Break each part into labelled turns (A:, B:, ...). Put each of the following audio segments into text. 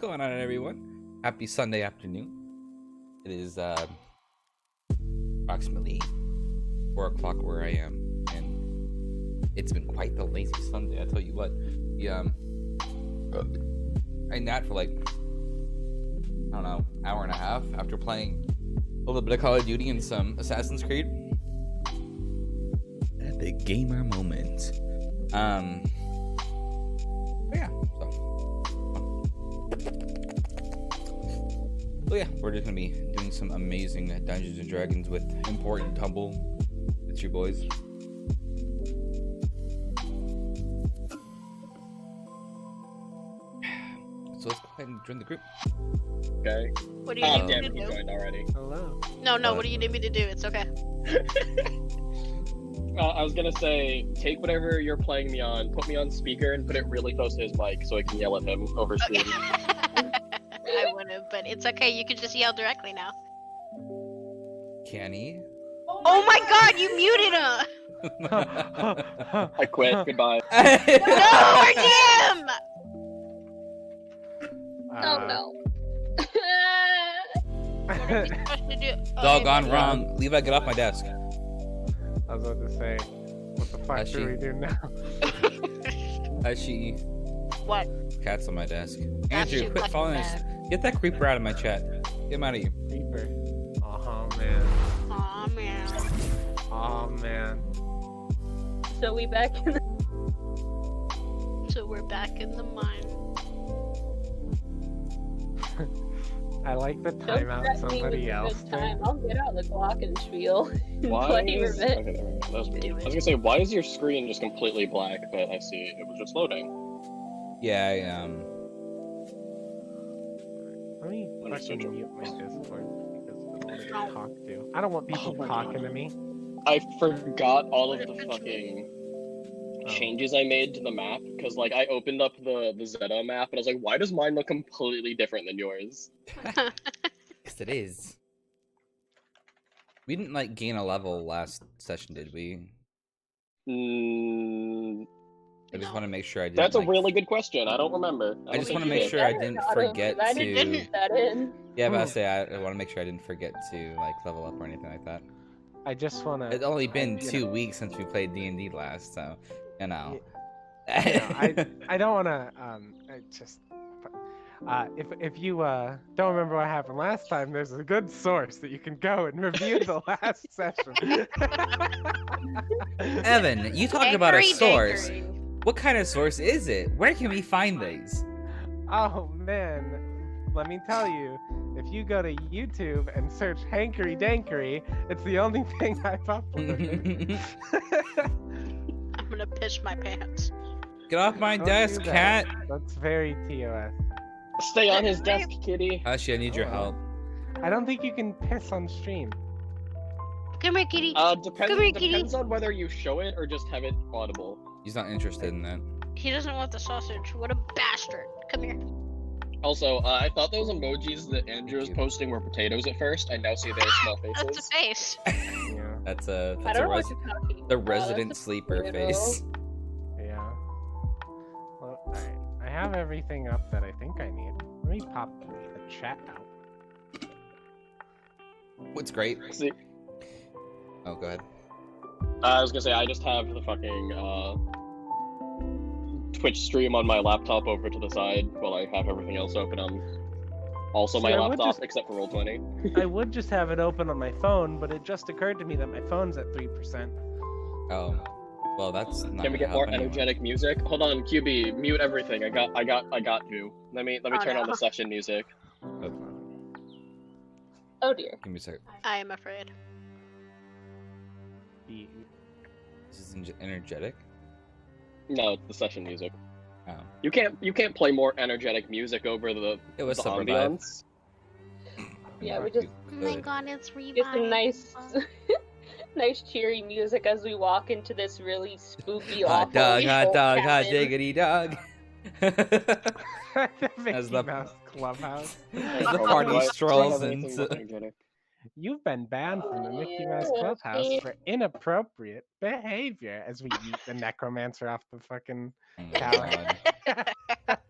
A: going on, everyone? Happy Sunday afternoon. It is approximately 4 o'clock where I am, and it's been quite the lazy Sunday. I tell you what, I napped for like, I don't know, hour and a half after playing a little bit of Call of Duty and some Assassin's Creed. Epic gamer moment. Yeah. So yeah, we're just gonna be doing some amazing Dungeons and Dragons with Important Tumble. It's your boys. So let's go ahead and join the group.
B: Okay.
C: What do you need
B: Damn
C: me
B: it,
C: to
B: you
C: do?
B: joined already.
D: Hello.
C: No, what do you need me to do? It's okay.
B: I was gonna say, take whatever you're playing me on, put me on speaker, and put it really close to his mic so I can yell at him over stream.
C: I would have, but it's okay. You can just yell directly now.
A: Can he?
C: Oh my god, you muted him!
B: I quit. Goodbye.
C: No, RDM!
D: Uh,
E: no.
C: What are we supposed to do?
A: It's all gone wrong. Levi, get off my desk.
D: I was about to say, what the fuck do we do now?
A: She
C: What?
A: cat's on my desk.
C: That
A: Andrew,
C: shit
A: quit
C: fucking
A: following us.
C: bad.
A: Get that creeper out of my chat. Get him out of here.
D: Creeper. Oh man.
C: Aw, man.
D: Oh man.
E: So we back in the...
C: So we're back in the mine.
D: I like the
E: Don't
D: timeout
E: threaten me with
D: somebody
E: a
D: else
E: good
D: did.
E: time. I'll get out the glockenspiel and
B: Why
E: play
B: is...
E: for a bit.
B: Okay, there we go. That was weird. I was gonna say, why is your screen just completely black? But I see it was just loading.
A: Yeah,
D: Let me
B: Let me switch
D: fucking
B: over.
D: mute my Discord because I want to talk to. I don't want people
B: Oh my
D: talking
B: God.
D: to me.
B: I forgot all of the fucking changes I made to the map because, like, I opened up the Zeta map and I was like, why does mine look completely different than yours?
A: yes, it is. We didn't like gain a level last session, did we? I just want to make sure I didn't.
B: That's a
A: like...
B: really good question. I don't remember.
A: I just want to
B: think you
A: make
B: did.
A: sure I didn't forget
E: I
A: to.
E: didn't put that in.
A: Yeah, but I say I want to make sure I didn't forget to like level up or anything like that.
D: I just want to.
A: It's only been 2 weeks since we played D&D last, so you know.
D: I don't want to. I just. If you don't remember what happened last time, there's a good source that you can go and review the last session.
A: Evan, you talked about a
C: Dankery,
A: source.
C: Dankery.
A: What kind of source is it? Where can we find these?
D: Oh man, let me tell you, if you go to YouTube and search Hankery Dankery, it's the only thing I've uploaded.
C: I'm gonna piss my pants.
A: Get off my
D: Don't
A: desk,
D: do that.
A: cat.
D: That's very TOS.
B: Stay on his desk, kitty.
A: Actually, I need your
D: Oh.
A: help.
D: I don't think you can piss on stream.
C: Come here, kitty.
B: Depends on whether you show it or just have it audible.
A: He's not interested in that.
C: He doesn't want the sausage. What a bastard. Come here.
B: Also, I thought those emojis that Andrew was posting were potatoes at first. I now see they're small
C: That's
B: faces.
C: a face.
D: Yeah.
A: That's
E: I
A: a
E: don't know what you're talking
A: the
E: about.
A: resident
E: That's a
A: sleeper
E: potato.
A: face.
D: Yeah. Well, alright. I have everything up that I think I need. Let me pop the chat out.
A: What's great?
B: See,
A: Oh, go ahead.
B: I was gonna say I just have the fucking Twitch stream on my laptop over to the side while I have everything else open on also
D: See,
B: my
D: I would
B: laptop
D: just-
B: except for Roll20.
D: I would just have it open on my phone, but it just occurred to me that my phone's at 3%.
A: Oh, well, that's not.
B: Can we
A: gonna
B: get more
A: help anyone.
B: energetic music? Hold on, QB, mute everything. I got you. Let me
C: Oh,
B: turn on
C: no.
B: the session music.
E: Oh dear.
A: Give me a second.
C: I am afraid.
A: This is energetic.
B: No, it's the session music.
A: Oh,
B: You can't play more energetic music over the
A: it was
B: the
A: Summer Vibe.
B: ambiance.
E: Yeah, we just
C: Oh my god, it's revive.
E: get some nice, nice cheery music as we walk into this really spooky,
A: Hot
E: awful
A: dog, hot
E: old
A: dog, hot
E: cabin.
A: diggity dog.
D: Mickey
A: the-
D: Mouse Clubhouse.
A: As the
B: Oh,
A: party
B: do I
A: strolls
B: have anything
A: into.
B: more energetic?
D: You've been banned from the Mickey Mouse Clubhouse for inappropriate behavior as we yeet the necromancer off the fucking
A: Oh my
D: tower.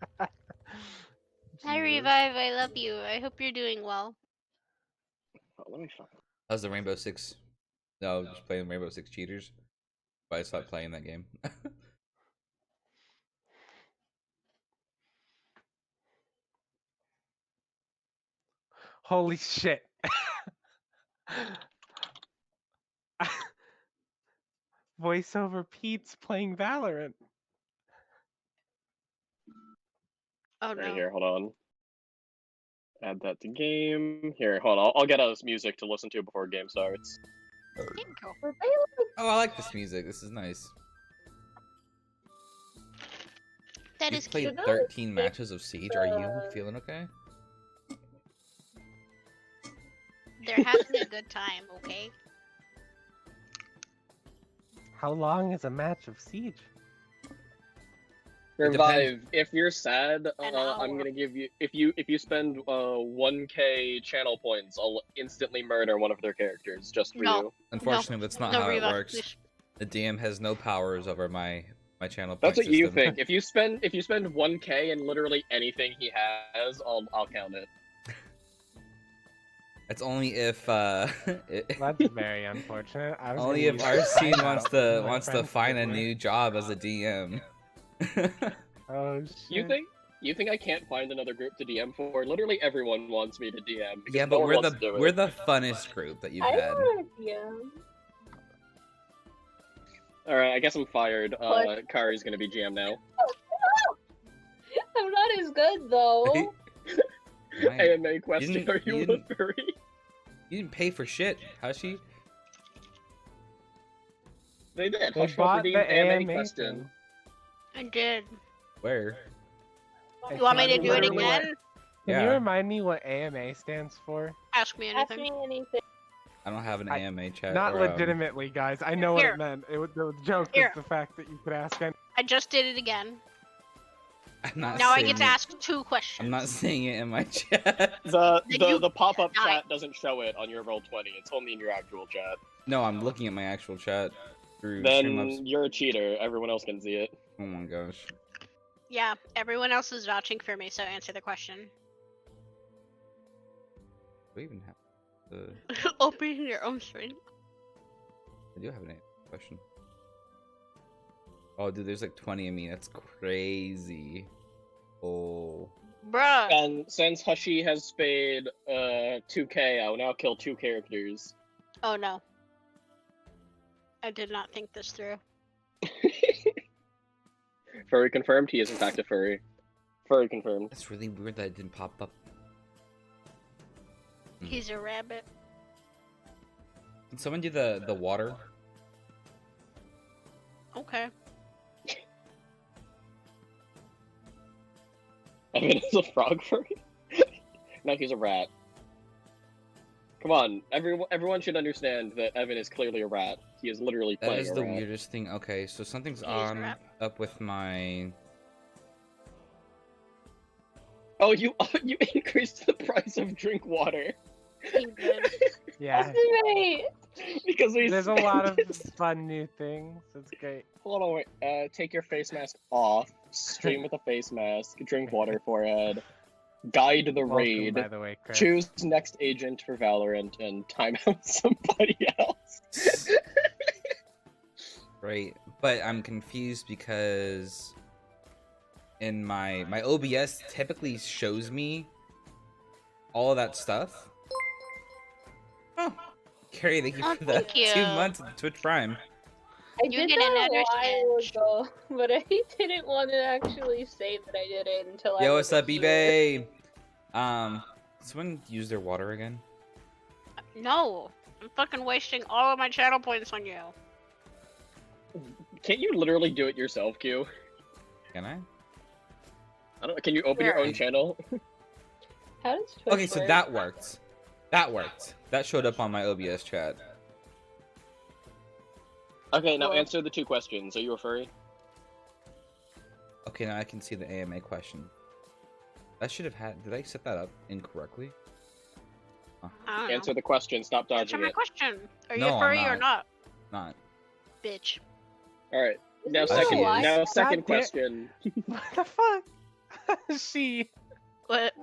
A: God.
C: Hi, Revive. I love you. I hope you're doing well.
B: Oh, let me find.
A: How's the Rainbow Six? No, just playing Rainbow Six Cheaters. But I stopped playing that game.
D: Holy shit. Voiceover Pete's playing Valorant.
C: Oh
B: Right
C: no.
B: here, hold on. Add that to game. Here, hold on. I'll get us music to listen to before game starts.
C: Bingo.
E: Were they like
A: Oh, I like this music. This is nice.
C: That
A: You've
C: is
A: played
C: cute.
E: cute.
A: 13 matches of Siege. Are you feeling okay?
C: They're having a good time, okay?
D: How long is a match of Siege?
B: Revive. If you're sad,
C: An
B: I'm
C: hour.
B: gonna give you. If you spend 1K channel points, I'll instantly murder one of their characters just for
C: No.
B: you.
A: Unfortunately, that's not
C: No,
A: how it
C: Revive,
A: works.
C: please.
A: The DM has no powers over my channel.
B: That's
A: point
B: what you
A: system.
B: think. If you spend 1K and literally anything he has, I'll count it.
A: It's only if
D: That's very unfortunate. I was
A: only
D: gonna
A: if
D: use that
A: Arsene
D: timeout
A: wants
D: when
A: to
D: my
A: wants to
D: friends
A: find a
D: did it.
A: new job as a DM.
D: Oh shit.
B: You think I can't find another group to DM for? Literally everyone wants me to DM. Because
A: Yeah,
B: no
A: but
B: one
A: we're
B: wants
A: the
B: to do it.
A: we're the funnest group that you've
E: I
A: had.
E: want to DM.
B: All right, I guess I'm fired.
E: What?
B: Kari's gonna be GM now.
E: I'm not as good though.
A: Right.
B: AMA question:
A: didn't-
B: Are
A: you
B: you a
A: didn't-
B: furry?
A: You didn't pay for shit, Hashi.
B: They did.
D: They
B: Hush
D: bought
B: redeemed
D: the
B: AMA
D: AMA
B: question.
C: I did.
A: Where?
D: thing.
C: You want me to
D: Can
C: do it
D: you remind me
C: again?
D: Can
A: Yeah.
D: you remind me what AMA stands for?
C: Ask me
E: Ask
C: anything.
E: me anything.
A: I don't have an
D: I-
A: AMA chat.
D: Not
A: or,
D: legitimately, guys. I know what
C: Here.
D: it meant. The joke
C: Here.
D: is the fact that you could ask any.
C: I just did it again.
A: I'm not
C: Now I
A: saying
C: get to
A: it-
C: ask 2 questions.
A: I'm not saying it in my chat.
B: The pop-up
C: die.
B: chat doesn't show it on your Roll20. It's only in your actual chat.
A: No, I'm looking at my actual chat through
B: Then
A: Streamlabs.
B: you're a cheater. Everyone else can see it.
A: Oh my gosh.
C: Yeah, everyone else is vouching for me, so answer the question.
A: Do we even have the?
C: Open your own screen.
A: I do have an AMA question. Oh, dude, there's like 20 of me. That's crazy. Oh.
C: Bruh.
B: And since Hushi has paid 2K, I will now kill 2 characters.
C: Oh no. I did not think this through.
B: Furry confirmed. He is in fact a furry. Furry confirmed.
A: That's really weird that it didn't pop up.
C: He's a rabbit.
A: Can someone do the water?
C: Okay.
B: Evan is a frog furry? No, he's a rat. Come on, everyone should understand that Evan is clearly a rat. He is literally
A: That
B: playing
A: is
B: a
A: the
B: rat.
A: weirdest thing. Okay, so something's
C: He is a
A: on
C: rat.
A: up with my.
B: Oh, you increased the price of drink water
C: He did.
D: Yeah.
E: Estimate.
B: because we.
D: There's a lot of fun new things. It's great.
B: Hold on, wait. Take your face mask off. Stream with a face mask. Drink water, forehead. Guide the
D: Welcome,
B: raid.
D: by the way, Chris.
B: Choose next agent for Valorant and time out somebody else.
A: Right, but I'm confused because in my OBS typically shows me all of that stuff. Oh, Carrie, thank you
C: Oh,
A: for the
C: thank you.
A: 2 months of Twitch Prime.
E: I
C: You
E: did
C: get
E: that
C: another
E: a while
C: stage.
E: ago, but I didn't want to actually say that I did it until I
A: Yo,
E: was
A: what's up,
E: here.
A: eBay? Someone use their water again?
C: No. I'm fucking wasting all of my channel points on you.
B: Can't you literally do it yourself, Q?
A: Can I?
B: I don't. Can you open your
C: Sure.
B: own channel?
E: How does Twitch
A: Okay, so
E: work?
A: that worked. That worked. That showed up on my OBS chat.
B: Okay, now
E: Well-
B: answer the 2 questions. Are you a furry?
A: Okay, now I can see the AMA question. That should have had. Did I set that up incorrectly?
C: I don't know.
B: Answer the question. Stop
C: Answer
B: dodging
C: my
B: it.
C: question. Are you
A: No,
C: a
A: I'm
C: furry or
A: not.
C: not?
A: Not.
C: Bitch.
B: All right. Now
E: Isn't
A: that
B: second.
A: a lie?
B: Now second
D: God damn-
B: question.
D: What the fuck? She.
C: What?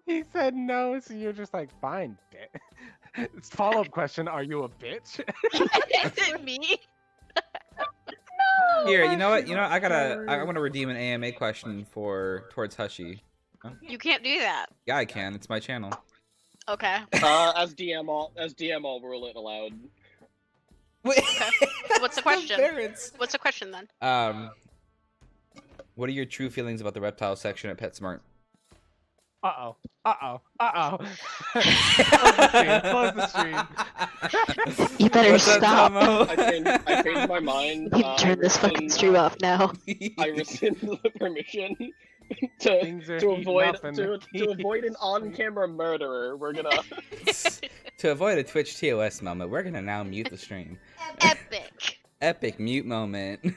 D: He said no, so you're just like, fine, bitch. Follow-up question: are you a bitch?
C: Is it me?
A: Here, you know what? I
D: Hankery.
A: want to redeem an AMA question towards Hushy.
C: You can't do that.
A: Yeah, I can. It's my channel.
C: Okay.
B: As DM, I'll rule it allowed.
A: Wait.
C: What's the question?
A: Parents.
C: What's the question then?
A: What are your true feelings about the reptile section at PetSmart?
D: Uh-oh. Close the stream.
F: You better
A: What's up,
F: stop.
A: Tomo?
B: I changed my mind.
F: You can turn this fucking stream off now.
B: I rescind the permission to
D: Things are
B: to
D: heating
B: avoid
D: up in
B: to
D: the
B: avoid an
D: heat.
B: on-camera murderer. We're gonna.
A: To avoid a Twitch TOS moment, we're gonna now mute the stream.
C: Epic.
A: Epic mute moment.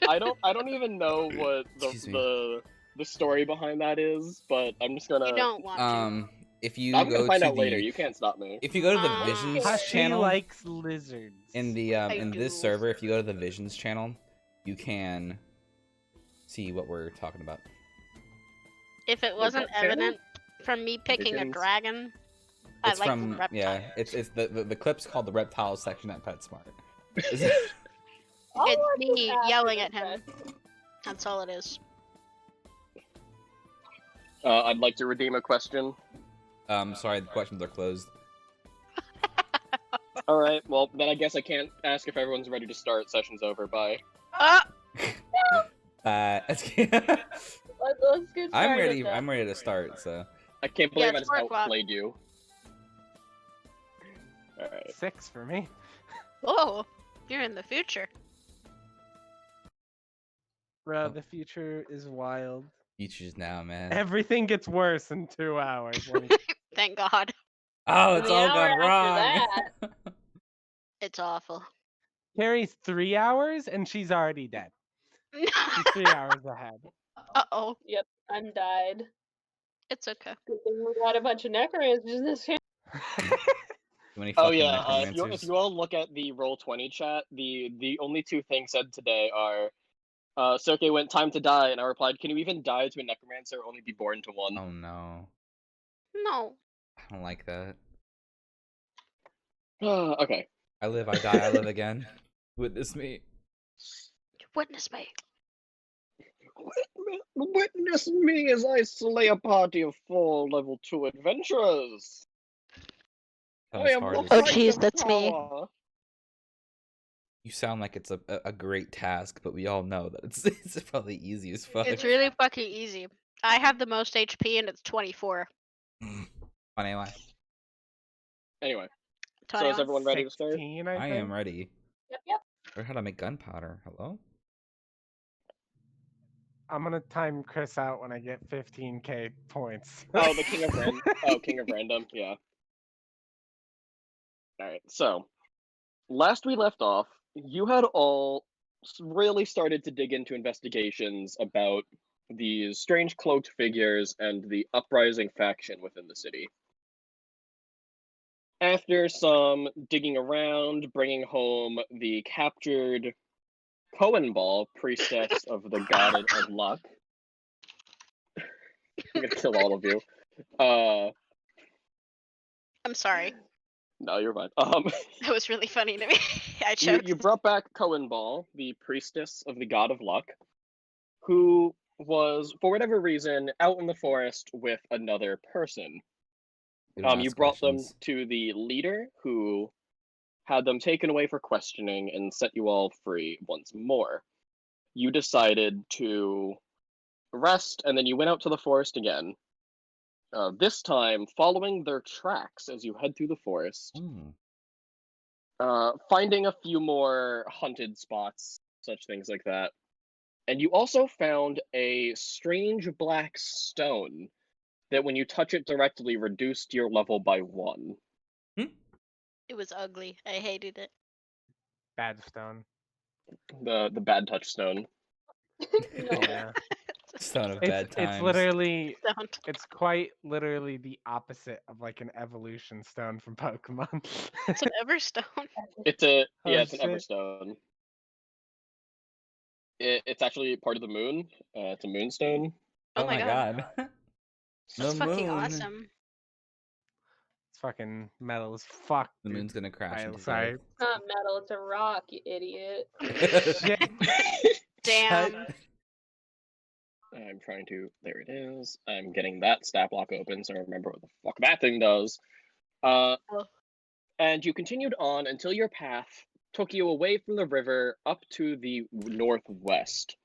B: I don't even know what
A: Excuse me.
B: the story behind that is, but I'm just gonna.
C: You don't want to.
A: If you
B: I'm
A: go
B: gonna find
A: to
B: out later.
A: the
B: You can't stop me.
A: if you go to the
C: Ah.
A: Visions
D: Hushy
A: channel
D: likes lizards.
A: in the in this
C: do.
A: server, if you go to the Visions channel, you can see what we're talking about.
C: If it wasn't
B: what channel?
C: evident from me picking a
B: Visions.
C: dragon,
A: It's
C: I like
A: from
C: reptile.
A: yeah. It's the clip's called the reptile section at PetSmart. Is
E: I'll
C: It's
E: watch
C: me
E: this after
C: yelling
E: this
C: at him. That's all it is.
B: I'd like to redeem a question.
A: Sorry, the questions are closed.
B: All right. Well, then I guess I can't ask if everyone's ready to start. Session's over. Bye.
A: Let's
E: Let's get started.
A: I'm ready.
E: then.
A: I'm ready to start. So
B: I can't believe
C: Yeah,
B: I
C: it's
B: just
C: 4 o'clock.
B: outplayed you. All right.
D: 6 for me.
C: Oh, you're in the future.
D: Bro, the future is wild.
A: futures now, man.
D: Everything gets worse in 2 hours.
C: Thank God.
A: Oh,
E: And
A: it's
E: the
A: all
E: hour
A: gone
E: after
A: wrong.
C: It's awful.
D: Carrie's 3 hours and she's already dead. She's 3 hours ahead.
C: Uh-oh.
E: Yep, I'm died.
C: It's okay.
E: Good thing we got a bunch of necromancers in this.
A: Too many
B: Oh
A: fucking
B: yeah. If
A: necromancers.
B: you all look at the Roll20 chat, the only two things said today are, Soke went time to die, and I replied, can you even die to a necromancer or only be born to one?
A: Oh no,
C: No.
A: I don't like that.
B: Okay.
A: I live, I die, I live again. Witness me.
C: Witness me.
B: Witness me as I slay a party of 4 level 2 adventurers.
A: Not
B: I
A: as
B: am
A: hard
B: the
A: as-
F: Oh,
B: height
F: jeez,
B: of
F: that's me.
B: power.
A: You sound like it's a great task, but we all know that it's probably easy as fuck.
C: It's really fucking easy. I have the most HP and it's 24.
A: Anyway,
B: Anyway, so
C: 21.
B: is everyone ready to start?
D: 16,
A: I
D: think.
A: am ready.
E: Yep.
A: Learn how to make gunpowder. Hello?
D: I'm gonna time Chris out when I get 15k points.
B: Oh, the King of King of Random, yeah. Alright, so, last we left off, you had all really started to dig into investigations about these strange cloaked figures and the uprising faction within the city. After some digging around, bringing home the captured Cohen Ball, priestess of the God of Luck. I'm gonna kill all of you.
C: I'm sorry.
B: No, you're fine.
C: That was really funny to me. I choked.
B: You brought back Cohen Ball, the priestess of the God of Luck, who was, for whatever reason, out in the forest with another person.
A: We don't
B: You
A: ask
B: brought
A: questions.
B: them to the leader, who had them taken away for questioning and set you all free once more. You decided to rest, and then you went out to the forest again. This time, following their tracks as you head through the forest, finding a few more hunted spots, such things like that. And you also found a strange black stone that when you touch it directly reduced your level by 1.
C: It was ugly. I hated it.
D: Bad stone.
B: The bad touch stone.
E: No.
D: Yeah.
A: Stone of bad times.
D: It's literally,
C: Don't.
D: it's quite literally the opposite of like an evolution stone from Pokemon.
C: It's an Everstone.
B: It's a
D: Oh,
B: it's an
D: shit.
B: Everstone. It's actually part of the moon. It's a moonstone.
C: Oh my god. That's
A: The
C: fucking
A: moon.
C: awesome.
D: It's fucking metal as fuck.
A: The
D: dude.
A: moon's gonna crash
D: Alright,
A: into
D: sorry.
A: Earth.
E: It's not metal, it's a rock, you idiot.
D: Shit.
C: Damn.
A: Shut-
B: I'm trying to. There it is. I'm getting that stat block open so I remember what the fuck that thing does.
C: Oh.
B: And you continued on until your path took you away from the river up to the northwest.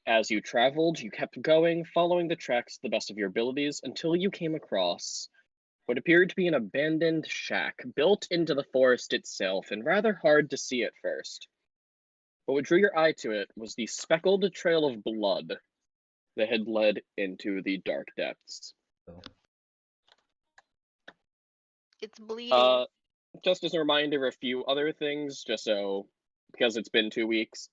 B: As you traveled, you kept going, following the tracks to the best of your abilities until you came across what appeared to be an abandoned shack built into the forest itself and rather hard to see at first. But what drew your eye to it was the speckled trail of blood that had led into the dark depths.
C: It's bleeding.
B: Just as a reminder, a few other things, just so, because it's been 2 weeks.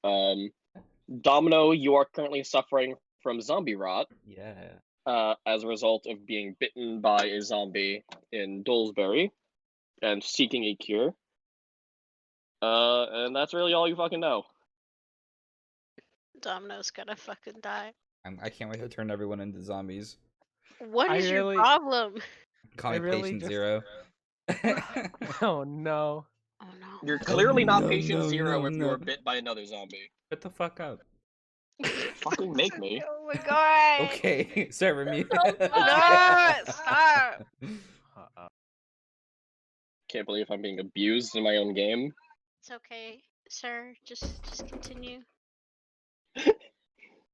B: Domino, you are currently suffering from zombie rot
A: Yeah.
B: as a result of being bitten by a zombie in Dolesbury and seeking a cure. And that's really all you fucking know.
C: Domino's gonna fucking die.
A: I can't wait to turn everyone into zombies.
C: What
D: I
C: is your
D: really-
C: problem?
A: Call
D: I
A: me
D: really
A: Patient
D: just-
A: Zero.
D: Oh no.
C: Oh no.
B: You're clearly not
A: no,
B: Patient
A: no,
B: Zero
A: no,
B: if you
A: no.
B: were bit by another zombie.
A: Shut the fuck up.
B: Fucking make me.
C: Oh my god.
A: Okay, server mute.
E: Oh,
C: No, stop.
D: Uh-oh.
B: Can't believe I'm being abused in my own game.
C: It's okay, sir. Just continue.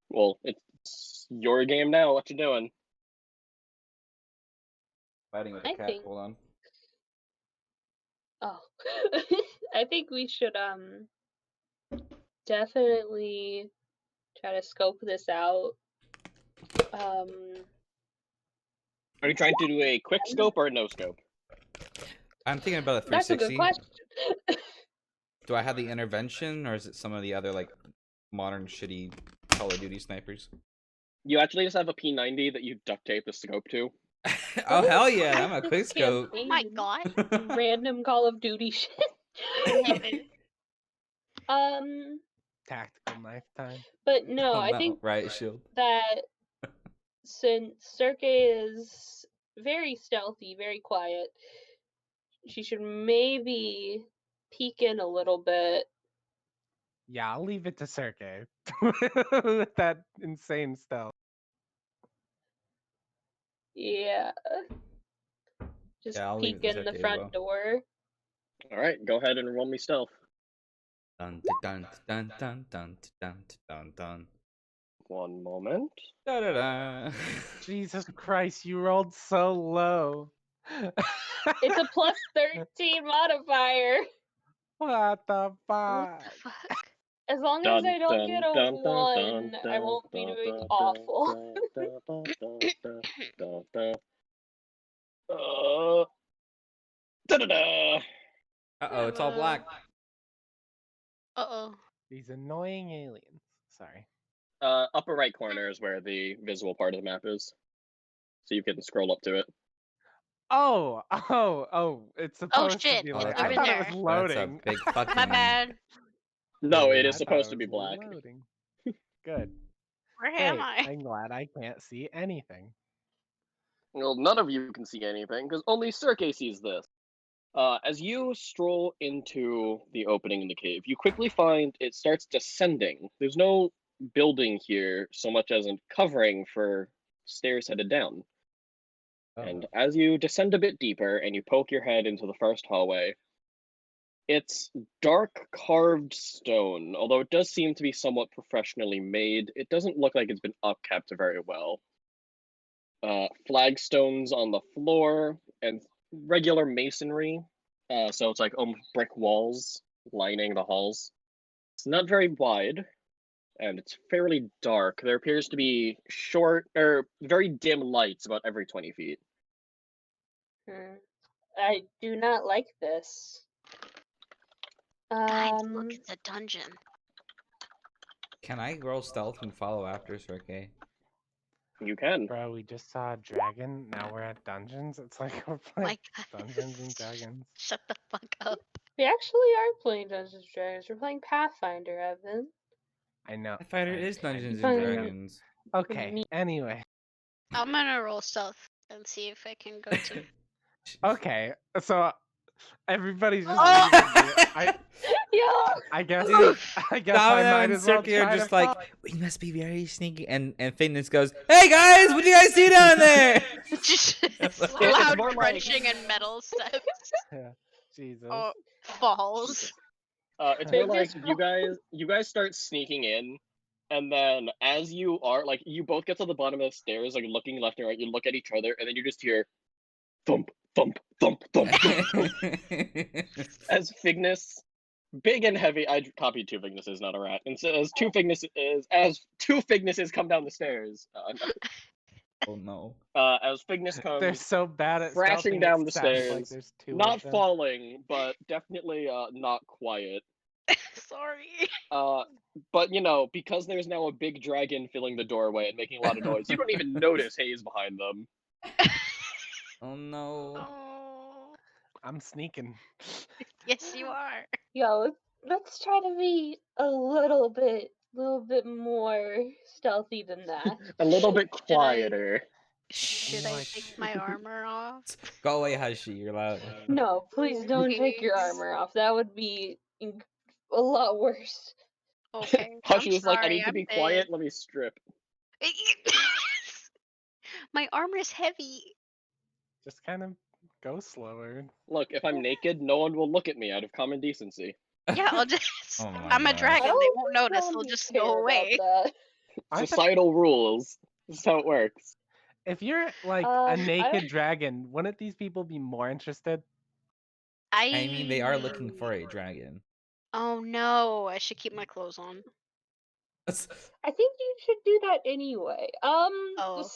B: Well, it's your game now. What you doing?
A: Fighting with a
E: I
A: cat.
E: think-
A: Hold on.
E: Oh. I think we should definitely try to scope this out.
B: Are you trying to do a quick scope or a no scope?
A: I'm thinking about a
E: That's a
A: 360.
E: good question.
A: Do I have the intervention, or is it some of the other like modern shitty Call of Duty snipers?
B: You actually just have a P90 that you duct tape the scope to.
A: Oh hell yeah! I'm a
E: This
A: quick scope.
C: Oh my
E: campaign,
C: god.
E: Random Call of Duty shit.
D: Tactical knife time.
E: But no,
A: Oh,
E: I
A: no,
E: think
A: riot shield.
E: that since Sergei is very stealthy, very quiet, she should maybe peek in a little bit.
D: Yeah, I'll leave it to Sergey with that insane stealth.
E: Yeah. Just
A: Yeah, I'll leave
E: peek
A: it to
E: in the
A: Sergei as
E: front
A: well.
E: door.
B: Alright, go ahead and roll me stealth.
A: Dun dun dun dun dun dun dun dun.
B: One moment.
A: Da da da.
D: Jesus Christ, you rolled so low.
E: It's a plus 13 modifier.
D: What the
C: What
D: fuck?
C: the fuck?
E: As long as I don't get a 1, I won't be doing awful.
B: Da-da-da.
A: Uh-oh, it's all black.
C: Uh-oh.
D: These annoying aliens. Sorry.
B: Upper right corner is where the visible part of the map is. So you can scroll up to it.
D: Oh, it's supposed to
C: shit,
D: be
A: Oh,
D: like
A: that's
D: I
C: I'm in
D: thought
C: there.
D: it was
A: That's
D: loading.
A: a big fucking.
C: My bad.
B: No, it
D: I
B: is
D: thought
B: supposed to
D: it
B: be
D: was
B: black.
D: Loading. Good.
C: Where
D: Great.
C: am I?
D: I'm glad I can't see anything.
B: Well, none of you can see anything, because only Sergei sees this. As you stroll into the opening in the cave, you quickly find it starts descending. There's no building here so much as a covering for stairs headed down.
A: Oh.
B: And as you descend a bit deeper and you poke your head into the first hallway, it's dark carved stone. Although it does seem to be somewhat professionally made, it doesn't look like it's been upkept very well. Flagstones on the floor and regular masonry. So it's like brick walls lining the halls. It's not very wide, and it's fairly dark. There appears to be short or very dim lights about every 20 feet.
E: I do not like this.
C: Guys, look at the dungeon.
A: Can I roll stealth and follow after Sergei?
B: You can.
D: Bro, we just saw a dragon. Now we're at dungeons. It's like we're
C: My
D: playing
C: god.
D: Dungeons and Dragons.
C: Shut the fuck up.
E: We actually are playing Dungeons and Dragons. We're playing Pathfinder, Evan.
D: I know.
A: Pathfinder
D: I-
A: is Dungeons
E: I-
A: and Dragons.
D: Okay.
E: Me-
D: Anyway,
C: I'm gonna roll stealth and see if I can go to.
D: Okay, so everybody's just
C: Oh!
D: leaving you.
E: Yeah.
D: I guess
A: Dude,
D: I guess I
A: Domino
D: might
A: and
D: as well
A: Circuit
D: try
A: are just
D: to
A: like,
D: follow.
A: we must be very sneaky. And Fitness goes, hey guys, what do you guys see down there?
C: Just
B: It's
C: loud
B: more like-
C: crunching and metal steps.
D: Yeah, Jesus.
C: Oh, falls.
B: It's more like
E: Fingers
B: you guys start sneaking in, and then as you are like you both get to the bottom of the stairs, like looking left and right, you look at each other, and then you just hear thump, thump, thump, thump, thump, thump. As Fignus, big and heavy, I copied two Fignuses, not a rat. And so as two Fignuses come down the stairs,
A: Oh no.
B: as Fignus
D: They're
B: comes
D: so bad at
B: crashing
D: stealthing,
B: down
D: it
B: the
D: sounds
B: stairs,
D: like there's two
B: not
D: of them.
B: falling, but definitely not quiet.
C: Sorry.
B: But you know, because there's now a big dragon filling the doorway and making a lot of noise, you don't even notice Haze behind them.
A: Oh no.
C: Oh,
D: I'm sneaking.
C: yes, you are.
E: Yo, let's try to be a little bit more stealthy than that.
B: A little bit
C: Should I-
B: quieter.
C: Should I take my armor off?
A: Go away, Hashi, you're loud.
E: No, please don't take your
C: Please.
E: armor off. That would be a lot worse.
C: Okay. I'm
B: Hushi is like, I
C: sorry,
B: need to
C: I'm
B: be
C: big.
B: quiet, let me strip.
C: My armor is heavy.
D: Just kind of go slower.
B: Look, if I'm naked, no one will look at me out of common decency.
C: Yeah, I'll just.
A: Oh my
C: I'm a
A: God.
C: dragon.
E: I
C: They
E: don't
C: won't
E: think
C: notice.
E: no
C: They'll
E: one
C: just
E: would
C: go
E: care about
C: away.
E: that.
D: I bet
B: Societal rules. This is how it works.
D: if you're like a
E: I
D: naked
E: don't-
D: dragon, wouldn't these people be more interested?
A: I mean, they are looking for a dragon.
C: Oh no! I should keep my clothes on.
E: I think you should do that anyway.
C: Oh.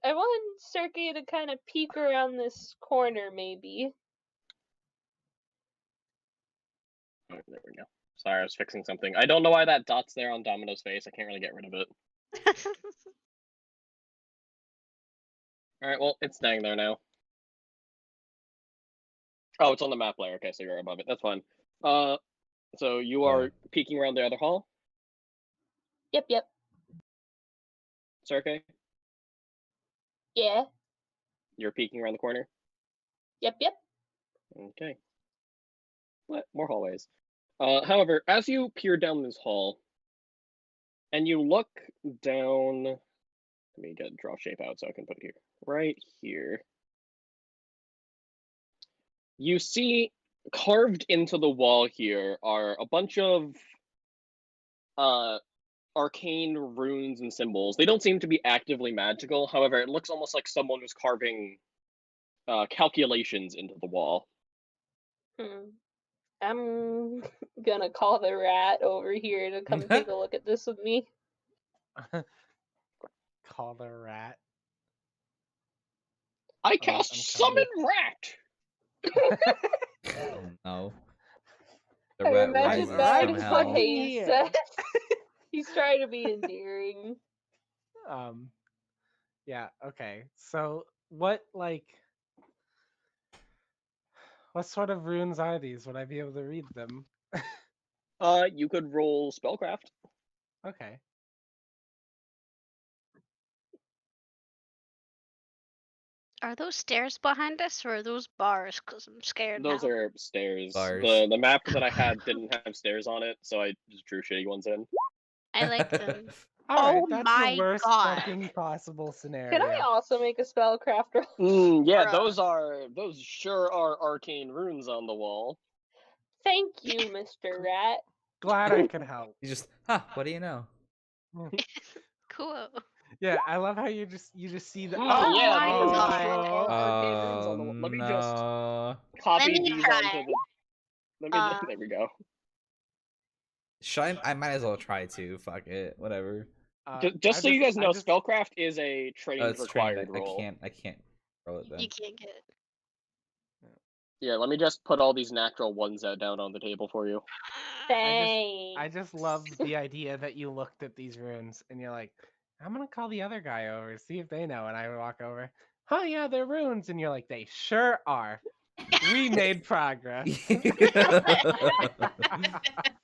E: I want Sergey to kind of peek around this corner, maybe.
B: Oh, there we go. Sorry, I was fixing something. I don't know why that dot's there on Domino's face. I can't really get rid of it. Alright, well, it's staying there now. Oh, it's on the map layer. Okay, so you're above it. That's fine. So you are peeking around the other hall,
E: Yep.
B: Sergey?
E: Yeah.
B: You're peeking around the corner?
E: Yep.
B: Okay. What? More hallways. However, as you peer down this hall, and you look down... Let me get draw shape out so I can put it here. Right here. You see, carved into the wall here are a bunch of arcane runes and symbols. They don't seem to be actively magical. However, it looks almost like someone was carving calculations into the wall.
E: I'm gonna call the rat over here to come take a look at this with me.
D: Call the rat.
B: I
D: I'm
B: cast
D: coming.
B: Summon Rat!
A: Oh no. The
E: I
A: rat
E: imagine
A: rises
E: that
A: from
E: is what
A: hell.
E: Hayes
D: Yeah.
E: said. He's trying to be endearing.
D: Yeah, okay. So what sort of runes are these? Would I be able to read them?
B: You could roll Spellcraft.
D: Okay.
C: Are those stairs behind us or are those bars? Cause I'm scared
B: Those
C: now.
B: are stairs.
A: Bars.
B: The map that I had didn't have stairs on it, so I just drew shitty ones in.
C: I like them.
D: Alright,
C: Oh
D: that's
C: my
D: the worst
C: God.
D: fucking possible scenario.
E: Can I also make a spellcraft roll?
B: Yeah,
C: Bruh.
B: those sure are arcane runes on the wall.
E: Thank you, Mr. Rat.
D: Glad I could help.
A: You just, what do you know?
C: Cool.
D: Yeah, I love how you just see the
B: Oh, yeah,
C: my
B: those
C: God.
B: sure are arcane runes on
A: Oh
B: the wall. Let me just
A: no.
B: copy
C: Let me
B: these
C: try.
B: onto the. Let me. There we go.
A: Should I might as well try to. Fuck it. Whatever.
B: Just so you guys know,
D: I just-
B: spellcraft is a trained
A: Oh, it's
B: required
A: trained.
B: roll.
A: I can't roll it then.
C: You can't get it.
B: Yeah, let me just put all these natural ones down on the table for you.
E: Thanks.
D: I just love the idea that you looked at these runes and you're like, I'm gonna call the other guy over, see if they know. And I walk over, oh yeah, they're runes. And you're like, they sure are. We made progress.
E: I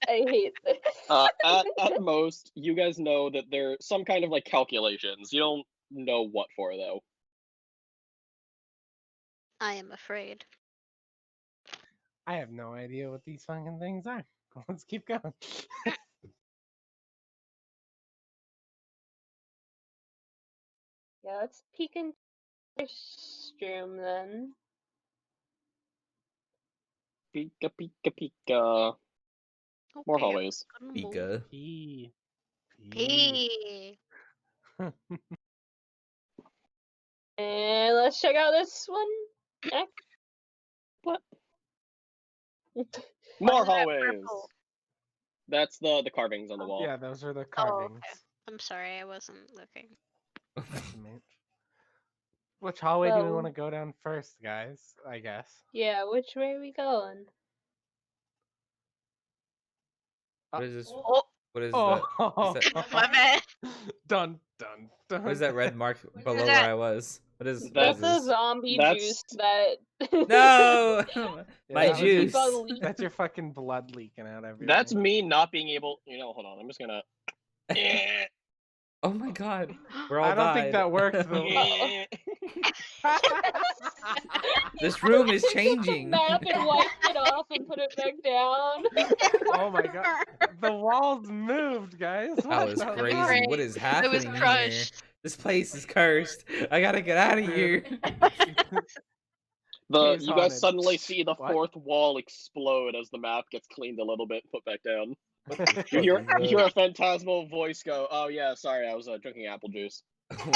E: hate this.
B: At most, you guys know that they're some kind of like calculations. You don't know what for though.
C: I am afraid.
D: I have no idea what these fucking things are. Let's keep going.
E: Yeah, let's peek into this room then.
B: Pika, pika, pika. More
C: Okay,
B: hallways.
C: I'm gonna move.
A: Pika.
D: Pee.
C: Pee.
E: And let's check out this one.
B: What?
C: Why
B: More
C: is that
B: hallways.
C: purple?
B: That's the carvings on the wall.
D: Yeah, those are the
C: Oh,
D: carvings.
C: okay. I'm sorry, I wasn't looking.
D: Which hallway do we
E: Well-
D: want to go down first, guys? I guess.
E: Yeah, which way are we going?
A: What is this?
C: Oh,
A: What is
D: Oh,
A: that?
C: my bad.
D: Dun dun dun.
A: What is that red mark below where
C: that?
A: I was? What is
E: That's
A: this?
E: the zombie
B: That's-
E: juice that.
A: No!
D: Yeah,
A: My
D: that was-
A: juice.
E: Keep on leaking.
D: That's your fucking blood leaking out everywhere.
B: That's me not being able. Hold on. I'm just gonna. Eh,
A: Oh my god. We're all
D: I don't
A: died.
D: think that worked though.
B: eh.
A: This room is changing.
E: Map and wiped it off and put it back down.
D: Oh my god. The walls moved, guys.
A: That
D: What
A: was
D: the-
A: crazy. What is
C: It was
A: happening here?
C: crushed.
A: This place is cursed. I gotta get out of here.
D: It's
B: You
D: haunted.
B: guys suddenly see the
D: What?
B: fourth wall explode as the map gets cleaned a little bit, put back down.
A: What
B: You hear,
A: is
B: you hear a phantasmal voice go, "Oh yeah, sorry, I was drinking apple juice."
E: Apple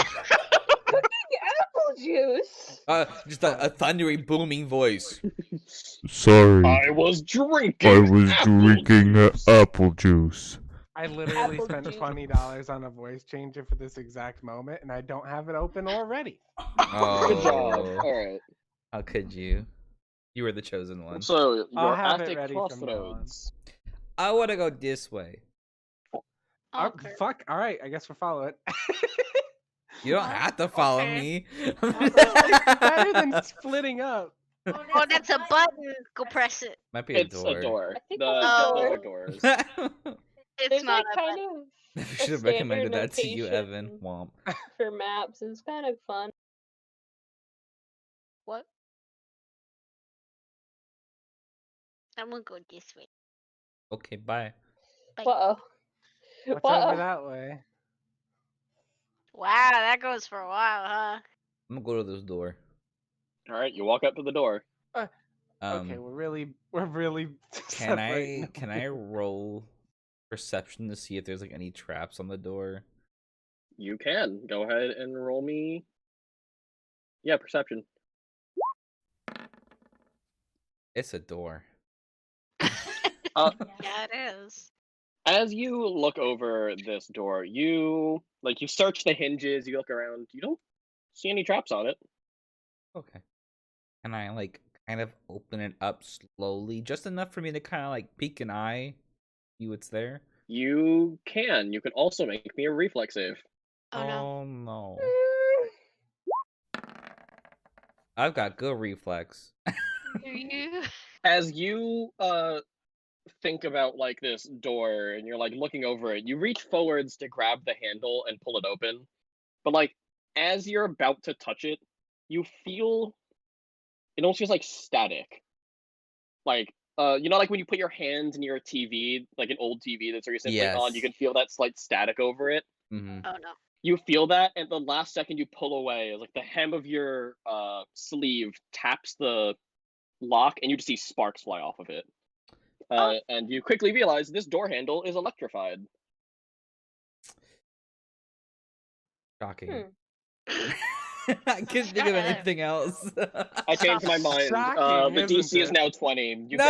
E: juice.
A: Just a thundery, booming voice.
G: Sorry,
B: I was drinking.
G: I was
B: apple
G: drinking
B: juice."
G: apple juice.
D: I literally
E: Apple
D: spent
E: juice.
D: $20 on a voice changer for this exact moment, and I don't have it open or ready.
A: Oh,
B: Good job. All right.
A: How could you? You were the chosen one.
B: So
D: I'll
B: you're
D: have
B: at
D: it
B: a
D: ready from now on.
B: crossroads.
A: I want to go this way.
C: Okay.
D: Fuck. All right, I guess we'll follow it.
A: You don't have to follow
C: Okay.
A: me.
D: It's better than splitting up.
C: Oh, that's a button. Go press it.
A: Might be a
B: It's a door.
E: I think
B: The
E: that's a
B: those
E: door.
B: are doors.
C: It's
E: There's
C: not
E: like
C: a
E: kind
C: button.
E: of
A: I should have
E: standard
A: recommended that to you,
E: notation.
A: Evan. Womp.
E: for maps. It's kind of fun.
C: What? I'm gonna go this way.
A: Okay, bye.
E: Uh-oh.
D: Watch
E: What?
D: over that way.
C: Wow, that goes for a while, huh?
A: I'm gonna go to this door.
B: All right, you walk up to the door.
D: Okay, we're really
A: Can
D: separating
A: can I roll perception to see if there's like any traps on the door?
B: You can go ahead and roll me. Yeah, perception.
A: It's a door.
B: Uh,
C: Yeah, it is.
B: As you look over this door, you search the hinges. You look around. You don't see any traps on it.
A: Okay. Can I like kind of open it up slowly, just enough for me to kind of like peek an eye, see what's there?
B: You can. You can also make me a reflex save.
C: Oh no.
A: Oh no. I've got good reflex.
C: Do you?
B: As you think about like this door and you're like looking over it, you reach forwards to grab the handle and pull it open. But like as you're about to touch it, you feel it almost feels like static. Like like when you put your hands near a TV, like an old TV that's recently on, you
A: Yes.
B: can feel that slight static over it.
A: Mm-hmm.
C: Oh no.
B: You feel that, and the last second you pull away, like the hem of your sleeve taps the lock, and you just see sparks fly off of it. And you quickly realize this door handle is electrified.
A: Shocking. I couldn't think of anything else.
B: I changed my mind.
D: Shocking,
B: The DC
D: isn't
B: is
D: it?
B: now 20. You
A: No.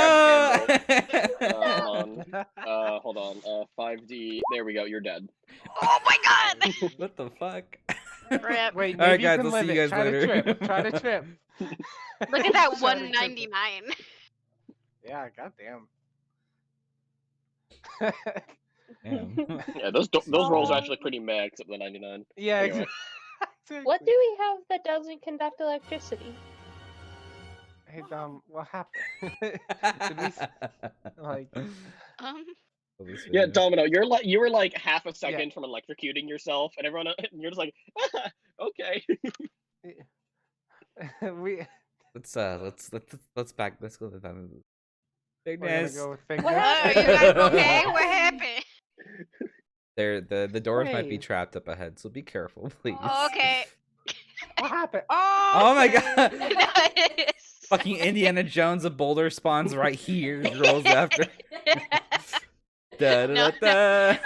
B: grab the handle. Hold on. 5D. There we go. You're dead.
C: Oh my god!
A: What the fuck?
C: Rip.
D: Wait, maybe
A: All right,
D: you
A: guys,
D: can
A: I'll see
D: live
A: you
D: it.
A: guys
D: Try
A: later.
D: to trip. Try to trip.
C: Look at that
D: Try to trip.
C: 199.
D: Yeah, goddamn.
A: Damn.
B: Yeah, those rolls are actually pretty mad, except the 99.
D: Yeah.
B: Anyway.
D: Exactly.
E: What do we have that doesn't conduct electricity?
D: Hey Dom, what happened? Did we like?
B: Yeah, Domino, you were like half a second from electrocuting yourself, and everyone, and you're just like, okay.
D: we
A: Let's go to the
D: We're gonna
A: Bigness.
D: go with
E: What
D: finger.
C: Are you guys okay? What happened?
A: The doors might be
D: Hey.
A: trapped up ahead, so be careful, please.
C: Oh, okay.
D: What happened? Oh,
A: Oh my
D: okay.
A: god!
C: Nice.
A: Fucking Indiana Jones, a boulder spawns right here, rolls after. Da, da,
C: No,
A: da, da.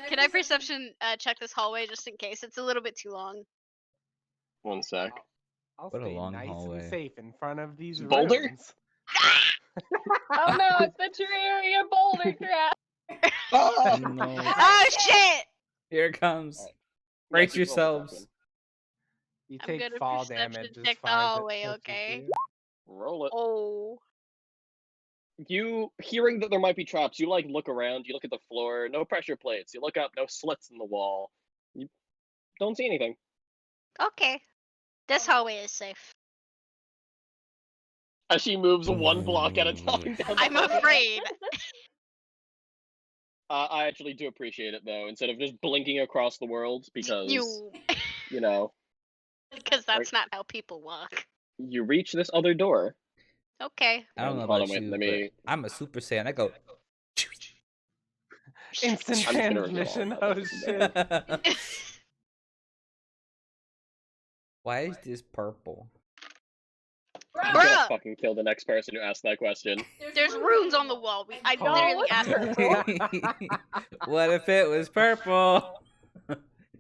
C: Can I perception check this hallway just in case? It's a little bit too long.
B: One sec.
D: I'll
A: What a
D: stay
A: long
D: nice
A: hallway.
D: and safe in front of these
B: Boulder?
D: rooms.
E: Oh no, it's the Terraria boulder trap.
B: Ah!
A: No.
C: Oh shit!
A: Here it comes.
B: Alright.
A: Brace
B: Yes, roll
A: yourselves.
B: perception.
D: You
C: I'm
D: take
C: gonna
D: fall
C: perception
D: damage as
C: check the
D: far as it
C: hallway,
D: pushes
C: okay?
D: you.
B: Roll it.
C: Oh.
B: You hearing that there might be traps, you like look around, you look at the floor, no pressure plates, you look up, no slits in the wall. You don't see anything.
C: Okay. This hallway is safe.
B: As she moves one block at a time down the
C: I'm
B: hallway.
C: afraid.
B: I actually do appreciate it though, instead of just blinking across the world, because you know,
C: Because that's not how people walk.
B: you reach this other door.
C: Okay.
A: I don't know
B: Hold
A: about
B: on, wait,
A: you,
B: let
A: but
B: me.
A: I'm a Super Saiyan. I go.
D: Instant
B: I'm just gonna
D: transmission.
B: resolve
D: Oh
B: that.
D: shit.
A: Why is this purple?
B: I'm gonna
C: Bruh!
B: fucking kill the next person who asked that question.
C: There's runes on the wall. I
E: No,
C: literally
E: what's
C: asked.
E: purple?
A: What if it was purple?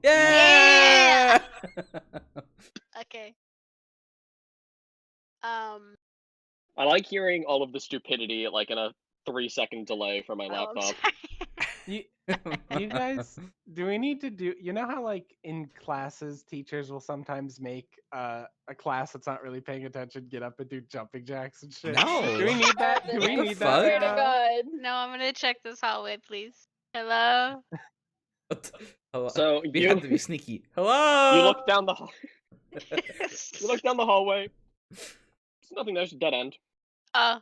C: Yeah!
A: Yeah!
C: Okay.
B: I like hearing all of the stupidity like in a 3-second delay from my
C: Oh, I'm
B: laptop.
C: sorry.
D: You guys, do we need to do? You know how like in classes, teachers will sometimes make a class that's not really paying attention get up and do jumping jacks and shit.
A: No.
D: Do we need that? Do
E: What
D: we
A: the
D: need
A: fuck?
E: Swear
D: that?
E: to
D: now?
E: God.
C: No, I'm gonna check this hallway, please. Hello?
A: Hello?
B: So
A: We
B: you
A: have to be sneaky. Hello?
B: you look down the you look down the hallway. There's nothing there. It's a dead end.
C: Oh.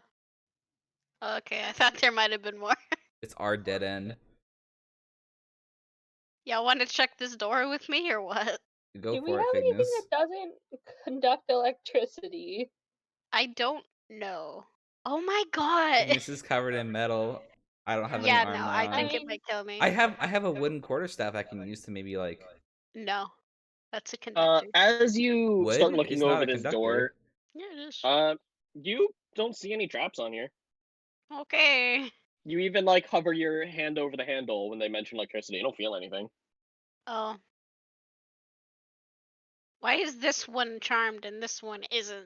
C: Okay, I thought there might have been more.
A: It's our dead end.
C: Y'all want to check this door with me or what?
A: Go
E: Do we
A: for
E: have
A: it,
E: anything
A: Figness.
E: that doesn't conduct electricity?
C: I don't know. Oh my god.
A: Figness is covered in metal. I don't have
C: Yeah,
A: any
C: no,
A: armor
C: I
A: on.
C: think
E: I
C: it
E: mean-
C: might kill me.
A: I have a wooden quarterstaff I can use to maybe like.
C: No. That's a conductor.
B: As you
A: Wood
B: start
A: is
B: looking
A: not
B: over
A: a
B: this
A: conductor.
B: door,
C: Yeah, it is.
B: you don't see any traps on here.
C: Okay.
B: You even like hover your hand over the handle when they mention electricity. You don't feel anything.
C: Oh. Why is this one charmed and this one isn't?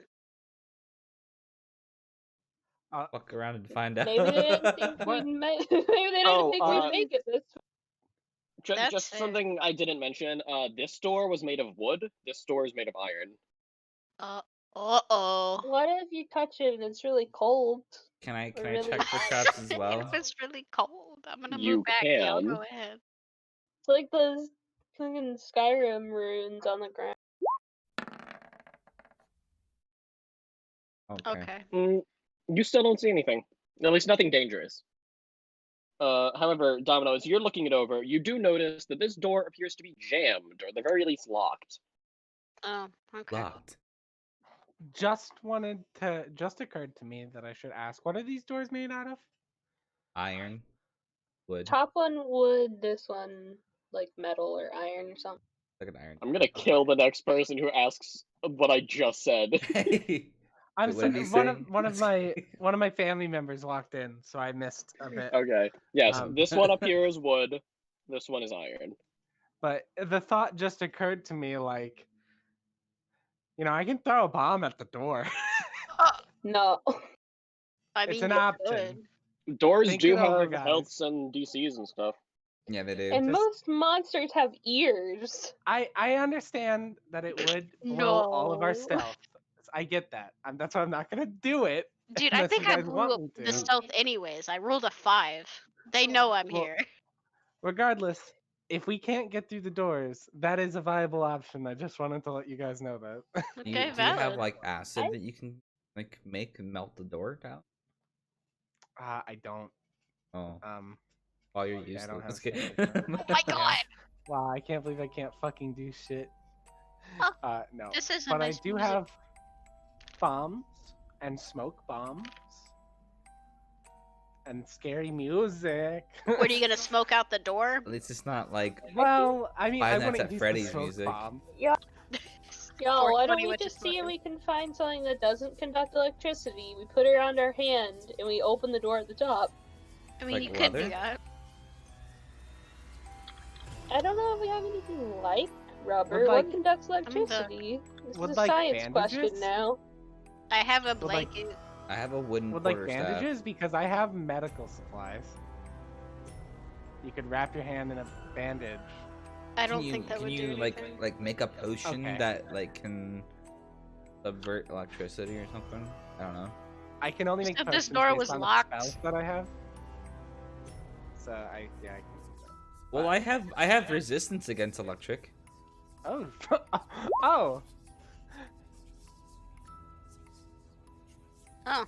A: Fuck around and find out.
E: Maybe they didn't think
D: What?
E: maybe they didn't think we'd make it this
C: That's
B: Just
C: fair.
B: something I didn't mention. This door was made of wood. This door is made of iron.
C: Uh-oh.
E: What if you touch it and it's really cold?
A: Can I
E: Really
A: check for
E: hot.
A: traps as well?
C: If it's really cold, I'm gonna
B: You
C: move back. Y'all
B: can.
C: go ahead.
E: It's like those fucking Skyrim runes on the ground.
A: Okay.
C: Okay.
B: You still don't see anything. At least nothing dangerous. However, Domino, as you're looking it over, you do notice that this door appears to be jammed, or at the very least locked.
C: Oh, okay.
A: Locked.
D: Just occurred to me that I should ask, what are these doors made out of?
A: Iron. Wood.
E: Top one wood, this one like metal or iron or something.
A: Look at iron.
B: I'm gonna kill the next person who asks what I just said.
D: I'm
A: Wait, what did he
D: sorry,
A: say?
D: one of my family members walked in, so I missed a bit.
B: Okay. Yes,
D: Um,
B: this one up here is wood. This one is iron.
D: But the thought just occurred to me, like, I can throw a bomb at the door.
E: No.
C: I
D: It's
C: mean,
D: an
C: you
D: option.
C: could.
B: Doors
D: Think
B: do
D: it over,
B: have
D: guys.
B: healths and DCs and stuff.
A: Yeah, they do.
E: And
D: Just-
E: most monsters have ears.
D: I understand that it would blow all of our
C: No.
D: stealth. I get that. That's why I'm not gonna do it.
C: Dude, I
D: unless
C: think
D: you
C: I
D: guys
C: blew
D: want
C: up
D: me
C: the
D: to.
C: stealth anyways. I rolled a 5. They know I'm
D: Well,
C: here.
D: Regardless, if we can't get through the doors, that is a viable option. I just wanted to let you guys know that.
A: Do you,
C: Okay,
A: do you have
C: valid.
A: like acid
E: I-
A: that you can like make and melt the door down?
D: I don't.
A: Oh,
D: Um.
A: while you're
D: yeah, I don't
A: useless.
D: have
A: Okay.
D: stuff like that.
C: Oh my
D: Yeah.
C: god!
D: Wow, I can't believe I can't fucking do shit.
C: Huh.
D: No.
C: This is a
D: But
C: nice
D: I do
C: music.
D: have. bombs and smoke bombs and scary music.
C: What are you gonna smoke out the door?
A: At least it's not like
D: Well, I mean,
A: Five
D: I
A: Nights
D: wouldn't
A: at
D: use
A: Freddy's
D: the smoke
A: music.
D: bomb.
E: Yo, why don't
C: 420
E: we
C: what you
E: just see if
C: smoking?
E: we can find something that doesn't conduct electricity? We put it around our hand and we open the door at the top.
C: I mean,
A: Like
C: you could do
A: leather?
C: that.
E: I don't know if we have anything like rubber.
D: Would, like-
E: what conducts electricity? This
D: Would,
E: is a
D: like,
E: science question
D: bandages?
E: now.
C: I have a
D: like-
C: blanket.
A: I have a wooden
D: With like
A: quarterstaff.
D: bandages, because I have medical supplies. You could wrap your hand in a bandage.
C: I don't
A: Can you,
C: think that
A: can
C: would
A: you
C: do
A: like
C: anything.
A: make a potion
D: Okay.
A: that like can subvert electricity or something? I don't know.
D: I can only make
C: If this
D: potions
C: door
D: based
C: was
D: on the
C: locked.
D: spells that I have. So I can do that.
A: Well, I have resistance against electric.
D: Oh, oh!
C: Oh,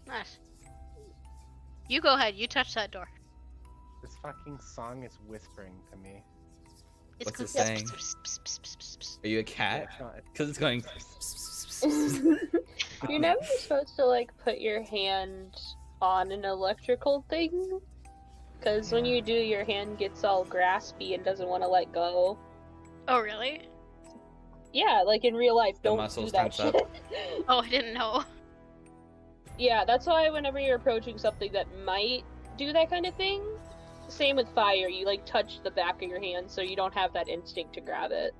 C: nice. You go ahead. You touch that door.
D: This fucking song is whispering to me.
C: It's
A: What's it
C: good.
A: saying? Are you a cat?
D: It's not-
A: Because it's going.
E: You're never supposed to like put your hand on an electrical thing, because when you do, your hand gets all graspy and doesn't want to let go.
C: Oh, really?
E: Yeah, like in real life,
A: The
E: don't do
A: muscles
E: that
A: tense up.
E: shit.
C: Oh, I didn't know.
E: Yeah, that's why whenever you're approaching something that might do that kind of thing, same with fire, you like touch the back of your hand so you don't have that instinct to grab it.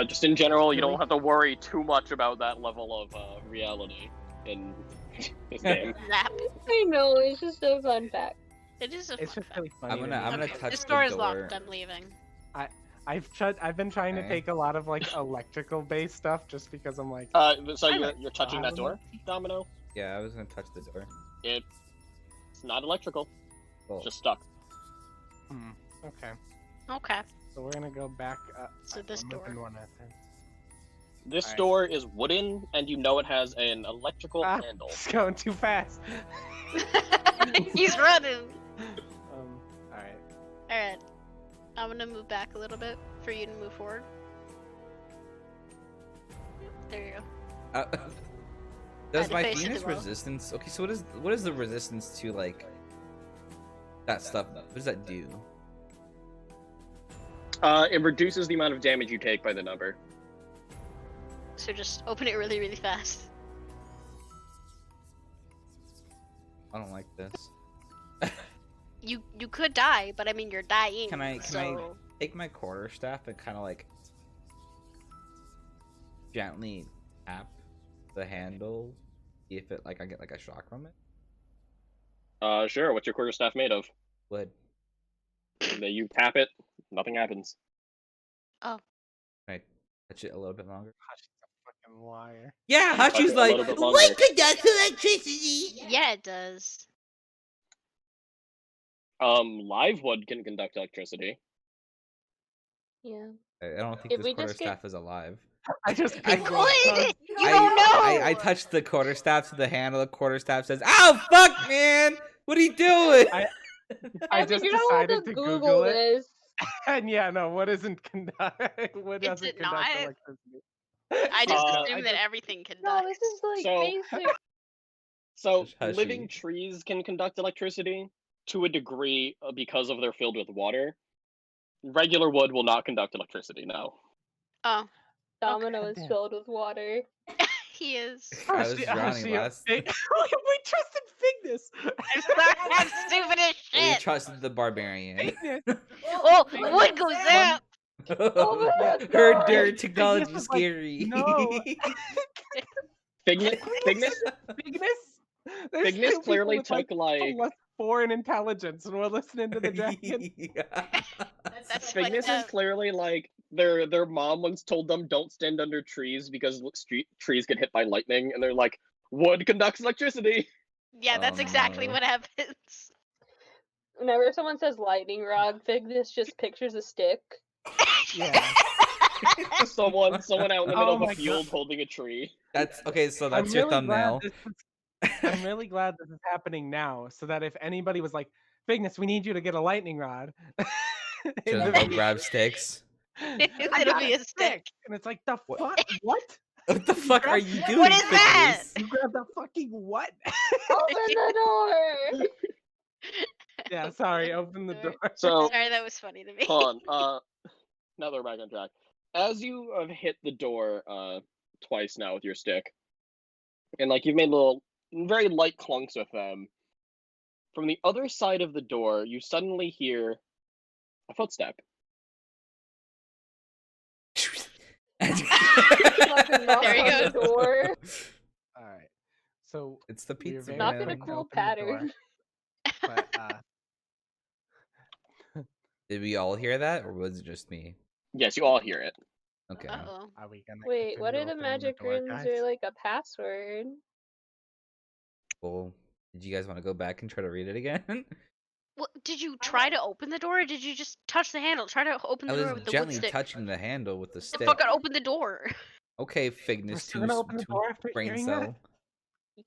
B: Just in general, you don't have to worry too much about that level of reality in this game.
C: Zap.
E: I know, it's just a fun fact.
C: It is a
D: It's
C: fun
D: just really funny.
A: I'm
D: to
A: gonna
D: me.
A: touch
C: this
A: the
C: door is
A: door.
C: locked. I'm leaving.
D: I've been trying to
A: Okay.
D: take a lot of like electrical based stuff just because I'm like,
B: So
D: I
B: you're,
D: like
B: you're touching that door, Domino?
A: Yeah, I was gonna touch the door.
B: It's not electrical,
A: Well,
B: just stuck.
D: okay.
C: Okay.
D: So we're gonna go back up.
C: So this
D: I'm
C: door.
D: open one at a time.
B: This
D: Alright.
B: door is wooden, and you know it has an electrical
D: Ah,
B: handle.
D: it's going too fast.
C: He's running.
D: Alright.
C: Alright. I'm gonna move back a little bit for you to move forward. There you go.
A: does
C: to
A: my
C: face it
A: Venus
C: well.
A: resistance? Okay, so what is the resistance to like that stuff? What does that do?
B: It reduces the amount of damage you take by the number.
C: So just open it really, really fast.
A: I don't like this.
C: You could die, but I mean you're dying.
A: Can I
C: so...
A: take my quarterstaff and kind of like gently tap the handle, see if it like I get like a shock from it?
B: Sure. What's your quarterstaff made of?
A: Would
B: You tap it, nothing happens.
A: I touch it a little bit longer?
D: Gosh, she's a fucking liar.
A: Yeah,
B: Touch
A: Hachi's
B: it a
A: like,
B: little bit longer.
A: what conducts electricity?
C: Yeah, it does.
B: Live wood can conduct electricity.
E: Yeah.
A: I don't think
E: If
A: this
E: we just get-
A: quarterstaff is alive.
D: I just
A: I
D: Googled
C: could!
D: it.
C: You don't know!
A: I touched the quarterstaff to the handle. The quarterstaff says, "Ow, fuck, man! What are you doing?"
D: I
E: Evan,
D: just
E: you're not allowed
D: decided to
E: Google
D: Google it.
E: this.
D: And yeah, no, what isn't conduct? What
C: Is
D: doesn't
C: it
D: conduct
C: not?
D: electricity?
C: I just
B: Uh,
C: assume that everything can
E: No,
C: die.
E: this is like
B: So-
E: basic.
B: So
A: Hush,
B: living
A: hushy.
B: trees can conduct electricity to a degree because of they're filled with water. Regular wood will not conduct electricity. No.
C: Oh,
E: Domino
D: Okay,
E: is
D: damn.
E: filled with water.
C: he is.
A: I was
D: She-
A: drowning
D: she-
A: last.
D: we trusted Fignus.
C: I'm stupid as
A: We
C: shit.
A: trusted the barbarian.
D: Fignus.
C: Oh, what goes out?
E: Oh my
A: Her
E: God.
A: dirt technology
D: Fignus
A: is
D: is like,
A: scary.
D: no.
B: Fignis
D: Fignus. There's
B: Fignis
D: two
B: clearly
D: people with,
B: took like
D: plus 4 in intelligence, and we're listening to the dragon.
C: That's
B: Fignis is
C: fucked up.
B: clearly like their mom once told them don't stand under trees because trees get hit by lightning, and they're like, wood conducts electricity.
C: Yeah, that's
A: Oh,
C: exactly
A: no.
C: what happens.
E: Whenever someone says lightning rod, Fignus just pictures a stick.
D: Yeah.
B: Someone out in the middle
D: Oh
B: of a
D: my
B: field
D: God.
B: holding a tree.
A: That's okay. So
D: I'm
A: that's your
D: really glad
A: thumbnail.
D: I'm really glad this is happening now, so that if anybody was like, Fignus, we need you to get a lightning rod. in
A: Just
D: the
A: go
D: video,
A: grab sticks.
D: I
C: It'll
D: got
C: be a stick.
D: And it's like, the
A: What?
D: fuck? What?
A: What the fuck are you doing?
C: What is that?
A: Fitness?
D: You grabbed the fucking what?
E: Open the door!
D: Yeah, sorry, open the door.
B: So,
C: Sorry, that was funny to me.
B: hold on. Now that we're back on track. As you have hit the door twice now with your stick, and like you've made little, very light clunks with them, from the other side of the door, you suddenly hear a footstep.
E: Fucking knock
C: There he
E: on the
C: goes.
E: door.
D: All right. So
A: It's the
D: we were
A: pizza
D: very
E: Not in a
A: man.
D: quick to
E: cool
D: open the door,
E: pattern.
D: but
A: Did we all hear that, or was it just me?
B: Yes, you all hear it.
A: Okay.
C: Uh-oh.
D: are we gonna
E: Wait, what
D: continue
E: are the
D: opening
E: magic
D: door,
E: runes
D: guys?
E: or like a password?
A: Well, did you guys want to go back and try to read it again?
C: Well, did you try to open the door, or did you just touch the handle? Try to open
A: I
C: the door
A: was
C: with the wood
A: gently
C: stick.
A: touching the handle with the
C: Then
A: stick.
C: fucking open the door.
A: Okay,
D: We're
A: Fignus,
D: still gonna open the door after
A: brain
D: hearing
A: cell.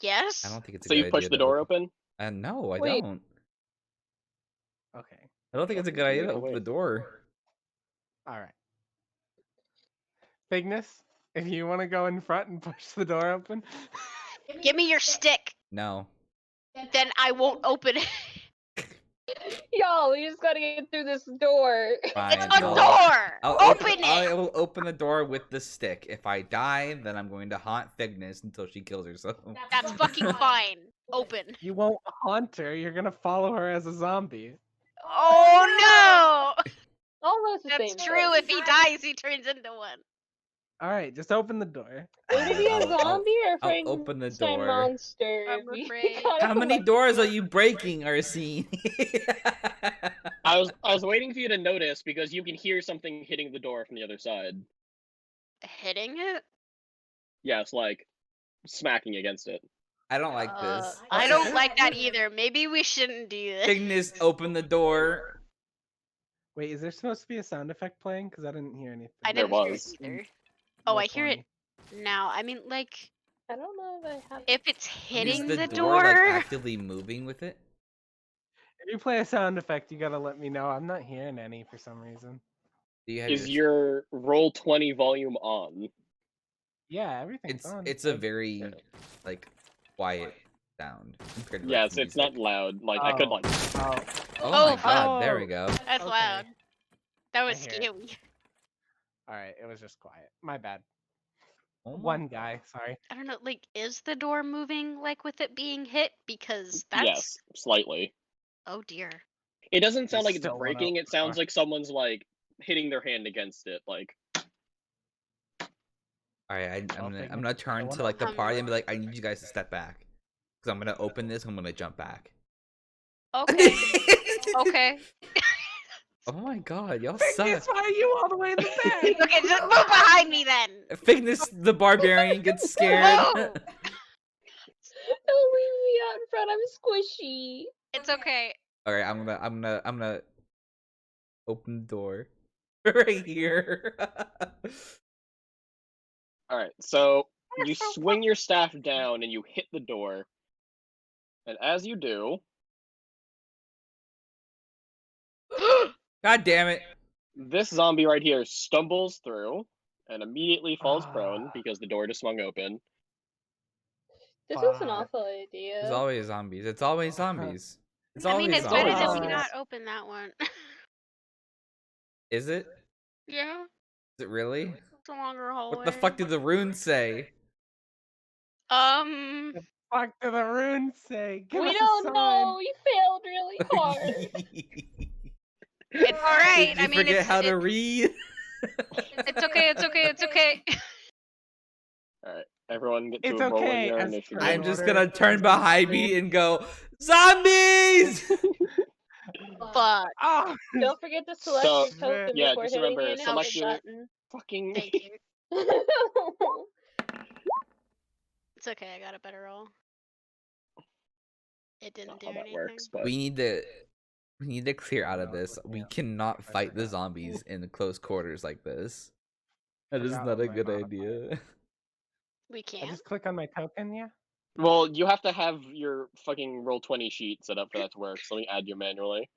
C: Yes.
A: I don't think it's a
B: So
A: good
B: you push
A: idea
B: the
A: to
B: door
A: open.
B: open?
A: No, I
E: Wait.
A: don't.
D: that? Okay.
A: I don't think it's a good idea to open the door.
D: All right. Fignus, if you want to go in front and push the door open.
C: Give me your stick.
A: No.
C: Then I won't open it.
E: Y'all, we just gotta get through this door.
A: Fine.
C: It's a door. Open it.
A: I will open the door with the stick. If I die, then I'm going to haunt Fignus until she kills herself.
C: That's fucking fine. Open.
D: You won't haunt her. You're gonna follow her as a zombie.
C: Oh no!
E: Almost the
C: That's
E: same
C: true.
E: thing.
C: If he dies, he turns into one.
D: All right, just open the door.
E: Would it be a zombie or a
A: I'll
E: Frankenstein
A: open the door.
E: monster?
C: I'm
E: if you
C: afraid.
E: got
A: How
E: it
A: many
E: like
A: doors are
E: that?
A: you breaking, Arsene?
B: I was waiting for you to notice because you can hear something hitting the door from the other side.
C: Hitting it?
B: Yes, like smacking against it.
A: I don't like this.
C: I don't like that either. Maybe we shouldn't do this.
A: Fignus, open the door.
D: Wait, is there supposed to be a sound effect playing? Because I didn't hear anything.
C: I
B: There
C: didn't hear it
B: was.
C: either. Oh, I
D: Which
C: hear it
D: one?
C: now. I mean, like,
E: I don't know if I have.
C: if it's
A: Is
C: hitting
A: the
C: the
A: door like
C: door.
A: actively moving with it?
D: If you play a sound effect, you gotta let me know. I'm not hearing any for some reason.
A: Do you have
B: Is your Roll20 volume on?
D: Yeah, everything's on.
A: It's a very like quiet sound compared to
B: Yes,
A: like,
B: it's not
A: music.
B: loud. Like I could like.
D: Oh,
A: Oh,
C: Oh,
A: my god, there we
D: oh.
A: go.
C: That's
D: okay.
C: loud. That was
D: I hear it.
C: scary.
D: All right, it was just quiet. My bad.
A: Oh my
D: One guy, sorry.
C: I don't know, like, is the door moving, like, with it being hit? Because that's...
B: Yes, slightly.
C: Oh, dear.
B: It doesn't sound
D: You
B: like it's
D: still wanna
B: breaking.
D: open
B: It
D: the
B: sounds
D: door?
B: like someone's like hitting their hand against it. Like
A: Alright,
D: Well,
A: I'm
D: Fignus,
A: gonna
D: I
A: turn
D: wanna
A: to like the
C: open
A: party and be like, I need you guys to step back. Because I'm gonna open this, I'm gonna jump back.
C: Okay. Okay.
A: Oh my god, y'all
D: Fignus,
A: suck.
D: why are you all the way in the back?
C: Okay, just move behind me then.
A: Fignus the barbarian gets scared.
C: Whoa!
E: Don't leave me out in front. I'm squishy.
C: It's okay.
A: Alright, I'm gonna open the door. Right here.
B: Alright, so you swing your staff down and you hit the door. And as you do,
A: God damn it.
B: this zombie right here stumbles through and immediately falls prone
D: Ah.
B: because the door just swung open.
E: This is an
D: Fuck.
E: awful idea.
A: It's always zombies. It's always zombies. It's
C: I
A: always
C: mean, it's
B: always
C: better that we
B: zombies.
C: not open that one.
A: Is it?
C: Yeah,
A: Is it really?
C: it's a longer hallway.
A: What the fuck do the runes say?
C: Um,
D: Fuck do the runes say? Give
E: We
D: us a
E: don't
D: sign.
E: know. You failed really hard.
C: it's all right.
A: Did you
C: I mean,
A: forget
C: it's
A: how to read?
C: it's okay. It's okay. It's okay.
B: Alright, everyone get to
D: It's
B: roll
D: okay,
B: your
D: as
B: initiative.
D: per
A: I'm just
D: order.
A: gonna turn behind me and go, zombies!
C: Fuck.
D: Oh,
E: Don't forget to select
B: So,
E: your token
B: yeah,
E: before
B: just
E: hitting
B: remember,
E: the
B: select
E: initiative
B: your-
E: button.
B: Fucking
C: Thank you. It's okay. I got a better roll. It didn't
B: not
C: do
B: how that
C: anything.
B: works, but
A: We need to clear out of this. We cannot fight the zombies in close quarters like this. That is
D: Forgot
A: not
D: what
A: a
D: my
A: good
D: modifier
A: idea.
C: We
D: I
C: can't.
D: just click on my token, yeah?
B: well, you have to have your fucking Roll20 sheet set up for that to work. So let me add you manually.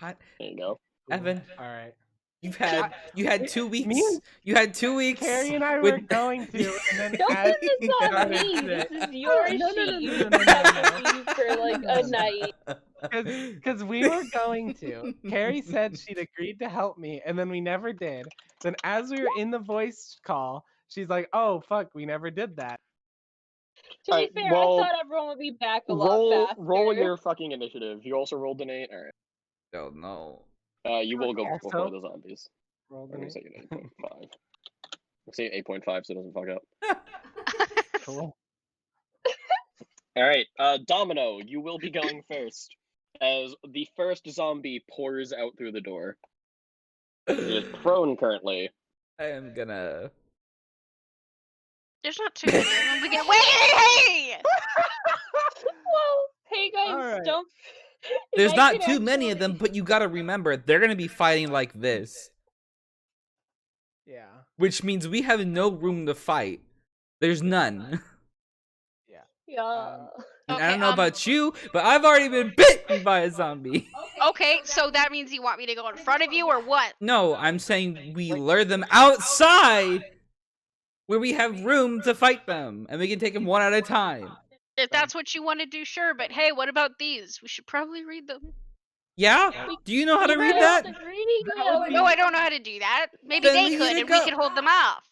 A: God,
B: There you go.
A: Evan.
D: All right.
A: You had 2 weeks.
D: Me and
A: You had 2 weeks.
D: Carrie and I
A: with-
D: were going to, and then
E: Don't
D: as
E: put this on
D: started
E: me.
D: to-
E: This is your
D: No, no, no,
E: sheet. You
D: no, no,
E: just
D: no,
E: have
D: no,
E: to
D: no.
E: leave for like a night.
D: Because we were going to. Carrie said she'd agreed to help me, and then we never did. Then as we were in the voice call, she's like, "Oh fuck, we never did that."
E: To be
B: Alright,
E: fair,
B: well,
E: I thought everyone would be back a lot faster.
B: roll your fucking initiative. You also rolled an 8. Alright.
A: Oh no.
B: You will go
D: Also-
B: before the zombies.
D: Roll
B: I'm
D: the
B: gonna say an 8.5. I'll say 8.5 so it doesn't fuck up.
D: Cool.
B: Alright, Domino, you will be going first. As the first zombie pours out through the door. It is prone currently.
A: I am gonna.
C: There's not too many of them. We get hey!
E: Well, hey guys,
D: Alright.
E: don't. if
A: There's
E: I
A: not
E: could
A: too many of them,
E: actually-
A: but you gotta remember they're gonna be fighting like this,
D: Yeah.
A: which means we have no room to fight. There's none.
E: Yeah.
A: And I
C: Okay,
A: don't know about you, but I've already been bitten by a zombie.
C: Okay, so that means you want me to go in front of you or what?
A: No, I'm saying we lure them outside where we have room to fight them, and we can take them one at a time.
C: If that's what you want to do, sure. But hey, what about these? We should probably read them.
A: Yeah? Do you know how to read that?
C: No, I don't know how to do that. Maybe
A: Then
C: they
A: we
C: could,
A: need to
C: and we
A: go-
C: could hold them off.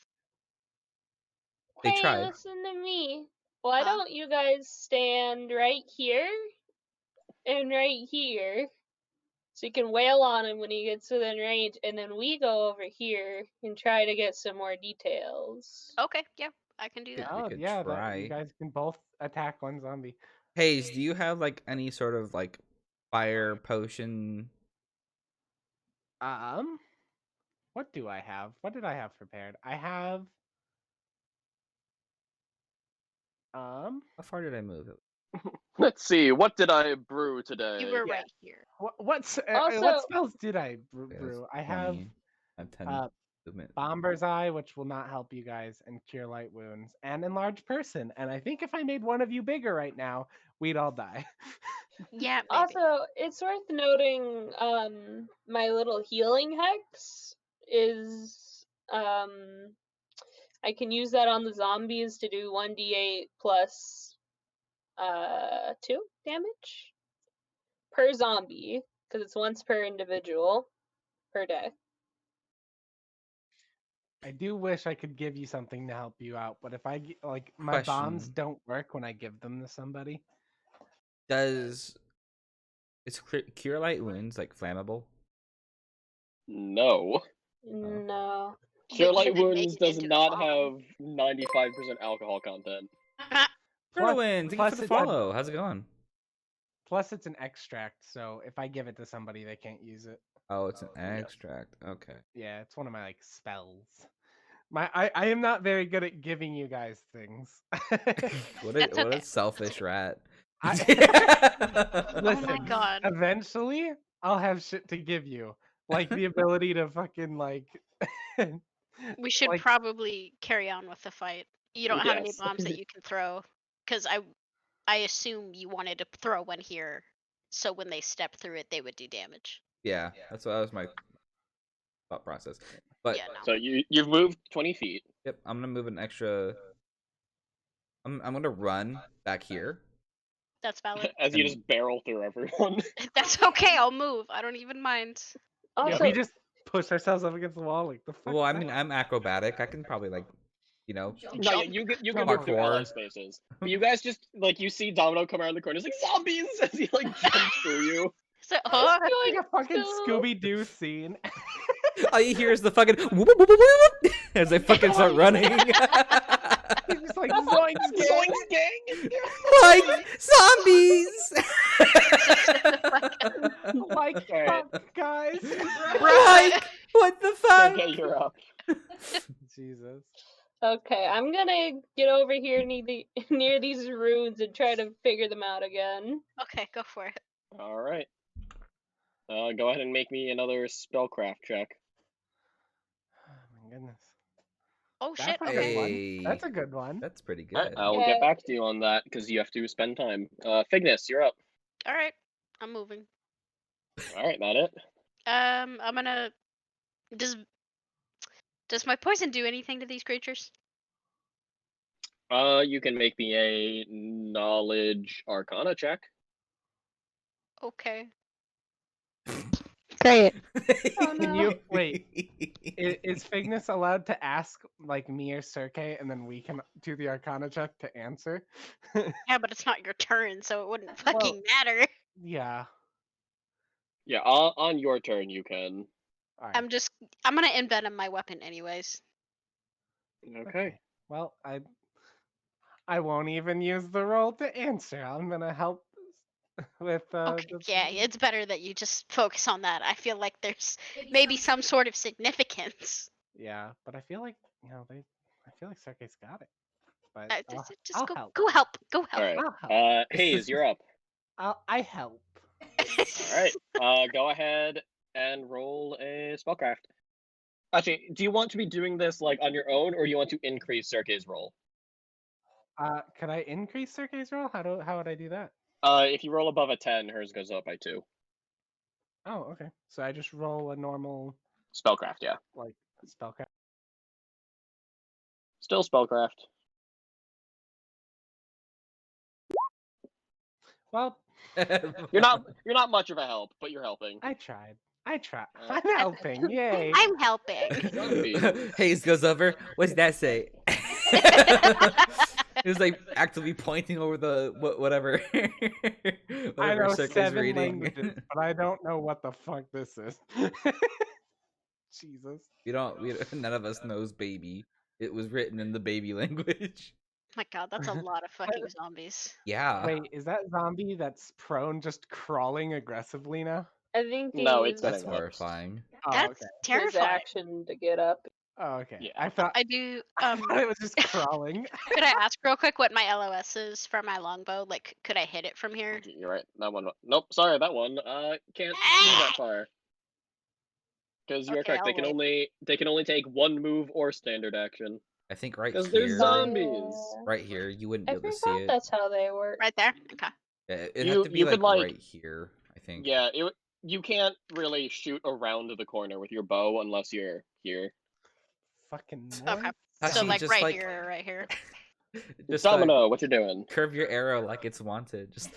A: They
E: Hey,
A: tried.
E: listen to me. Why
C: Huh?
E: don't you guys stand right here and right here, so you can wail on him when he gets within range, and then we go over here and try to get some more details.
C: Okay, yeah, I can do
A: Yeah.
C: that.
A: We
D: Oh
A: could
D: yeah,
A: try.
D: you guys can both attack one zombie.
A: Hayes, do you have like any sort of like fire potion?
D: What do I have? What did I have prepared? I have
A: How far did I move it?
B: Let's see, what did I brew today?
C: You were
D: yeah.
C: right here.
D: what
E: Also-
D: spells did I
A: Okay, that's
D: brew? I have
A: 20. I have 10
D: uh,
A: movement.
D: Bomber's Eye, which will not help you guys, and Cure Light Wounds, and Enlarge Person. And I think if I made one of you bigger right now, we'd all die.
C: Yeah, maybe.
E: Also, it's worth noting, my little healing hex is, I can use that on the zombies to do 1d8 plus, 2 damage per zombie, because it's once per individual per day.
D: I do wish I could give you something to help you out, but if like my bombs
A: Question.
D: don't work when I give them to somebody.
A: Is cure light wounds like flammable?
B: No.
E: No.
B: Cure
C: But
B: Light
C: you can make
B: Wounds
C: it
B: does
C: into a
B: not
C: bomb.
B: have 95% alcohol content.
A: Erwin, thank you
D: plus
A: for the
D: it's a-
A: follow. How's it going?
D: Plus, it's an extract, so if I give it to somebody, they can't use it.
A: Oh, it's an
B: yeah.
A: extract. Okay.
D: Yeah, it's one of my like spells. I am not very good at giving you guys things.
A: What
C: That's
A: a
C: okay.
A: selfish rat.
C: Oh my
D: Listen,
C: god.
D: eventually I'll have shit to give you, like the ability to fucking like.
C: We should
D: like-
C: probably carry on with the fight. You don't have any
B: Yes.
C: bombs that you can throw, because I assume you wanted to throw one here, so when they step through it, they would do damage.
A: Yeah, that was my thought process. But
C: Yeah, no.
B: So you've moved 20 feet.
A: yep, I'm gonna move an extra. I'm gonna run back here.
C: That's valid.
B: As you
A: And-
B: just barrel through everyone.
C: That's okay. I'll move. I don't even mind.
D: yeah,
E: Also,
D: we just push ourselves up against the wall like the fuck.
A: Well, I mean, I'm acrobatic. I can probably like,
B: No, yeah,
C: Jump.
B: you can
D: Jump
B: move through ally
A: parkour.
B: spaces. But you guys just like you see Domino come around the corner. It's like zombies as he like jumps through you.
C: So, huh?
D: like a fucking
E: So-
D: Scooby Doo scene.
A: all you hear is the fucking whoop, whoop, whoop, whoop, whoop, as they fucking start running.
D: He's just like zoinks, gang.
B: Zoinks, gang!
A: Like zombies.
D: Like
B: Alright.
D: fuck, guys.
A: Like what the fuck?
B: Okay, you're up.
D: Jesus.
E: okay, I'm gonna get over here near these runes and try to figure them out again.
C: Okay, go for it.
B: All right. Go ahead and make me another spellcraft check.
D: Oh my goodness.
C: Oh
D: That's
C: shit.
D: a good
C: Okay.
D: one.
A: Hey,
D: That's a good one.
A: that's pretty
B: All right,
A: good.
B: I'll
E: Yeah.
B: get back to you on that because you have to spend time. Fignus, you're up.
C: All right. I'm moving.
B: All right, that it.
C: I'm gonna Does my poison do anything to these creatures?
B: You can make me a knowledge arcana check.
C: Okay.
F: Great.
E: Oh,
D: Can
E: no.
D: you wait? Is Fignus allowed to ask like me or Cirque, and then we can do the Arcana check to answer?
C: Yeah, but it's not your turn, so it wouldn't
D: Well-
C: fucking matter.
D: Yeah.
B: Yeah, on your turn you can.
D: All right.
C: I'm gonna envenom my weapon anyways.
B: Okay.
D: Well, I won't even use the roll to answer. I'm gonna help with
C: Okay,
D: the-
C: yeah, it's better that you just focus on that. I feel like there's maybe some sort of significance.
D: Yeah, but I feel like I feel like Cirque's got it. But
C: Just
D: I'll
C: go,
D: help.
C: go help, go
B: All
C: help.
B: right.
D: I'll help.
B: Hayes, you're up.
D: I help.
B: All right. Go ahead and roll a spellcraft. Actually, do you want to be doing this like on your own, or do you want to increase Circe's roll?
D: Could I increase Cirque's roll? How would I do that?
B: If you roll above a 10, hers goes up by 2.
D: Oh, okay. So I just roll a normal
B: Spellcraft, yeah.
D: like spellcraft.
B: Still spellcraft.
D: Well,
B: You're not much of a help, but you're helping.
D: I tried. I'm
B: Uh,
D: helping. Yay.
C: I'm helping.
B: Zombies.
A: Hayes goes over. What's that say? He was like actively pointing over the whatever.
D: I
A: whatever
D: know
A: Cirque is
D: 7
A: reading.
D: languages, but I don't know what the fuck this is. Jesus.
A: we don't. None of us knows baby. It was written in the baby language.
C: My god, that's a lot of fucking zombies.
A: Yeah.
D: Wait, is that zombie that's prone just crawling aggressively now?
E: I think
B: No,
E: he
B: it's
A: That's
B: getting up.
A: horrifying.
D: Oh,
C: That's
D: okay.
E: his
C: terrifying.
E: action to get up.
D: Oh, okay.
B: Yeah.
D: I thought
C: I do.
D: I thought it was just crawling.
C: Could I ask real quick what my LOS is for my longbow? Like, could I hit it from here?
B: You're right. That one. Nope. Sorry, that one. Can't move that far. Because you're
C: Okay,
B: correct. They
C: I'll
B: can only take 1 move or standard action.
A: I think right
B: Because there's
A: here.
B: zombies.
A: Right here, you wouldn't
E: I
A: be able to see
E: forgot
A: it.
E: that's how they work.
C: Right there. Okay.
A: Yeah, it'd
B: You-
A: have to be
B: you could,
A: like
B: like-
A: right here. I think.
B: Yeah, you can't really shoot around the corner with your bow unless you're here.
D: Fucking
C: Okay.
D: what?
C: So
A: Actually,
C: like
A: just
C: right
A: like-
C: here, or right here.
A: Just
B: Domino, what you're doing?
A: curve your arrow like it's wanted. Just.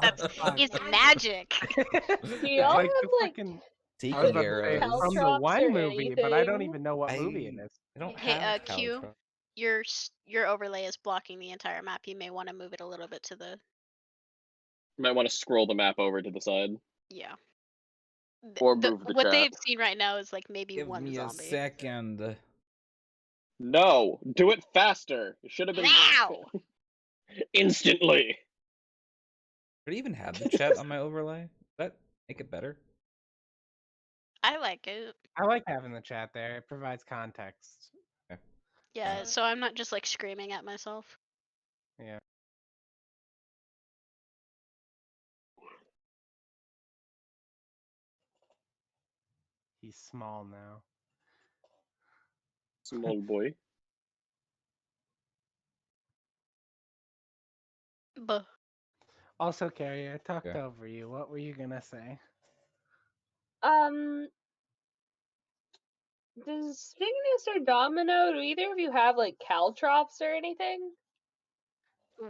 C: That's it's magic.
E: Do y'all
D: Like
E: have
D: the
E: like
D: fucking
A: Seeking
D: I was about to say,
A: arrows.
E: Caltrops
D: from the
E: or
D: one movie, but I don't
E: anything?
D: even know what movie it is.
A: I don't
C: Hey,
A: have
C: Q?
A: caltrop.
C: Your overlay is blocking the entire map. You may want to move it a little bit to the
B: You might want to scroll the map over to the side.
C: yeah.
B: Or move the
C: what
B: chat.
C: they've seen right now is like maybe
A: Give
C: one
A: me a
C: zombie.
A: second.
B: No, do it faster. It should have been
C: Now!
B: instantly.
A: Could I even have the chat on my overlay? Does that make it better?
C: I like it.
D: I like having the chat there. It provides context.
C: Yeah, so I'm not just like screaming at myself.
D: Yeah. He's small now.
B: Small boy.
C: Buh.
D: Also, Carrie, I talked
A: Yeah.
D: over you. What were you gonna say?
E: Does Cygnus or Domino, do either of you have like caltrops or anything?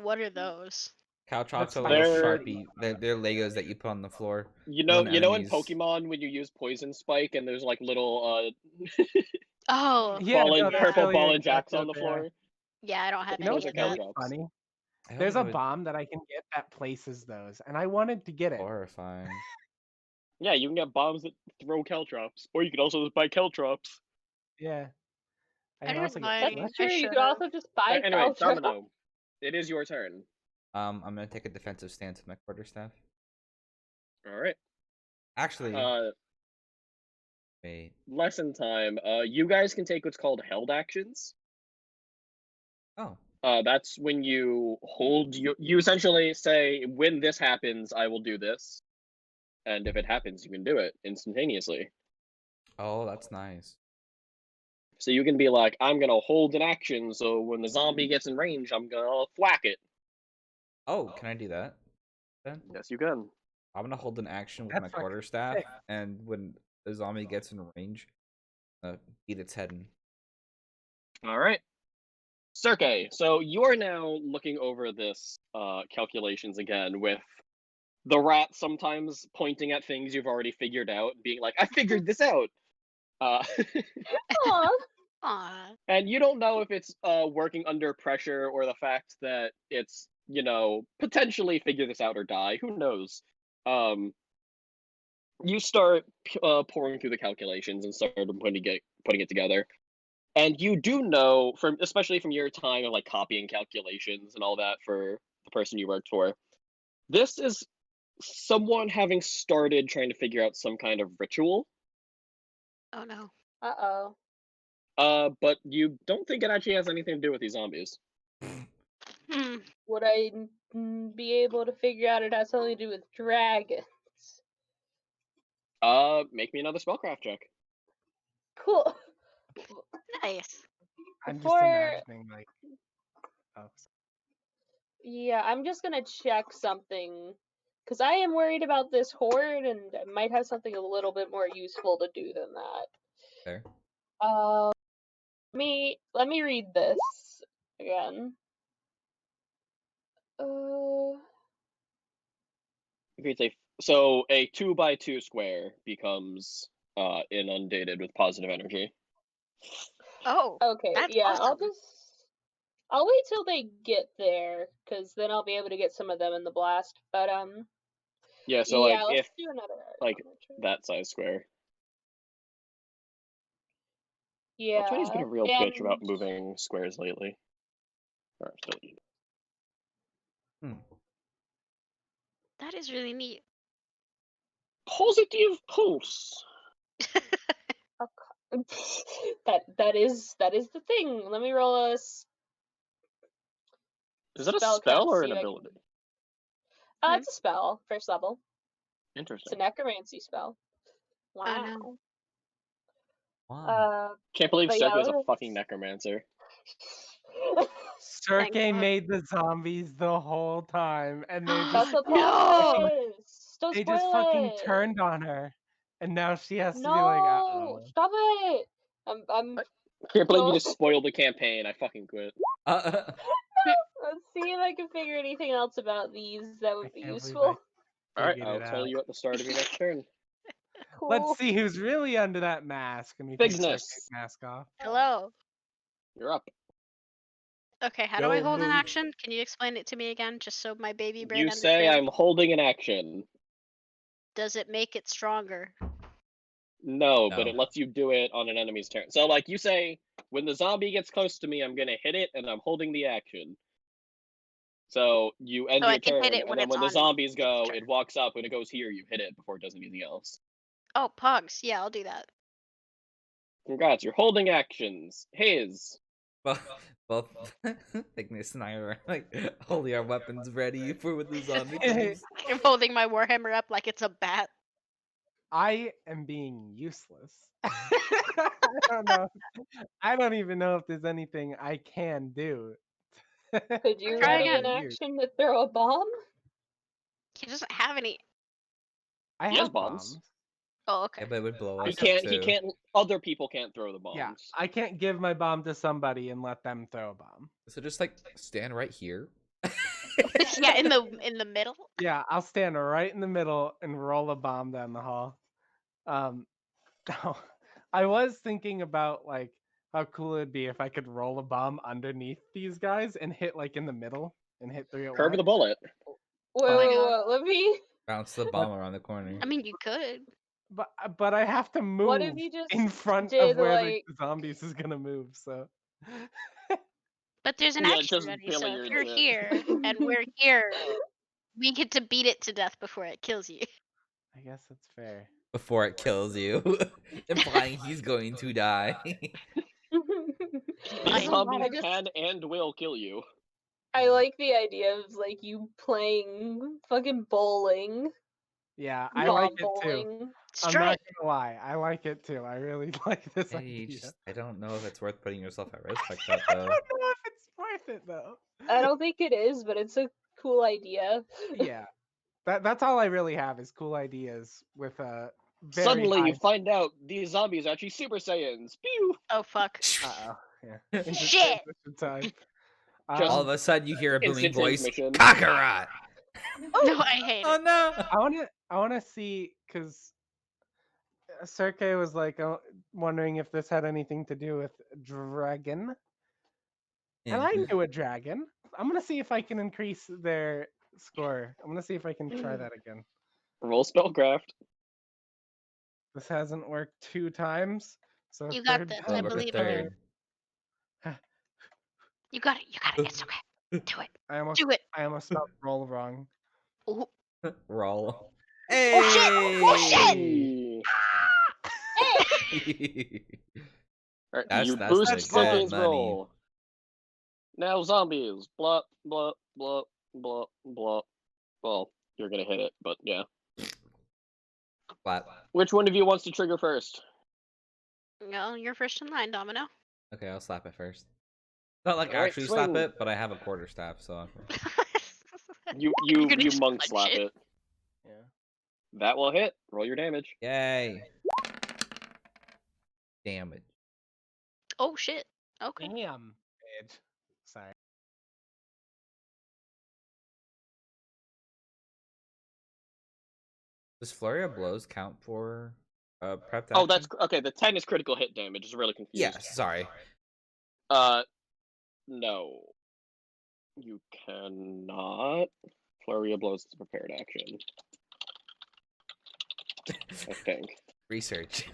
C: What are those?
A: Caltrops
D: That's
A: are little
B: They're-
A: Sharpie. They're Legos that you put on the floor.
B: You know
A: One
B: in
A: enemies.
B: Pokemon when you use Poison Spike and there's like little
C: Oh,
D: Yeah,
B: ball
D: no,
B: and
D: that's
B: purple
D: really
B: ball and
D: exactly
B: jacks on
D: what
B: the
D: they are.
B: floor?
C: yeah, I don't have
D: You know
C: any
B: Those
C: of
B: are
D: what's
C: that.
D: really
B: caltrops.
D: funny?
A: I don't
D: There's a
A: know,
D: bomb that I can get that places those, and I wanted to get it.
A: horrifying.
B: Yeah, you can get bombs that throw caltrops. Or you can also just buy caltrops.
D: Yeah.
C: I
D: can
C: didn't
D: also
C: buy
D: get
C: any.
E: That's
C: I
E: true. You
C: should
E: could also just buy
B: Anyway,
E: caltrops.
B: Domino. It is your turn.
A: I'm gonna take a defensive stance with my quarterstaff.
B: Alright.
A: Actually, wait.
B: Lesson time. You guys can take what's called held actions.
A: Oh,
B: That's when you hold you essentially say, when this happens, I will do this. And if it happens, you can do it instantaneously.
A: oh, that's nice.
B: So you can be like, I'm gonna hold an action, so when the zombie gets in range, I'm gonna whack it.
A: Oh, can I do that? Then
B: Yes, you can.
A: I'm gonna hold an action with
D: That's
A: my
D: fucking
A: quarterstaff,
D: sick.
A: and when a zombie gets in range, beat its head in.
B: All right. Sergey, so you are now looking over this calculations again with the rat sometimes pointing at things you've already figured out, being like, I figured this out. Uh,
E: Aw.
C: Aw.
B: and you don't know if it's working under pressure or the fact that it's, potentially figure this out or die. Who knows? You start pouring through the calculations and start putting it together. And you do know, especially from your time of like copying calculations and all that for the person you worked for, this is someone having started trying to figure out some kind of ritual.
C: Oh no.
E: Uh-oh.
B: But you don't think it actually has anything to do with these zombies.
C: Hmm.
E: Would I be able to figure out it has something to do with dragons?
B: Make me another spellcraft check.
E: Cool.
C: Nice.
D: I'm just
E: Before,
D: imagining like, oh,
E: yeah, I'm just gonna check something because I am worried about this horde, and I might have something a little bit more useful to do than that.
A: There.
E: Let me read this again.
B: So a 2x2 square becomes inundated with positive energy.
C: Oh.
E: Okay,
C: That's
E: yeah,
C: awesome.
E: I'll wait till they get there, because then I'll be able to get some of them in the blast. But
B: Yeah, so
E: yeah,
B: like
E: let's
B: if
E: do another
B: like
E: armor check.
B: that size square.
E: Yeah,
B: Tony's been a real bitch about
E: and
B: moving squares lately. Or still-
C: That is really neat.
B: Positive pulse.
E: that is the thing. Let me roll a
B: Is it a
E: spellcraft,
B: spell or
E: see
B: an
E: if I can-
B: ability?
E: It's a spell, first level. It's a
B: Interesting.
E: necromancy spell.
C: Oh,
E: Wow.
C: no.
A: Wow.
B: Can't believe
E: but yeah,
B: Sergey is a
E: let's-
B: fucking necromancer.
D: Sergey
C: God.
D: made the zombies the whole time, and they
E: That's
D: just
E: what
C: No!
E: is. Don't
D: they
E: spoil
D: just fucking
E: it.
D: turned on her, and now she has to be like,
E: No,
D: uh-oh.
E: stop it. I'm.
B: Can't believe you
E: No.
B: just spoiled the campaign. I fucking quit.
E: Let's see if I can figure anything else about these that
D: I
E: would be
D: can't believe
E: useful.
B: Alright,
D: figured
B: I'll
D: it
B: tell
D: out.
B: you at the start of your next turn.
E: Cool.
D: Let's see who's really under that mask, and we take
B: Bigness.
D: Sergey's mask off.
C: Hello.
B: You're up.
C: Okay, how do I hold an action? Can you explain it to me again, just so my baby brain
B: You
C: understands?
B: say I'm holding an action.
C: Does it make it stronger?
B: No, but
A: No.
B: it lets you do it on an enemy's turn. So, like, you say, when the zombie gets close to me, I'm gonna hit it, and I'm holding the action. So, you end
C: So I
B: your
C: can
B: turn,
C: hit it
B: and
C: when
B: then
C: it's
B: when the
C: on
B: zombies
C: its
B: go,
C: turn.
B: it walks up. When it goes here, you hit it before it does anything else.
C: Oh, pugs. Yeah, I'll do that.
B: Congrats, you're holding actions. His.
A: Both Ignis and I are like holding our weapons ready for when the zombie comes.
C: I'm holding my warhammer up like it's a bat.
D: I am being useless. I don't know. I don't even know if there's anything I can do.
E: Could you
C: Try
E: ready
C: again.
E: an action to throw a bomb?
C: He doesn't have any.
D: I
B: He has
D: have
B: bombs.
D: bombs.
C: Oh, okay.
A: Yeah, but it would blow
B: He
A: us
B: can't.
A: up
B: He
A: too.
B: can't. Other people can't throw the bombs.
D: Yeah, I can't give my bomb to somebody and let them throw a bomb.
A: So just like stand right here.
C: Yeah, in the middle.
D: Yeah, I'll stand right in the middle and roll a bomb down the hall. I was thinking about like how cool it'd be if I could roll a bomb underneath these guys and hit like in the middle and hit 3 at
B: Curve of
D: once.
B: the bullet.
E: Wait,
D: my
E: let me.
A: Bounce the bomb around the corner.
C: I mean, you could.
D: But I have to move
E: What if you just
D: in front
E: did,
D: of where
E: like-
D: the zombies is gonna move. So
C: But there's an
B: Yeah,
C: action
B: just
C: ready, so if
B: billiards
C: you're
B: it.
C: here and we're here, we get to beat it to death before it kills you.
D: I guess that's fair.
A: Before it kills you, implying he's going to die.
B: These
C: I-
B: zombies
E: I just-
B: can and will kill you.
E: I like the idea of like you playing fucking bowling.
D: Yeah, I
E: bomb
D: like it too.
E: bowling.
D: I'm
C: Strike.
D: not gonna lie, I like it too. I really like this idea.
A: I don't know if it's worth putting yourself at risk like
D: I
A: that
D: don't
A: though.
D: know if it's worth it though.
E: I don't think it is, but it's a cool idea.
D: Yeah, that's all I really have is cool ideas with very
B: Suddenly, you
D: high.
B: find out these zombies are actually Super Saiyans. Pew!
C: Oh fuck.
D: Uh-oh. Yeah.
C: Shit!
D: Transition time.
A: All of a sudden, you hear a booming
B: Instant
A: voice.
B: transmission.
A: Kakarot!
C: No, I hate
A: Oh
C: it.
A: no!
D: I wanna see, because Serkei was like wondering if this had anything to do with dragon. And I knew a dragon. I'm gonna see if I can increase their score. I'm gonna see if I can try that again.
B: Roll spellcraft.
D: This hasn't worked 2 times, so
C: You got
D: third
C: this.
A: Oh,
C: I
D: time
A: but the
C: believe in you.
A: third.
C: You got it. You got it. It's okay. Do it.
D: I almost
C: Do it.
D: I almost spelled roll wrong.
C: Oh,
A: Roll.
C: oh shit! Oh shit!
B: Hey! Alright,
A: That's-
B: you
A: that's
B: boost
D: the
B: Serkei's
A: good money.
B: roll. Now zombies. Blah, blah, blah, blah, blah. Well, you're gonna hit it, but yeah.
A: Flat.
B: Which one of you wants to trigger first?
C: No, you're first in line, Domino.
A: Okay, I'll slap it first. Not like
B: Alright,
A: actually
B: swing.
A: slap it, but I have a quarter staff, so.
B: You
C: You're gonna
B: you
C: just
B: monk
C: punch
B: slap
C: it.
B: it.
D: Yeah.
B: That will hit. Roll your damage.
A: Yay. Damage.
C: Oh shit. Okay.
D: Damn. Edge. Sorry.
A: Does Flurry of Blows count for prepped
B: Oh, that's
A: action?
B: okay. The 10 is critical hit damage. Is really confused.
A: Yes, sorry.
B: No. You cannot. Flurry of blows is a prepared action. I think.
A: Research.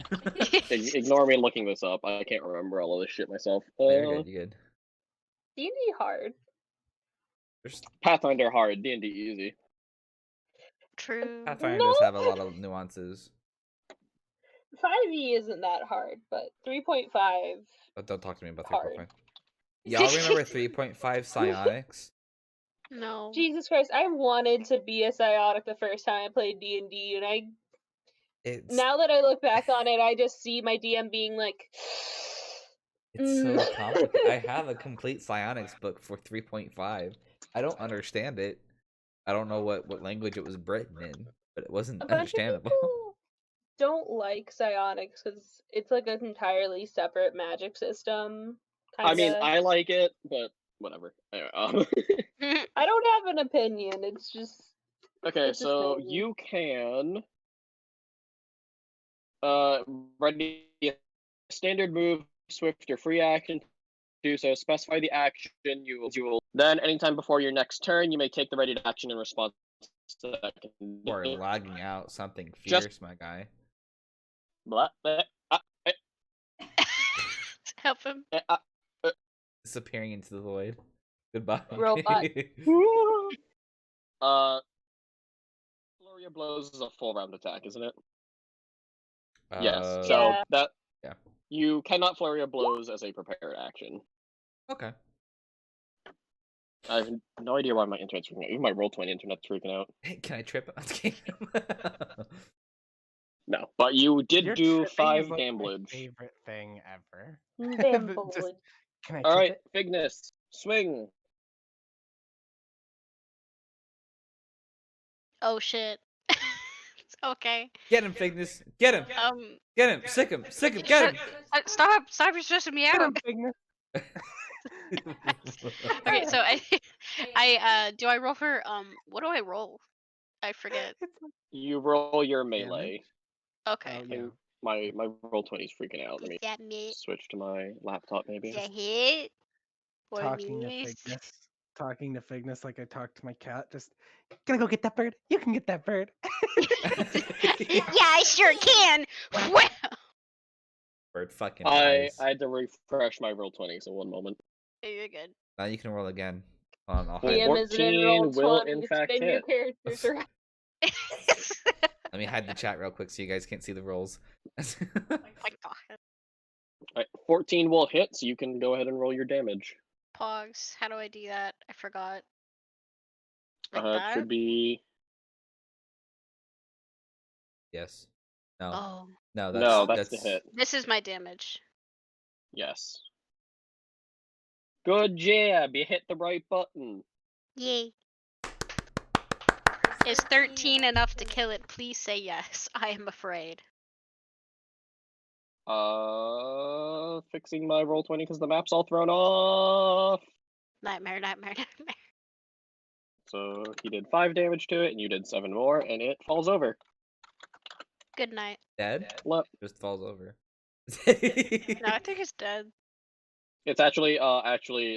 B: Ignore me looking this up. I can't remember all of this shit myself.
A: No, you're good, you're good.
E: D&D hard.
A: There's,
B: Pathfinder hard, D&D easy.
C: True.
A: Pathfinder
E: No.
A: does have a lot of nuances.
E: 5e isn't that hard, but 3.5.
A: But don't talk to me about
E: Hard.
A: 3.5. Y'all remember 3.5 psionics?
C: No.
E: Jesus Christ, I wanted to be a psionic the first time I played D&D, and
A: It's
E: now that I look back on it, I just see my DM being like,
A: it's so complicated. I have a complete psionics book for 3.5. I don't understand it. I don't know what language it was written in, but it wasn't
E: a bunch of
A: understandable.
E: people don't like psionics because it's like an entirely separate magic system.
B: I mean,
E: Kinda.
B: I like it, but whatever. Anyway,
E: I don't have an opinion. It's just
B: okay,
E: It's a
B: so
E: thing.
B: you can ready a standard move, swift or free action. Do so. Specify the action you will. Then, anytime before your next turn, you may take the ready action in response to that.
A: Or lagging out something
B: Just-
A: fierce, my guy.
B: Blah, blah,
C: Help him.
A: Disappearing into the void. Goodbye.
E: Robot.
B: Flurry of blows is a full round attack, isn't it? Yes. So
E: Yeah.
B: that
A: Yeah.
B: you cannot flurry of blows as a prepared action.
A: Okay.
B: I have no idea why my internet's freaking out. Even my Roll20 internet's freaking out.
A: Hey, can I trip on this game?
B: No, but you did
D: Your
B: do
D: tripping
B: 5
D: is, like, my
B: damage.
D: favorite thing ever.
E: Bamboozled.
D: Just- Can I
B: All
D: trip
B: right,
D: it?
B: Fignus, swing.
C: Oh shit. Okay.
A: Get him, Fignus. Get him. Get him. Sick him. Sick him. Get him.
C: Stop! Stop! You're stressing me
D: Get
C: out.
D: him, Cygnus.
C: Okay, so do I roll for what do I roll? I forget.
B: You roll your melee.
C: Okay.
D: Oh, yeah.
B: My Roll20 is freaking out. Let me
C: Is that me?
B: switch to my laptop, maybe.
C: Is that hit? Or
D: Talking to
C: miss?
D: Fignus. Talking to Fignus like I talk to my cat. Just, gonna go get that bird. You can get that bird.
C: Yeah, I sure can. Well,
A: Bird fucking
B: I
A: dies.
B: had to refresh my Roll20, so one moment.
C: you're good.
A: Now you can roll again. Hold on, I'll hide.
E: DM isn't in roll
B: 14 will
E: 20,
B: in fact
E: spin your
B: hit.
E: characters around.
A: Let me hide the chat real quick so you guys can't see the rolls.
C: My God.
B: Alright, 14 will hit, so you can go ahead and roll your damage.
C: Pogs. How do I do that? I forgot. Like
B: It
C: that?
B: should be.
A: Yes. No.
C: Oh,
A: No,
B: No,
A: that's
B: that's the hit.
C: this is my damage.
B: Yes. Good job, you hit the right button.
C: Yay. Is 13 enough to kill it? Please say yes. I am afraid.
B: Fixing my roll 20 because the map's all thrown off.
C: Nightmare, nightmare, nightmare.
B: So he did 5 damage to it, and you did 7 more, and it falls over.
C: Good night.
A: Dead?
B: Look,
A: Just falls over.
C: No, I think it's dead.
B: it's actually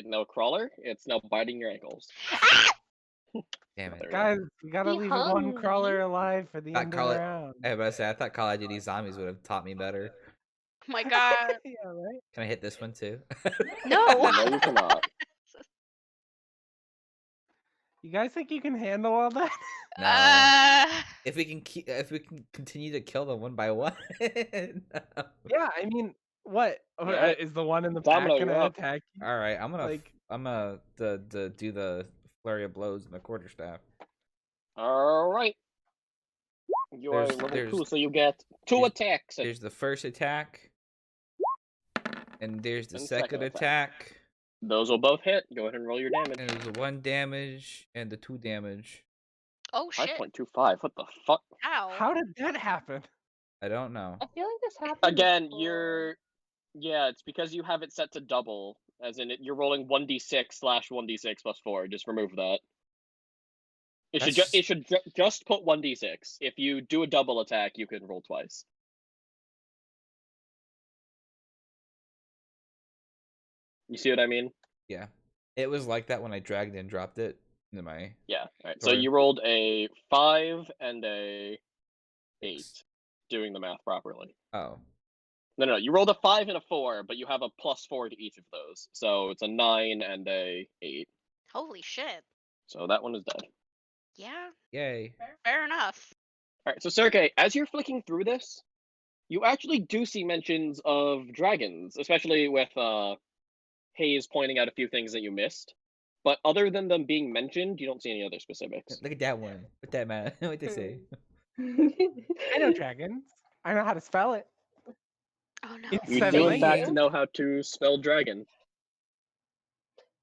B: no crawler. It's now biting your ankles.
A: Damn it.
B: There we go.
D: Guys, we gotta
E: He
D: leave
E: hung
D: one crawler
E: me.
D: alive for the
A: That
D: end of
A: Call
D: the
A: it-
D: round.
A: I was about to say, I thought Call of Duty Zombies would have taught me better.
C: Oh my god.
D: Yeah, right?
A: Can I hit this one too?
C: No.
B: No, you cannot.
D: You guys think you can handle all that?
A: No. If we can continue to kill them one by one. No.
D: Yeah, I mean, what?
B: Alright.
D: Is the one in the
B: Domino,
D: back
B: you're
D: gonna
B: up.
D: attack you?
A: All right, I'm gonna
D: Like-
A: do the flurry of blows and the quarterstaff.
B: Alright. You are
A: There's-
B: level
A: there's-
B: 2, so you get 2
A: there's-
B: attacks.
A: There's the first attack, and there's the
B: And
A: second
B: second
A: attack,
B: Those will both hit. Go ahead and roll your damage.
A: and there's the 1 damage and the 2 damage.
C: Oh shit.
B: 5.25. What the fuck?
C: Ow.
D: How did that happen?
A: I don't know.
E: I feel like this happened.
B: Again,
E: before.
B: yeah, it's because you have it set to double, as in you're rolling 1d6/1d6 plus 4. Just remove that. It should just put 1d6. If you do a double attack, you can roll twice. You see what I mean?
A: Yeah, it was like that when I dragged and dropped it into my.
B: Yeah. Alright, so
A: Sure.
B: you rolled a 5 and a 8, doing the math properly.
A: Oh,
B: No, you rolled a 5 and a 4, but you have a +4 to each of those. So it's a 9 and a 8.
C: Holy shit.
B: So that one is dead.
C: Yeah,
A: yay!
C: fair enough.
B: Alright, so Sergey, as you're flicking through this, you actually do see mentions of dragons, especially with Hayes pointing out a few things that you missed. But other than them being mentioned, you don't see any other specifics.
A: Look at that one. What that man? What they say?
D: I know dragons. I know how to spell it.
C: Oh no.
D: It's
B: You
D: seven
B: do in fact
D: languages.
B: know how to spell dragon.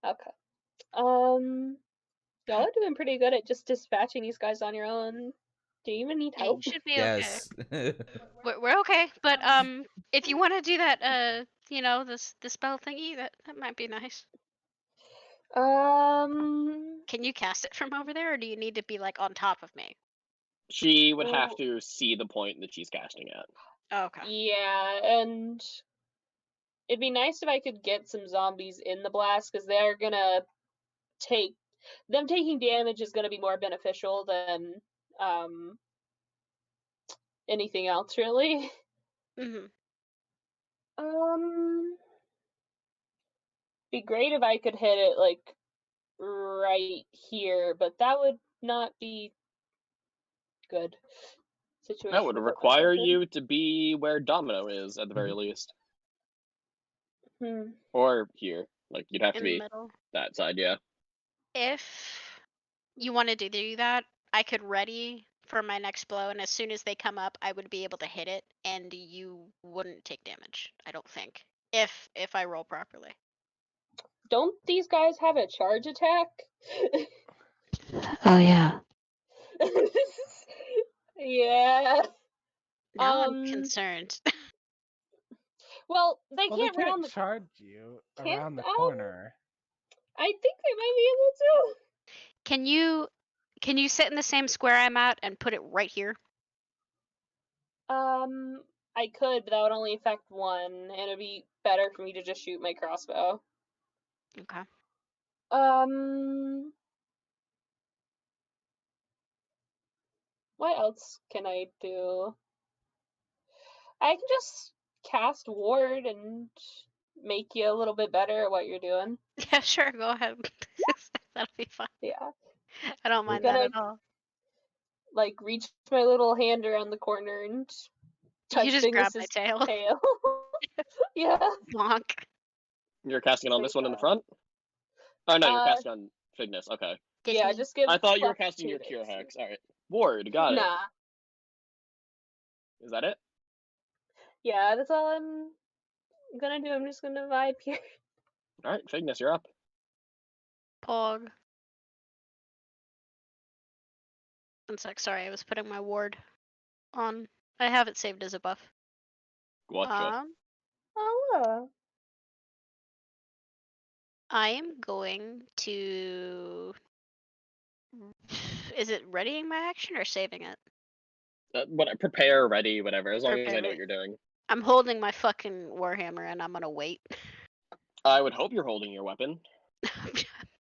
E: Okay. Y'all are doing pretty good at just dispatching these guys on your own. Do you even need
C: Yeah, you
E: help?
C: should be
A: Yes.
C: okay. We're okay, but if you want to do that, the spell thingy, that might be nice. Can you cast it from over there, or do you need to be like on top of me?
B: She would have
E: Well-
B: to see the point that she's casting at.
C: Oh, okay.
E: Yeah, and it'd be nice if I could get some zombies in the blast, because they're gonna take them taking damage is gonna be more beneficial than anything else, really.
C: Hmm.
E: Be great if I could hit it like right here, but that would not be good. Situation
B: That would
E: for
B: require
E: myself in.
B: you to be where Domino is, at the very least.
E: Hmm.
B: Or here. Like, you'd have to
C: In the
B: be
C: middle.
B: that side, yeah.
C: If you wanted to do that, I could ready for my next blow, and as soon as they come up, I would be able to hit it, and you wouldn't take damage. I don't think, if I roll properly.
E: Don't these guys have a charge attack?
F: Oh yeah.
E: Yeah.
C: Now I'm concerned.
E: Well, they
D: Well, they
E: can't round
D: can't
E: the.
D: charge you
E: Can't-
D: around the corner.
E: I think they might be able
C: Can you sit in the same square I'm at and put it right here?
E: to. I could, but that would only affect one, and it'd be better for me to just shoot my crossbow.
C: Okay.
E: What else can I do? I can just cast ward and make you a little bit better at what you're doing.
C: Yeah, sure. Go ahead. That'll be fine.
E: Yeah.
C: I don't mind
E: Gonna-
C: that at all.
E: Like reach my little hand around the corner and touch
C: You just grab my
E: Vignis's
C: tail.
E: tail. Yeah.
C: Bonk.
B: You're casting on
E: Pretty
B: this one in the
E: fun.
B: front? Oh, no, you're
E: Uh,
B: casting on Fignus. Okay.
C: Give
E: Yeah,
C: me-
E: just give.
B: I thought you were
E: plus
B: casting
E: 2
B: your
E: to
B: Cure
E: AC.
B: Hex. Alright. Ward, got it.
E: Nah.
B: Is that it?
E: Yeah, that's all I'm gonna do. I'm just gonna vibe here.
B: Alright, Fignus, you're up.
C: Pog. 1 sec. Sorry, I was putting my ward on. I have it saved as a buff.
B: Gotcha.
E: Oh.
C: I am going to. Is it readying my action or saving it?
B: Prepare, ready, whatever. As long as I
C: Prepare,
B: know what
C: ready.
B: you're doing.
C: I'm holding my fucking warhammer and I'm gonna wait.
B: I would hope you're holding your weapon.
C: I'm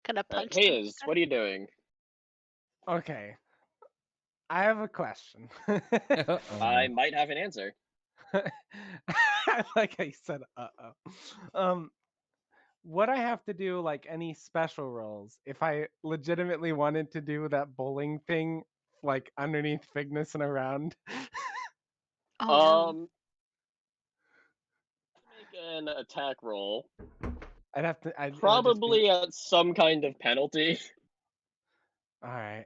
C: gonna
B: Alright,
C: punch. the
B: Hayes, what are you doing?
D: Okay. I have a question.
A: Uh-oh.
B: I might have an answer.
D: Like I said, would I have to do like any special rolls if I legitimately wanted to do that bowling thing, like underneath Fignus and around?
C: Oh no.
B: Make an attack roll.
D: I'd have to. It would just be-
B: Probably at some kind of penalty.
D: All right.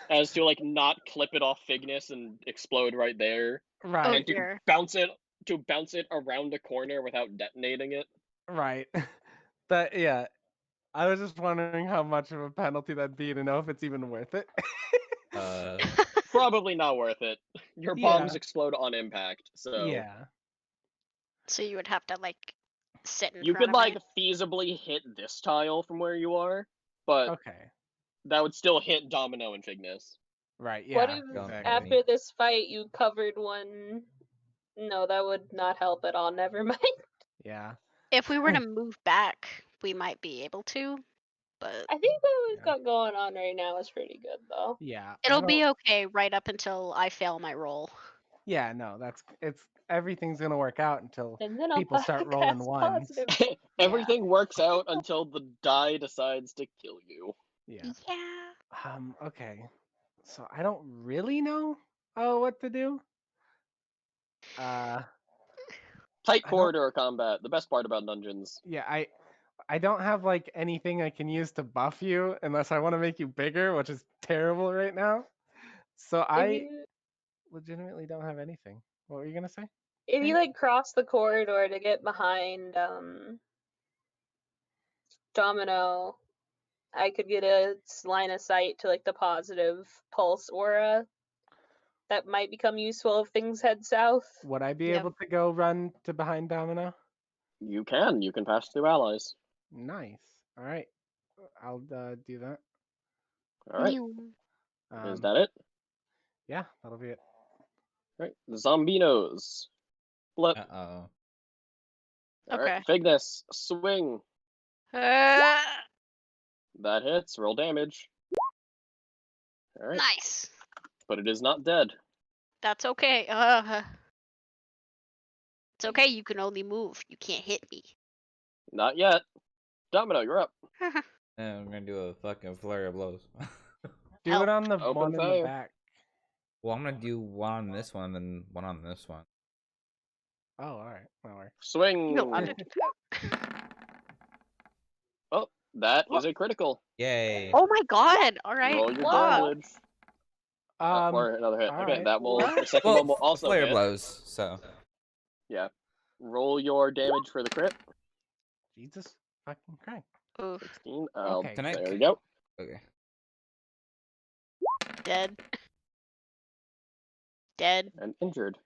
B: As to like not clip it off Fignus and explode right there.
C: Oh
D: Right.
B: And to
C: dear.
B: bounce it around a corner without detonating it.
D: Right. But yeah, I was just wondering how much of a penalty that'd be to know if it's even worth it.
B: Probably not worth it. Your bombs explode on impact, so
D: Yeah.
C: So you would have to like sit in
B: you
C: front
B: could
C: of
B: like
C: me.
B: feasibly hit this tile from where you are, but
D: Okay.
B: that would still hit Domino and Fignus.
D: Right.
E: What
D: Yeah.
E: if
A: Exactly.
E: after this fight you covered one? No, that would not help at all. Never mind.
D: Yeah.
C: If we were to move back, we might be able to, but
E: I think what we've
D: Yeah.
E: got going on right now is pretty good, though.
D: Yeah.
C: it'll be okay right up until I fail my roll.
D: Yeah. No, everything's gonna work out until
E: And then I'll
D: people start rolling
E: pass
D: ones.
E: positive.
B: Everything works out until the die decides to kill you.
D: Yeah.
C: Yeah.
D: Okay. So I don't really know what to do.
B: Tight
D: I don't-
B: corridor combat, the best part about dungeons.
D: Yeah, I don't have like anything I can use to buff you unless I want to make you bigger, which is terrible right now. So
E: If
D: I
E: you
D: legitimately don't have anything. What were you gonna say?
E: if you like cross the corridor to get behind Domino, I could get a line of sight to like the positive pulse aura. That might become useful if things head south.
D: Would I be
C: Yep.
D: able to go run to behind Domino?
B: You can pass through allies.
D: Nice. All right. I'll do that.
B: Alright,
C: You-
B: is that it?
D: Yeah, that'll be it.
B: Right, the Zombinos. Flip.
A: Uh-oh.
B: Alright,
C: Okay.
B: Fignus, swing.
C: Uh,
B: That hits, roll damage. Alright,
C: nice.
B: but it is not dead.
C: That's okay. It's okay. You can only move. You can't hit me.
B: Not yet. Domino, you're up.
A: And I'm gonna do a fucking flurry of blows.
D: Do
C: Help.
D: it on the
B: Open
D: one in the
B: fire.
D: back.
A: Well, I'm gonna do one on this one, then one on this one.
D: Oh, all right. That works.
B: Swing.
C: You're allowed to do that.
B: Oh, that is a critical.
A: Yay!
C: Oh my god. All right.
B: Roll your
C: Wow.
B: damage. Or another hit.
D: all
B: Okay,
D: right.
B: that will.
C: What?
B: The second
A: Well,
B: one will also
A: flare
B: hit.
A: blows. So
B: Yeah. Roll your damage for the crit.
D: Jesus fucking Christ.
C: Oof.
B: 16.
D: Okay.
A: Can I-
B: There we go.
A: okay.
C: Dead. Dead.
B: And injured.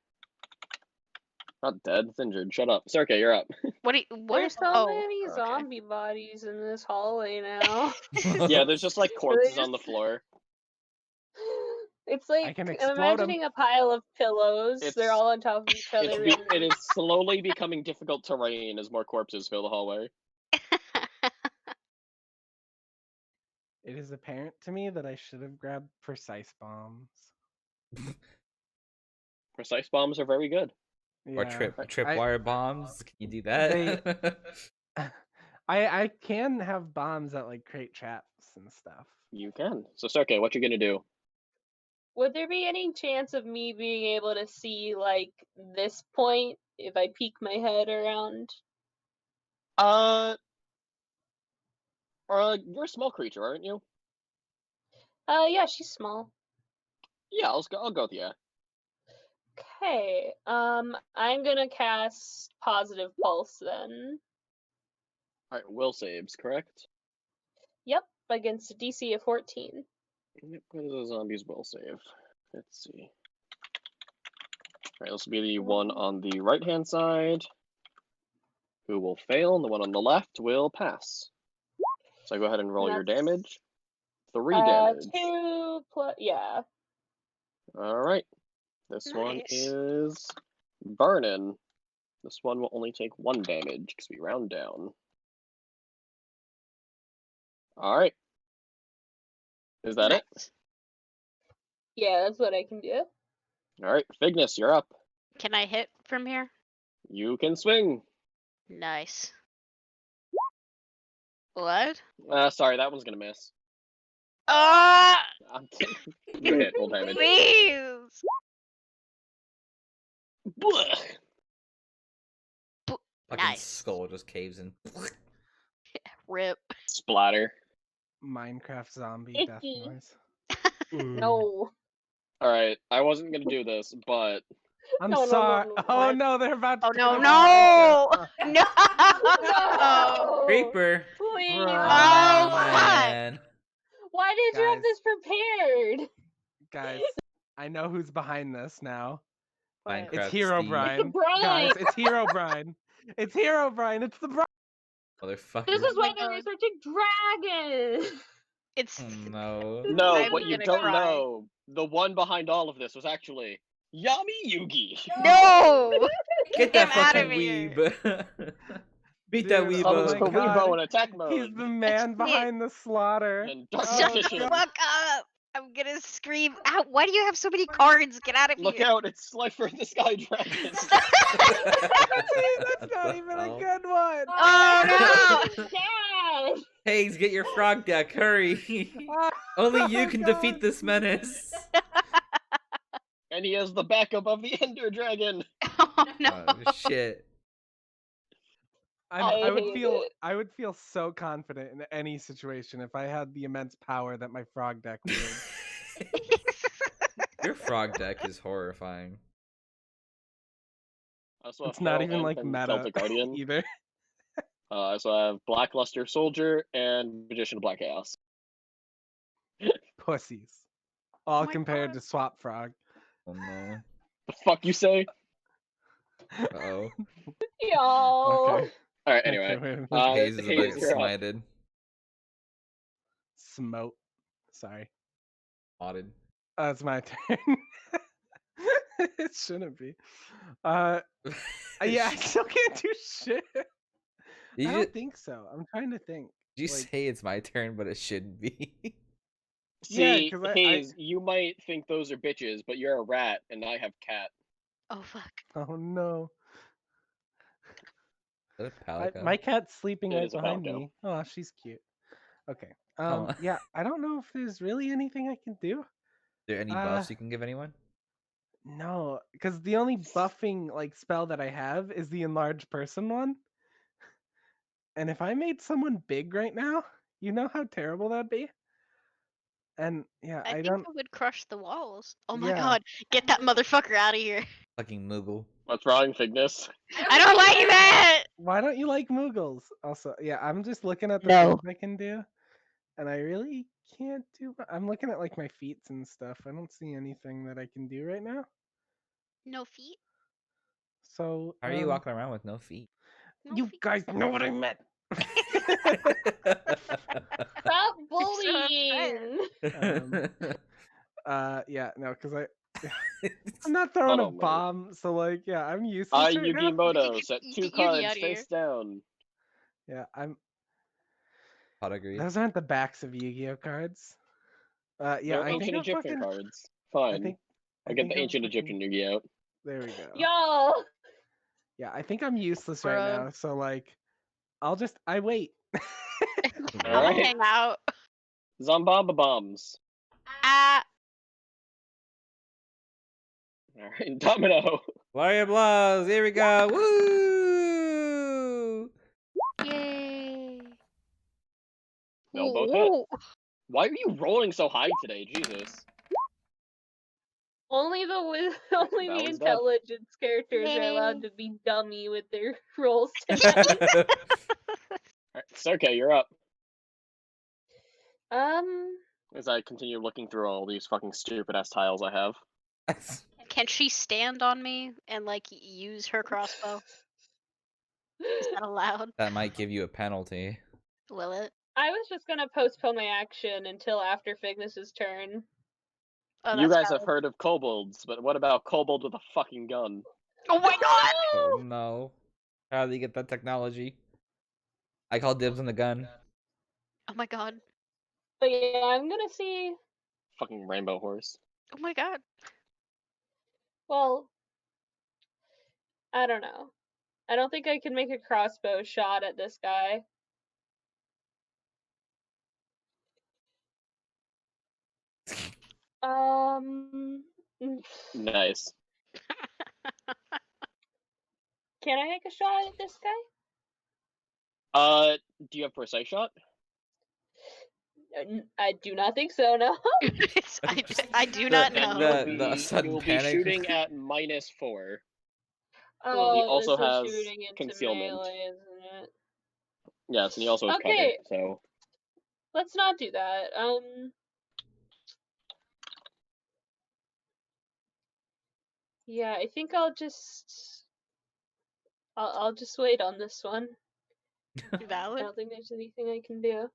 B: Not dead, it's injured. Shut up. Circa, you're up.
C: What? What?
E: There's so
C: Oh.
E: many
C: okay.
E: zombie bodies in this hallway now.
B: Yeah, there's just like corpses
E: just-
B: on the floor.
E: It's like
D: I can
E: I'm
D: explode 'em.
E: imagining a pile of pillows.
B: It's-
E: They're all on top of each other. and-
B: It is slowly becoming difficult terrain as more corpses fill the hallway.
D: It is apparent to me that I should have grabbed precise bombs.
B: Precise bombs are very good.
A: Or
D: Yeah.
A: tripwire bombs. Can you do that?
D: I can have bombs that like create traps and stuff.
B: You can. So Circa, what you gonna do?
E: Would there be any chance of me being able to see like this point if I peek my head around?
B: You're a small creature, aren't you?
E: Yeah, she's small.
B: Yeah, I'll go with yeah.
E: Okay. I'm gonna cast positive pulse then.
B: Alright, will saves, correct?
E: Yep, against a DC of 14.
B: Yep, what is a zombie's will save? Let's see. Alright, this will be the one on the right-hand side, who will fail, and the one on the left will pass. So go ahead and roll your
E: That's-
B: damage. 3 damage.
E: 2 plus, yeah.
B: Alright. This one
C: Nice.
B: is burning. This one will only take 1 damage because we round down. Alright. Is that it?
C: Nice.
E: Yeah, that's what I can do.
B: Alright, Fignus, you're up.
C: Can I hit from here?
B: You can swing.
C: Nice. What?
B: Sorry, that one's gonna miss.
C: Ah!
B: I'm you hit full damage.
C: Please!
B: Blech.
A: Fucking
C: Nice.
A: skull just caves in.
C: Rip.
B: Splatter.
D: Minecraft zombie death
E: Icky.
D: noise.
E: No.
B: Alright, I wasn't gonna do this, but
D: I'm
E: No, no, no,
D: sorry.
E: no,
D: Oh
E: what?
D: no, they're about to.
C: Oh no,
D: turn
C: no!
D: on
C: No!
E: No!
A: Creeper.
E: Please.
C: Oh,
A: Oh,
C: fuck.
A: man.
E: Why did you have
D: Guys.
E: this prepared?
D: Guys, I know who's behind this now.
C: What?
D: It's
A: Minecraft
D: Hero
A: Steve.
D: Brian.
E: Brian.
D: Guys, it's Hero Brian. It's Hero Brian. It's the Brian.
A: Motherfucker.
E: This is
C: my
E: why they're
C: God.
E: such a dragon.
C: It's.
A: Oh, no.
B: no,
C: I'm
B: what you
C: gonna
B: don't
C: cry.
B: know, the one behind all of this was actually Yami Yugi.
C: No!
A: Get
C: Get
A: that
C: him out
A: fucking
C: of here.
A: weeb. Beat that
D: Dude,
B: Summons
D: my
A: weebo.
D: God.
B: Karibo in attack mode.
D: He's the man behind the slaughter.
B: And Dark
D: Oh,
C: Shut the
B: Magician.
C: fuck up! I'm gonna scream. Ow, why do you have so many cards? Get out of
B: Look
C: here.
B: out, it's Slifer the Sky Dragon.
D: See, that's not even a good one.
C: Oh, no!
E: Dad.
A: Hayes, get your frog deck, hurry. Only you can defeat
D: God.
A: this menace.
B: And he has the backup of the Ender Dragon.
C: Oh no.
A: Oh, shit.
D: I would
E: hate
D: feel
E: it.
D: I would feel so confident in any situation if I had the immense power that my frog deck wields.
A: Your frog deck is horrifying.
B: I also have
D: It's not
B: Hell
D: even like
B: Anthem,
D: meta
B: Celtic Guardian.
D: either.
B: So I have Blackluster Soldier and Magician of Black Chaos.
D: Pussies. All
C: my
D: compared
C: God.
D: to Swap Frog.
A: Oh no.
B: The fuck you say?
A: Uh-oh.
E: Y'all.
D: Okay.
B: Alright, anyway.
D: Okay.
A: Hayes is about to
B: Hayes,
A: get
B: you're up.
A: smited.
D: Smote. Sorry.
A: Modded.
D: It's my turn. It shouldn't be. Yeah, I still can't do shit.
A: Did
D: I
A: you,
D: don't think so. I'm trying to think.
A: did you
D: like-
A: say it's my turn, but it shouldn't be?
D: Yeah,
B: See,
D: 'cause I-
B: Hayes, you might think those are bitches, but you're a rat, and I have cat.
C: Oh fuck.
D: Oh no.
A: Is that a palico?
D: My cat's sleeping
B: It
D: right
B: is a
D: behind
B: Palico.
D: me. Oh, she's cute. Okay.
A: Come on.
D: Yeah, I don't know if there's really anything I can do.
A: Is there any buffs you can give anyone?
D: No, because the only buffing like spell that I have is the enlarged person one. And if I made someone big right now, you know how terrible that'd be. And yeah,
C: I think
D: don't.
C: it would crush the walls. Oh my
D: Yeah.
C: god. Get that motherfucker out of here.
A: Fucking Moogle.
B: What's wrong, Fignus?
C: I don't like that!
D: Why don't you like Moogles? Also, yeah, I'm just looking at the
F: No.
D: things I can do, and I really can't do. I'm looking at like my feats and stuff. I don't see anything that I can do right now.
C: No feet?
D: So
A: How are you walking around with no feet?
C: No
D: you
C: feet.
D: guys know what I meant.
E: Stop
C: so
E: bullying.
D: Yeah, no, because I'm not throwing
B: Hold
D: a
B: on, wait.
D: bomb, so like, yeah, I'm useless right now.
B: Yugimoto, set
C: Yugi
B: 2
C: out
B: cards
C: of
B: face
C: here.
B: down.
D: Yeah, I'm.
A: Pot agree.
D: Those aren't the backs of Yu-Gi-Oh cards. Yeah,
B: They're
D: I think
B: ancient
D: I'm
B: Egyptian
D: fucking.
B: cards.
D: I
B: Fine.
D: think.
B: I'll get
D: think
B: the
D: I'm
B: ancient
D: fucking-
B: Egyptian Yugi out.
D: There we go.
E: Y'all.
D: Yeah, I think I'm useless right
C: Bruh.
D: now. So like, I wait.
C: I'll
B: Alright.
C: hang out.
B: Zombamba bombs.
C: Ah.
B: Alright, Domino.
A: Warrior Blows, here we go. Woo!
C: Yay.
B: No, both hit.
C: Ooh.
B: Why are you rolling so high today? Jesus.
E: Only the only
B: That
E: the
B: one's dead.
E: intelligence characters are allowed
C: Yay.
E: to be dummy with their rolls today.
B: Alright, Serkei, you're up.
E: Um,
B: As I continue looking through all these fucking stupid ass tiles I have.
C: Can she stand on me and like use her crossbow? Is that allowed?
A: That might give you a penalty.
C: Will it?
E: I was just gonna postpone my action until after Fignus's turn.
C: Oh,
B: You
C: that's
B: guys have
C: valid.
B: heard of kobolds, but what about kobold with a fucking gun?
C: Oh my god!
A: Oh no. How do you get that technology? I call dibs on the gun.
C: Oh my god!
E: But yeah, I'm gonna see.
B: Fucking rainbow horse.
C: Oh my god!
E: Well, I don't know. I don't think I can make a crossbow shot at this guy. Mm,
B: Nice.
E: Can I make a shot at this guy?
B: Do you have precise shot?
E: I do not think so. No.
C: I do not know.
A: The sudden
B: You'll be
A: panic.
B: shooting at -4.
E: Oh,
B: he also
E: this is
B: has
E: shooting into
B: concealment.
E: melee, isn't it?
B: Yes, and he also has
E: Okay.
B: cover, so...
E: Let's not do that. Yeah, I think I'll just wait on this one. I
C: Valid.
E: don't think there's anything I can do.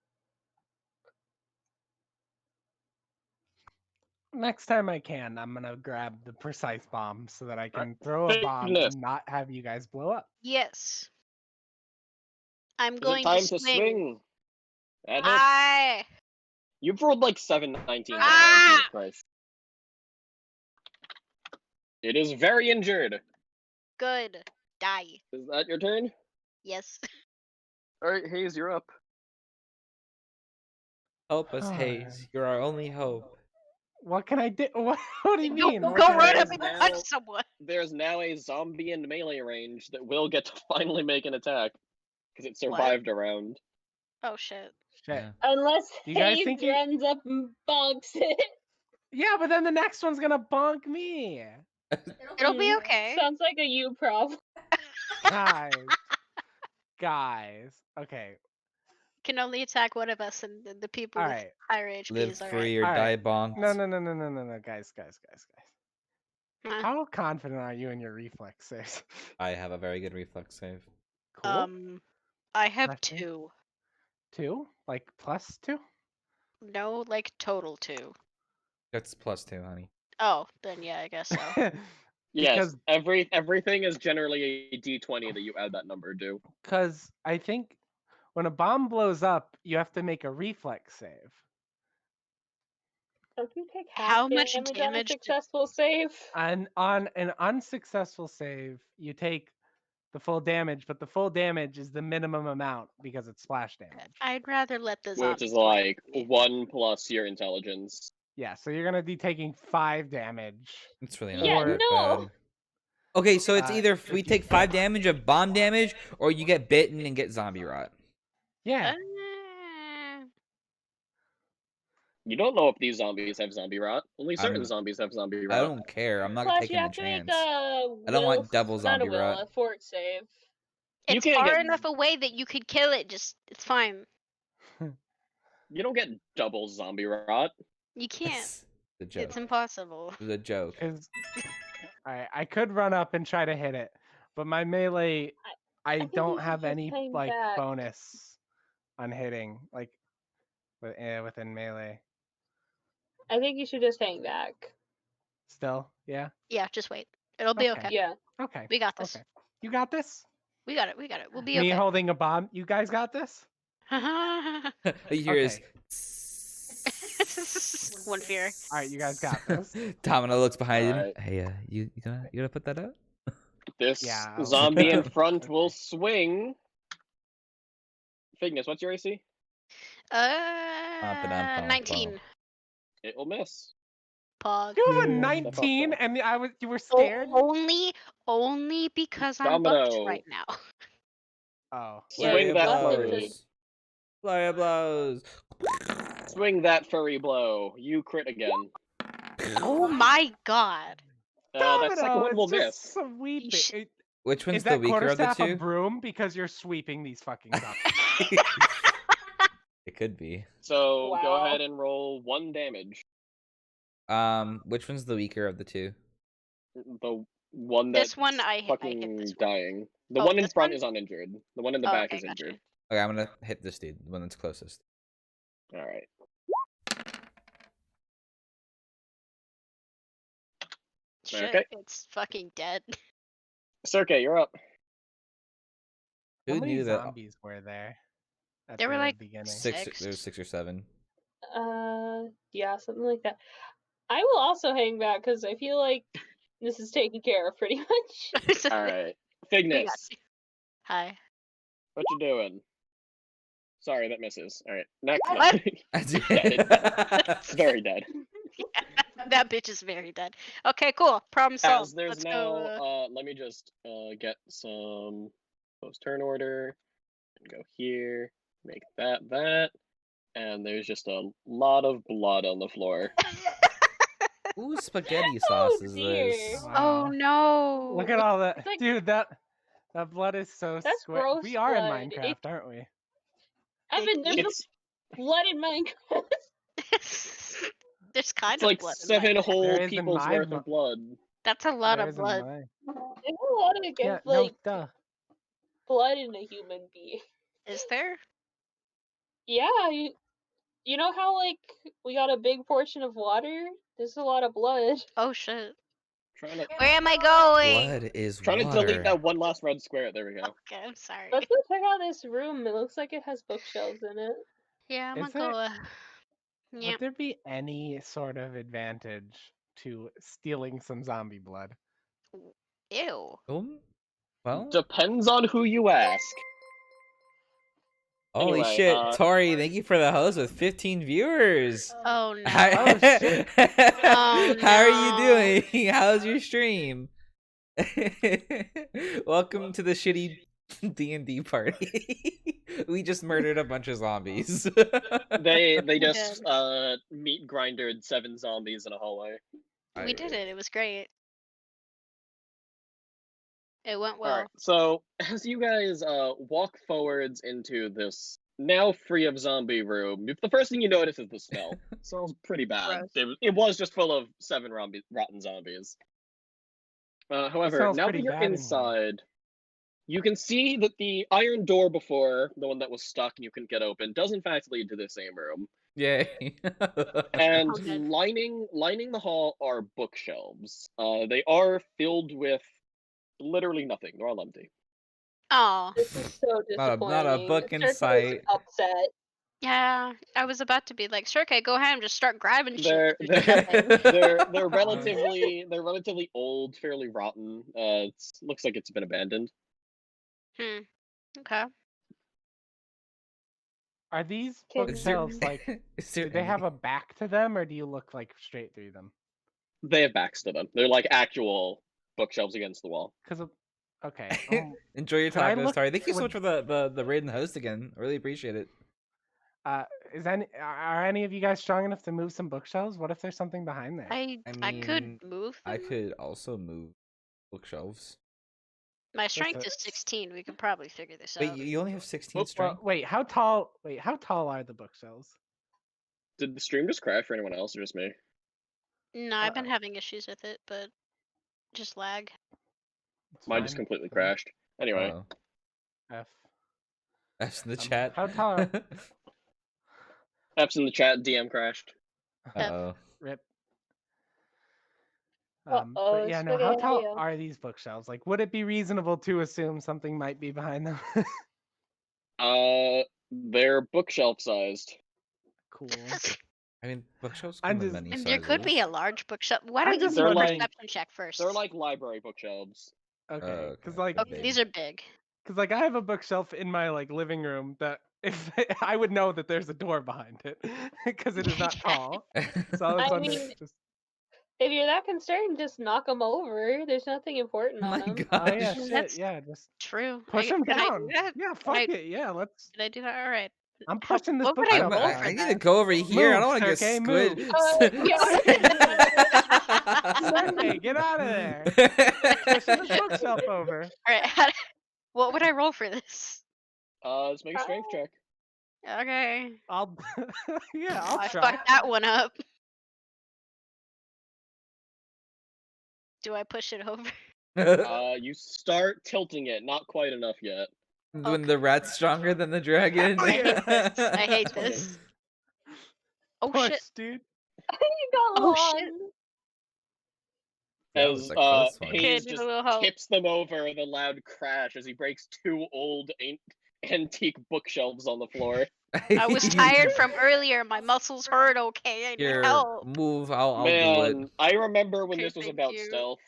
D: Next time I can, I'm gonna grab the precise bomb so that I can throw a bomb
B: Goodness.
D: and not have you guys blow up.
C: Yes. I'm
B: Is it
C: going
B: time
C: to
B: to swing? That hits.
C: I.
B: You've rolled like 719.
C: Ah!
B: Jesus Christ. It is very injured.
C: Good. Die.
B: Is that your turn?
C: Yes.
B: Alright, Hayes, you're up.
A: Help us, Hayes. You're our only hope.
D: What can I do? What do you
C: Go,
D: mean?
C: go
D: What can I
C: right
D: do?
C: up and
B: now-
C: punch someone.
B: There's now a zombie in melee range that will get to finally make an attack. Because it survived a round.
C: Oh shit.
D: Shit.
A: Yeah.
E: Unless
D: You guys
E: Hayes
D: think you-
E: runs up and bonks it.
D: Yeah, but then the next one's gonna bonk me.
C: It'll be okay.
E: Sounds like a you problem.
D: Guys. Guys. Okay.
C: Can only attack one of us, and the people with
D: Alright.
C: higher HP
A: Live
C: is
A: free or
D: Alright.
A: die bonked.
D: No, guys.
C: Huh?
D: How confident are you in your reflexes?
A: I have a very good reflex save.
D: Cool.
C: I have
D: Nothing.
C: 2.
D: 2? Like +2?
C: No, like total 2.
A: That's +2, honey.
C: Oh, then yeah, I guess so.
B: Yes,
D: Because-
B: everything is generally a d20 that you add that number to.
D: Because I think when a bomb blows up, you have to make a reflex save.
E: Don't you take
C: How
E: half
C: much
E: damage on a
C: damage do-
E: successful save?
D: And on an unsuccessful save, you take the full damage, but the full damage is the minimum amount because it's splash damage.
C: I'd rather let the
B: Which
C: zombies
B: is
C: do it.
B: like 1 plus your intelligence.
D: Yeah, so you're gonna be taking 5 damage.
A: It's really
E: Yeah,
A: not that
E: no.
A: bad. Okay, so it's
D: Uh,
A: either
D: if
A: we
D: you-
A: take 5 damage of bomb damage, or you get bitten and get zombie rot.
D: Yeah.
B: You don't know if these zombies have zombie rot. Only certain
A: I'm-
B: zombies have zombie
A: I
B: rot.
A: don't care. I'm not
E: Plus,
A: taking
E: you
A: the
E: have to make
A: chance.
E: a
A: I don't want
E: will-
A: double
E: not
A: zombie
E: a will,
A: rot.
E: a fort save.
B: You
C: It's
B: can't
C: far
B: get-
C: enough away that you could kill it. Just it's fine.
B: You don't get double zombie rot.
C: You can't.
A: It's the joke.
C: It's impossible.
A: It's a joke.
D: Alright, I could run up and try to hit it, but my melee, I
E: think
D: don't
E: you should
D: have
E: just
D: any
E: hang
D: like
E: back.
D: bonus on hitting, like within melee.
E: I think you should just hang back.
D: Still, yeah.
C: Yeah, just wait. It'll be
D: Okay.
C: okay.
E: Yeah.
D: Okay.
C: We got this.
D: Okay. You got this.
C: We got it. We got it. We'll be
D: Me
C: okay.
D: holding a bomb. You guys got this.
A: All you hear is.
C: One fear.
D: All right, you guys got this.
A: Domino looks behind him.
B: Alright.
A: Hey, you gonna put that up?
B: This
D: Yeah, I'll-
B: zombie in front will swing. Fignus, what's your AC?
C: 19.
B: It will miss.
C: Pog.
D: You have a
A: Yeah.
D: 19, and you were scared.
C: Only because I'm buffed
B: Domino.
C: right now.
D: Oh.
E: Yeah,
B: Swing
E: you're
B: that
E: buffed
B: furry.
E: because-
A: Flyer blows.
B: Swing that furry blow. You crit again.
C: Oh my god.
B: That second
D: Domino,
B: one will
D: it's just
B: miss.
D: sweeping.
C: sh-
A: Which one's
D: Is
A: the
D: that
A: weaker of the
D: quarterstaff a
A: two?
D: broom because you're sweeping these fucking zombies?
A: It could be.
B: So go
E: Wow.
B: ahead and roll 1 damage.
A: Which one's the weaker of the two?
B: The one that's
C: This one I hit
B: fucking
C: this one.
B: dying. The
C: Oh,
B: one in
C: this
B: front
C: one?
B: is uninjured. The one in the
C: Oh,
B: back
C: okay,
B: is
C: gotcha.
B: injured.
A: Okay, I'm gonna hit this dude, the one that's closest.
B: Alright.
C: Shit,
B: Okay.
C: it's fucking dead.
B: Cirque, you're up.
D: How
A: Who
D: many
A: knew that?
D: zombies were there at
C: There
D: the
C: were like
D: beginning?
A: There's 6 or 7.
E: Yeah, something like that. I will also hang back because I feel like this is taken care of pretty much.
B: Alright.
C: We
B: Fignus,
C: got you. Hi.
B: what you doing? Sorry, that misses. Alright, next.
C: What?
B: Dead. Very dead.
C: That bitch is very dead. Okay, cool. Problem solved.
B: As there's
C: Let's
B: now,
C: go.
B: let me just get some post-turn order and go here, make that, and there's just a lot of blood on the floor.
A: Whose spaghetti
E: Oh,
A: sauce is
E: dear.
A: this?
C: Oh
D: Wow.
C: no.
D: Look at all that,
E: It's like-
D: dude. That blood is so
E: That's
D: square.
E: gross
D: We are in
E: blood.
D: Minecraft, aren't we?
E: Evan, there's no
B: It's
E: blood in Minecraft.
C: There's kind
B: it's
C: of
B: like
C: blood in
B: 7
C: Minecraft.
B: whole
D: There is in
B: people's
D: my
B: worth of blood.
C: That's a lot
D: There
C: of
D: is in
C: blood.
D: mine.
E: There's a lot of
D: Yeah,
E: like
D: no, duh.
E: blood in a human being.
C: Is there?
E: Yeah, you know how like we got a big portion of water? There's a lot of blood.
C: Oh shit.
B: Trying to
C: Where am I going?
A: Blood is
B: trying to
A: water.
B: delete that one last red square. There we go.
C: Okay, I'm sorry.
E: Let's go check out this room. It looks like it has bookshelves in it.
C: Yeah, I'm
D: Is
C: gonna go. Yeah.
D: Would there be any sort of advantage to stealing some zombie blood?
C: Ew.
A: Well,
B: Depends on who you ask.
A: holy
B: Anyway,
A: shit, Tori, thank you for the host with 15 viewers.
C: Oh no.
A: How,
D: shit.
A: How are you
C: no.
A: doing? How's your stream? Welcome to the shitty D&D party. We just murdered a bunch of zombies.
B: They just meat grindered 7 zombies in a hallway.
C: We did it. It was great. It went well.
B: Alright, so as you guys walk forwards into this now free of zombie room, the first thing you notice is the smell. It smells pretty bad. It was just full of 7 rotten zombies. However,
D: smells
B: now that
D: pretty
B: you're
D: bad in here.
B: inside, you can see that the iron door before, the one that was stuck and you couldn't get open, does in fact lead to the same room.
A: Yay.
B: And
C: Okay.
B: lining the hall are bookshelves. They are filled with literally nothing. They're all empty.
C: Oh.
E: This is so disappointing.
A: Not a book in
E: Cirque is
A: sight.
E: upset.
C: Yeah. I was about to be like, Cirque, go ahead and just start grabbing
B: They're
C: shit. There's nothing.
B: they're relatively old, fairly rotten. Looks like it's been abandoned.
C: Okay.
D: Are these
E: Can-
D: bookshelves like? Do they have a back to them, or do you look like straight through them?
B: They have backs to them. They're like actual bookshelves against the wall.
D: Because okay.
A: Enjoy your
D: Could I
A: tacos,
D: look-
A: Tori. Thank you so
D: would-
A: much for the raid and the host again. I really appreciate it.
D: Are any of you guys strong enough to move some bookshelves? What if there's something behind there?
C: I could
A: mean,
C: move
A: I
C: them.
A: could also move bookshelves.
C: My strength
D: a-
C: is 16. We could probably figure this
A: Wait,
C: out.
A: you only have 16
B: Well,
A: strength?
D: Wait, how tall? Wait, how tall are the bookshelves?
B: Did the stream just crash for anyone else or just me?
C: No, I've been having issues with it, but just lag.
D: It's
B: Mine just
D: fine.
B: completely crashed. Anyway,
A: Oh,
D: F.
A: F's in the
D: Um,
A: chat.
D: how tall-
B: F's in the chat. DM crashed.
A: Uh-oh.
D: Rip.
E: Uh-oh,
D: But yeah, no. How tall
E: spaghetti-o.
D: are these bookshelves? Like, would it be reasonable to assume something might be behind them?
B: They're bookshelf sized.
D: Cool.
A: I mean, bookshelves
D: I'm
A: come in
D: just-
A: many
C: And
A: sizes.
C: there could be a large bookshelf. Why don't you
D: just
C: do a
B: wondering-
C: perception check first?
B: They're like library bookshelves.
D: Okay,
A: okay,
D: because like,
C: Okay, these are big.
D: because like I have a bookshelf in my like living room that if I would know that there's a door behind it because it is not tall. So I was
E: I
D: wondering,
E: mean,
D: just
E: If you're that concerned, just knock them over. There's nothing important
A: Oh
E: on
A: my
E: them.
A: god.
D: oh yeah,
C: That's-
D: shit, yeah, just
C: True.
D: push them
C: Can I do
D: down.
C: that?
D: Yeah, fuck
C: I-
D: it. Yeah, let's.
C: Did I do that? All right.
D: I'm
C: How-
D: pushing this
C: what would I
D: bookshelf
C: roll
D: down.
C: for
A: I need to
C: that?
A: go over here. I don't
D: Move,
A: want to get
D: Sergey,
A: squid.
D: Sergey, get out of there. Pushing this bookshelf over.
C: All right. What would I roll for this?
B: Let's make a strength check.
C: Okay.
D: I'll. Yeah, I'll
C: I
D: try.
C: fucked that one up. Do I push it over?
B: You start tilting it, not quite enough yet.
A: When the rat's stronger than the dragon.
D: Hell yeah.
C: I hate this. Oh
D: Push,
C: shit!
D: dude.
E: You got
C: Oh,
E: long.
C: shit.
A: That was
B: As
A: a close one.
C: Okay,
B: Hayes
C: need a
B: just
C: little help.
B: tips them over with a loud crash as he breaks two old antique bookshelves on the floor.
C: I was tired from earlier. My muscles hurt. Okay, I need
A: Here,
C: help.
A: move. I'll do it.
B: Man, I remember when
C: Okay,
B: this was
C: thank
B: about
C: you.
B: stealth.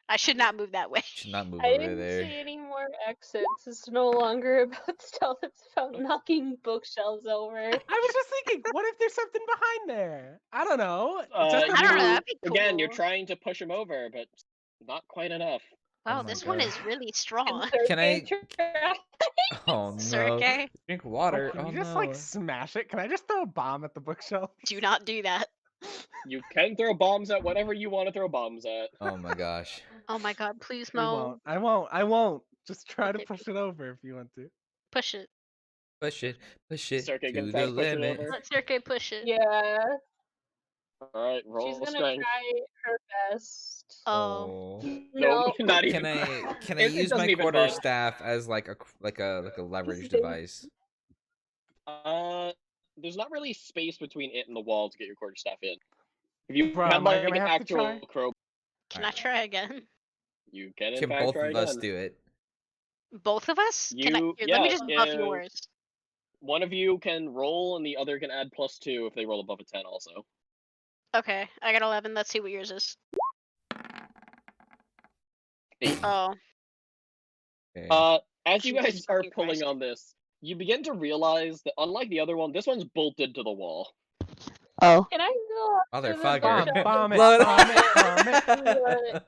C: I should not move that way.
A: Should not move
E: I
A: over
E: didn't
A: there.
E: see any more exits. It's no longer about stealth. It's about knocking bookshelves over.
D: I was just thinking, what if there's something behind there? I don't know. Just
C: I don't know, that'd be
B: Again, you're
C: cool.
B: trying to push him over, but not quite enough.
C: Wow,
A: Oh my
C: this one
A: God.
C: is really strong.
A: Can I-
E: Try-
A: Oh no.
C: Surkey,
A: Drink water.
D: Can
A: Oh
D: you just
A: no.
D: like smash it? Can I just throw a bomb at the bookshelf?
C: do not do that.
B: You can throw bombs at whatever you want to throw bombs at.
A: Oh my gosh.
C: Oh my god, please
D: We
C: no.
D: won't. I won't. I won't. Just try
C: Okay,
D: to push it over if you want to.
C: Push it.
A: Push it. Push it
B: Circuit
A: to
B: can try
A: the
B: to push it
A: limit.
B: over.
C: Let Surkey push it.
E: Yeah,
B: Alright, roll
E: she's gonna
B: strength.
E: try her best.
C: Oh.
B: No, not even.
A: Can I
B: It
A: use
B: doesn't
A: my
B: even
A: quarter
B: budge.
A: staff as like a leverage
E: Didn't-
A: device?
B: There's not really space between it and the wall to get your quarterstaff in. If you
D: Bro,
B: had
D: am I
B: like
D: gonna
B: an
D: have to
B: actual
D: try?
B: crowbar,
C: Can I try again?
B: you can in
A: Can
B: fact
A: both
B: try
A: of us
B: again.
A: do it?
C: Both of us? Can I?
B: You-
C: Here, let me
B: yeah,
C: just buff
B: if-
C: yours.
B: One of you can roll, and the other can add +2 if they roll above a 10 also.
C: Okay, I got 11. Let's see what yours is.
B: 8.
C: Oh,
A: Okay.
B: As you guys
C: Jesus
B: are
C: fucking
B: pulling
C: Christ.
B: on this, you begin to realize that unlike the other one, this one's bolted to the wall.
F: Oh.
E: Can I go up to the
A: Motherfucker.
E: bookshelf?
D: Bomb it,
A: Blow
D: bomb it, bomb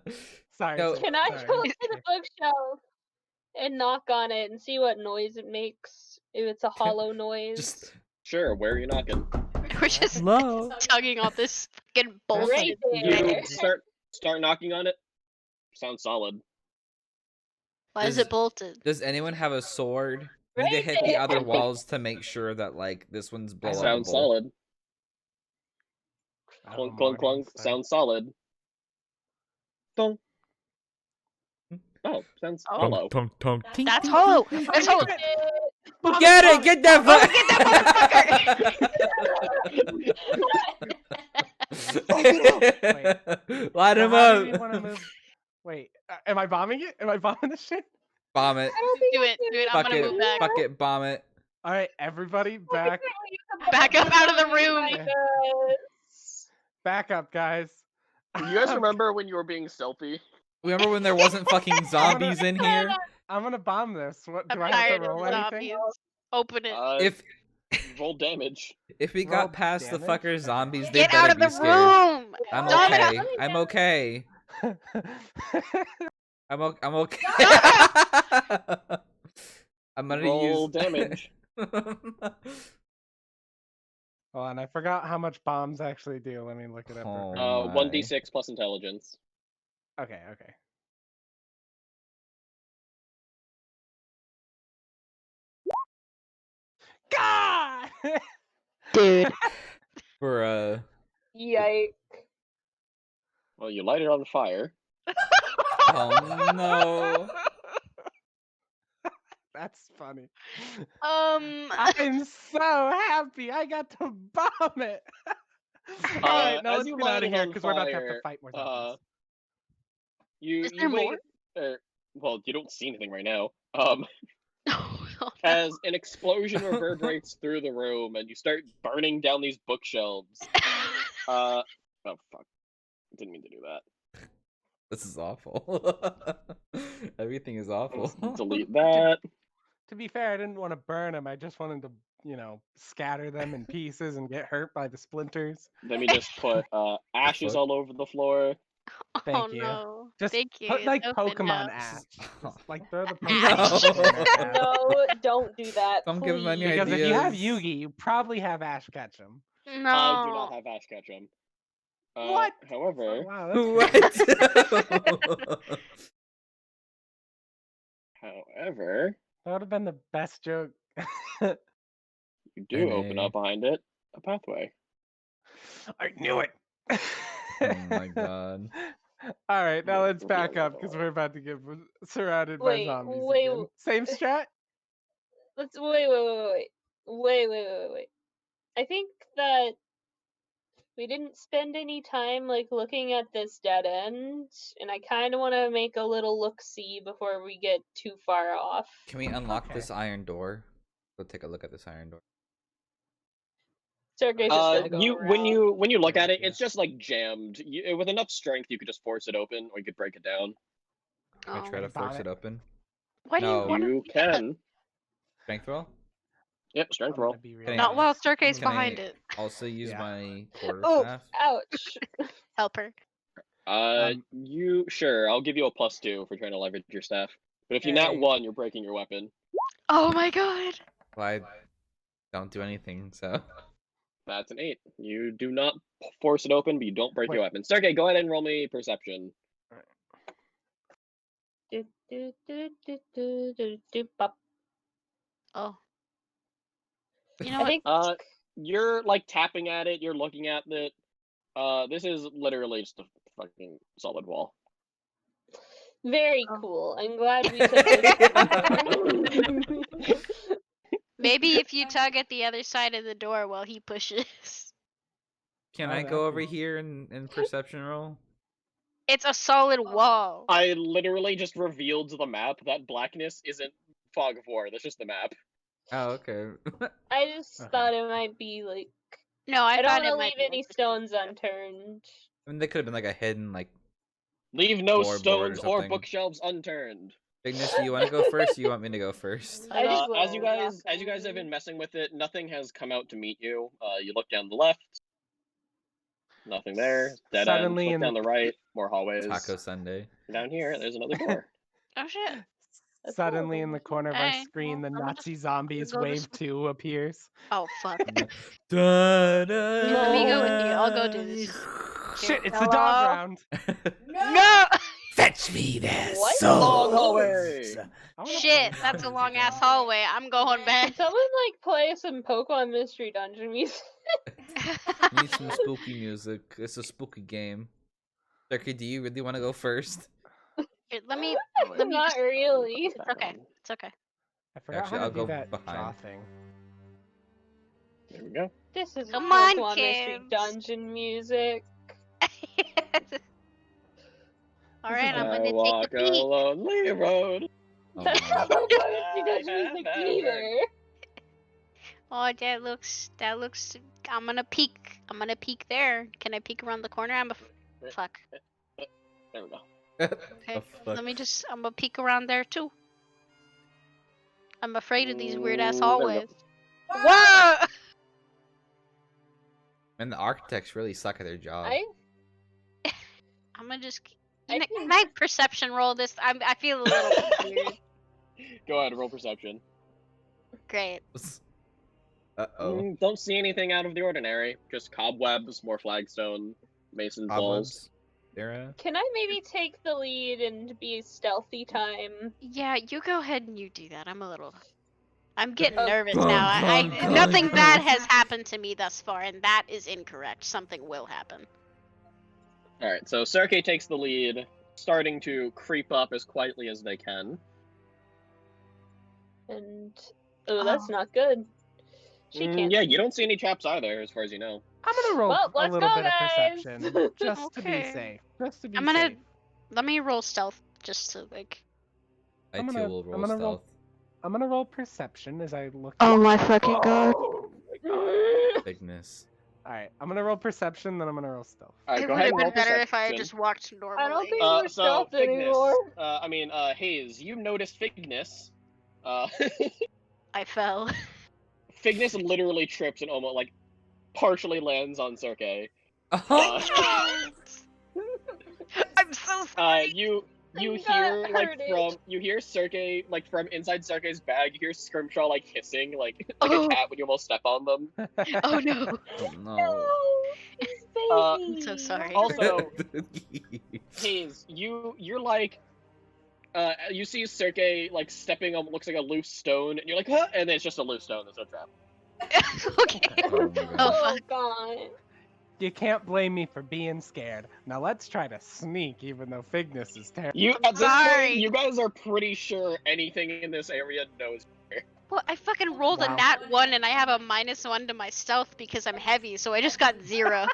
D: Sorry.
A: No.
D: sorry,
E: Can I
D: sorry.
E: go to the bookshelf and knock on it and see what noise it makes? If it's a hollow noise.
A: Just
B: Sure, where are you knocking?
C: we're just
A: hello.
C: tugging on this fucking bolt.
E: Right
B: You
E: there.
B: start knocking on it. Sounds solid.
C: Why is
A: Does-
C: it bolted?
A: Does anyone have a sword? We need to
E: Right
A: hit the other
E: there.
A: walls to make sure that like this one's blowable.
B: Sounds solid.
D: I have a
B: Clunk, clunk,
D: morning
B: clunk.
D: star.
B: Sounds solid. Dong. Oh, sounds
C: Oh.
B: hollow.
G: Tonk, tonk, tonk.
C: That's hollow. That's hollow.
D: Bomb
A: Get
D: bomb
A: it! Get that fucker! Light him
D: How do we
A: up.
D: want to move? Wait, am I bombing it? Am I bombing this shit?
A: Bomb it.
E: I don't think
C: Do
E: I
C: it.
E: can
C: Do it. I'm
A: Fuck
C: gonna
A: it.
C: move back.
A: Fuck it. Bomb it.
D: All right, everybody, back,
C: Back up out of the room.
D: back up, guys.
B: Do you guys remember when you were being stealthy?
A: Remember when there wasn't fucking zombies in here?
D: I'm gonna bomb this. What
C: I'm
D: do I have
C: tired
D: to
C: of
D: roll
C: zombies.
D: anything?
C: Open it.
A: If
B: Roll damage.
A: if we
D: Roll
A: got past the
D: damage?
A: fucker zombies, they
C: Get
A: better
C: out of
A: be
C: the
A: scared.
C: room.
A: I'm
C: Dumb it
A: okay.
C: up.
A: I'm okay. I'm okay. I'm gonna
B: Roll
A: use
B: damage.
D: Hold on, I forgot how much bombs actually do. Let me look it up.
A: Oh.
D: real quick.
B: 1d6 plus intelligence.
D: Okay, okay. God!
F: Dude.
A: For
E: Yikes.
B: Well, you light it on fire.
A: oh no.
D: That's funny.
C: Um.
D: I'm so happy I got to bomb it. Alright, now
B: as
D: let's
B: you
D: get out
B: light
D: of
B: it
D: here
B: on
D: because we're about to have to
B: fire,
D: fight more zombies.
B: You
C: Is there
B: wait.
C: more?
B: Well, you don't see anything right now.
C: Oh, no.
B: As an explosion reverberates through the room and you start burning down these bookshelves. Oh fuck! Didn't mean to do that.
A: This is awful. Everything is awful.
B: Let's delete that.
D: To be fair, I didn't want to burn them. I just wanted to, scatter them in pieces and get hurt by the splinters.
B: Then we just put ashes
A: fuck?
B: all over the floor.
D: Thank
C: Oh
D: you.
C: no.
D: Just
C: Thank you.
D: put
C: It's
D: like
C: open
D: Pokemon
C: now.
D: ash. Just like throw the
A: No.
D: Pokemon in their ash.
E: No, don't do that.
A: Don't give him any
E: please.
D: Because if you have
A: ideas.
D: Yugi, you probably have Ash Ketchum.
C: No.
B: I do not have Ash Ketchum.
D: What?
B: However,
D: Wow, that's
A: What?
B: however,
D: that would have been the best joke.
B: you do open
A: NA.
B: up behind it a pathway.
D: I knew it.
A: Oh my god.
B: Oh,
D: All right, now let's
B: Yeah,
D: back
B: yeah,
D: up
B: yeah.
D: because we're about to get surrounded by
E: Wait,
D: zombies
E: wait,
D: again. Same strat?
E: let's wait. I think that we didn't spend any time like looking at this dead end, and I kind of want to make a little look-see before we get too far off.
A: Can we unlock
D: Okay.
A: this iron door? Go take a look at this iron door.
E: Sergey's just gonna go
B: you
E: around.
B: when you look at it,
D: Yeah.
B: it's just like jammed. With enough strength, you could just force it open, or you could break it down.
A: Can I try to
D: Strength on
A: force
D: it.
A: it open?
C: Why do you
A: No.
C: want to
B: You can.
A: Strength roll?
B: Yep, strength
D: I'm
B: roll.
D: gonna be real
A: Can I-
C: Not while
D: honest.
C: Circay's
A: Can
C: behind
A: I
C: it.
A: also use
D: Yeah.
A: my quarter
E: Oh,
A: staff?
E: ouch.
C: Help her.
B: You sure? I'll give you a +2 for trying to leverage your staff. But if you nat
D: Hey.
B: 1, you're breaking your weapon.
C: Oh my god.
A: Well, I don't do anything, so.
B: That's an 8. You do not force it open, but you don't break your
D: Wait.
B: weapon. Sergey, go ahead and roll me perception.
E: Bop.
C: Oh. You know
E: I
C: what?
E: think
B: You're like tapping at it. You're looking at it. This is literally just a fucking solid wall.
E: very
C: Oh.
E: cool. I'm glad we took this.
C: Maybe if you tug at the other side of the door while he pushes.
A: Can
D: Oh,
A: I
D: that'd
A: go
D: be-
A: over here and perception roll?
C: It's a solid wall.
B: I literally just revealed the map. That blackness isn't fog of war. That's just the map.
A: Oh, okay.
E: I just
D: Okay.
E: thought it might be like
C: No, I
E: I don't
C: thought
E: want
C: it
E: to
C: might
E: leave
C: be
E: any
C: interesting.
E: stones unturned.
A: I mean, they could have been like a hidden, like,
B: Leave no
A: Floorboard or
B: stones or
A: something.
B: bookshelves unturned.
A: Ignis, do you want to go first or you want me to go first?
E: I just
B: As you
E: wanna
B: guys have been messing with it, nothing has come out to meet you. You look down the left. Nothing there. Dead
D: Suddenly
B: end.
D: in-
B: Look down the right. More hallways.
A: Taco Sunday.
B: Down here, there's another door.
C: Oh shit.
E: That's
D: Suddenly
E: all.
D: in the corner of our
C: Hey,
D: screen, the
C: well, I'm
D: Nazi
C: just
D: zombies
C: go this
D: wave 2 appears.
C: Oh fuck.
A: Let
C: Let me go with you. I'll go do this.
D: Shit, it's the
C: Hello?
D: dog round.
C: No!
A: Fetch me their
E: What?
B: Long hallway.
D: I wanna
C: Shit,
D: play
C: that's a
D: zombies
C: long ass
D: again.
C: hallway. I'm going
E: Can
C: back.
E: someone like play some Pokemon Mystery Dungeon music?
A: Need some spooky music. It's a spooky game. Turkey, do you really want to go first?
C: Here, let me
E: Not
C: just...
E: really.
C: It's okay. It's okay.
D: I forgot
A: Actually,
D: how to
A: I'll
D: do
A: go
D: that draw
A: behind.
D: thing.
B: There we go.
E: This is
C: Come on,
E: Pokemon Mystery
C: kids.
E: Dungeon music.
C: Alright, I'm
B: I
C: gonna
B: walk
C: take a
B: a
C: peek.
B: lonely road.
A: Oh,
E: That's
A: no.
E: not Pokemon Mystery Dungeon music either.
C: Oh, that looks, I'm gonna peek. I'm gonna peek there. Can I peek around the corner? Fuck.
B: There we go.
C: Okay,
A: The fuck?
C: I'm gonna peek around there too. I'm afraid of these weird ass
B: There we go.
C: hallways. Whoa!
A: And the architects really suck at their job.
C: I'm gonna just.
E: I
C: Can I perception roll this? I feel a little bit weird.
B: Go ahead, roll perception.
C: Great.
A: Uh-oh.
B: Don't see anything out of the ordinary. Just cobwebs, more flagstone, mason balls.
A: Cobwebs. Sarah?
E: Can I maybe take the lead and be stealthy time?
C: Yeah, you go ahead and you do that. I'm getting
E: Oh.
C: nervous
A: Gun,
C: now.
A: gun, gun,
C: Nothing
A: gun.
C: bad has happened to me thus far, and that is incorrect. Something will happen.
B: Alright, so Sergey takes the lead, starting to creep up as quietly as they can.
E: And that's not good. She can't.
B: Yeah, you don't see any traps either, as far as you know.
D: I'm gonna roll
E: Well,
D: a
E: let's
D: little
E: go,
D: bit of
E: guys.
D: perception, just to be
C: Okay.
D: safe. Just to be
C: I'm gonna-
D: safe.
C: Let me roll stealth just to like.
A: I
D: I'm
A: too
D: gonna-
A: will roll
D: I'm gonna roll-
A: stealth.
D: I'm gonna roll perception as I look.
F: Oh my fucking god.
A: Bigness.
D: All right, I'm gonna roll perception, then I'm gonna roll stealth.
B: Alright,
C: It
B: go
C: would
B: ahead
C: have
B: and roll
C: been better if I had
B: perception.
C: just walked normally.
E: I don't think
B: Uh,
E: we're
B: so,
E: stealth anymore.
B: Hayes, you noticed Fignus.
C: I fell.
B: Fignus literally trips and almost, like, partially lands on Sergey.
A: Oh,
C: I'm so sorry.
B: You
E: I
B: hear
E: got
B: like
E: hurted.
B: you hear Sergey like from inside Sergey's bag. You hear Scrimshaw like hissing like a
C: Oh.
B: cat when you almost step on them.
C: Oh no.
A: oh no.
E: No, his baby.
B: I'm
C: so sorry.
B: Also, Hayes, you're like, you see Sergey like stepping on what looks like a loose stone, and you're like, huh? And then it's just a loose stone. There's no trap.
C: Okay.
A: Oh my god.
C: Oh,
E: Oh
C: fuck.
E: god.
D: You can't blame me for being scared. Now let's try to sneak, even though Fignus is terrible.
B: You at this
C: Sorry.
B: point, you guys are pretty sure anything in this area knows.
C: Well, I fucking rolled a
D: Wow.
C: nat 1 and I have a -1 to my stealth because I'm heavy, so I just got 0.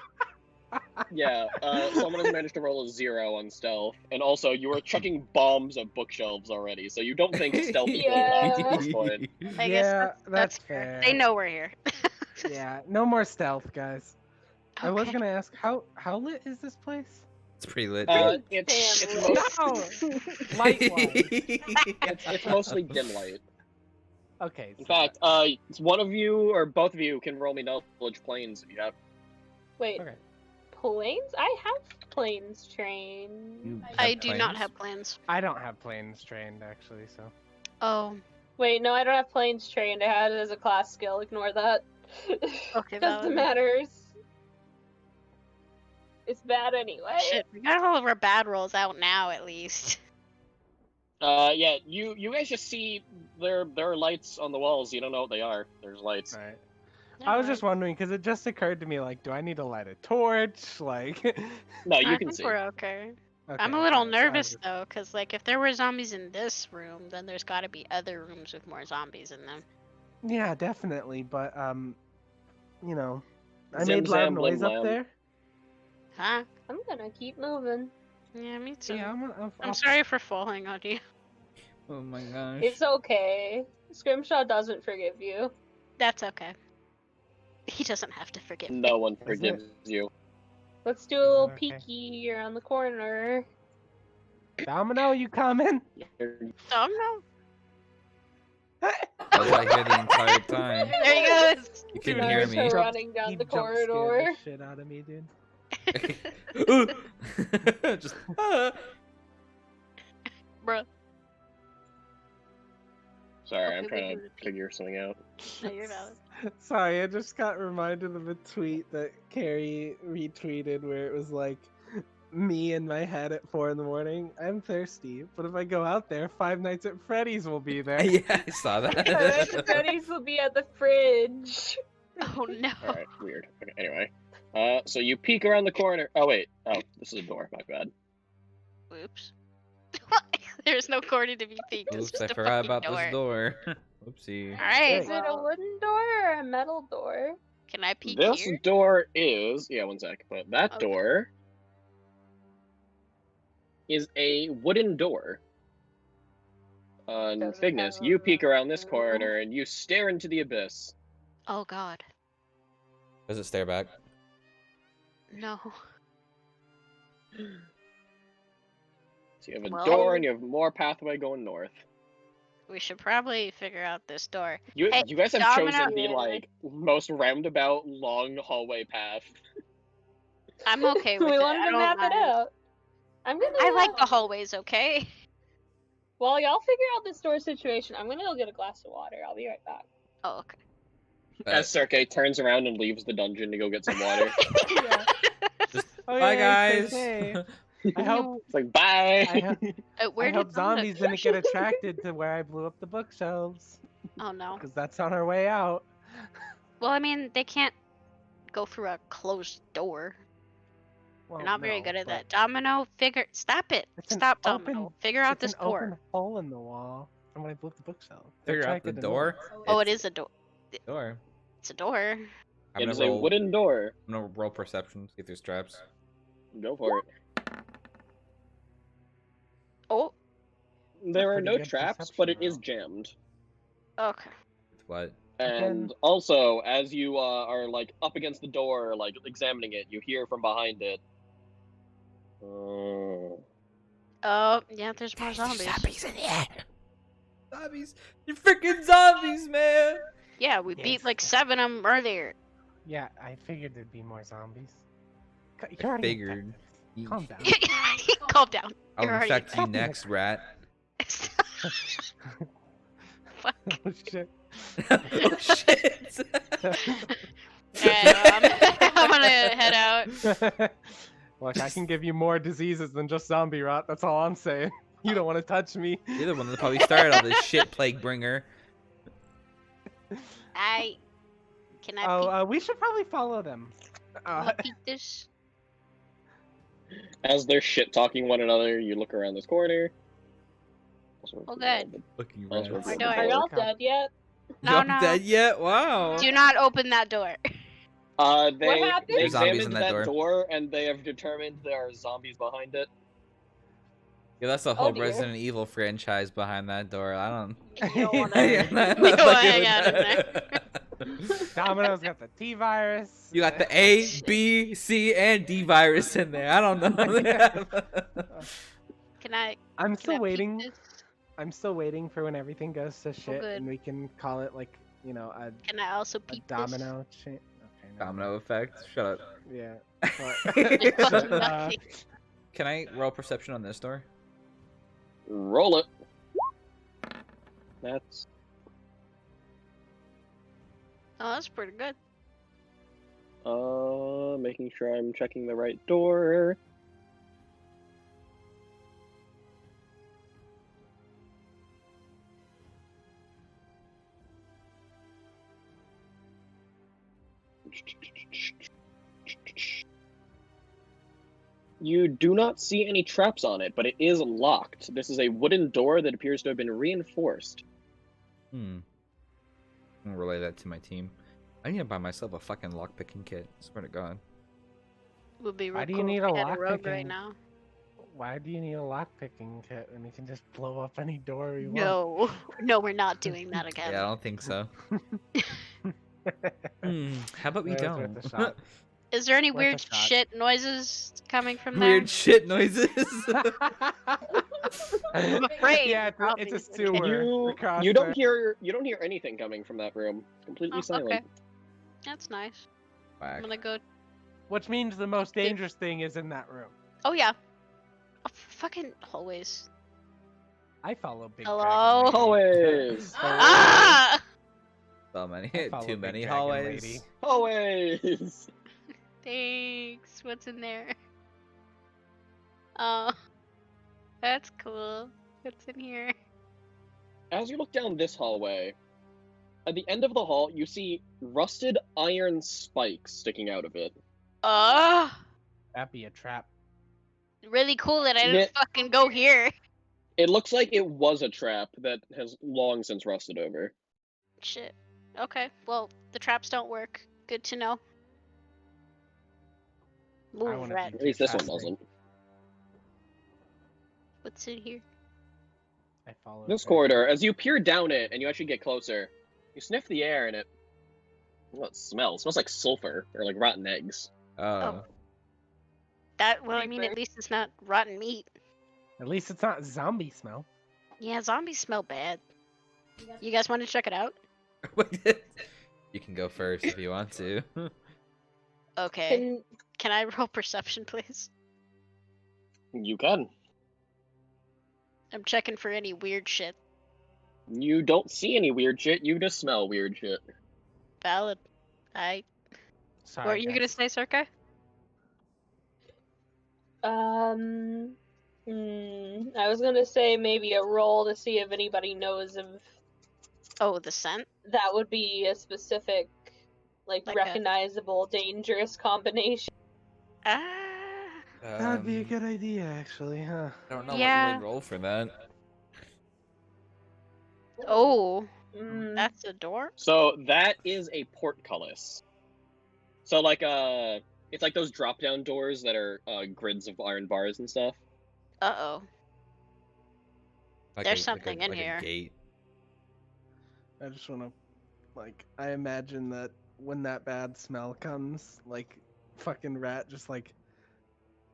B: Yeah, someone has managed to roll a 0 on stealth, and also you were chucking bombs at bookshelves already, so you don't think stealth is really bad at this point.
C: I guess
D: Yeah,
C: that's
D: fair.
C: fair. They know we're here.
D: Yeah, no more stealth, guys. I was
C: Okay.
D: gonna ask, how lit is this place?
A: It's pretty lit.
B: It's
E: Damn.
D: Light-wise.
B: it's mostly dim light.
D: Okay.
B: In
D: so
B: fact, one of you or both of you can roll me knowledge planes if you have.
E: Wait,
D: Okay.
E: planes? I have planes trained.
A: You
C: I
A: have
C: do not
A: planes?
C: have plans.
D: I don't have planes trained actually, so.
C: Oh,
E: Wait, no, I don't have planes trained. I had it as a class skill. Ignore that.
C: Okay,
E: Doesn't
C: valid.
E: matters. It's bad anyway.
C: shit. We got all of our bad rolls out now, at least.
B: Yeah, you guys just see there are lights on the walls. You don't know what they are. There's lights.
D: Right. I was just wondering because it just occurred to me, like, do I need to light a torch? Like.
B: No, you
C: I
B: can
C: think
B: see.
C: we're okay.
D: Okay,
C: I'm a little
D: alright, so I
C: nervous
D: just-
C: though, because like if there were zombies in this room, then there's got to be other rooms with more zombies in them.
D: Yeah, definitely, but you know, I
B: Zim
D: made loud
B: zam, blim
D: noise up
B: blam.
D: there.
C: Huh?
E: I'm gonna keep moving.
C: Yeah, me too.
D: Yeah,
C: I'm
D: I'll-
C: sorry for falling on you.
A: Oh my gosh.
E: It's okay. Scrimshaw doesn't forgive you.
C: That's okay. He doesn't have to forgive me.
B: No one
D: it?
B: forgives you.
E: Let's do a little
D: Okay.
E: peeky around the corner.
D: Domino, you coming?
C: Oh no.
A: I was right here the entire time.
C: There he goes.
A: You couldn't
E: Now
A: hear
E: he's
A: me.
E: running down
D: He
E: the
D: jump scared
E: corridor.
D: the shit out of me, dude.
A: Just
C: Bruh.
B: Sorry, I'm
C: Okay, we
B: trying
C: can
B: to
C: repeat.
B: figure something out.
C: No, you're valid.
D: Sorry, I just got reminded of a tweet that Carrie retweeted where it was like, me in my head at 4 a.m. I'm thirsty, but if I go out there, Five Nights at Freddy's will be there.
A: yeah, I saw that.
E: Freddy's will be at the fridge.
C: Oh no.
B: Alright, weird. Okay, anyway. So you peek around the corner. Oh, wait. Oh, this is a door. My bad.
C: Oops. There's no corner to be peeked. It's
A: Oops,
C: just
A: I
C: a
A: forgot
C: fucking
A: about
C: door.
A: this door. Whoopsie.
C: Alright.
E: Is it a wooden door or a metal door?
C: Can I peek
B: This
C: here?
B: door is. Yeah, one sec. But that
C: Okay.
B: door is a wooden door.
E: Doesn't
B: Fignus,
E: have
B: you
E: a
B: peek around this
E: roof.
B: corner and you stare into the abyss.
C: Oh god.
A: Does it stare back?
C: No.
B: So you have a
C: Well-
B: door and you have more pathway going north.
C: We should probably figure out this door.
B: You
C: Hey,
B: you guys have
C: Domino-
B: chosen the
E: Yeah.
B: like most roundabout long hallway path.
C: I'm okay with
E: we
C: it.
E: wanted
C: I
E: to
C: don't
E: map
C: mind.
E: it out. I'm gonna.
C: I like the hallways, okay?
E: While y'all figure out this door situation, I'm gonna go get a glass of water. I'll be right back.
C: Oh, okay.
B: As Sergey turns around and leaves the dungeon to go get some water.
E: Yeah.
D: Oh,
A: Bye,
D: yeah,
A: guys.
D: hey. I hope,
B: It's like bye.
D: I hope,
C: Where
D: I
C: did
D: hope
C: Domino
D: zombies
C: go?
D: didn't get attracted to where I blew up the bookshelves,
C: Oh no.
D: because that's on our way out.
C: Well, I mean, they can't go through a closed door.
D: Well,
C: They're not very
D: no,
C: good at
D: but
C: that. Domino, Stop it.
D: it's an
C: Stop,
D: open-
C: Domino. Figure out
D: it's
C: this
D: an
C: door.
D: open hole in the wall from when I blew up the bookshelf. They're
A: Figure out the
D: attracted to
A: door?
D: noise.
C: Oh, it
A: It's
C: is a door.
A: Door.
C: It's a door.
A: I'm
B: It
A: gonna
B: is a
A: roll.
B: wooden door.
A: I'm gonna roll perception. See if there's traps.
B: Go for it.
C: Oh,
B: There are
D: pretty
B: no
D: good
B: traps,
D: perception
B: but it is
D: roll.
B: jammed.
C: okay.
A: What?
B: And also, as you are like up against the door, like examining it, you hear from behind it. Oh.
C: Oh, yeah, there's more zombies.
A: in here. Zombies! You freaking zombies, man!
C: Yeah, we beat like 7 of them earlier.
D: Yeah, I figured there'd be more zombies. You're already
A: Figured.
D: infected. Calm down.
C: Calm down.
A: I'll
C: You're already
A: infect you
D: infected.
A: next, rat.
C: Fuck.
D: Oh shit.
A: Oh shit!
C: Alright, I'm gonna head out.
D: Look, I can give you more diseases than just zombie rot. That's all I'm saying. You don't want to touch me.
A: You're the one that probably started all this shit, plague bringer.
C: Can I peek?
D: Oh, we should probably follow them.
C: I'ma peek this.
B: As they're shit talking one another, you look around this corner.
C: Oh, good.
A: Fucking
B: Those were
A: rats.
C: We're
B: good.
C: doing
E: Are
C: it.
E: y'all dead yet?
C: No,
A: Y'all
C: no.
A: dead yet? Wow.
C: Do not open that door.
B: They
E: happened?
A: There's zombies
B: examined
A: in that
B: that
A: door.
B: door and they have determined there are zombies behind it.
A: Yeah, that's the whole
E: dear.
A: Resident Evil franchise behind that door. I don't.
C: You don't wanna.
A: Yeah, not
C: You wanna
A: fucking
C: hang
A: with
C: out in
A: that.
D: Domino's got the T virus.
A: You got the A, B, C, and D virus in there. I don't know.
C: Can I?
D: I'm
C: Can I
D: still
C: peek
D: waiting.
C: this?
D: I'm still waiting for when everything goes to shit
C: good.
D: and we can call it like, you know, a
C: Can I also peek this?
D: domino chain. Okay, no.
A: Domino effect. Shut up.
D: Yeah.
C: Like
D: But,
C: fucking
D: uh,
C: nothing.
A: Can I roll perception on this door?
B: Roll it. That's
C: Oh, that's pretty good.
B: making sure I'm checking the right door. You do not see any traps on it, but it is locked. This is a wooden door that appears to have been reinforced.
A: I'm gonna relay that to my team. I need to buy myself a fucking lockpicking kit. Swear to God.
C: Would be real
D: Why do you
C: cool
D: need
C: if
D: a
C: we had a rogue right
D: lockpicking?
C: now.
D: Why do you need a lockpicking kit when you can just blow up any door you want?
C: No, no, we're not doing that again.
A: Yeah, I don't think so. How about we
D: Yeah, it's
A: don't?
D: worth a shot.
C: Is there any
D: Worth a
C: weird
D: shot.
C: shit noises coming from there?
A: Weird shit noises.
C: I'm afraid.
D: Yeah, it's
C: probably
D: a
C: is the
D: sewer.
B: You
D: across
B: you don't
D: the-
B: hear anything coming from that room. Completely
C: Oh,
B: silent.
C: okay. That's nice. I'm
A: Whack.
C: gonna go.
D: Which means the most dangerous thing is in that room.
C: Oh yeah. Oh, fucking hallways.
D: I follow Big
C: Hello?
D: Dragon Lady.
B: Hallways.
C: Ah!
A: So many.
D: I follow
A: Too
D: Big
A: many
D: Dragon
A: hallways.
D: Lady.
B: Hallways.
C: Thanks. What's in there? Oh, that's cool. What's in here?
B: As you look down this hallway, at the end of the hall, you see rusted iron spikes sticking out of it.
C: Oh,
D: That'd be a trap.
C: really cool that I
B: Yeah.
C: didn't fucking go here.
B: It looks like it was a trap that has long since rusted over.
C: Shit. Okay, well, the traps don't work. Good to know. Move,
D: wanna
C: rat.
D: be
B: At least this one
D: Fascinating.
B: doesn't.
C: What's in here?
D: I follow
B: This
D: Dragon.
B: corridor, as you peer down it and you actually get closer, you sniff the air and it smells. It smells like sulfur or like rotten eggs.
A: Oh.
C: That, well, I mean,
E: Creeper.
C: at least it's not rotten meat.
D: At least it's not zombie smell.
C: Yeah, zombies smell bad. You guys want to check it out?
A: You can go first if you want to.
C: Okay. Can I roll perception, please?
B: You can.
C: I'm checking for any weird shit.
B: You don't see any weird shit, you just smell weird shit.
C: Valid. What
D: Sorry.
C: were you
D: guys.
C: gonna say, Circa?
E: I was gonna say maybe a roll to see if anybody knows if
C: Oh, the scent?
E: that would be a specific, like
C: Like a-
E: recognizable, dangerous combination.
C: Ah.
D: That'd be a good idea, actually, huh?
A: I don't know
C: Yeah.
A: what you would roll for that.
C: Oh,
E: Mm,
C: that's a door?
B: So that is a portcullis. So like it's like those drop down doors that are grids of iron bars and stuff.
C: Uh-oh.
A: Like
C: There's
A: a-
C: something
A: like
C: in
A: a
C: here.
A: Gate.
D: I just want to, like, I imagine that when that bad smell comes, like, fucking rat just, like,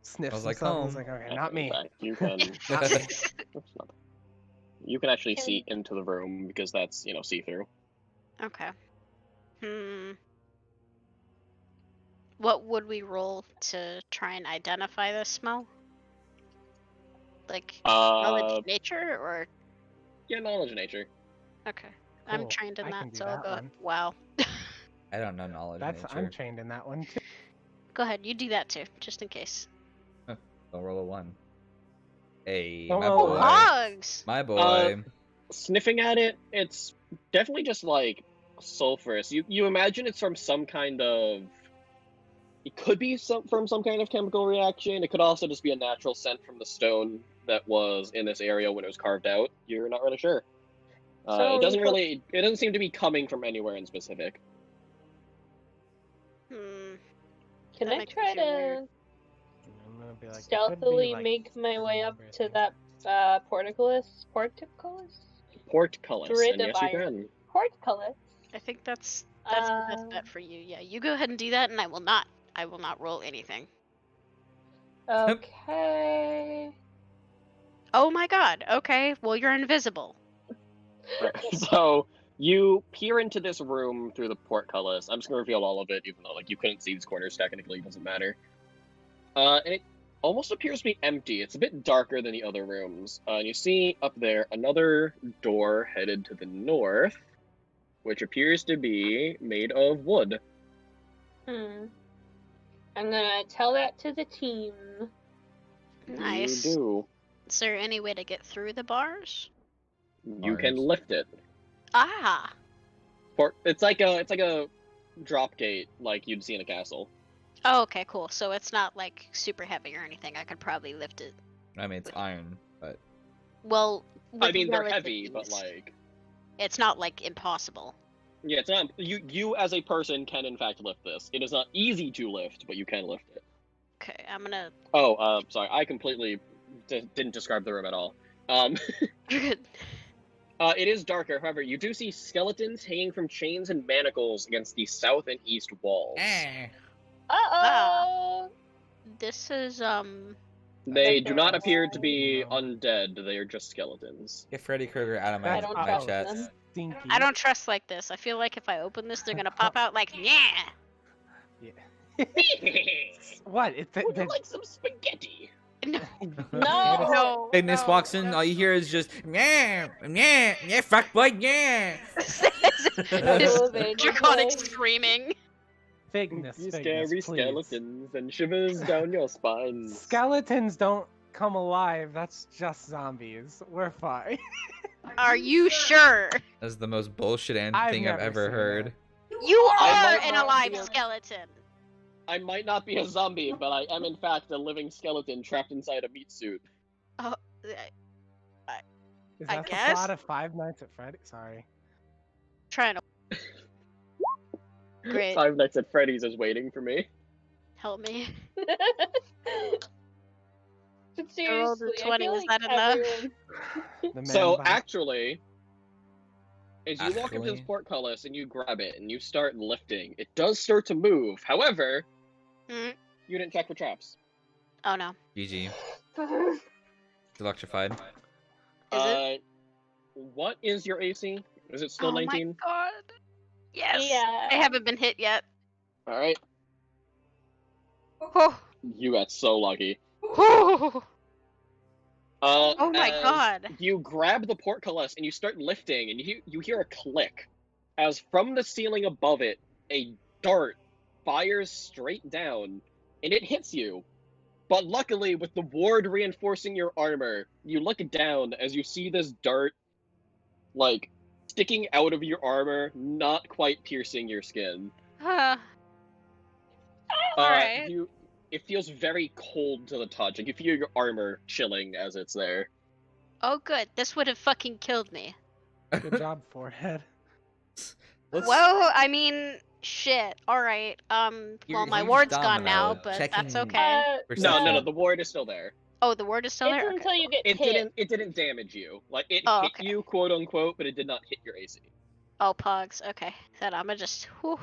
D: sniffs
A: was like,
D: himself and he's
A: home.
D: like, okay, not me.
B: In fact, you can
D: Not me.
B: Oops, not- you can actually see into the room because that's, see through.
C: Okay. What would we roll to try and identify this smell? Like, knowledge nature, or?
B: Yeah, knowledge of nature.
C: Okay. I'm
D: Cool.
C: trained in
D: I
C: that,
D: can do
C: so I'll
D: that
C: go.
D: one.
C: Wow.
A: I don't know knowledge
D: That's
A: nature.
D: I'm trained in that one too.
C: Go ahead, you do that too, just in case.
A: I'll roll a 1. Hey,
D: Don't
A: my
D: roll a
A: boy.
D: one.
C: Hogs!
A: My boy.
B: Sniffing at it, it's definitely just like sulfurous. You imagine it's from some kind of, It could be from some kind of chemical reaction. It could also just be a natural scent from the stone that was in this area when it was carved out. You're not really sure.
E: So
B: It doesn't
E: until-
B: really. It doesn't seem to be coming from anywhere in specific.
C: Hmm.
E: Can
C: That
E: I
C: makes me
E: try
C: feel weird.
E: to
D: I'm gonna be like, it could be,
E: stealthily
D: like,
E: make my way up to
D: everything.
E: that portcullis?
B: Portcullis,
E: Grid
B: and
E: of
B: yes, you
E: iron.
B: can.
E: Portcullis.
C: I think that's the best
E: Um,
C: bet for you. Yeah, you go ahead and do that, and I will not roll anything.
E: Okay.
C: Oh my god. Okay. Well, you're invisible.
B: Right. So you peer into this room through the portcullis. I'm just gonna reveal all of it, even though like you couldn't see these corners. Technically, it doesn't matter. And it almost appears to be empty. It's a bit darker than the other rooms. And you see up there another door headed to the north, which appears to be made of wood.
E: I'm gonna tell that to the team.
C: Nice.
B: You do.
C: Is there any way to get through the bars?
B: You can
A: Bars.
B: lift it.
C: Ah.
B: It's like a drop gate, like you'd see in a castle.
C: Oh, okay, cool. So it's not like super heavy or anything. I could probably lift it.
A: I mean, it's iron, but
C: Well,
B: I
C: with
B: mean, they're
C: relative
B: heavy, but
C: ease.
B: like,
C: It's not like impossible.
B: yeah, it's not. You as a person can in fact lift this. It is not easy to lift, but you can lift it.
C: Okay, I'm gonna.
B: Oh, sorry, I completely didn't describe the room at all. It is darker. However, you do see skeletons hanging from chains and manacles against the south and east walls.
E: Uh-oh!
C: This is
B: They
E: Like
B: do
E: they're
B: not appear to
E: alive.
B: be undead. They are just skeletons.
A: get Freddy Krueger out of
E: I
A: my,
E: don't
A: my
E: trust
A: chat.
E: them.
D: Stinky.
C: I don't trust like this. I feel like if I open this, they're gonna pop out like yeah.
D: What?
B: Would you like some spaghetti?
C: No.
E: No!
C: No.
A: Ignis
C: no,
A: walks in.
C: no.
A: All you hear is just yeah, fuck boy, yeah.
E: Elevated
C: Draconic
E: voice.
C: screaming.
D: Figness,
B: You
D: Figness,
B: scary
D: please.
B: skeletons and shivers down your spines.
D: Skeletons don't come alive. That's just zombies. We're fine.
C: Are you sure?
A: That's the most bullshit thing I've
D: never
A: ever
D: seen
A: heard.
C: You
B: I
C: are
B: might
C: an
B: not
C: alive
B: be a-
C: skeleton.
B: I might not be a zombie, but I am in fact a living skeleton trapped inside a meat suit.
C: Uh,
D: Is
C: I
D: that the
C: guess.
D: plot of Five Nights at Freddy's? Sorry.
C: Trying to. Great.
B: Five Nights at Freddy's is waiting for me.
C: Help me.
E: But
C: I rolled a
E: seriously,
C: 20,
E: I feel
C: is
E: like
C: that enough?
E: everyone...
D: The man
B: So
D: behind-
B: actually, as you walk up to this
A: Actually?
B: portcullis and you grab it and you start lifting, it does start to move. However,
C: Mm.
B: you didn't check for traps.
C: Oh no.
A: GG. Electrified.
B: What is your AC? Is it still
C: Oh
B: 19?
C: my god. Yes.
E: Yeah.
C: I haven't been hit yet.
B: All right,
C: Oh.
B: you got so lucky.
C: Oh, oh my
B: as
C: god.
B: You grab the portcullis and you start lifting, and you hear a click, as from the ceiling above it, a dart fires straight down, and it hits you. But luckily, with the ward reinforcing your armor, you look down as you see this dart, like, sticking out of your armor, not quite piercing your skin.
C: Alright.
B: It feels very cold to the touch. Like, you feel your armor chilling as it's there.
C: Oh good. This would have fucking killed me.
D: Good job, forehead.
C: Well, I mean, shit. Alright. Well, my
A: Here's
C: ward's gone now,
A: Domino
C: but that's
A: checking-
C: okay.
B: No, the ward is still there.
C: Oh, the ward is still
E: It's
C: there?
E: until
C: Okay.
E: you get
B: It
E: hit.
B: didn't damage you. Like, it
C: Oh,
B: hit
C: okay.
B: you, quote unquote, but it did not hit your AC.
C: Oh, pugs. Okay. Then I'm gonna just. Whew.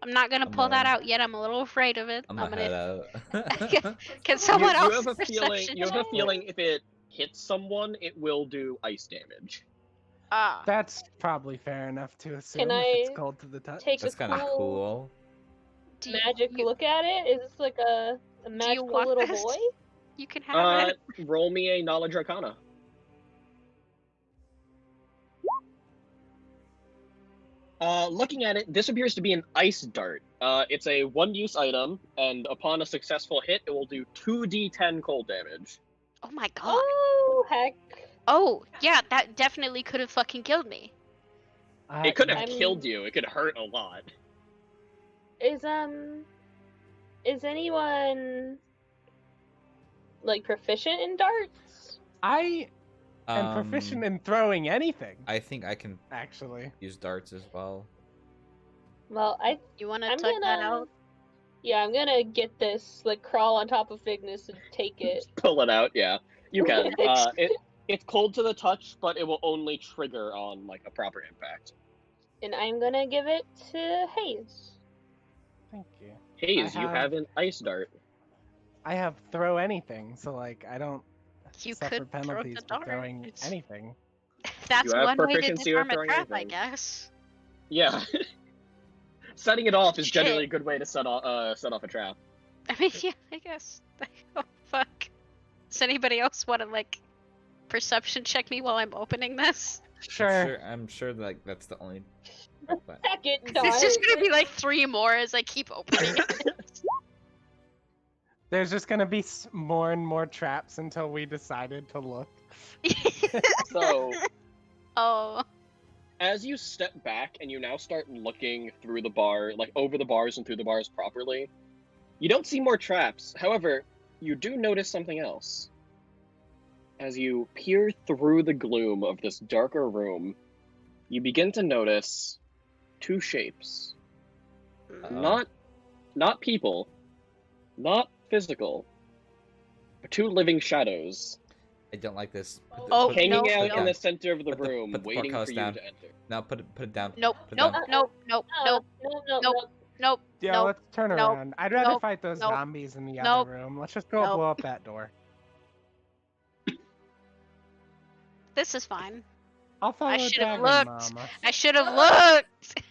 C: I'm not gonna pull that out yet. I'm a little afraid of it.
A: I'm
C: I'm
A: gonna head
C: gonna.
A: out.
C: Can someone
B: you
C: else?
B: have a feeling.
C: perception
B: You have a
C: check?
B: feeling if it hits someone, it will do ice damage.
C: Ah.
D: That's probably fair enough to assume if
E: I
D: it's cold to the touch.
E: Take
A: That's
E: a
A: kind of
E: cool
A: cool.
C: Do you-
E: magic
C: you,
E: look at it. Is this like a magical
C: want
E: little
C: this?
E: boy?
C: You can have it.
B: Roll me a knowledge arcana. Looking at it, this appears to be an ice dart. It's a one-use item, and upon a successful hit, it will do 2d10 cold damage.
C: Oh my god.
E: Oh heck!
C: Oh, yeah, that definitely could have fucking killed me.
B: It could have
E: I'm-
B: killed you. It could hurt a lot.
E: Is Is anyone like proficient in darts?
D: I am proficient in throwing anything.
A: I think I can
D: Actually,
A: use darts as well.
E: Well,
C: You want to
E: I'm
C: tug that
E: gonna.
C: out?
E: Yeah, I'm gonna get this, like, crawl on top of Vignis and take it.
B: Pull it out, yeah. You can. It's cold to the touch, but it will only trigger on like a proper impact.
E: And I'm gonna give it to Hayes.
D: thank you.
B: Hayes, you
D: have-
B: have an ice dart.
D: I have throw anything, so like I don't
C: You
D: suffer
C: could throw
D: penalties
C: the
D: for
C: dart.
D: throwing
C: It's-
D: anything.
C: That's
B: You have
C: one way to
B: proficiency with
C: disarm a
B: throwing
C: trap, I
B: anything.
C: guess.
B: Yeah. Setting it off is
C: Shit.
B: generally a good way to set off a trap.
C: I mean, yeah, I guess. Oh, fuck. Does anybody else want to, like, perception check me while I'm opening this?
D: Sure.
A: I'm sure like that's the only. But
E: Second
C: 'Cause
E: dart.
C: it's just gonna be like 3 more as I keep opening it.
D: There's just gonna be more and more traps until we decided to look.
B: So,
C: Oh.
B: as you step back and you now start looking through the bar, like over the bars and through the bars properly, you don't see more traps. However, you do notice something else. As you peer through the gloom of this darker room, you begin to notice two shapes.
A: Uh-oh.
B: Not people, not physical, but two living shadows
A: I don't like this.
C: Oh,
B: hanging
C: no,
B: out
C: no.
B: in the center of the
A: Put the-
B: room,
A: put the
B: waiting
A: forecast
B: for you
A: down.
B: to enter.
A: Now put it down.
C: Nope,
A: Put it
C: nope,
A: down.
C: nope, nope, nope, nope,
D: Yeah,
C: nope.
D: let's turn
C: nope,
D: around. I'd rather
C: nope,
D: fight those
C: nope,
D: zombies in the
C: nope,
D: other room. Let's just go
C: nope.
D: blow up that door.
C: This is fine.
D: I'll follow
C: should've
D: Dragon
C: looked.
D: Mama.
C: I should have looked!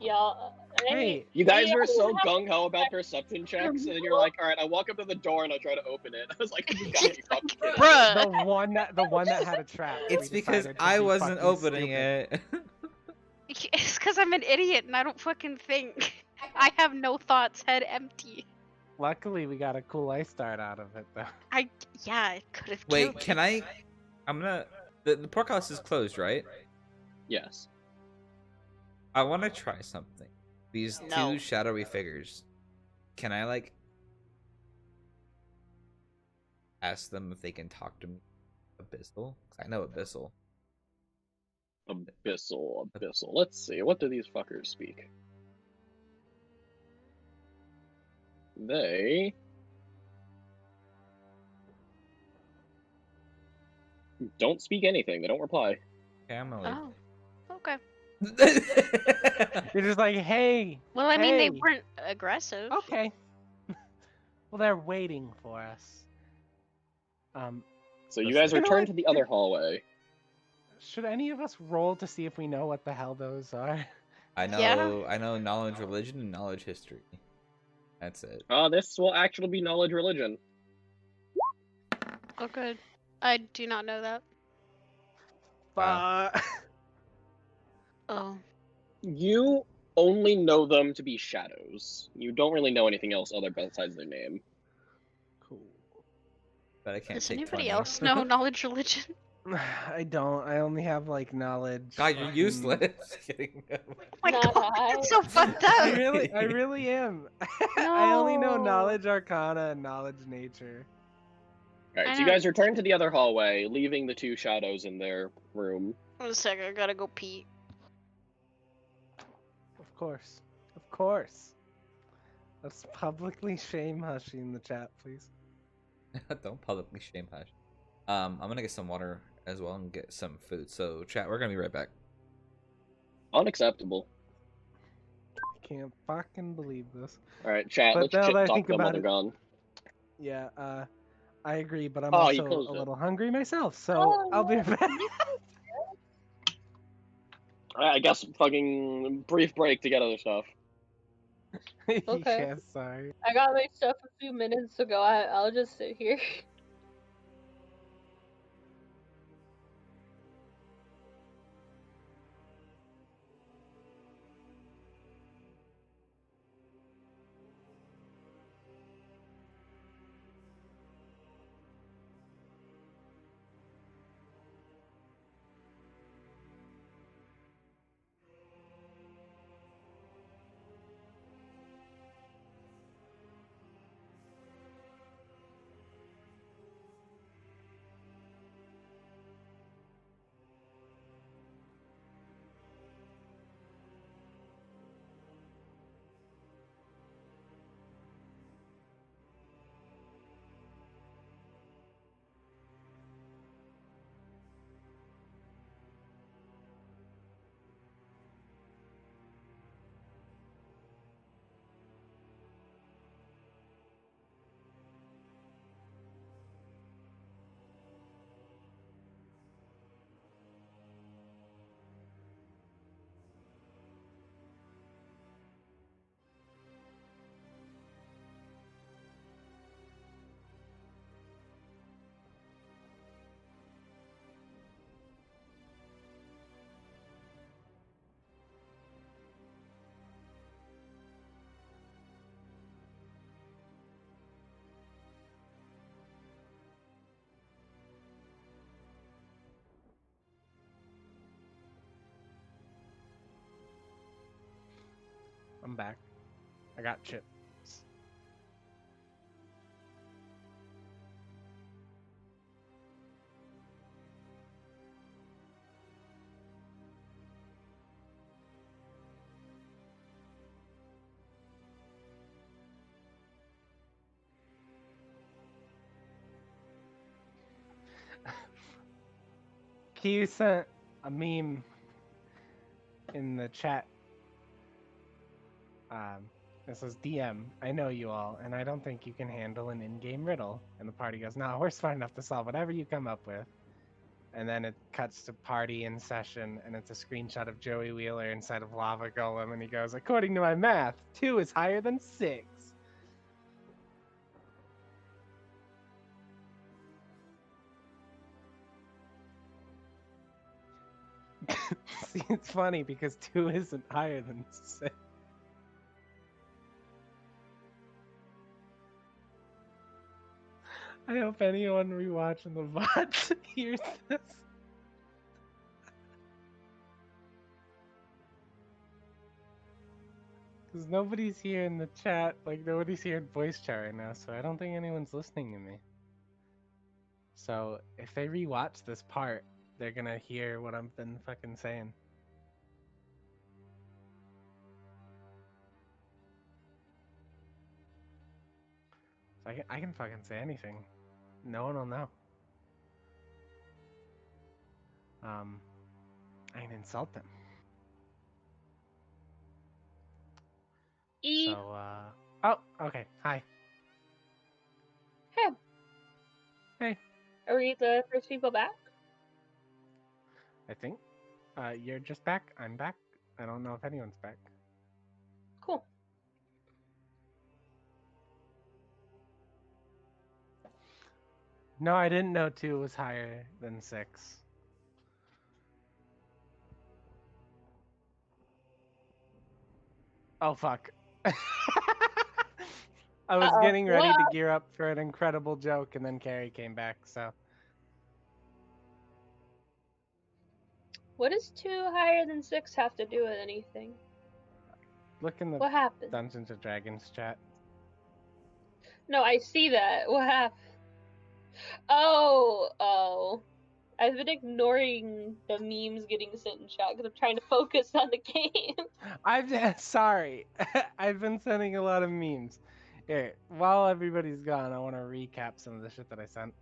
E: Y'all.
D: Hey,
B: You guys
E: Yeah,
B: were so
E: we have-
B: gung ho about perception checks, and then you're like, "All right, I walk up to the door and I try to open it." I was like, "You gotta be fucking kidding me."
C: Bruh!
D: the one that had a trap.
A: It's
D: we
A: because
D: decided to
A: I
D: be
A: wasn't
D: fucking
A: opening
D: stupid.
A: it.
C: It's because I'm an idiot and I don't fucking think. I have no thoughts, head empty.
D: Luckily, we got a cool ice start out of it, though.
C: Yeah, it could have
A: Wait,
C: killed
A: can
C: me.
A: I'm gonna. The portcullis is closed, right?
B: Yes.
A: I want to try something. These
C: No.
A: two shadowy figures. Can I like ask them if they can talk to me? Abyssal? 'Cause I know Abyssal.
B: Abyssal. Let's see. What do these fuckers speak? They don't speak anything. They don't reply.
A: Okay, I'm gonna
C: Oh, okay.
A: leave.
D: You're just like, hey.
C: Well, I mean, they
D: Hey.
C: weren't aggressive.
D: Okay. Well, they're waiting for us.
B: So you
A: That's
B: guys
D: You know
B: return
D: what?
B: to the other hallway.
D: Should any of us roll to see if we know what the hell those are?
A: I know.
C: Yeah.
A: I know knowledge religion and knowledge history. That's it.
B: This will actually be knowledge religion.
C: Oh, good. I do not know that.
A: Wow.
C: Oh.
B: You only know them to be shadows. You don't really know anything else other besides their name.
D: Cool.
A: But I can't
C: Does
A: take
C: anybody
A: 20.
C: else know knowledge religion?
D: I don't. I only have like knowledge.
A: God, you're
D: fucking-
A: useless. Kidding.
C: Oh my
E: Not
C: god,
E: I.
C: that's so fucked
D: I
C: up.
D: really am. I only know
E: No.
D: knowledge arcana and knowledge nature.
B: Alright,
C: I
B: so you
C: know-
B: guys return to the other hallway, leaving the two shadows in their room.
C: One second, I gotta go pee.
D: Of course. Of course. Let's publicly shame Hushy in the chat, please.
A: Don't publicly shame Hush. I'm gonna get some water as well and get some food. So chat, we're gonna be right back.
B: Unacceptable.
D: I can't fucking believe this.
B: Alright, chat,
D: But
B: let's
D: now
B: chit
D: that I
B: talk
D: think
B: them while
D: about
B: they're
D: it-
B: gone.
D: Yeah, I agree, but I'm
B: Oh, you
D: also
B: closed
D: a
B: it.
D: little hungry myself, so
E: Oh,
D: I'll be back.
B: Alright, I guess fucking brief break to get other stuff.
E: Okay.
D: Yeah, sorry.
E: I got my stuff a few minutes ago. I'll just sit here.
D: I'm back. I got chips. Q sent a meme in the chat. It says, DM, I know you all, and I don't think you can handle an in-game riddle. And the party goes, no, we're smart enough to solve whatever you come up with. And then it cuts to party in session, and it's a screenshot of Joey Wheeler inside of Lava Golem, and he goes, according to my math, 2 is higher than 6. See, it's funny because 2 isn't higher than 6. I hope anyone rewatching the VOD hears this. Because nobody's here in the chat, like nobody's here in voice chat right now, so I don't think anyone's listening to me. So if they rewatch this part, they're gonna hear what I've been fucking saying. So I can fucking say anything. No one will know. I can insult them.
E: E.
D: So, oh, okay. Hi.
E: Hey.
D: Hey.
E: Are we the first people back?
D: I think. You're just back. I'm back. I don't know if anyone's back.
E: Cool.
D: No, I didn't know 2 was higher than 6. Oh, fuck. I was getting ready to gear up for an incredible joke, and then Carrie came back, so.
E: What does 2 higher than 6 have to do with anything?
D: Look in the
E: What happened?
D: Dungeons & Dragons chat.
E: No, I see that. What happened? Oh. I've been ignoring the memes getting sent in chat because I'm trying to focus on the game.
D: Sorry. I've been sending a lot of memes. Here, while everybody's gone, I want to recap some of the shit that I sent.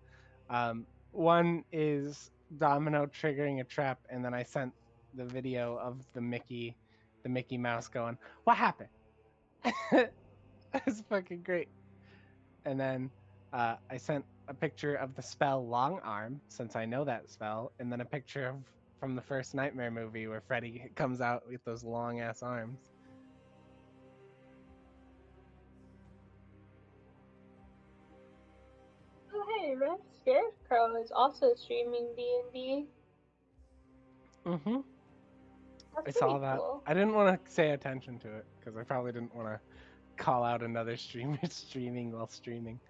D: One is Domino triggering a trap, and then I sent the video of the Mickey Mouse going, "What happened?" That's fucking great. And then I sent a picture of the spell Long Arm, since I know that spell, and then a picture of from the first Nightmare movie where Freddy comes out with those long ass arms.
E: Oh hey, Red Scarecrow is also streaming D&D.
D: Mm-hmm.
E: That's
D: I
E: pretty
D: saw that.
E: cool.
D: I didn't want to say attention to it because I probably didn't want to call out another streamer streaming while streaming.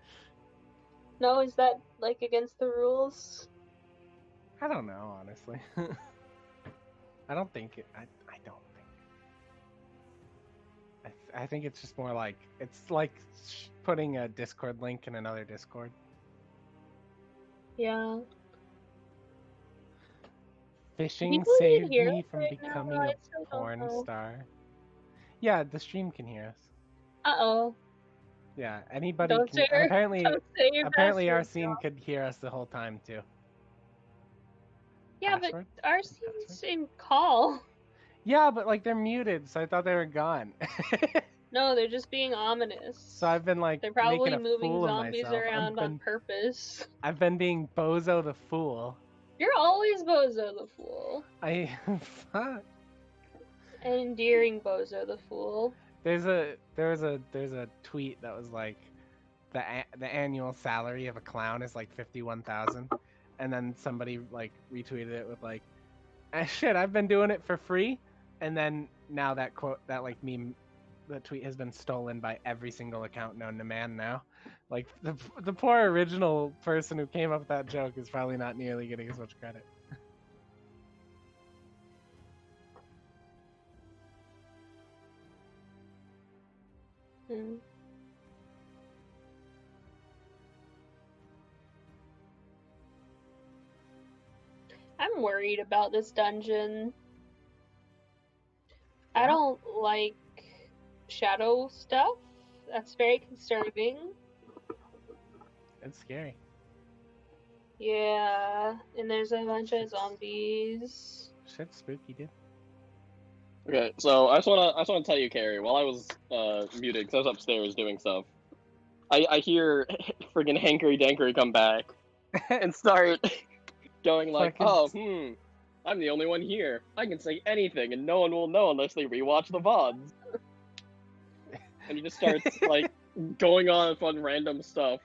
E: No, is that like against the rules?
D: I don't know, honestly. I don't think it. I don't think. I think it's just more like it's like putting a Discord link in another Discord.
E: Yeah.
D: Fishing
E: People
D: saved
E: hear
D: me
E: us
D: from
E: right now?
D: becoming
E: I
D: a
E: still don't
D: porn
E: know.
D: star. Yeah, the stream can hear us.
E: Uh-oh.
D: Yeah, anybody
E: Don't
D: can.
E: say your,
D: Apparently,
E: don't say your
D: our
E: password,
D: scene
E: John.
D: could hear us the whole time too.
E: Yeah,
D: Password?
E: but our scene's in call.
D: Yeah, but like they're muted, so I thought they were gone.
E: No, they're just being ominous.
D: So I've been like
E: They're
D: making
E: probably
D: a
E: moving
D: fool of
E: zombies
D: myself.
E: around on purpose.
D: I've been being Bozo the Fool.
E: You're always Bozo the Fool.
D: Fuck.
E: An endearing Bozo the Fool.
D: There's a tweet that was like the annual salary of a clown is like 51,000, and then somebody like retweeted it with like, shit, I've been doing it for free, and then now that quote, that like meme, the tweet has been stolen by every single account known to man now. Like the poor original person who came up with that joke is probably not nearly getting as much credit.
E: Mm. I'm worried about this dungeon. I
D: Yeah.
E: don't like shadow stuff. That's very concerning.
D: It's scary.
E: Yeah, and there's a bunch of zombies.
D: Shit's spooky, dude.
B: Okay, so I just wanna tell you, Carrie, while I was muted, because I was upstairs doing stuff, I hear friggin' Hankery Dankery come back and start going like,
D: Fucking-
B: I'm the only one here. I can say anything and no one will know unless they rewatch the VODs. And he just starts like going on fun random stuff.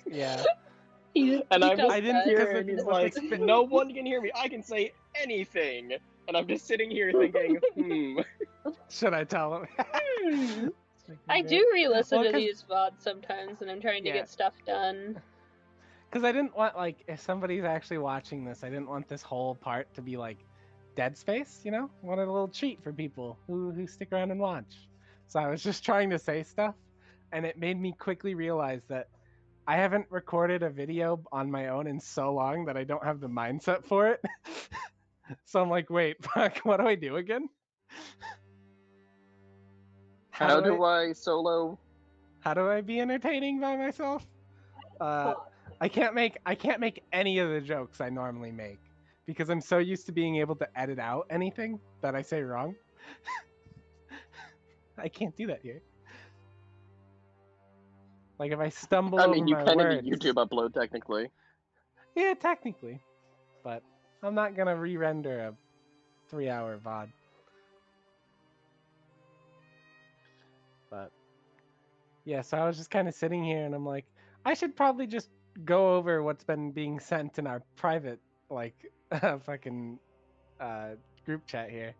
D: Yeah.
B: And I'm just
D: I didn't-
B: here
D: because
B: and he's
D: what
B: like,
D: they-
B: no one can hear me. I can say anything. And I'm just sitting here thinking,
D: Should I tell him?
E: I do re-listen
D: Well,
E: to
D: 'cause-
E: these VODs sometimes when I'm trying to
D: Yeah.
E: get stuff done.
D: Because I didn't want, like, if somebody's actually watching this, I didn't want this whole part to be like Dead Space, you know? I wanted a little treat for people who stick around and watch. So I was just trying to say stuff, and it made me quickly realize that I haven't recorded a video on my own in so long that I don't have the mindset for it. So I'm like, wait, fuck, what do I do again?
B: how do I solo?
D: How do I be entertaining by myself? I can't make any of the jokes I normally make because I'm so used to being able to edit out anything that I say wrong. I can't do that here. Like if I stumble
B: I
D: over
B: mean, you
D: my
B: can in
D: words.
B: the YouTube upload, technically.
D: Yeah, technically, but I'm not gonna re-render a 3-hour VOD. But yeah, so I was just kind of sitting here and I'm like, I should probably just go over what's been being sent in our private, like, fucking group chat here.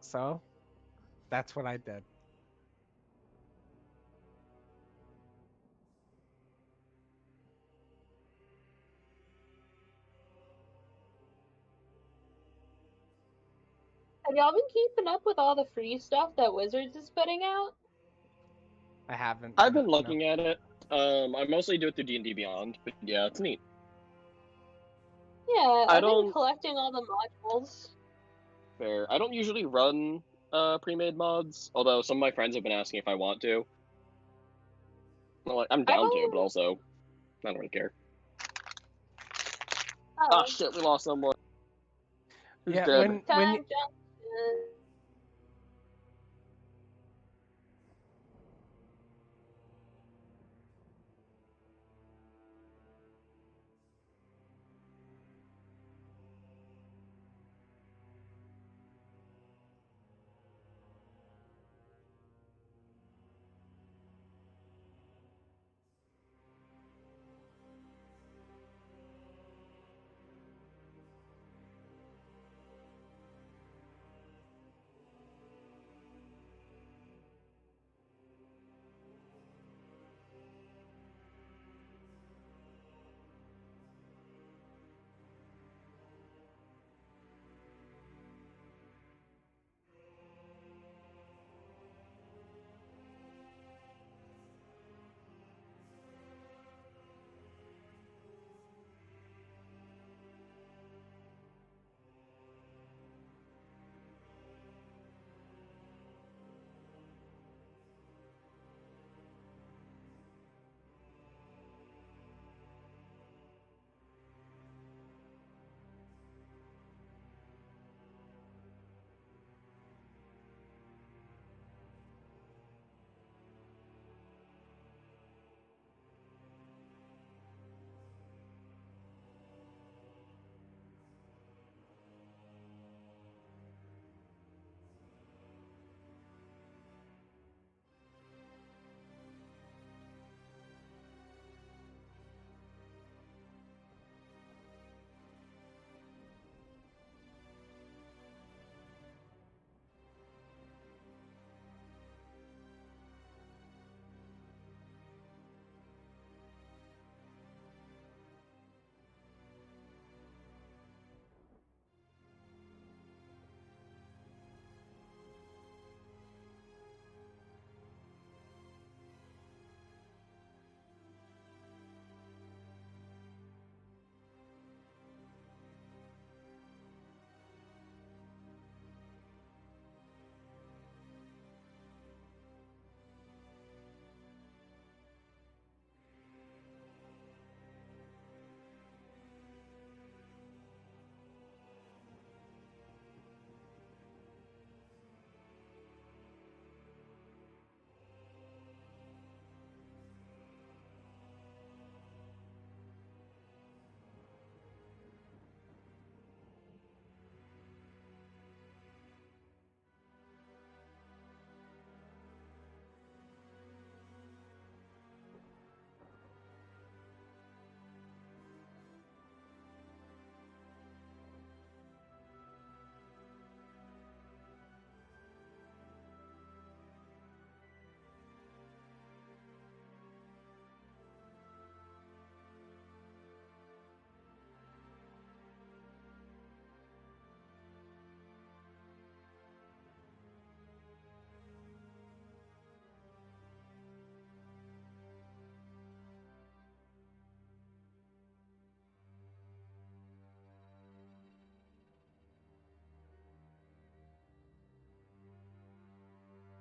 D: So that's what I did.
E: Have y'all been keeping up with all the free stuff that Wizards is putting out?
D: I haven't.
B: I've been
D: no.
B: looking at it. I mostly do it through D&D Beyond, but yeah, it's neat.
E: Yeah, I've been
B: don't-
E: collecting all the modules.
B: Fair. I don't usually run pre-made mods, although some of my friends have been asking if I want to. Well, I'm down to, but also I don't really care.
E: Oh,
B: Ah, shit, we lost someone. Who's
D: Yeah,
B: dead?
D: when
E: Time
D: you,
E: Johnson.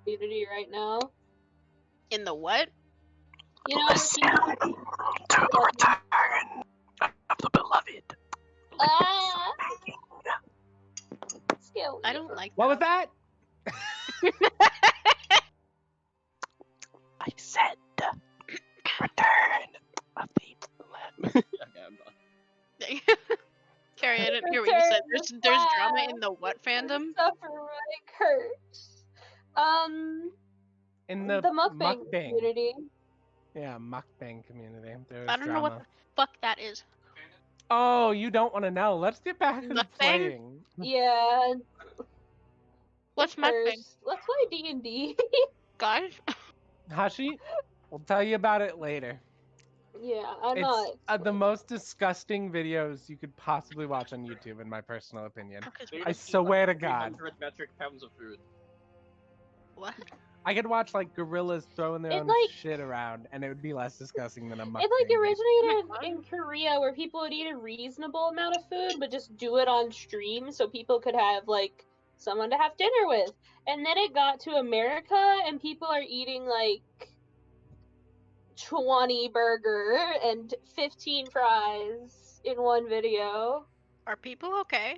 E: community right now.
C: In the what?
E: You know,
B: Listen to the return of the beloved.
E: ah, scale.
C: I don't like
D: What was that?
B: I said return of the beloved. Okay, I'm done.
C: Carrie, I didn't hear what you said.
E: Return
C: There's
E: the
C: drama
E: flag.
C: in the what fandom?
E: Suffer my curse.
D: In
E: The
D: the
E: mukbang
D: mukbang.
E: community.
D: Yeah, mukbang community. There's
C: I don't know what
D: drama.
C: the fuck that is.
D: Oh, you don't want to know. Let's get back to
C: Mukbang?
D: playing.
E: Yeah.
C: What's
E: it
C: mukbang?
E: hurts. Let's play D&D.
C: Guys?
D: Hashi, we'll tell you about it later.
E: Yeah, I'm
D: It's
E: not.
D: the most disgusting videos you could possibly watch on YouTube, in my personal opinion.
C: Fuck is
B: They
D: I
B: just eat,
D: swear to
B: like,
D: God.
B: 300 metric pounds of food.
C: what?
D: I could watch like gorillas throwing their
E: It,
D: own
E: like-
D: shit around, and it would be less disgusting than a mukbang.
E: It like
D: video.
E: originated in Korea where people would eat a reasonable amount of food but just do it on stream so people could have like someone to have dinner with. And then it got to America and people are eating like 20 burger and 15 fries in one video.
C: Are people okay?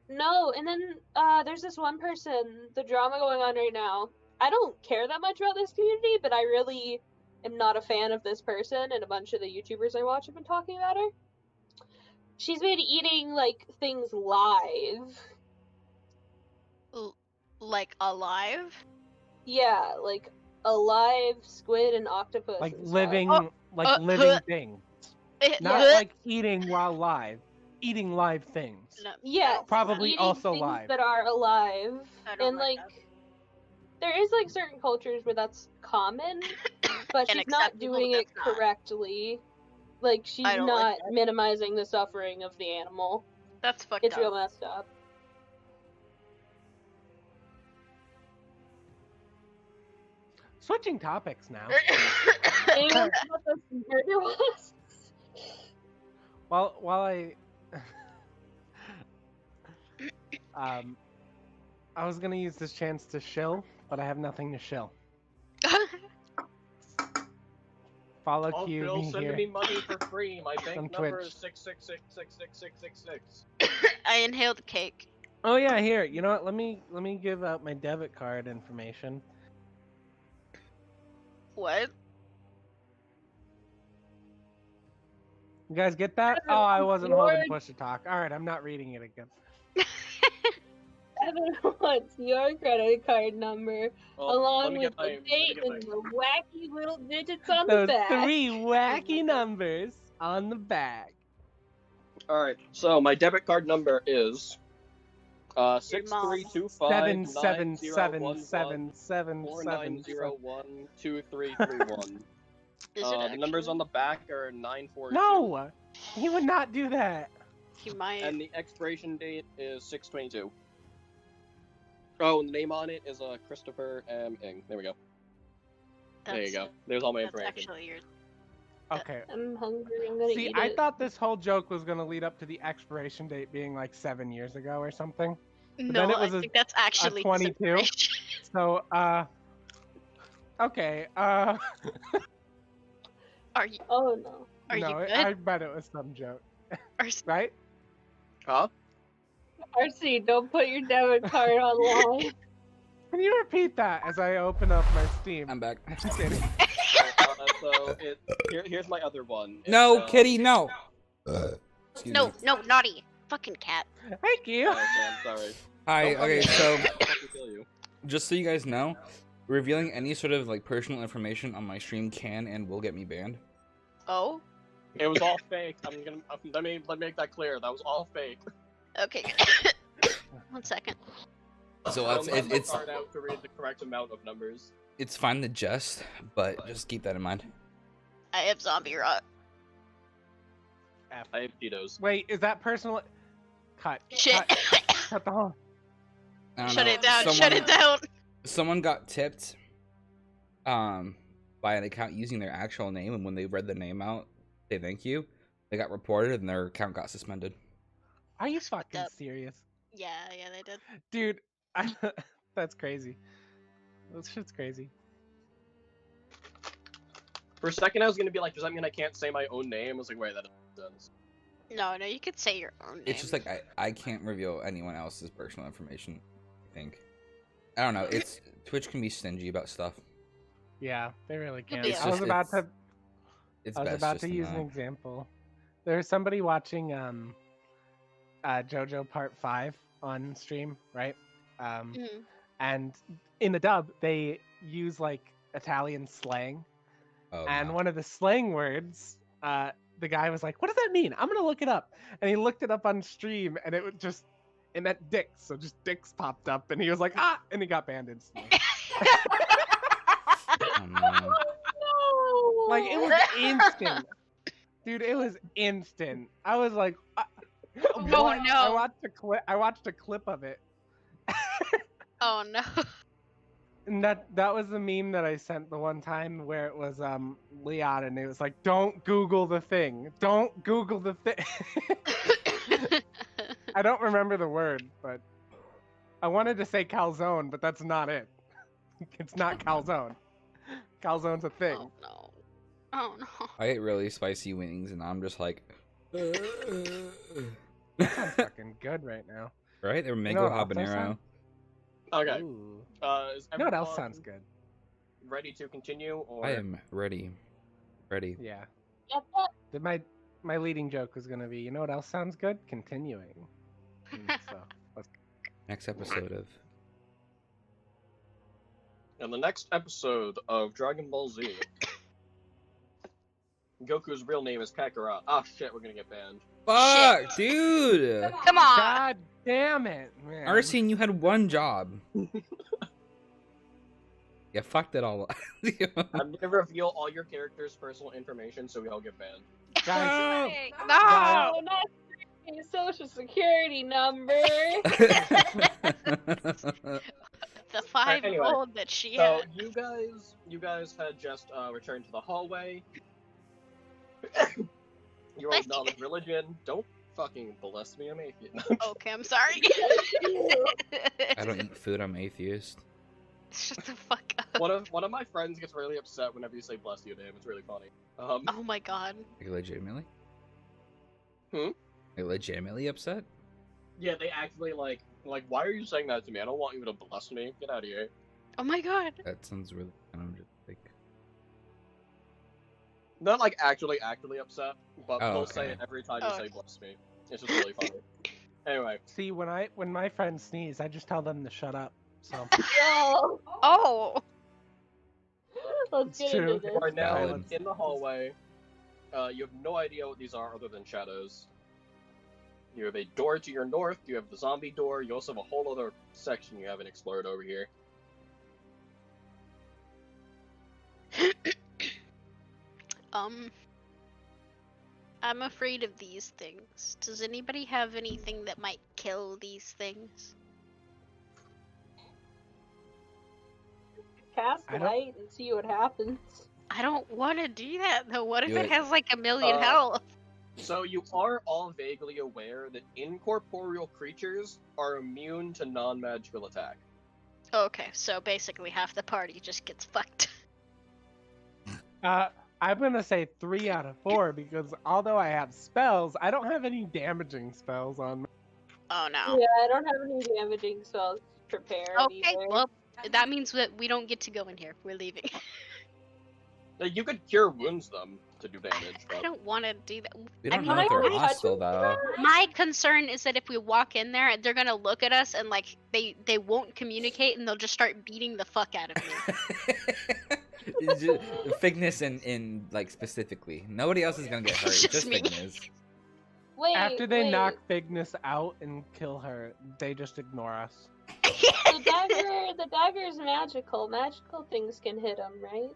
E: No, and then there's this one person, the drama going on right now. I don't care that much about this community, but I really am not a fan of this person, and a bunch of the YouTubers I watch have been talking about her. She's been eating like things live.
C: Like alive?
E: Yeah, like alive squid and octopus.
D: Like
E: and stuff.
D: living,
C: Oh,
D: living things, not
E: Yeah.
D: like eating while live. Eating live things.
C: No,
E: Yeah,
D: Probably
E: eating
D: also
E: things
D: live.
E: that are alive,
C: I don't
E: and
C: like
E: like there is like certain cultures where that's common, but
C: And
E: she's not
C: acceptable,
E: doing
C: but
E: it
C: that's not.
E: correctly. Like she's
C: I don't like
E: not
C: that.
E: minimizing the suffering of the animal.
C: That's fucked
E: It's
C: up.
E: real messed up.
D: Switching topics now.
E: Anyone know what this murder was?
D: While I was gonna use this chance to shill, but I have nothing to shill. Follow
B: Oh,
D: Q
B: Phil,
D: me
B: send
D: here.
B: me money for free. My bank
D: On
B: number
D: Twitch.
B: is 666666666.
C: I inhaled cake.
D: Oh yeah, here. You know what? Let me give out my debit card information.
C: What?
D: You guys get that? Oh, I wasn't holding push to talk. All right, I'm not reading it again.
E: Evan wants your credit card number
B: Well, let
E: along
B: me
E: with
B: get my-
E: the
B: let me
E: date
B: get
E: and
B: my-
E: the wacky little digits on
D: Those
E: the back.
D: 3 wacky numbers on the back.
B: Alright, so my debit card number is 6325
D: 7777777.
C: Is it
B: The
C: actually?
B: numbers on the back are 942.
D: No, he would not do that.
C: He might.
B: And the expiration date is 622. Oh, and the name on it is Christopher M. Ing. There we go. There you go. There's all my
C: That's
B: information.
C: actually your.
D: Okay.
E: I'm hungry. I'm gonna
D: See,
E: eat
D: I
E: it.
D: thought this whole joke was gonna lead up to the expiration date being like 7 years ago or something.
C: No,
D: then it was
C: I think that's actually
D: 22.
C: disinformation.
D: So, okay,
C: Are you?
E: Oh no.
C: Are
D: no,
C: you good?
D: I bet it was some joke,
C: Are,
D: right?
B: Huh?
E: RC, don't put your debit card online.
D: Can you repeat that as I open up my Steam?
A: I'm back.
D: Just kidding.
B: So here's my other one. It's,
A: No, Kitty, no. Excuse
C: no,
A: me.
C: no, naughty. Fucking cat.
D: Thank you.
B: Oh, okay, I'm sorry.
A: Hi.
B: Don't
A: Okay,
B: fucking-
A: so
B: I'll fucking kill you.
A: just so you guys know, revealing any sort of like personal information on my stream can and will get me banned.
C: Oh.
B: It was all fake. Let me make that clear. That was all fake.
C: Okay. 1 second.
A: So
B: I
A: it's
B: don't have my
A: it's
B: card out to read the correct amount of numbers.
A: it's fine to jest, but just keep that in mind.
C: I have zombie rot.
B: I have Cheetos.
D: Wait, is that personal? Cut.
C: Shit.
D: Cut the whole.
A: I don't
C: Shut
A: know,
C: it down. Shut
A: someone-
C: it down.
A: Someone got tipped, by an account using their actual name, and when they read the name out, say thank you. They got reported, and their account got suspended.
D: Are you fucking
C: up.
D: serious,
C: Yeah, they did.
D: dude? That's crazy. This shit's crazy.
B: For a second, I was gonna be like, does that mean I can't say my own name? I was like, wait, that doesn't make sense.
C: No, you could say your own name.
A: It's just like I can't reveal anyone else's personal information. I think. I don't know. It's Twitch can be stingy about stuff.
D: Yeah, they really
C: You'll
D: can.
C: be
D: I was
C: alright.
D: about to.
A: It's
D: I was
A: best
D: about
A: just
D: to use an
A: not.
D: example. There's somebody watching JoJo Part 5 on stream, right?
C: Mhm.
D: And in the dub, they use like Italian slang.
A: Oh,
D: And
A: no.
D: one of the slang words, the guy was like, "What does that mean? I'm gonna look it up." And he looked it up on stream, and it meant dicks. So just dicks popped up, and he was like, "Ah!" and he got banned instantly.
A: Oh, no.
E: No.
D: Like it was instant, dude. It was instant. I was like,
C: Oh,
D: what?
C: no.
D: I watched a clip. I watched a clip of it.
C: Oh no.
D: And that was the meme that I sent the one time where it was Leon, and it was like, "Don't Google the thing. Don't Google the thing." I don't remember the word, but I wanted to say calzone, but that's not it. It's not calzone. Calzone's a thing.
C: Oh no. Oh no.
A: I ate really spicy wings, and I'm just like.
D: Sounds fucking good right now.
A: Right? They're
D: know
A: mango
D: what else that
A: habanero.
D: sound?
B: Okay.
D: Ooh.
B: Is
D: You know what else
B: everyone
D: sounds good?
B: ready to continue? Or
A: I am ready. Ready.
D: Yeah.
E: Yep.
D: My leading joke was gonna be, you know what else sounds good? Continuing. So let's
A: Next episode of.
B: in the next episode of Dragon Ball Z, Goku's real name is Kakarot. Ah, shit, we're gonna get banned.
A: Fuck, dude!
C: Come on.
D: God damn it, man.
A: Arsene, you had one job. Yeah, fucked it all up.
B: I'm gonna reveal all your characters' personal information so we all get banned.
D: Guys,
C: No.
E: No, not your social security number.
C: The 5
B: anyway,
C: gold that she
B: So
C: had.
B: you guys had just returned to the hallway. You all
C: Nice.
B: acknowledge religion. Don't fucking bless me, I'm atheist.
C: Okay, I'm sorry.
A: I don't eat food, I'm atheist.
C: Shut the fuck up.
B: One of my friends gets really upset whenever you say bless you to him. It's really funny.
C: Oh my god.
A: Like, legitimately?
B: Hmm?
A: Like, legitimately upset?
B: Yeah, they actually like why are you saying that to me? I don't want you to bless me. Get out of here.
C: Oh my god.
A: That sounds really kind of just like.
B: Not like actually upset, but
A: Oh,
B: they'll
A: okay.
B: say it every time you
C: Oh,
B: say
C: okay.
B: bless me. It's just really funny. Anyway,
D: see when my friends sneeze, I just tell them to shut up. So
E: No.
C: Oh.
E: Let's
D: It's
E: get
D: true.
E: into this.
B: right now
A: Valid.
B: in the hallway, you have no idea what these are other than shadows. You have a door to your north. You have the zombie door. You also have a whole other section you haven't explored over here.
C: I'm afraid of these things. Does anybody have anything that might kill these things?
E: Cast
D: I don't-
E: light and see what happens.
C: I don't want to do that though. What if
A: Do
C: it
A: it.
C: has like a million
B: Uh,
C: health?
B: So you are all vaguely aware that incorporeal creatures are immune to non-magical attack.
C: Okay, so basically half the party just gets fucked.
D: I'm gonna say 3 out of 4 because although I have spells, I don't have any damaging spells on me.
C: Oh no.
E: Yeah, I don't have any damaging spells prepared
C: Okay,
E: either.
C: well, that means that we don't get to go in here. We're leaving.
B: Now, you could cure wounds them to do damage,
C: I
B: but
C: don't want to do that.
A: We
C: I
A: don't
C: mean,
A: know if they're
C: my-
A: hostile, though.
C: My concern is that if we walk in there, they're gonna look at us and like they won't communicate and they'll just start beating the fuck out of me.
A: Figness in like specifically. Nobody else is gonna get hurt.
C: Just
A: Just
C: me.
A: Figness.
E: Wait,
D: After they
E: wait.
D: knock Bigness out and kill her, they just ignore us.
E: The dagger is magical. Magical things can hit them, right?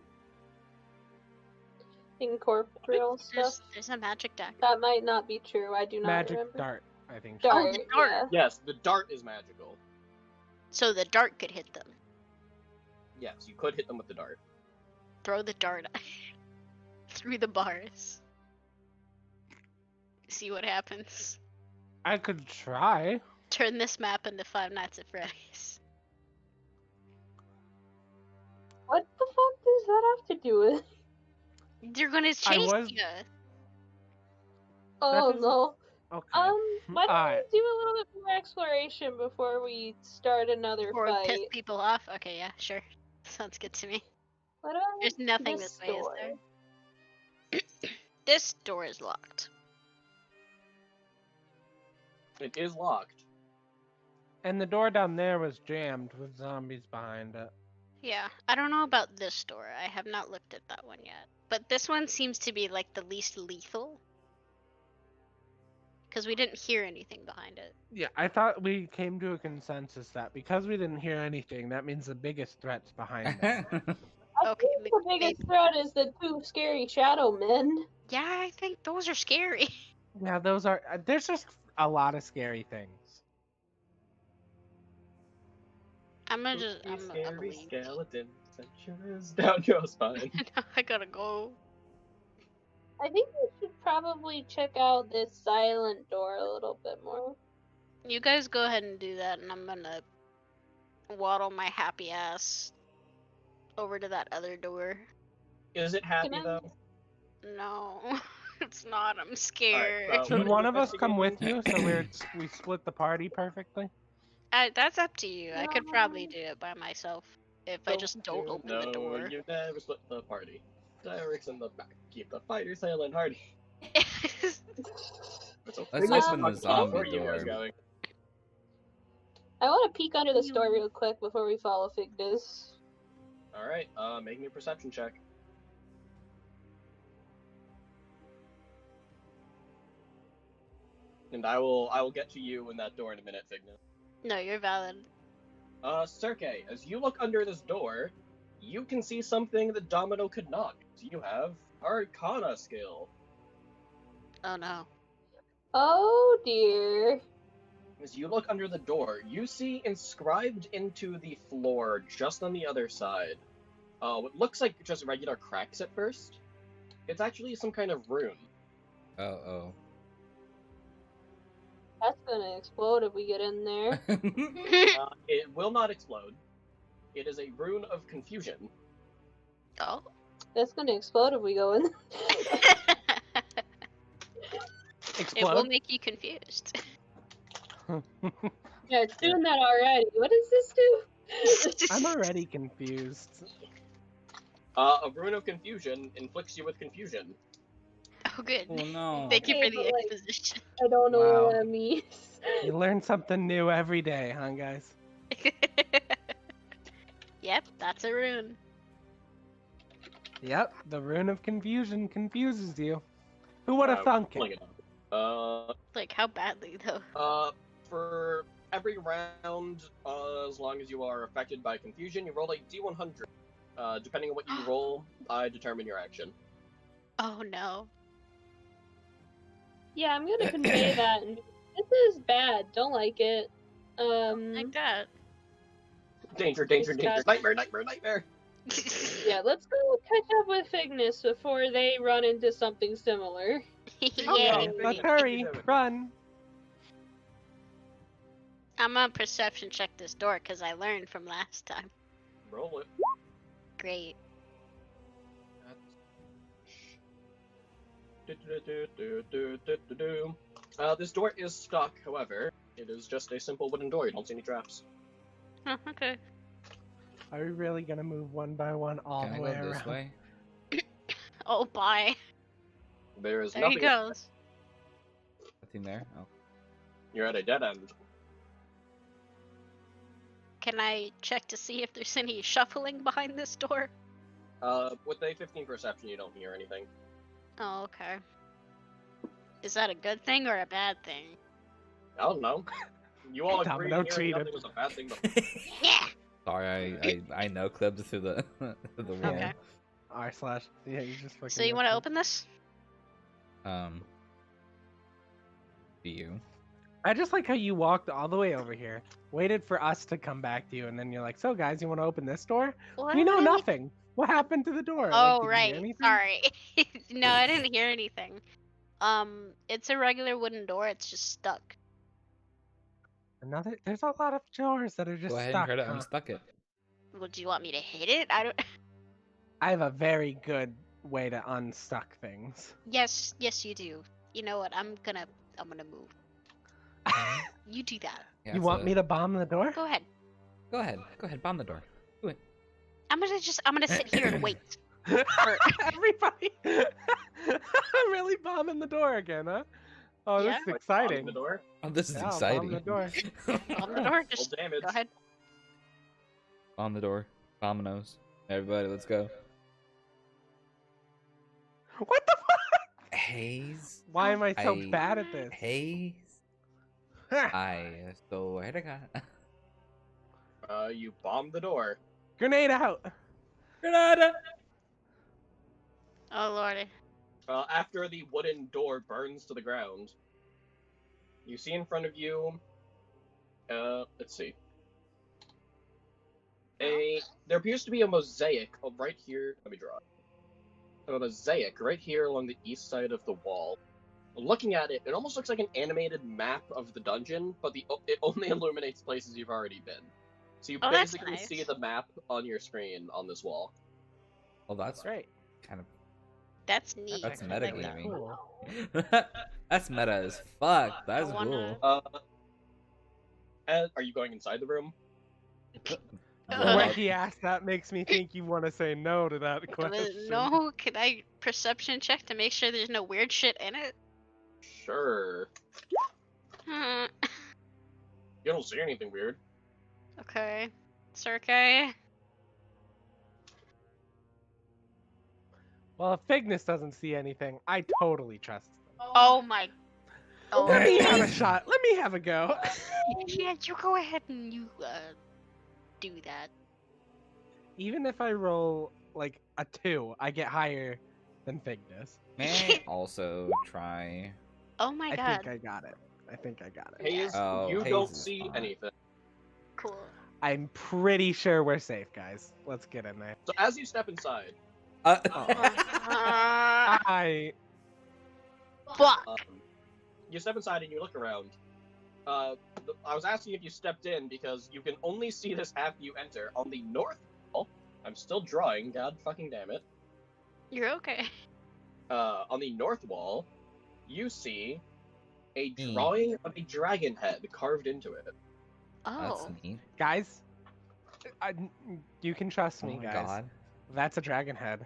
E: Incorporeal stuff.
C: There's a magic dagger.
E: That might not be true. I do not
D: Magic
E: remember.
D: dart, I think.
C: Oh,
E: Dart.
C: the dart.
E: Yeah.
B: yes, the dart is magical.
C: So the dart could hit them.
B: Yes, you could hit them with the dart.
C: Throw the dart through the bars. See what happens.
D: I could try.
C: Turn this map into Five Nights at Freddy's.
E: that have to do with?
C: They're gonna chase
D: was-
C: you.
E: Oh
D: doesn't-
E: no.
D: Okay.
E: Why don't
D: Alright.
E: we do a little bit more exploration before we start another
C: Or piss
E: fight?
C: people off. Okay, yeah, sure. Sounds good to me.
E: What about
C: There's nothing this way, is
E: door?
C: there? This door is locked.
B: It is locked.
D: And the door down there was jammed with zombies behind it.
C: Yeah, I don't know about this door. I have not looked at that one yet. But this one seems to be like the least lethal. Because we didn't hear anything behind it.
D: Yeah, I thought we came to a consensus that because we didn't hear anything, that means the biggest threat's behind it.
E: I
C: Okay,
E: think the biggest threat is the two scary shadow men.
C: Yeah, I think those are scary.
D: Yeah, those are. There's just a lot of scary things.
C: I'm gonna just.
B: Spooky,
C: I'm
B: scary
C: leave.
B: skeleton adventures down your spine.
C: I gotta go.
E: I think we should probably check out this silent door a little bit more.
C: You guys go ahead and do that, and I'm gonna waddle my happy ass over to that other door.
B: Is it happy
E: Can I-
B: though?
C: No, it's not. I'm scared.
B: so-
D: Should
B: what
D: one
B: are
D: of
B: you
D: us come with you
B: investigating?
D: so we split the party perfectly?
C: That's up to you. I could probably do it by myself if I just don't open the
B: No,
C: door.
B: you never split the party. Derek's in the back. Keep the fighters hale and hardy. So
A: Let's
B: Cygnus
A: open the
B: fucking off. Where
A: zombie
B: are you guys
A: door.
B: going?
E: I want to peek under this door real quick before we follow Cygnus.
B: All right, make me a perception check. And I will get to you in that door in a minute, Cygnus.
C: No, you're valid.
B: Serkei, as you look under this door, you can see something that Domino could not. You have Arcana skill.
C: Oh no.
E: Oh dear.
B: As you look under the door, you see inscribed into the floor just on the other side, what looks like just regular cracks at first. It's actually some kind of rune.
A: Oh,
E: That's gonna explode if we get in there.
A: oh.
B: It will not explode. It is a rune of confusion.
C: Oh.
E: That's gonna explode if we go in.
C: It will
D: Explode?
C: make you confused.
E: Yeah, it's doing that already. What does this do?
D: I'm already confused.
B: A rune of confusion inflicts you with confusion.
C: Oh, good.
A: Oh no.
C: Thank you
E: Okay,
C: for the
E: but, like-
C: exposition.
E: I don't know
D: Wow.
E: what that means.
D: You learn something new every day, huh, guys?
C: Yep, that's a rune.
D: Yep, the rune of confusion confuses you. Who would have thunk
B: Pulling
D: it?
B: it up.
C: Like, how badly, though?
B: For every round, as long as you are affected by confusion, you roll a d100. Depending on what you roll, I determine your action.
C: Oh, no.
E: Yeah, I'm gonna convey that. And this is bad. Don't like it.
C: Like that.
B: Danger, danger, danger.
E: Disgust-
B: Nightmare, nightmare, nightmare.
E: Yeah, let's go catch up with Cygnus before they run into something similar.
D: Okay,
C: Yay.
D: let's hurry, run.
C: I'm gonna perception check this door because I learned from last time.
B: Roll it.
C: Great.
B: This door is stuck, however. It is just a simple wooden door. You don't see any traps.
C: Oh, okay.
D: Are we really gonna move one by one all
A: Can I
D: the
A: go
D: way
A: this
D: around?
A: way?
C: Oh, bye.
B: There is
C: There he
B: nothing.
C: goes.
A: Nothing there? Oh.
B: You're at a dead end.
C: Can I check to see if there's any shuffling behind this door?
B: With a 15 perception, you don't hear anything.
C: Oh, okay. Is that a good thing or a bad thing?
B: I don't know. You all agree
D: Domino
B: hearing
D: treated.
B: nothing was a bad thing before.
C: Yeah.
A: Sorry, I know clipped through the the wall.
C: Okay.
D: R slash. Yeah, you just fucking.
C: So you want to open this?
A: Do you?
D: I just like how you walked all the way over here, waited for us to come back to you, and then you're like, "So guys, you want to open this door?"
C: What?
D: We know nothing. What happened to the door?
C: Oh,
D: Like, did you hear
C: right.
D: anything?
C: Sorry. No, I didn't hear anything. It's a regular wooden door. It's just stuck.
D: Another. There's a lot of doors that are just
A: Go ahead
D: stuck.
A: and try to
D: huh?
A: unstuck it.
C: Would you want me to hit it? I don't.
D: I have a very good way to unstuck things.
C: Yes, you do. You know what? I'm gonna move. You do that.
A: Yeah,
D: You
A: it's
D: want
A: a-
D: me to bomb the door?
C: Go ahead.
A: Go ahead. Bomb the door. Do it.
C: I'm gonna sit here and wait.
D: Everybody! I'm really bombing the door again, huh? Oh,
C: Yeah.
D: this is
B: Like,
D: exciting.
B: bombing the door.
A: Oh, this is
D: Yeah, I'll
A: exciting.
D: bomb the door.
C: Bomb the door.
B: Roll
C: Just
B: damage.
C: go ahead.
A: Bomb the door. Dominoes. Everybody, let's go.
D: What the fuck?
A: Haze.
D: Why am I so
A: I-
D: bad at this?
A: Haze. I swear to God.
B: You bomb the door.
D: Grenade out!
A: Granada.
C: Oh lordy.
B: After the wooden door burns to the ground, you see in front of you. Let's see. There appears to be a mosaic right here. Let me draw it. A mosaic right here along the east side of the wall. Looking at it, it almost looks like an animated map of the dungeon, but it only illuminates places you've already been. So you
C: Oh, that's
B: basically
C: nice.
B: see the map on your screen on this wall.
A: Well, that's
D: Great.
A: kind
C: That's neat.
A: That's
C: I like that.
A: metagaming.
D: Cool.
A: of. That's meta as fuck. That's
C: I wanna-
A: cool.
B: Are you going inside the room?
A: Well,
D: When he asked that makes me think you want to say no to that question.
C: No, can I perception check to make sure there's no weird shit in it?
B: Sure.
C: Hmm.
B: You don't see anything weird.
C: Okay. Cirque.
D: Well, if Fignus doesn't see anything, I totally trust him.
C: Oh my. Oh.
D: Let me have a shot. Let me have a go.
C: Yeah, you go ahead and you do that.
D: Even if I roll like a 2, I get higher than Fignus.
A: May I also try?
C: Oh my
D: I
C: god.
D: think I got it. I think I got it.
B: Haze,
A: Oh,
B: you
A: Haze
B: don't
A: is
B: see
A: fine.
B: anything.
C: Cool.
D: I'm pretty sure we're safe, guys. Let's get in there.
B: So as you step inside,
D: Oh.
C: Uh,
D: I
C: fuck.
B: you step inside and you look around. I was asking if you stepped in because you can only see this after you enter. On the north wall, I'm still drawing, god fucking damn it.
C: You're okay.
B: On the north wall, you see a
A: Hmm.
B: drawing of a dragon head carved into it.
A: That's
C: Oh.
A: neat.
D: guys, you can trust
A: Oh
D: me,
A: my
D: guys.
A: god.
D: That's a dragon head.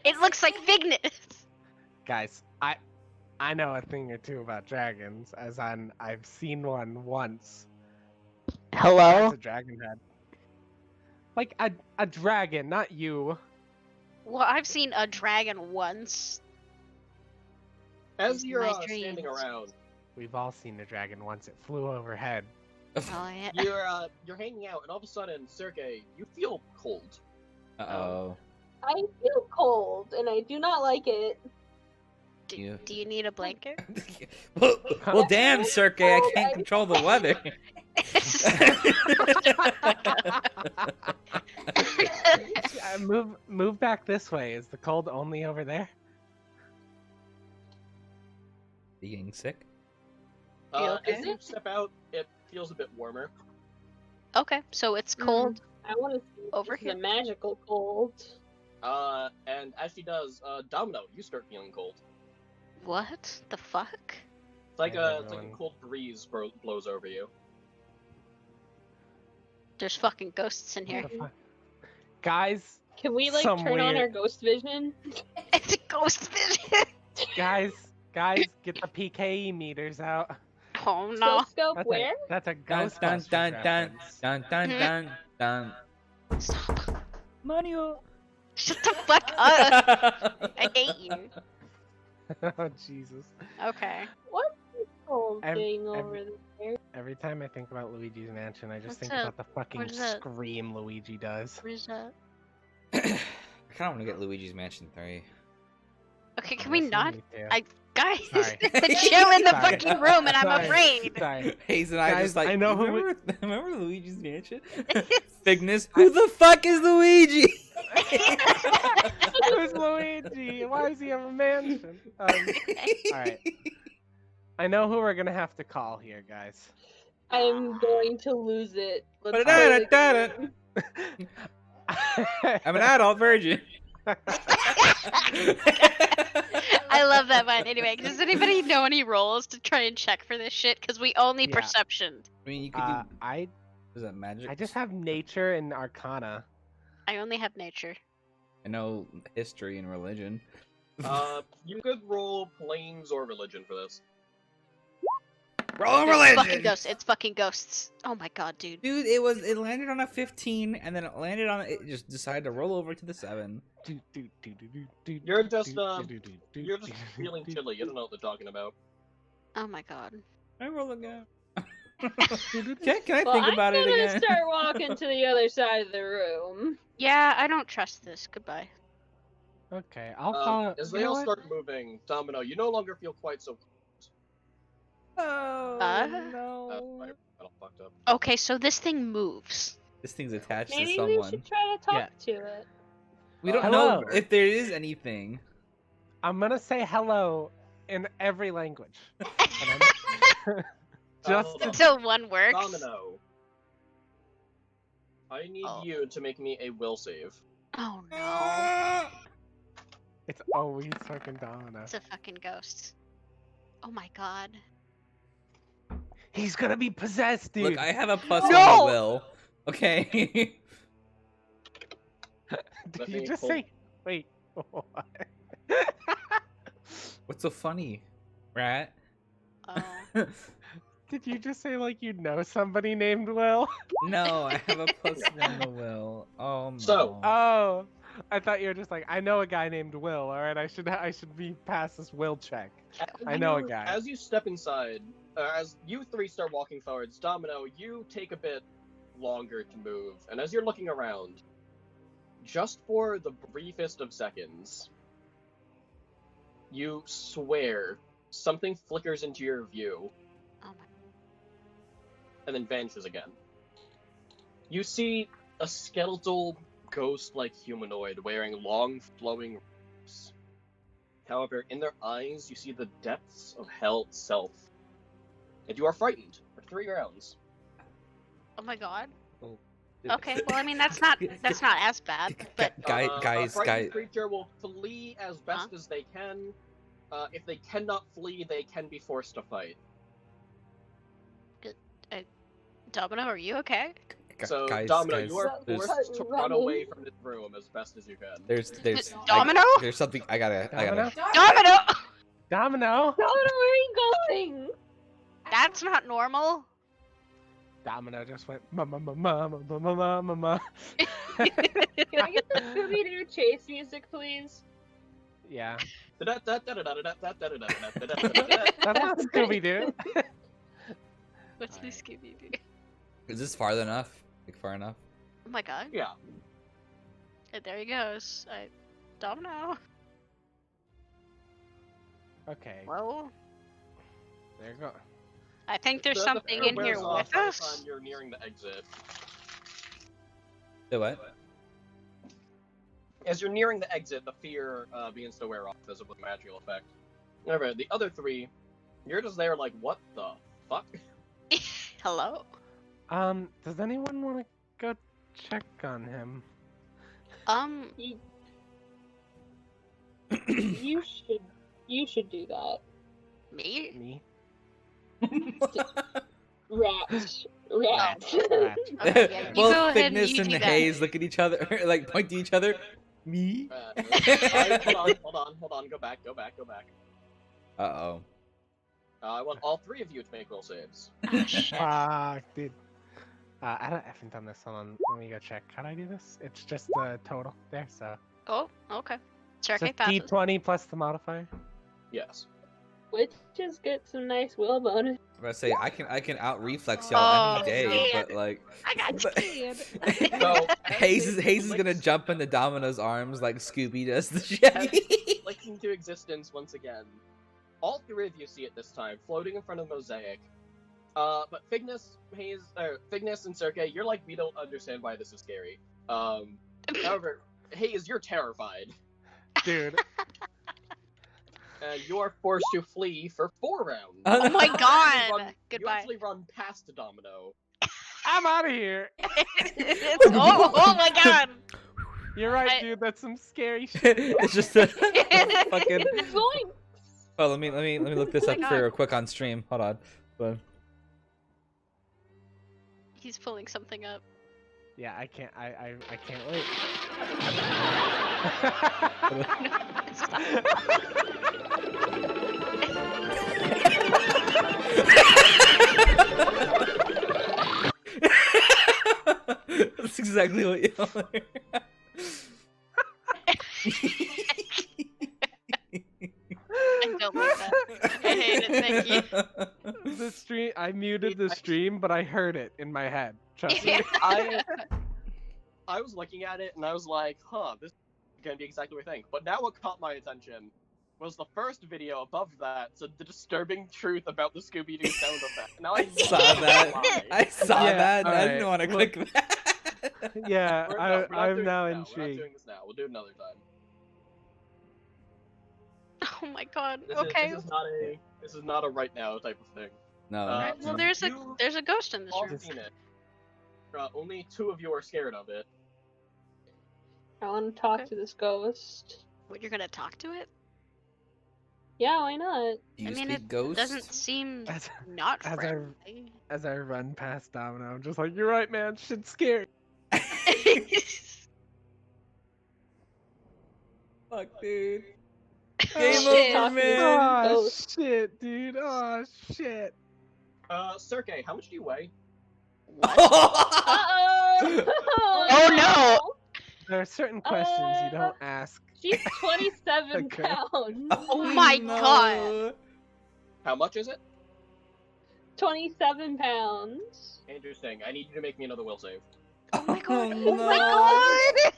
C: It looks like Fignus.
D: Guys, I know a thing or two about dragons, as I've seen one once.
F: Hello?
D: That's a dragon head. Like a dragon, not you.
C: Well, I've seen a dragon once.
B: As
C: These
B: you're
C: my
B: standing
C: dreams.
B: around,
D: We've all seen a dragon once. It flew overhead.
C: Oh yeah.
B: you're hanging out, and all of a sudden, Sergey, you feel cold.
A: Uh oh.
E: I feel cold, and I do not like it.
A: Yeah.
C: Do you need a blanket?
A: well, damn, Cirque, I can't control the weather.
D: Move back this way. Is the cold only over there?
A: Being sick?
C: You okay?
B: As you step out, it feels a bit warmer.
C: Okay, so it's cold.
E: I want to see
C: Over
E: if this is
C: here.
E: a magical cold.
B: And as she does, Domino, you start feeling cold.
C: What the fuck?
B: It's like
D: I
B: a
D: don't know.
B: cold breeze blows over you.
C: There's fucking ghosts in here.
D: What the fuck? Guys,
E: Can we like
D: Some
E: turn on
D: weird-
E: our ghost vision?
C: It's a ghost vision.
D: guys, get the PKE meters out.
C: Oh no.
E: Scope where?
D: That's a
A: Dun
D: ghost.
A: dun dun dun dun dun dun dun.
C: Stop.
A: Mario.
C: Shut the fuck up. I hate you.
D: Oh Jesus!
C: Okay.
E: What is cold
D: Ev-
E: thing
D: ev-
E: over there?
D: Every time I think about Luigi's Mansion, I just
C: What's
D: think
C: that?
D: about the fucking
C: What is that?
D: scream Luigi does.
C: What is that?
A: I kind of want to get Luigi's Mansion 3.
C: Okay, can we
D: Honestly,
C: not?
D: me too.
C: Guys,
D: Sorry.
C: chill in the
D: Sorry.
C: fucking room, and I'm
D: Sorry.
C: afraid.
D: Sorry.
A: Hayes and I
D: Guys,
A: just like,
D: I know who we-
A: remember Luigi's Mansion? Fignus, who the fuck is Luigi?
D: Who's Luigi? Why does he have a mansion? Alright. I know who we're gonna have to call here, guys.
E: I'm going to lose it. Let's
A: Ba-da-da-da-da.
E: play the game.
A: I'm an adult virgin.
C: I love that one. Anyway, does anybody know any rolls to try and check for this shit? Because we only
D: Yeah.
C: perception.
A: I mean, you could do.
D: I
A: Is that magic?
D: I just have nature and arcana.
C: I only have nature.
A: I know history and religion.
B: You could roll planes or religion for this.
A: Roll
C: It's
A: religion.
C: fucking ghosts. It's fucking ghosts. Oh my god, dude.
A: Dude, it landed on a 15, and then it landed on it just decided to roll over to the 7.
B: You're just feeling chilly. You don't know what they're talking about.
C: Oh my god.
A: I roll again. Can I
E: Well,
A: think about
E: I'm
A: it
E: gonna
A: again?
E: start walking to the other side of the room.
C: Yeah, I don't trust this. Goodbye.
D: Okay, I'll follow.
B: As
D: you
B: they
D: know
B: all
D: what?
B: start moving, Domino, you no longer feel quite so.
A: Oh no.
B: I all fucked up.
C: Okay, so this thing moves.
A: This thing's attached
E: Maybe
A: to
E: we
A: someone.
E: should try to talk
D: Yeah.
E: to it.
A: We don't
D: Hello.
A: know if there is anything.
D: I'm gonna say hello in every language. Just
B: Hold on.
C: Until one works.
B: Domino. I need
C: Oh.
B: you to make me a will save.
C: Oh no.
D: it's always fucking Domino.
C: It's a fucking ghost. Oh my god.
D: He's gonna be possessed, dude.
A: Look, I have a plus on
C: No!
A: the will. Okay.
D: Did
B: Let
D: you
B: me
D: just
B: pull-
D: say? Wait. What?
A: What's so funny, Rat?
C: Oh.
D: Did you just say like you know somebody named Will?
A: No, I have a plus on the will. Oh no.
B: So,
D: Oh, I thought you were just like I know a guy named Will. All right, I should be past this will check. I know a guy.
B: As you step inside, as you three start walking forwards, Domino, you take a bit longer to move, and as you're looking around, just for the briefest of seconds, you swear something flickers into your view
C: Oh my.
B: and then vanishes again. You see a skeletal, ghost-like humanoid wearing long, flowing robes. However, in their eyes, you see the depths of hell itself. And you are frightened for 3 rounds.
C: Oh my god.
A: Oh.
C: Okay, well I mean that's not as bad, but
A: Guys,
B: a
A: guys,
B: frightened
A: guys.
B: creature will flee as best as they can. If they cannot flee, they can be forced to fight.
C: Domino, are you okay?
B: So,
A: Guys,
B: Domino,
A: guys,
B: you are
A: there's-
B: forced to run away from this room as best as you can.
A: There's
C: Domino?
A: there's something I gotta
D: Domino?
C: Domino!
D: Domino.
E: Domino, where are you going?
C: That's not normal.
D: Domino just went mama mama mama mama mama.
E: Can I get the Scooby-Doo chase music, please?
D: Yeah,
B: That's
D: that's not Scooby Doo.
C: What's this Scooby-Doo?
A: Is this far enough? Like far enough?
C: Oh my god.
B: Yeah.
C: And there he goes. Domino.
D: Okay,
C: Well,
D: there you go.
C: I think there's
B: The
C: something
B: fear
C: in
B: wears
C: here
B: off
C: with
B: by the
C: us.
B: time you're nearing the exit.
A: The what?
B: As you're nearing the exit, the fear begins to wear off as a magical effect. However, the other 3, you're just there like, what the fuck?
C: Hello?
D: Does anyone want to go check on him?
E: You should do that.
C: Me?
D: Me?
E: Rats.
D: Rat.
C: Okay, yeah, you go
A: Both
C: ahead and
A: Thickness
C: you
A: and
C: do that.
A: Haze look at each other, like point to each other. Me?
B: Hold on, go back.
A: Uh-oh.
B: I want all 3 of you to make will saves.
C: Oh, shit.
D: Fuck, dude. I haven't done this. Hold on, let me go check. How do I do this? It's just the total there, so.
C: Oh, okay.
D: So
C: Circuit passes.
D: D20 plus the modifier.
B: Yes.
E: Witches get some nice will bonus.
A: I'm gonna say I can out reflex y'all
C: Oh,
A: any day,
C: man.
A: but like
C: I got
A: but-
C: scared.
B: So,
A: Haze is gonna jump into Domino's arms like Scooby does the Shaggy.
B: Flicks into existence once again. All 3 of you see it this time, floating in front of the mosaic. But Fignus, Haze, Fignus and Sergei, you're like, we don't understand why this is scary. However, Haze, you're terrified.
D: Dude,
B: And you are forced to flee for 4 rounds.
C: Oh my
B: You
C: god.
B: run- You
C: Goodbye.
B: actually run past Domino.
D: I'm out of here.
C: Oh my god.
D: You're right,
C: I-
D: dude. That's some scary shit.
A: It's just a fucking.
E: It's going.
A: Oh, let me look this
C: Oh my
A: up
C: God.
A: for quick on stream. Hold on. But
C: He's pulling something up.
D: Yeah, I can't. I can't wait.
A: that's exactly what you are.
C: I don't like that. I hate it. Thank you.
D: The stream. I muted the stream, but I heard it in my head. Trust me.
B: I was looking at it and I was like, huh, this is gonna be exactly what I think. But now what caught my attention was the first video above that, so the disturbing truth about the Scooby-Doo sound effect. Now
A: I saw that. I saw
D: Yeah,
A: that. And I
D: alright.
A: didn't want to
D: Look-
A: click that.
D: Yeah,
B: We're not
D: I'm
B: doing
D: now
B: this We're not
D: intrigued.
B: doing this now. We'll do it another time.
C: Oh my God.
B: This
C: Okay.
B: this is not a right now type of thing.
A: No.
C: Alright, well,
B: so
C: there's
B: you
C: a ghost in this
B: all
C: room.
B: seen it. Only 2 of you are scared of it.
E: I want to talk
C: Okay.
E: to this ghost.
C: What, you're gonna talk to it?
E: Yeah, why not?
A: Do you
C: I mean,
A: speak
C: it
A: ghost?
C: doesn't seem
D: As,
C: not
D: as I-
C: friendly.
D: as I run past Domino, I'm just like, you're right, man. Shit's scary.
A: Fuck, dude.
E: Oh,
A: Game
E: shit.
A: over, man.
D: Oh
E: Ghost.
D: shit, dude. Oh shit.
B: Sergey, how much do you weigh?
E: Uh-oh!
F: Oh, no!
D: There are certain questions you don't ask.
E: She's 27
D: Okay.
E: pounds.
C: Oh my God.
B: How much is it?
E: 27 pounds.
B: Interesting. I need you to make me another will save.
C: Oh my God.
A: Oh,
C: Oh my
A: no.
C: God.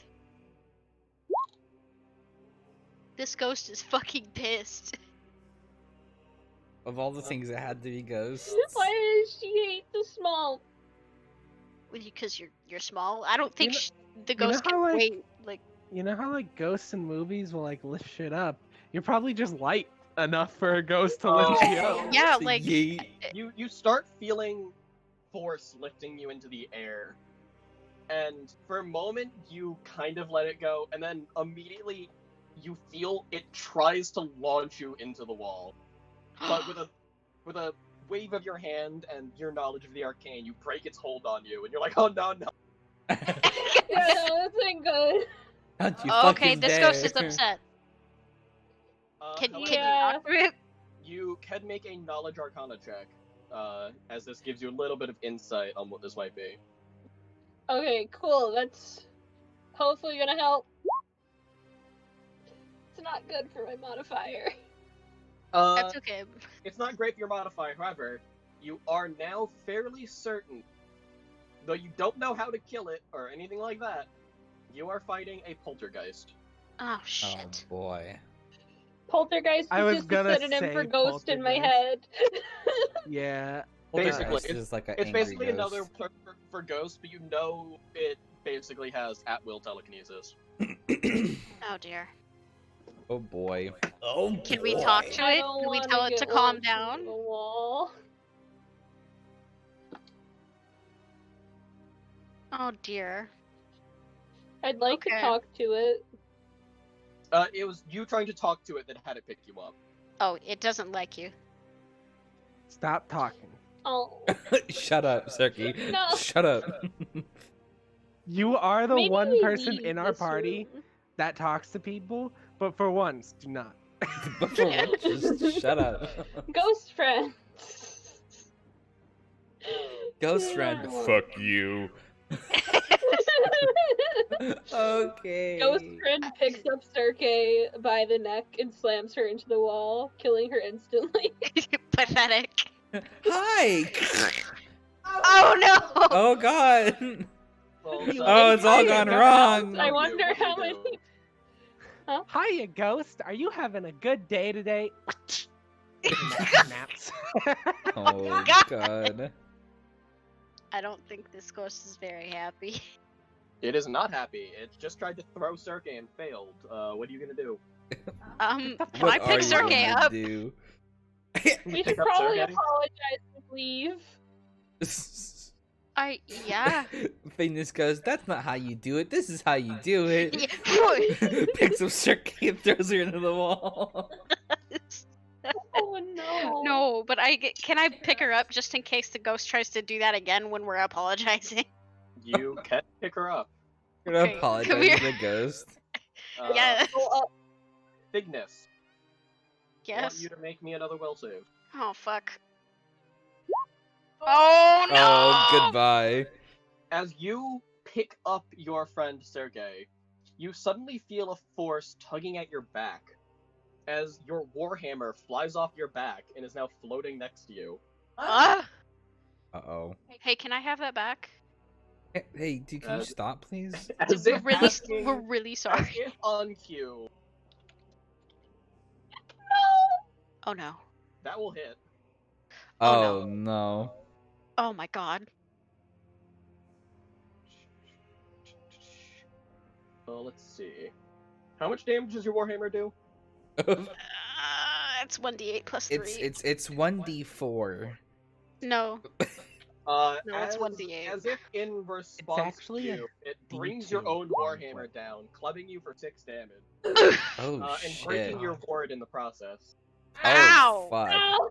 C: This ghost is fucking pissed.
A: Of all the things that had to be ghosts.
E: Why does she hate the small?
C: Because you're small. I don't think
D: know-
C: the
D: you know
C: ghost
D: how,
C: can
D: like-
C: wait. Like,
D: You know how like ghosts in movies will like lift shit up? You're probably just light enough for a ghost to lift you up.
C: yeah,
A: So
C: like
A: yeet.
B: You start feeling force lifting you into the air. And for a moment you kind of let it go, and then immediately you feel it tries to launch you into the wall. But with a wave of your hand and your knowledge of the arcane, you break its hold on you, and you're like, oh no.
E: Yeah, no, this ain't good.
A: Don't you
C: Oh, okay,
A: fucking
C: this
A: dare.
C: ghost is upset. Can
B: However,
C: you
E: Yeah.
C: talk to it?
B: you can make a knowledge arcana check, as this gives you a little bit of insight on what this might be.
E: Okay, cool. That's hopefully gonna help. It's not good for my modifier.
C: That's okay.
B: It's not great for your modifier, however, you are now fairly certain, though you don't know how to kill it or anything like that, you are fighting a poltergeist.
C: Oh
A: Oh
C: shit.
A: boy.
E: Poltergeist
D: I
E: is
D: was
E: just a
D: gonna
E: synonym for
D: say
E: ghost in my
D: poltergeist.
E: head.
D: Yeah.
B: Basically,
A: Poltergeist is like an
B: It's
A: angry
B: basically
A: ghost.
B: another term for ghost, but you know it basically has at-will telekinesis.
C: Oh dear.
A: Oh boy. Oh
C: Can we talk to
E: I
C: it?
E: don't
C: Can we
E: wanna
C: tell it to
E: get
C: calm
E: launched
C: down?
E: into the wall.
C: Oh dear.
E: I'd like to
C: Okay.
E: talk to it.
B: It was you trying to talk to it that had it pick you up.
C: Oh, it doesn't like you.
D: Stop talking.
E: Oh,
A: Shut up, Serky.
E: No.
A: Shut up.
D: You are the
E: maybe
D: one
E: we
D: person
E: leave
D: in our
E: this
D: party
E: room.
D: that talks to people, but for once, do not.
A: But for once, just shut up.
E: Ghost friend.
A: Ghost friend.
E: Yeah.
A: Fuck you. Okay.
E: Ghost friend picks up Serkei by the neck and slams her into the wall, killing her instantly.
C: Pathetic.
A: Hi.
C: Oh no!
A: Oh god.
B: Well,
A: Oh, it's all gone wrong.
E: I wonder
B: What do you
E: how
B: do?
E: many.
D: Hiya, ghost. Are you having a good day today? Naps.
A: Oh god.
C: I don't think this ghost is very happy.
B: It is not happy. It just tried to throw Serkei and failed. What are you gonna do?
C: Can
A: What
C: I pick
A: are you
C: Serkei
A: gonna
C: up?
A: do?
E: We
B: Pick
E: should
B: up
E: probably
B: Serkei?
E: apologize and leave.
C: Yeah.
A: Phineas goes, "That's not how you do it. This is how you do it."
C: Yeah.
A: Picks up Cirque and throws her into the wall.
E: Oh no.
C: No, but can I pick her up just in case the ghost tries to do that again when we're apologizing?
B: You can pick her up.
A: You're gonna
C: Okay,
A: apologize
C: come
A: to
C: here.
A: the ghost.
C: Yes.
B: Bigness. I want
C: Yes.
B: you to make me another will save.
C: Oh fuck. Oh no!
A: Oh, goodbye.
B: As you pick up your friend Sergei, you suddenly feel a force tugging at your back as your warhammer flies off your back and is now floating next to you.
C: Ah!
A: Uh-oh.
C: Hey, can I have that back?
A: Hey, dude, can you stop, please?
B: As
C: We're
B: if
C: really,
B: asking-
C: we're really
B: as
C: sorry.
B: if on cue.
C: Oh no.
B: That will hit.
C: Oh,
A: Oh, no.
C: Oh my god.
B: Let's see. How much damage does your warhammer do?
C: It's 1d8 plus 3.
A: It's 1d4.
C: No.
B: No,
C: it's 1d8.
B: As if in response
D: actually
B: to
D: a
B: you, it brings your
D: D2
B: own warhammer
D: conflict.
B: down, clubbing you for 6 damage,
A: Oh,
B: and
A: shit.
B: breaking your ward in the process.
A: Oh,
C: Ow!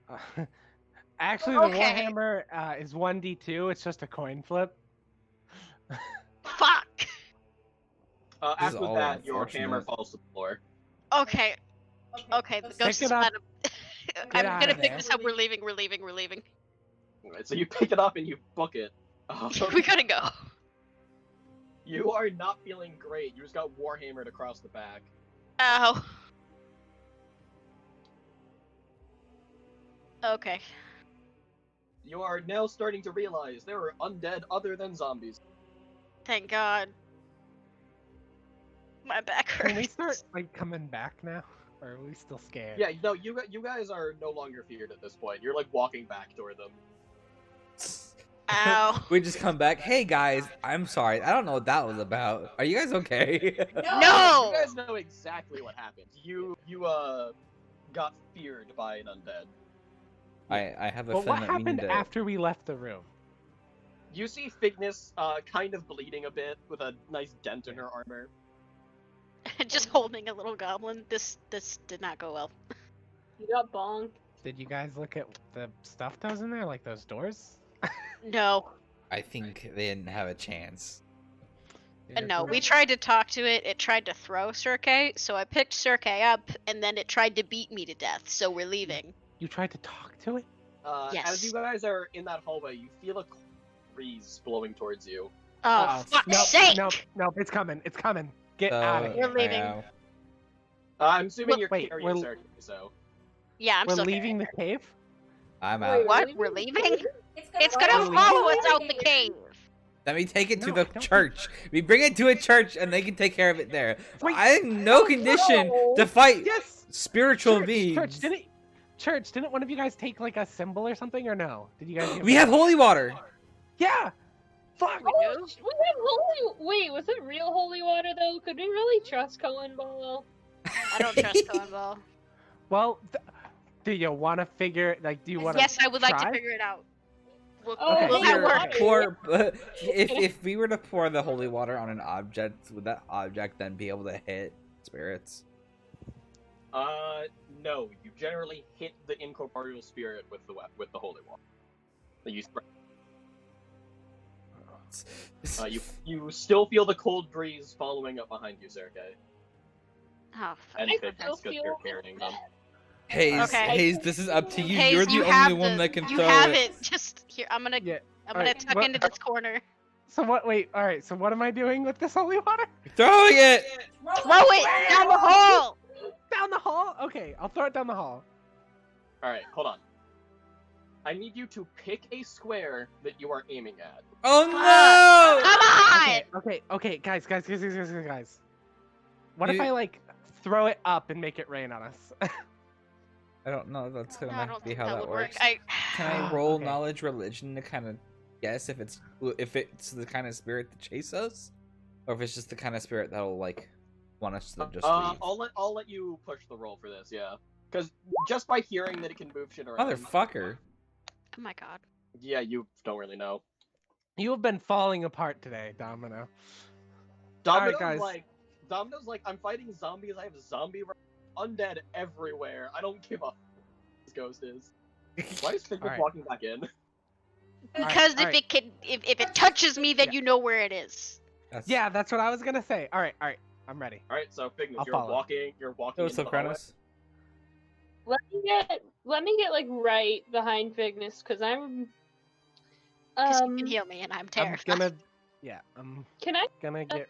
A: fuck.
D: Actually, the
C: Okay.
D: Warhammer is 1d2. It's just a coin flip.
C: Fuck!
A: This is
B: After
A: all
B: that, your
A: unfortunate.
B: hammer falls to the floor.
C: Okay. Okay, the ghost
D: Pick
C: is
D: it up.
C: kind of... I'm
D: out
C: gonna
D: of
C: pick
D: there.
C: this up. We're leaving.
B: Alright, so you pick it up and you book it.
C: We gotta go.
B: You are not feeling great. You just got warhammered across the back.
C: Ow. Okay.
B: You are now starting to realize there are undead other than zombies.
C: Thank God. My back hurts.
D: Can we start like coming back now, or are we still scared?
B: Yeah, no, you guys are no longer feared at this point. You're like walking back toward them.
C: Ow.
A: We just come back. Hey, guys, I'm sorry. I don't know what that was about. Are you guys okay?
C: No!
B: You guys know exactly what happened. You got feared by an undead.
A: I have a
D: But what
A: feeling that we
D: happened
A: need to...
D: after we left the room?
B: You see Figness kind of bleeding a bit with a nice dent in her armor.
C: Just holding a little goblin. This did not go well.
E: You got bonked.
D: Did you guys look at the stuff that was in there, like those doors?
C: No.
A: I think they didn't have a chance.
C: No, we tried to talk to it. It tried to throw Cirque, so I picked Cirque up, and then it tried to beat me to death, so we're leaving.
D: You tried to talk to it?
C: Yes.
B: As you guys are in that hallway, you feel a breeze blowing towards you.
C: Oh,
D: Uh-oh.
C: fuck's
D: Nope,
C: sake!
D: Nope, it's coming. It's coming. Get out of
A: So,
D: here.
C: We're leaving.
A: I know.
B: I'm assuming you're
D: Wait,
B: carrying Sergei, so.
C: Yeah, I'm
D: We're
C: still
D: leaving the cave?
A: I'm
E: Wait,
A: out.
C: What? We're leaving? It's
D: We're
C: gonna
D: leaving.
C: follow us out the cave.
A: Let me take it to
D: No,
A: the
D: I don't
A: church. We bring it to a church and they can take care of it there.
D: Wait.
A: I'm in no condition to fight
D: Yes!
A: spiritual beings.
D: Church, didn't one of you guys take like a symbol or something, or no? Did you guys get
A: We have holy water.
D: Yeah! Fuck!
C: We do?
E: We have holy. Wait, was it real holy water though? Could we really trust Cohen Ball?
C: I don't trust Cohen Ball.
D: Well, do you want to figure, like, do you want to
C: Yes, I would like to
D: try?
C: figure it out. We'll,
E: Oh,
C: we'll
D: hey,
C: at work.
A: Pour, if we were to pour the holy water on an object, would that object then be able to hit spirits?
B: No. You generally hit the incorporeal spirit with the holy water. That you spread. You still feel the cold breeze following up behind you, Sergei.
C: Oh,
B: And
E: I
B: Figness,
E: still
B: because
E: feel
B: you're carrying them.
A: Hayes,
C: Okay.
A: Hayes, this is up to you.
C: Hayes,
A: You're the
C: you
A: only
C: have
A: one
C: the-
A: that can
C: you
A: throw
C: have
A: it.
C: it. Just here. I'm gonna
D: Yeah.
C: tuck
D: what-
C: into this corner.
D: So what? Wait. All right. So what am I doing with this holy water?
A: Throwing it.
C: Throw it down the hole.
D: Down the hall? Okay, I'll throw it down the hall.
B: Alright, hold on. I need you to pick a square that you are aiming at.
A: Oh no!
C: Come on.
D: Okay, guys. What if
A: You-
D: I like throw it up and make it rain on us?
A: I don't know. That's
C: No, I
A: gonna
C: don't
A: be
C: think
A: how
C: that
A: that
C: would
A: works.
C: work.
A: Can I roll
D: Okay.
A: knowledge religion to kind of guess if it's the kind of spirit to chase us, or if it's just the kind of spirit that'll like want us to just leave?
B: I'll let you push the roll for this, yeah. Because just by hearing that it can move shit around,
A: Motherfucker!
C: Oh my god.
B: Yeah, you don't really know.
D: You have been falling apart today, Domino.
B: Domino's
D: guys.
B: Domino's like, I'm fighting zombies. I have undead everywhere. I don't give a this ghost is. Why is Figment
D: Alright.
B: walking back in?
C: Because
D: alright.
C: if it touches me, then
D: Yeah.
C: you know where it is.
A: That's...
D: Yeah, that's what I was gonna say. All right, I'm ready.
B: All right, so Figment,
D: I'll
B: you're
D: follow.
B: walking.
A: Oh, what's
B: into
A: up,
B: the hallway.
A: Kronos?
E: Let me get like right behind Vignis, cause I'm.
C: Because you can heal me, and I'm
D: I'm
C: terrified.
D: gonna. Yeah, I'm
E: Can I
D: gonna get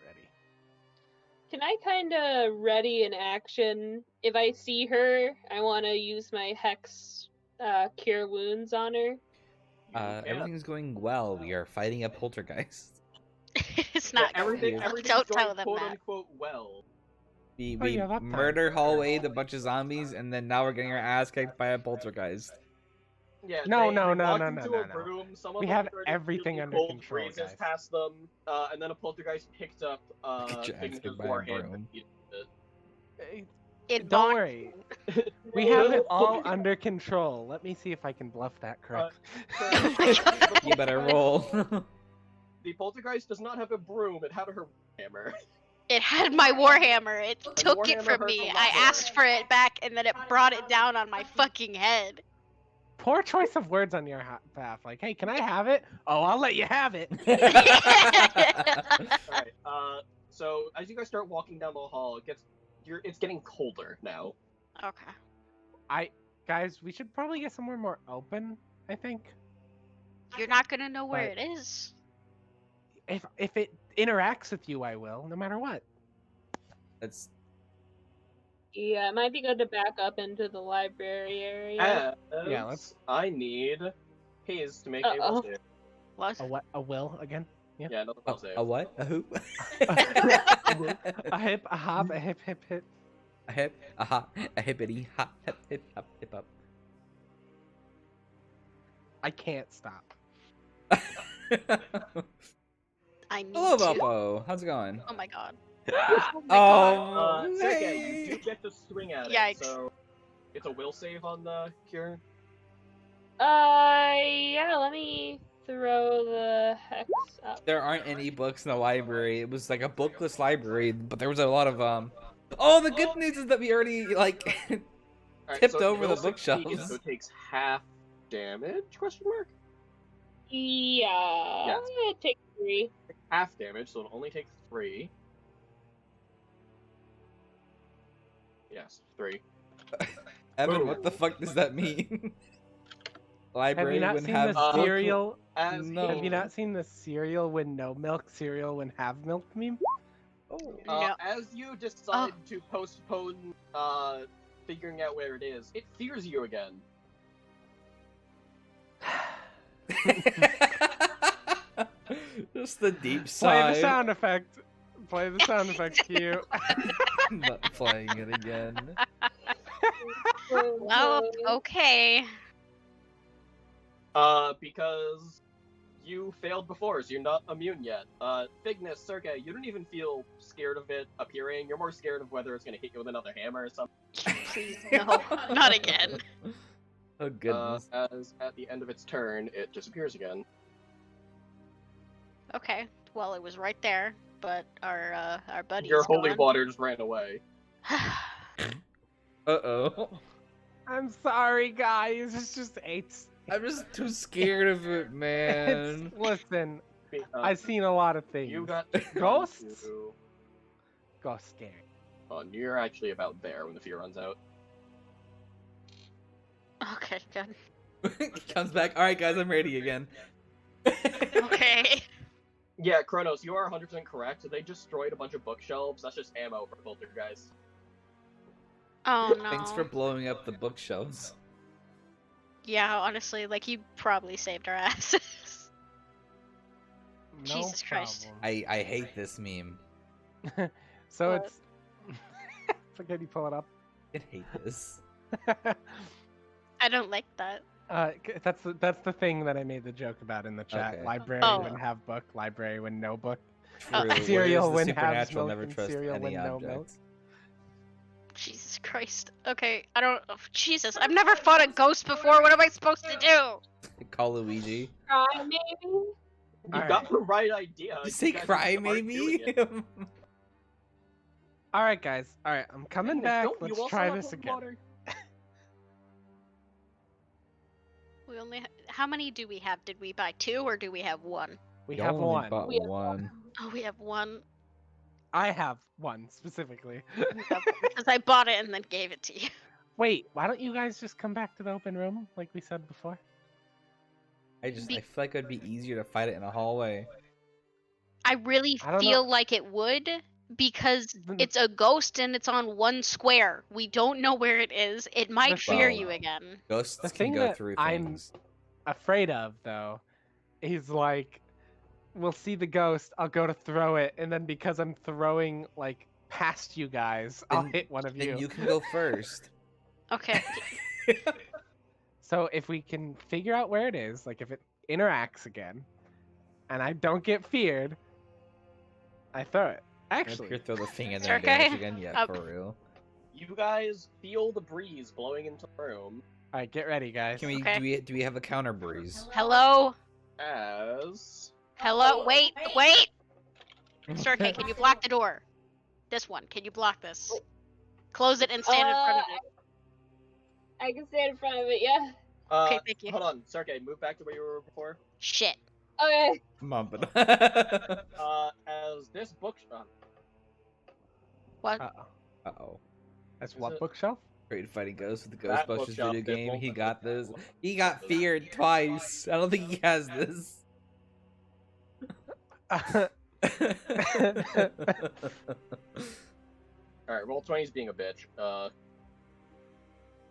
D: ready.
E: kind of ready in action? If I see her, I want to use my hex cure wounds on her.
B: Yeah.
A: Everything's going well. We are fighting a poltergeist.
C: It's not.
B: Everything.
C: Don't
B: Everything's
C: tell
B: going
C: them
B: quote
C: that.
B: unquote well.
A: We
D: Oh, yeah, that time.
A: murder hallwayed a bunch of zombies, and then now we're getting our ass kicked by a poltergeist.
B: Yeah.
D: No,
B: they
D: no,
B: walked
D: no,
B: into
D: no,
B: a
D: no.
B: room. Some of
D: We
B: them
D: have
B: started
D: everything
B: feeling
D: under
B: cold
D: control,
B: breezes
D: guys.
B: past them, and then a poltergeist picked up
A: Get your ass
B: Figment's
A: kicked by a
B: warhammer.
A: broom.
C: It
D: Don't
C: bonks
D: worry.
C: you.
D: We have it all under control. Let me see if I can bluff that correctly.
A: You better roll.
B: The poltergeist does not have a broom. It had her hammer.
C: It had my warhammer. It
B: The
C: took it
B: warhammer
C: from
B: hurt
C: me.
B: a lot
C: I
B: more.
C: asked for it back, and then it brought it down on my fucking head.
D: Poor choice of words on your path. Like, hey, can I have it? Oh, I'll let you have it.
B: Alright, so as you guys start walking down the hall, it's getting colder now.
C: Okay.
D: Guys, we should probably get somewhere more open, I think.
C: You're not gonna know where
D: But-
C: it is.
D: If it interacts with you, I will, no matter what.
A: That's
E: Yeah, it might be good to back up into the library area.
D: Yeah, let's-
B: I need Haze to make a will
E: Uh-oh.
B: save.
C: What?
D: A what? A will again?
B: Yeah, another will save.
A: a what? A who?
D: A hip, a hop, a hip, hip, hip.
A: A hip, a hop, a hippity hop, hip hip hop, hip up.
D: I can't stop.
C: I need
A: Hello,
C: to.
A: Bopo. How's it going?
C: Oh my god.
A: Oh,
B: Sergey, you do get to swing at
C: Yikes.
B: it, so it's a will save on the cure.
E: Yeah, let me throw the hex up.
A: There aren't any books in the library. It was like a bookless library, but there was a lot of Oh, the good news is that we already like
B: Alright,
A: tipped
B: so
A: over the
B: will succeed,
A: bookshelves.
B: So it takes half damage? Question mark.
E: Yeah,
B: Yes.
E: it takes 3.
B: Half damage, so it'll only take 3. Yes, 3.
A: Evan,
B: Boom.
A: what the fuck does that mean?
D: Have
A: Library
D: you not
A: wouldn't
D: seen
A: have
D: the
B: book-
D: cereal?
B: As
A: No.
D: Have you not seen the cereal when no milk, cereal when have milk meme?
C: No.
B: As you decide to postpone figuring out where it is, it fears you again.
A: Just the deep
D: Play
A: sigh.
D: the sound effect. Play the sound effect cue.
A: Not playing it again.
C: Well, okay.
B: Because you failed before, so you're not immune yet. Fignus, Sergey, you don't even feel scared of it appearing. You're more scared of whether it's gonna hit you with another hammer or something.
C: Please, no. Not again.
A: Oh goodness.
B: As at the end of its turn, it disappears again.
C: Okay. Well, it was right there, but our buddy's
B: Your holy
C: gone.
B: water just ran away.
A: Uh-oh.
D: I'm sorry, guys. It's just
A: I'm just too scared of it, man.
D: Listen,
B: Because
D: I've seen a lot of things.
B: you got
D: Ghosts?
B: to-
D: Ghost scary.
B: you're actually about there when the fear runs out.
C: Okay, good.
A: He comes back. Alright guys, I'm ready again.
C: Okay.
B: Yeah, Kronos, you are 100% correct. They destroyed a bunch of bookshelves. That's just ammo for poltergeist.
C: Oh no.
A: Thanks for blowing up the bookshelves.
C: Yeah, honestly, like you probably saved our asses.
D: No
C: Jesus Christ.
A: I hate this meme.
D: problem. So
E: What?
D: it's. So can you pull it up?
A: I hate this.
C: I don't like that.
D: That's the thing that I made the joke about in the chat.
A: Okay.
D: Library
C: Oh.
D: when have book, library when no book.
A: True. Where
D: Cereal
A: is the
D: when halves
A: supernatural
D: milk
A: never
D: and
A: trust
D: cereal
A: any
D: when no
A: object.
D: milk.
C: Jesus Christ. Okay, I don't. Oh, Jesus, I've never fought a ghost before. What am I supposed to do?
A: Call Luigi.
E: Cry maybe?
B: You
D: Alright.
B: got the right idea.
A: You say
B: guys
A: cry,
B: just aren't doing
A: maybe?
B: it.
D: All right, guys. All right, I'm coming
B: Goodness,
D: back.
B: don't you
D: Let's
B: also
D: try
B: have
D: this
B: holy
D: again.
B: water?
C: We only. How many do we have? Did we buy 2 or do we have 1?
D: We
A: You
D: have
A: only
D: one.
A: bought
E: We have
A: one.
C: Oh, we have 1.
D: I have one specifically.
C: Because I bought it and then gave it to you.
D: Wait, why don't you guys just come back to the open room like we said before?
A: I feel like it'd be easier to fight it in a hallway.
C: I really
D: I don't know.
C: feel like it would because
D: The-
C: it's a ghost and it's on 1 square. We don't know where it is. It might fear
A: Well,
C: you again.
A: Ghosts
D: The
A: can
D: thing
A: go
D: that
A: through
D: I'm-
A: things.
D: Afraid of though, is like, we'll see the ghost. I'll go to throw it, and then because I'm throwing like past you guys, I'll
A: Then-
D: hit one of
A: Then
D: you.
A: you can go first.
C: Okay.
D: So if we can figure out where it is, like if it interacts again, and I don't get feared, I throw it.
A: If
D: Actually,
A: you throw the thing in
C: It's
A: there
C: okay.
A: again, yeah,
C: Up.
A: for real.
B: You guys feel the breeze blowing into the room
D: all right, get ready, guys.
A: Can we
C: Okay.
A: do we have a counter breeze?
C: Hello?
B: as
C: Hello? Wait! Sir K, can you block the door? This one. Can you block this? Close it and stand in front of it.
E: I can stand in front of it, yeah.
C: Okay, thank you.
B: Hold on, Sergey, move back to where you were before.
C: Shit.
E: Okay.
A: Come on, but
B: As this book,
C: What?
D: Uh-oh.
A: uh-oh.
D: That's
B: Is
D: what
B: it-
D: bookshelf?
A: Great Fighting Ghosts with the
B: That
A: Ghostbusters
B: bookshelf,
A: video
B: it
A: game.
B: won't
A: He
B: let
A: got
B: me-
A: this. He got feared twice. I don't think he has this.
B: Alright, roll 20 is being a bitch.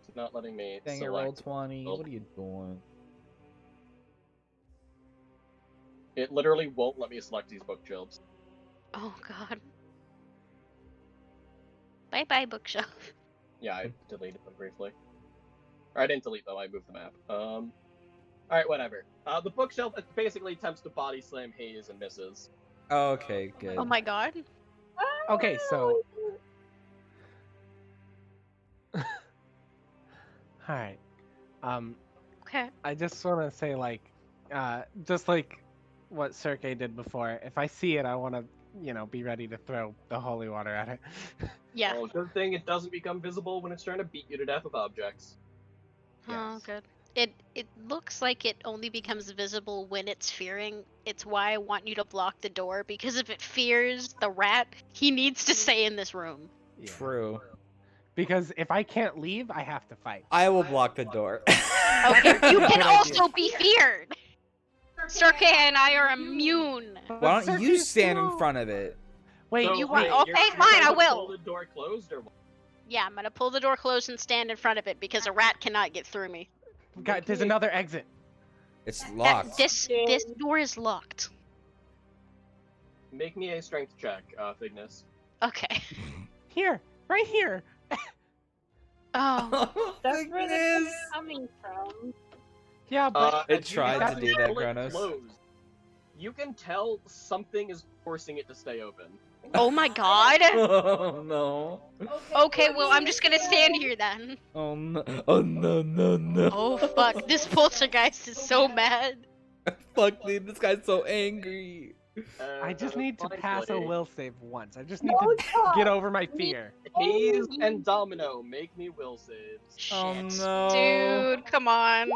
B: It's not letting me
A: Dang it,
B: select.
A: roll 20. What are you doing?
B: It literally won't let me select these bookshelves.
C: Oh god. Bye bye, bookshelf.
B: Yeah, I deleted them briefly. Or I didn't delete them, I moved the map. Alright, whatever. The bookshelf basically attempts to body slam Hayes and misses.
A: Okay, good.
C: Oh my god.
D: Okay, so all right.
C: Okay.
D: I just want to say, like, just like what Sergey did before. If I see it, I want to, be ready to throw the holy water at it.
C: Yeah.
B: Well, good thing it doesn't become visible when it's trying to beat you to death with objects.
C: Oh,
D: Yes.
C: good. It looks like it only becomes visible when it's fearing. It's why I want you to block the door, because if it fears the rat, he needs to stay in this room.
D: Yeah.
A: True.
D: Because if I can't leave, I have to fight.
A: I will block the door.
C: Okay, you
D: Good
C: can
D: idea.
C: also be feared. Sirke and I are immune.
A: Why don't you
D: Sergey's
A: stand in
D: slow.
A: front of it?
D: Wait,
B: So,
C: you want-
B: wait,
C: okay,
B: you're
C: fine,
B: trying
C: I
B: to
C: will.
B: pull the door closed or what?
C: Yeah, I'm gonna pull the door closed and stand in front of it because a rat cannot get through me.
D: God, there's another exit.
A: It's
C: That-
A: locked.
C: this door is locked.
B: Make me a strength check, Thignus.
C: Okay.
D: Here, right here.
C: Oh.
E: That's where
A: Thickness.
E: they're coming from.
D: Yeah, but
A: It
B: as you
A: tried
B: have
A: to do that,
B: pull it
A: Kronos.
B: closed, you can tell something is forcing it to stay open.
C: Oh my god.
A: Oh no.
C: Okay, well I'm just gonna stand here then.
A: Oh no. Oh no, no, no.
C: Oh fuck, this poltergeist is so mad.
A: Fuck, dude, this guy's so angry.
D: I just need to pass a
B: finally,
D: will save once. I just need
E: No,
D: to
E: God.
D: get over my fear.
B: Hayes and Domino, make me will saves.
C: Shit.
A: Oh no.
C: Dude, come on.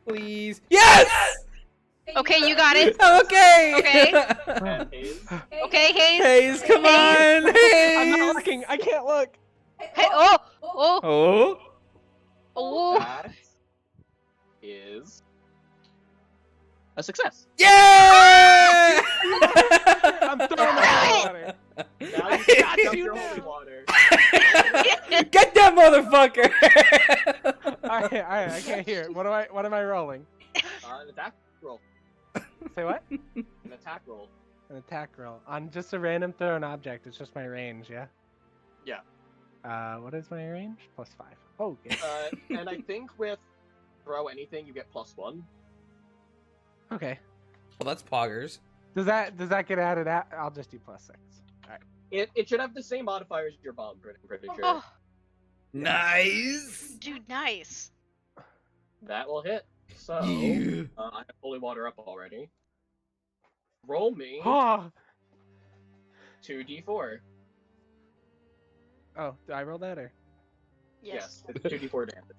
A: Please. Yes!
C: Okay, you got it.
A: Okay.
C: Okay.
B: And Hayes,
C: Okay, Hayes.
A: Hayes, come
C: Hayes.
A: on. Hayes.
D: I'm not looking. I can't look.
C: Hey, oh, oh,
A: Oh.
C: oh.
B: that is a success.
A: Yeah!
D: I'm throwing the holy water.
B: Now you
D: I
B: can
D: got
B: dump
D: you
B: your
D: now.
B: holy water.
A: Get that motherfucker!
D: All right, I can't hear it. What am I rolling?
B: An attack roll.
D: Say what?
B: An attack roll.
D: An attack roll on just a random thrown object. It's just my range, yeah.
B: Yeah.
D: What is my range? +5. Oh, good.
B: And I think with throw anything, you get +1.
D: Okay.
A: Well, that's poggers.
D: Does that get added out? I'll just do +6. All right.
B: It should have the same modifiers as your bomb, pretty sure.
C: Oh,
A: Nice.
C: dude, nice.
B: That will hit. So,
A: Yeah.
B: I have holy water up already. Roll me
D: Oh,
B: 2d4.
D: oh, do I roll that or?
B: Yes, it's 2d4 damage.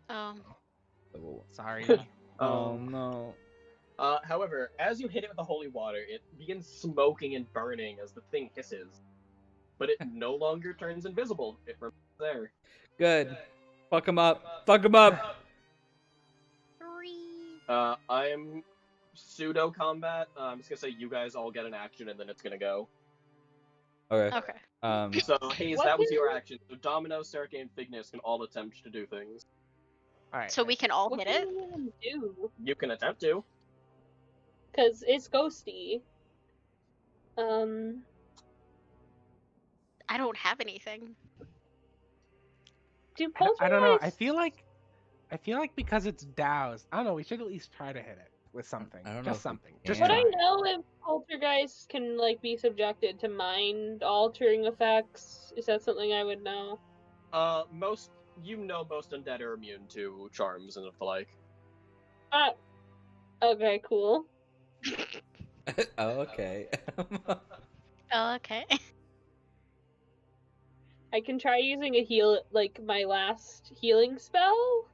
C: Um.
D: Sorry.
A: Oh no.
B: However, as you hit it with the holy water, it begins smoking and burning as the thing hisses. But it no longer turns invisible. It remains there.
A: Good. Fuck him up. Fuck him up.
C: 3.
B: I am pseudo combat. I'm just gonna say you guys all get an action and then it's gonna go.
A: Okay.
C: Okay.
B: So Hayes,
E: What
B: that was
E: can
B: your
E: you-
B: action. So Domino, Sergey, and Fignus can all attempt to do things.
D: All right.
C: So we can all
E: What
C: hit
E: can
C: it.
E: you even do?
B: You can attempt to.
E: Because it's ghosty. Um,
C: I don't have anything.
E: do
D: I don't know. I
E: poltergeists-
D: feel like because it's doused, I don't know. We should at least try to hit it with something.
A: I don't know
D: Just
A: if we
D: something. Just
E: Would
A: can.
E: I
D: try.
E: know if poltergeists can like be subjected to mind altering effects? Is that something I would know?
B: Most undead are immune to charms and the like.
E: Okay, cool.
A: Oh, okay.
C: Oh, okay.
E: I can try using a heal, like my last healing spell.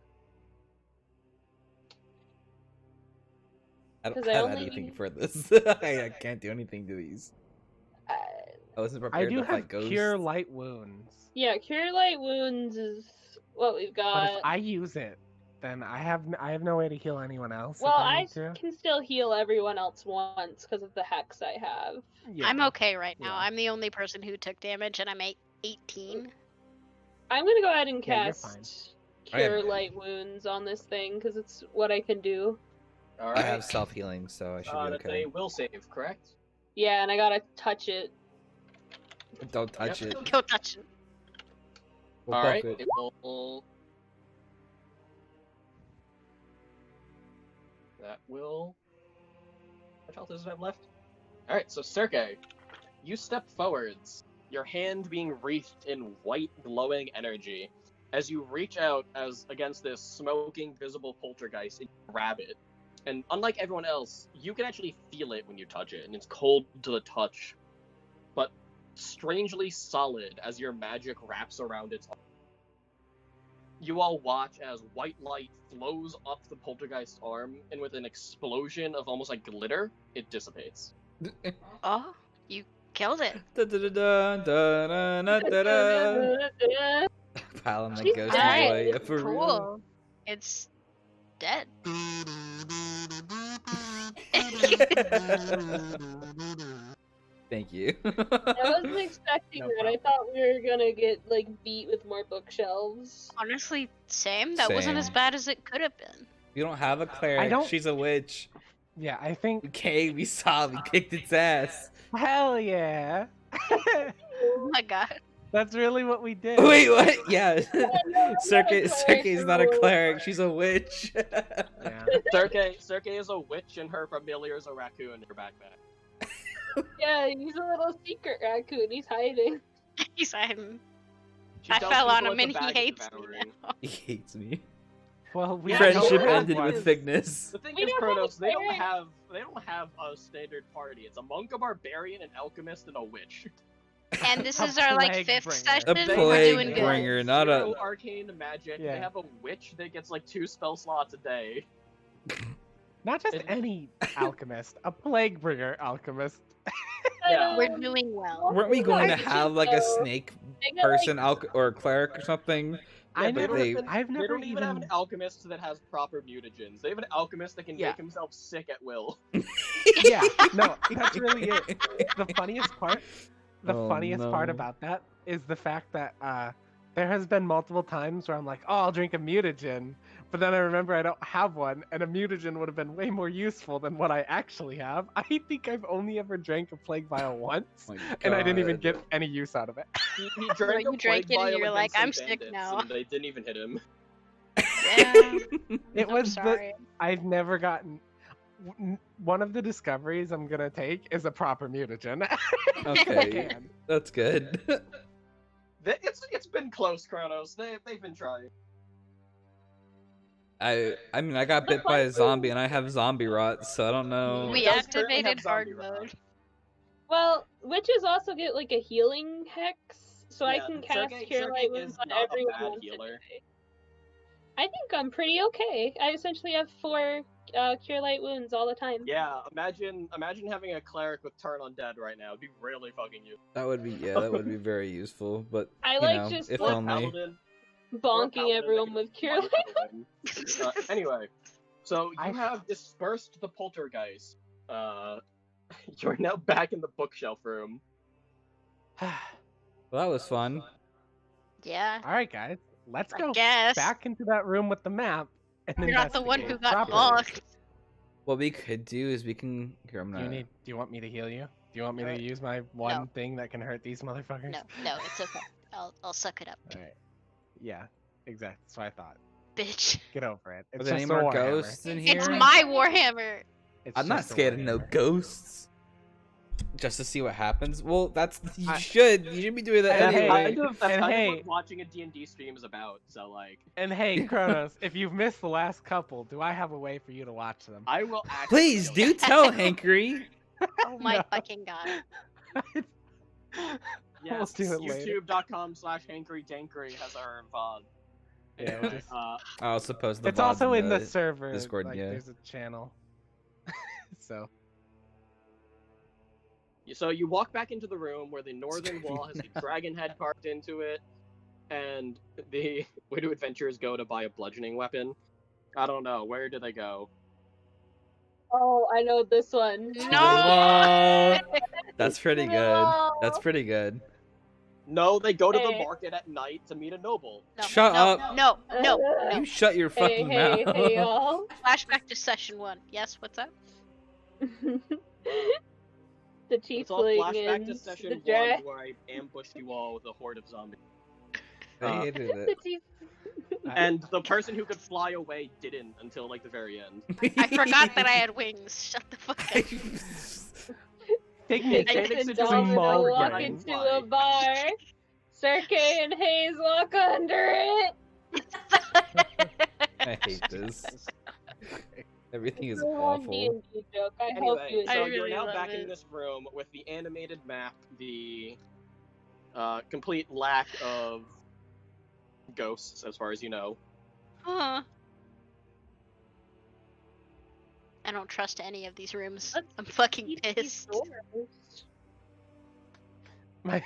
A: I don't
E: 'Cause I
A: have
E: only-
A: anything for this. I can't do anything to these.
E: Uh,
A: I wasn't
D: I
A: prepared
D: do
A: to fight
D: have
A: ghosts.
D: cure light wounds.
E: yeah, cure light wounds is what we've
D: But
E: got.
D: if I use it, then I have no way to heal anyone else.
E: Well,
D: if I
E: I
D: need to.
E: can still heal everyone else once because of the hex I have.
D: Yeah.
C: I'm okay right now.
D: Yeah.
C: I'm the only person who took damage, and I'm 18.
E: I'm gonna go ahead and
D: Yeah, you're fine.
E: cast
A: I have-
E: cure light wounds on this thing because it's what I can do.
B: All
A: I
B: right.
A: have self healing, so I should be
B: That's
A: okay.
B: a will save, correct?
E: Yeah, and I gotta touch it.
A: Don't touch
B: Yep.
A: it.
C: Go touch it.
A: We'll
B: All
A: fuck
B: right.
A: it.
B: It will. That will. What health does it have left? All right. So Sergey, you step forwards, your hand being wreathed in white glowing energy. As you reach out as against this smoking visible poltergeist and grab it. And unlike everyone else, you can actually feel it when you touch it, and it's cold to the touch, but strangely solid as your magic wraps around its arm. You all watch as white light flows up the poltergeist's arm, and with an explosion of almost like glitter, it dissipates.
C: Oh, you killed it.
A: Da-da-da-da-da-da-da-da. Piling my
E: She's
A: ghost
E: dead.
A: boy. Yeah, for real.
C: Cool. It's dead.
A: Thank you.
E: I wasn't expecting
D: No
E: that. I
D: problem.
E: thought we were gonna get like beat with more bookshelves.
C: Honestly, same. That wasn't as
A: Same.
C: bad as it could have been.
A: You don't have a cleric.
D: don't-
A: She's a witch.
D: Yeah, I think.
A: Okay, we saw. We kicked its ass.
D: Hell yeah.
C: Oh my god.
D: That's really what we did.
A: Wait, what? Yeah.
E: cleric
A: Circe's not a
E: anymore.
A: cleric. She's a witch.
D: Yeah.
B: Sergey is a witch, and her familiar is a raccoon in her backpack.
E: Yeah, he's a little secret raccoon. He's hiding.
C: He's I'm.
B: She
C: I
B: tells
C: fell on
B: people
C: him
B: it's
C: and
B: a
C: he
B: bag
C: hates me
B: devouring.
C: now.
A: He hates me.
D: Well, we
B: Yeah,
A: Friendship
B: no,
A: ended
B: what?
A: with Fignus.
B: The thing
E: We
B: is,
E: don't have a
B: Kronos, they don't
E: cleric.
B: have a standard party. It's a monk, a barbarian, an alchemist, and a witch.
C: And this
D: A
C: is our like
D: plague
C: 5th
D: bringer.
C: session.
A: A
B: They
C: We're
A: plague
C: doing good.
A: bringer, not a.
B: Zero arcane magic.
D: Yeah.
B: They have a witch that gets like 2 spell slots a day.
D: Not just
B: It-
D: any alchemist, a plague bringer alchemist.
B: Yeah.
C: We're doing well.
A: Weren't we going to
E: Why
A: have like a snake
E: They got, like,
A: person or cleric or something?
D: I
B: they
D: never,
B: don't
A: they-
B: even,
D: I've
B: they
D: never
B: don't even have an
D: even.
B: alchemist that has proper mutagens. They have an alchemist that can
D: Yeah.
B: make himself sick at will.
D: Yeah, no, that's really it. The funniest part,
A: Oh,
D: part
A: no.
D: about that is the fact that there has been multiple times where I'm like, oh, I'll drink a mutagen, but then I remember I don't have one, and a mutagen would have been way more useful than what I actually have. I think I've only ever drank a plague vial once,
A: My
D: and I didn't even
A: God.
D: get any use out of it.
B: He
C: Well,
B: drank
C: you
B: a
C: drank
B: plague
C: it and
B: vial
C: you're like,
B: against
C: "I'm
B: some
C: sick
B: bandits,
C: now."
B: and they didn't even hit him.
C: Yeah.
D: It
C: I'm
D: was the
C: sorry.
D: I've never gotten. One of the discoveries I'm gonna take is a proper mutagen.
A: Okay,
D: Can.
A: that's good.
B: It's been close, Kronos. They've been trying.
A: I mean, I got bit by a zombie and I have zombie rot, so I don't know.
C: We
B: does currently
C: activated
B: have
C: hard
B: zombie rot.
C: mode.
E: Well, witches also get like a healing hex, so I
B: Yeah,
E: can cast
B: Sergei-
E: Cure Light
B: Sergei
E: Wounds
B: is
E: on
B: not a
E: everyone
B: bad
E: once a
B: healer.
E: day. I think I'm pretty okay. I essentially have 4 Cure Light Wounds all the time.
B: Yeah, imagine having a cleric with turn undead right now. It'd be really fucking useful.
A: That would be that would be very useful, but
E: I
A: you
E: like
A: know,
E: just,
A: if
E: like,
A: only.
B: Paladin. Or a
E: Bonking
B: paladin
E: everyone
B: that
E: with
B: can
E: Cure Light.
B: Anyway, so you have dispersed the poltergeist. You're now back in the bookshelf room.
A: Well, that was fun.
C: Yeah.
D: All right, guys, let's
C: I
D: go
C: guess.
D: back into that room with the map and
C: You're not the one who
D: investigate
C: got
D: properly.
C: locked.
A: What we could do is we can. Here, I'm gonna.
D: Do you want me to heal you? Do you want me to use my one thing that can hurt these motherfuckers?
C: No, it's okay. I'll suck it up,
D: All right. Yeah, exactly. That's what I thought.
C: bitch.
D: Get over it.
A: Are
D: It's
A: there
D: just
A: any
D: a
A: more
D: Warhammer.
A: ghosts in here?
C: It's my Warhammer.
D: It's
A: I'm not
D: just a
A: scared of no
D: Warhammer.
A: ghosts. Just to see what happens. Well, that's you
D: I-
A: should be doing that
D: And hey,
A: anyway.
B: That's
D: and
B: kind
D: hey-
B: of what watching a D&D stream is about. So like,
D: And hey, Kronos, if you've missed the last couple, do I have a way for you to watch them?
B: I will actually.
A: Please
B: kill you.
A: do tell Hankery.
C: Oh my
D: No.
C: fucking god.
B: Yes,
D: We'll do it later.
B: YouTube.com/Hankery Dankery has our VOD.
D: Yeah,
B: Anyway,
D: just-
A: I'll suppose the
D: It's
A: VOD's
D: also in the server.
A: Discord,
D: like,
A: yeah.
D: There's a channel. So
B: So you walk back into the room where the northern wall has a dragon head carved into it, and the where do adventurers go to buy a bludgeoning weapon? I don't know. Where do they go?
E: Oh, I know this one.
C: No!
A: That's pretty good. That's pretty good.
B: No, they go to the
E: Hey.
B: market at night to meet a noble.
C: No,
A: Shut
C: no,
A: up.
C: No, no,
A: You
C: no.
A: shut your fucking
E: Hey,
A: mouth.
E: hey, y'all.
C: Flashback to session 1. Yes, what's up?
E: The
B: It's all
E: tiefling
B: flashback
E: and
B: to
E: the
B: session 1
E: dragon.
B: where I ambushed you all with a horde of zombies.
A: I hated
E: The
A: it.
E: tief-
B: And the person who could fly away didn't until like the very end.
C: I forgot that I had wings. Shut the fuck up.
D: take me
E: Nick
B: Phoenix
E: and
B: is just
E: Domino
B: small
E: walk
B: dragon
E: into
B: fly.
E: a bar. Sergey and Hayes walk under it.
A: I hate this. Everything is
E: It's a one
A: awful.
E: D&D joke. I hope you
B: Anyway, so
E: enjoy
C: I
B: you're
C: really
B: now
C: love
B: back in
C: it.
B: this room with the animated map, the complete lack of ghosts, as far as you know.
C: Huh. I don't trust any of these rooms.
E: Let's
C: I'm fucking
E: Keep these
C: pissed.
E: doors.
D: My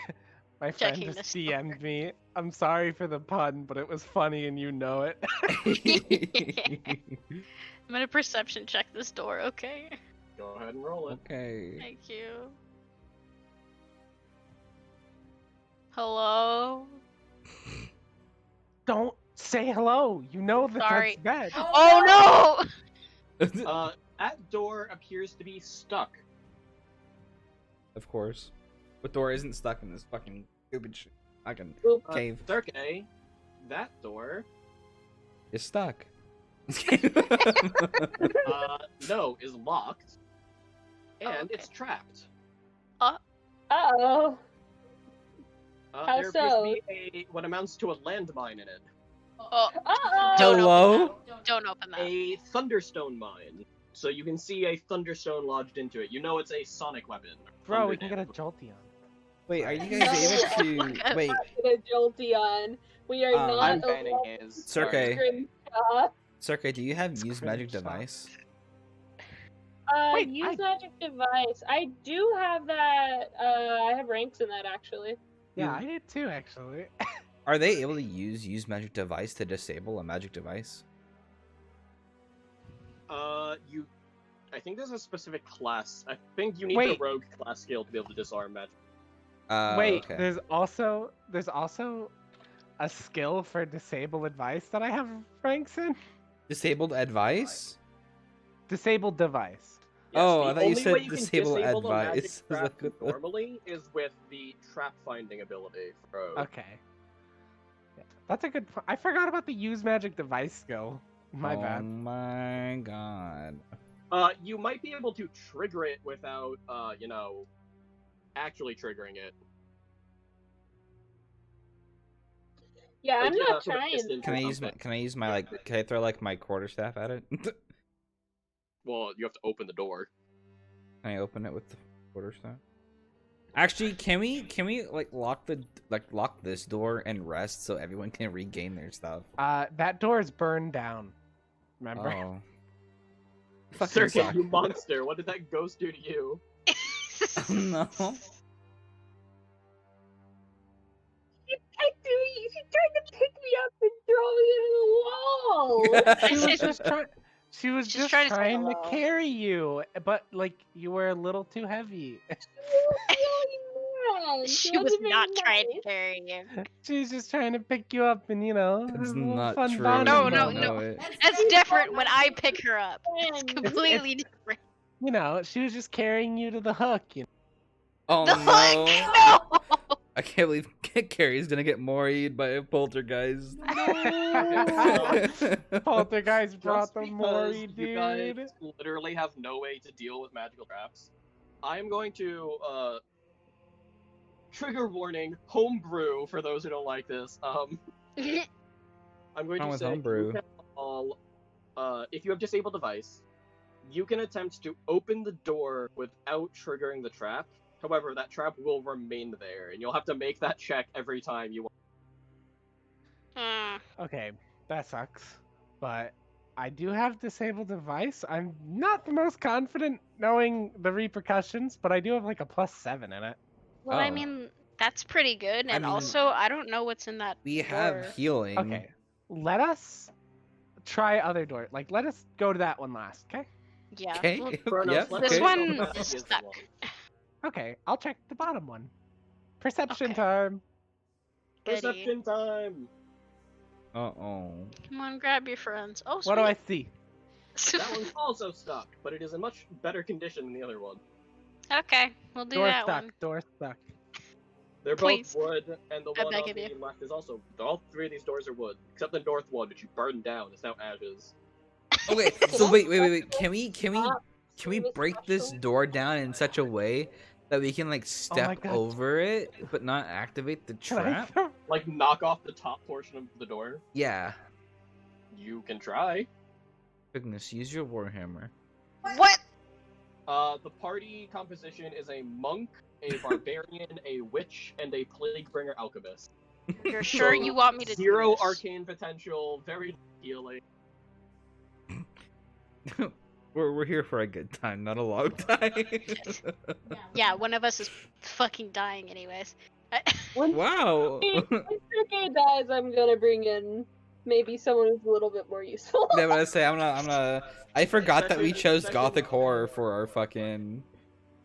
D: friend
C: Checking
D: just
C: this
D: DM'd me. I'm sorry for the pun, but it was funny and you know it.
C: I'm gonna perception check this door, okay?
B: Go ahead and roll it.
A: Okay.
C: Thank you. Hello?
D: Don't say hello. You know that
C: Sorry.
D: that's bad.
C: Oh no!
B: That door appears to be stuck.
A: Of course. What door isn't stuck in this fucking stupid shit? I can
E: Oop.
A: cave.
B: Sergey, that door,
A: Is stuck.
B: no, is locked. And
C: Oh, okay.
B: it's trapped.
E: Uh-oh.
B: There
E: How
B: appears
E: so?
B: to be what amounts to a landmine in it.
C: Oh,
E: Uh-oh.
C: don't
A: Hello?
C: open that. Don't open that.
B: A thunderstone mine. So you can see a thunderstone lodged into it. You know it's a sonic weapon.
D: Bro, we can get a
B: Thunder
D: Jolteon.
A: Wait, are you
E: No.
A: guys able to wait?
E: Get a Jolteon. We are
A: Um,
E: not
B: I'm
E: a
B: banning
E: level
B: his.
A: Sergey.
E: Grimshot.
A: Sergey, do you have use
D: Screenshot.
A: magic device?
D: Wait,
E: Use magic device. I do have that. I have ranks in that actually.
D: Yeah, I did too, actually.
A: Are they able to use magic device to disable a magic device?
B: I think there's a specific class. I think you need
D: Wait.
B: the rogue class skill to be able to disarm magic.
D: Wait,
A: Okay.
D: there's also a skill for disable advice that I have ranks in.
A: Disabled advice?
D: Disabled device.
A: Oh,
B: the
A: I thought you
B: only
A: said
B: way you can
A: disable
B: disable a magic
A: advice. I was
B: trap
A: like, what the-
B: normally is with the trap finding ability for rogue.
D: Okay. Yeah, that's a good. I forgot about the use magic device skill. My
A: oh
D: bad.
A: my god.
B: You might be able to trigger it without, actually triggering it.
E: Yeah, I'm
B: Like,
E: not
B: put a
E: trying.
B: piston
A: Can I
B: or
A: use my
B: something.
A: can I use my like can I throw like my quarterstaff at it? Can
B: Well, you have to open the door.
A: I open it with the quarterstaff? Actually, can we like lock this door and rest so everyone can regain their stuff?
D: That door is burned down. Remember?
A: Oh. Fucking
B: Sergey,
A: suck.
B: you monster! What did that ghost do to you?
A: No.
E: She tried to pick me up and throw me into the wall.
D: She was just trying. She was
C: She's
D: just
C: trying to say
D: trying to
C: hello.
D: carry you, but like you were a little too heavy.
C: She was not trying to carry you.
D: She was just trying to pick you up and
A: It's
D: have a little
A: not
D: fun
A: true.
D: bonding
C: No,
A: You
C: no,
D: moment.
C: no.
A: know it.
C: That's different when I pick her up. It's completely different.
D: You know, she was just carrying you to the hook. You know?
A: Oh
C: The
A: no.
C: fuck? No!
A: I can't believe Carrie's gonna get moried by a poltergeist.
D: Poltergeist brought
B: Just
D: the
B: because
D: Mori,
B: you guys
D: dude.
B: literally have no way to deal with magical traps, I am going to trigger warning, homebrew for those who don't like this. I'm going
A: Wrong
B: to
A: with
B: say
A: homebrew?
B: you can all, if you have disabled device, you can attempt to open the door without triggering the trap. However, that trap will remain there, and you'll have to make that check every time you want.
D: Okay, that sucks. But I do have disabled device. I'm not the most confident knowing the repercussions, but I do have like a +7 in it.
C: Well, I
A: Oh.
C: mean, that's pretty good.
A: I
C: And
A: mean,
C: also, I don't know what's in that
A: We
C: door.
A: have healing.
D: Okay, let us try other door. Like, let us go to that one last, okay?
C: Yeah.
A: Okay.
C: well,
B: Kronos,
A: Yep.
B: let
C: This
B: me
A: Okay.
B: know
C: one
B: if that
C: is
B: is the
C: stuck.
B: one.
D: Okay, I'll check the bottom one. Perception
C: Okay.
D: time.
C: Goody.
B: Perception time!
A: Uh-oh.
C: Come on, grab your friends. Oh,
D: What do I
C: sweet.
D: see?
B: That one's also stuck, but it is in much better condition than the other one.
C: Okay, we'll do
D: Door
C: that
D: stuck.
C: one.
D: Door stuck.
B: They're
C: Please.
B: both wood, and the
C: I
B: one
C: beg
B: on
C: of
B: the
C: you.
B: left is also. All three of these doors are wood, except the north one, which you burned down. It's now ashes.
A: Okay, so wait. Can we
E: Service
A: break this
E: special.
A: door down in such a way that we can like
D: my
A: step
D: God.
A: over it but not activate the
D: Can I
A: trap?
D: throw-
B: Like, knock off the top portion of the door.
A: Yeah.
B: You can try.
A: Goodness, use your warhammer.
C: What?
B: The party composition is a monk, a barbarian, a witch, and a plague-bringer alchemist.
C: You're sure
B: So,
C: you want me to
B: Zero
C: do this?
B: arcane potential, very healing.
A: We're here for a good time, not a long time.
C: Yeah, one of us is fucking dying anyways.
E: When
A: Wow.
E: Sergey dies, I'm gonna bring in maybe someone who's a little bit more useful.
A: Yeah, but I say I'm not. I forgot that we
B: Session-
A: chose
B: session
A: gothic
B: one.
A: horror for our fucking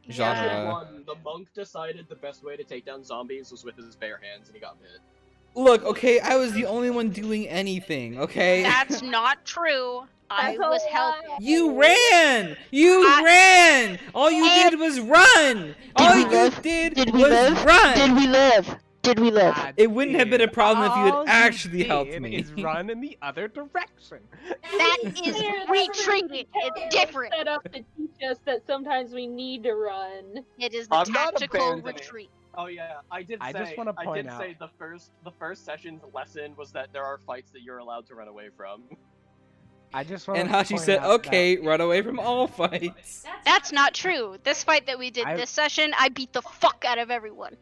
C: Yeah.
A: genre.
B: One, the monk decided the best way to take down zombies was with his bare hands, and he got bit.
A: Look, okay, I was the only one doing anything, okay?
C: That's not true. I
E: That's a
C: was
E: lie.
C: helping.
A: You ran! You ran! All you did was run! All
F: we
A: you
F: live?
A: did
F: Did we
A: was
F: live?
A: run!
F: Did we live? Did we live?
D: Ah,
A: It wouldn't have been a
D: dude,
A: problem if you had
D: all
A: actually helped
D: did
A: me.
D: Is run in the other direction.
C: That is retreat. It's different.
E: Set up to teach us that sometimes we need to run.
C: It is the
B: I'm not
C: tactical
B: abandoning.
C: retreat.
B: Oh yeah, I did
D: I
B: say.
D: just wanna point out-
B: say the first session's lesson was that there are fights that you're allowed to run away from.
D: I just want
A: And how she said, okay, run away from all fights.
C: That's not true. This fight that we did
D: I-
C: this session, I beat the fuck out of everyone.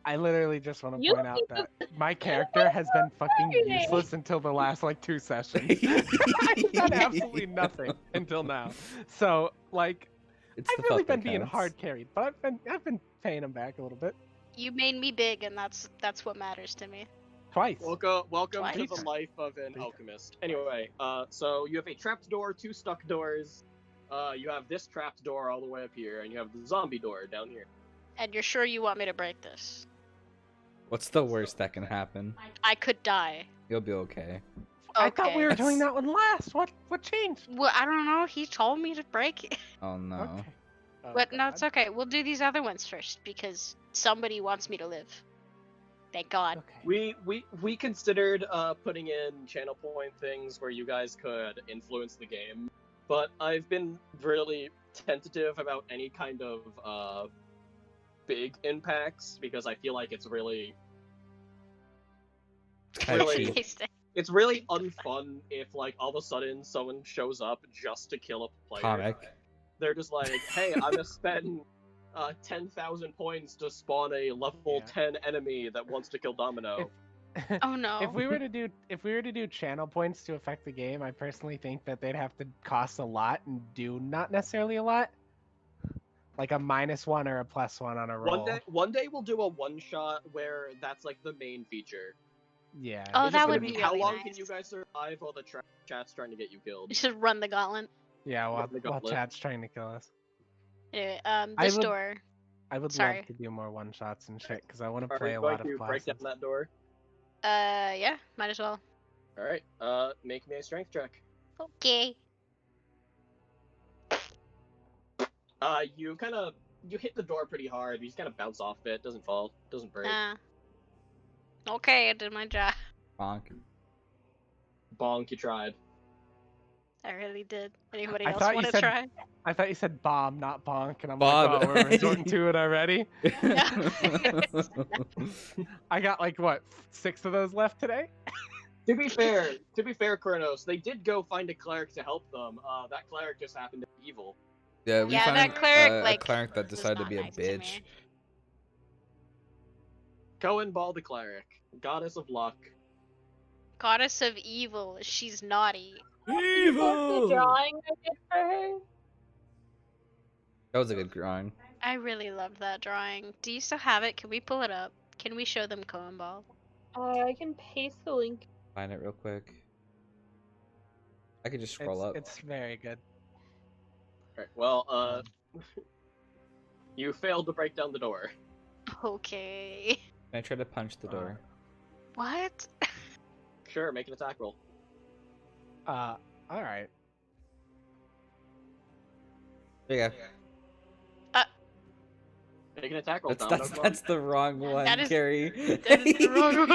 D: I literally just want to
E: You
D: point out
E: think
D: that my character has been fucking useless until the last like 2 sessions. I've done absolutely nothing until now. So like,
A: It's
D: I've
A: the
D: really
A: fuck that
D: been being
A: counts.
D: hard carried, but I've been paying him back a little bit.
C: You made me big, and that's what matters to me.
D: Twice.
B: Welcome to
C: Twice.
B: the life of an
D: Three
B: alchemist. Anyway, so you have a trapped door, 2 stuck doors. You have this trapped door all the way up here, and you have the zombie door down here.
C: And you're sure you want me to break this?
A: What's the worst that can happen?
C: I could die.
A: You'll be okay.
D: I thought we
C: Okay.
D: were doing that one last. What changed?
C: Well, I don't know. He told me to break it.
A: Oh no.
D: Okay. Oh,
C: But no, it's
D: God.
C: okay. We'll do these other ones first because somebody wants me to live. Thank God.
D: Okay.
B: We considered putting in channel point things where you guys could influence the game, but I've been really tentative about any kind of big impacts because I feel like it's really really,
C: Tasting.
B: it's really unfun if like all of a sudden someone shows up just to kill a player.
A: Comic.
B: They're just like, hey, I'm gonna spend 10,000 points to spawn a level 10 enemy that wants to kill Domino.
C: Oh no.
D: If we were to do channel points to affect the game, I personally think that they'd have to cost a lot and do not necessarily a lot. Like a -1 or a +1 on a roll.
B: One day we'll do a one shot where that's like the main feature.
D: Yeah.
C: Oh,
B: It's just
C: that
B: gonna
C: would be
B: how
C: really
B: long
C: nice.
B: can you guys survive while the chat's trying to get you killed?
C: You should run the gauntlet.
D: Yeah, while
B: the gauntlet.
D: chat's trying to kill us.
C: Anyway,
D: I
C: this
D: would-
C: door.
D: I would
C: Sorry.
D: love to do more one shots and shit because I want to
B: Are
D: play
B: you
D: a
B: going
D: lot of
B: to break
D: classes.
B: down that door?
C: Yeah, might as well.
B: Alright, make me a strength check.
C: Okay.
B: You hit the door pretty hard, you just kind of bounce off it, doesn't fall, doesn't break.
C: Okay, I did my job.
A: Bonk.
B: Bonk, you tried.
C: I really did. Anybody
D: I
C: else
D: thought you
C: want to
D: said-
C: try?
D: I thought you said bomb, not bonk, and I'm
A: Bob.
D: like, oh, we're resorting to it already. I got like what 6 of those left today.
B: To be fair, Kronos, they did go find a cleric to help them. That cleric just happened to be evil.
A: Yeah, we
C: Yeah,
A: found
C: that cleric,
A: a
C: like,
A: cleric that
C: was
A: decided to
C: not
A: be a
C: nice to
A: bitch.
C: me.
B: Cohen Ball the cleric, goddess of luck.
C: Goddess of evil. She's naughty.
E: The drawing I did for her.
A: That was a good drawing.
C: I really loved that drawing. Do you still have it? Can we pull it up? Can we show them Cohen Ball?
E: I can paste the link.
A: Find it real quick. I could just scroll up.
D: It's very good.
B: Alright, well, you failed to break down the door.
C: Okay.
A: I tried to punch the door.
C: What?
B: Sure, make an attack roll.
D: All right.
A: There you go.
B: Make an attack roll.
A: That's,
B: Domino,
A: that's,
B: come on.
A: that's the wrong one,
C: That is-
A: Gary.
C: that is the wrong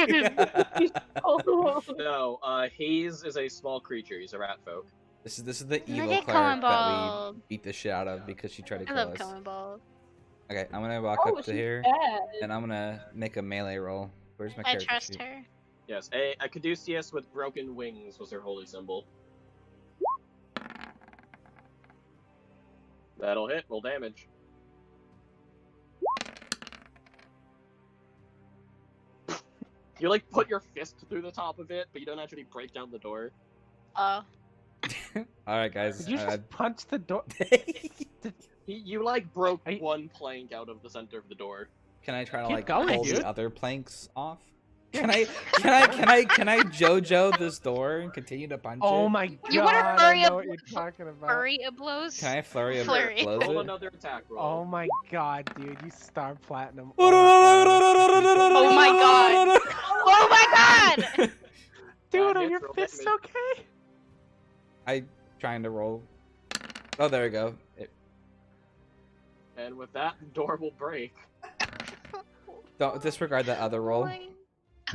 C: one.
B: No, Haze is a small creature. He's a rat folk.
A: This is the
C: Look
A: evil
C: at
A: cleric
C: Cohen
A: that
C: Ball.
A: we beat the shit out of because she tried to
C: I
A: kill
C: love
A: us.
C: Cohen Ball.
A: Okay, I'm gonna walk
E: Oh,
A: up to
E: she's
A: here
E: bad.
A: and I'm gonna make a melee roll. Where's my
C: I
A: character
C: trust
A: sheet?
C: her.
B: Yes, a Caduceus with broken wings was her holy symbol. That'll hit. Roll damage. You like put your fist through the top of it, but you don't actually break down the door.
C: Oh.
A: Alright, guys.
D: Did you just punch the door?
B: You like broke
D: Are you-
B: one plank out of the center of the door.
A: Can I try to
D: Keep
A: like
D: going,
A: pull
D: dude.
A: the other planks off? Can I JoJo this door and continue to punch
D: Oh
A: it?
D: my god!
C: You wanna
D: I
C: hurry
D: know
C: up
D: what you're talking about.
C: Flurry of blows?
A: Can I flurry of
C: Flurry.
A: blows
B: Roll
A: it?
B: another attack roll.
D: Oh my god, dude! You star platinum.
C: Oh my god! Oh my god!
D: Dude, are
B: hits,
D: your
B: roll
D: fists
B: damage.
D: okay?
A: I trying to roll. Oh, there we go.
B: And with that, the door will break.
A: Don't disregard that other roll.
C: My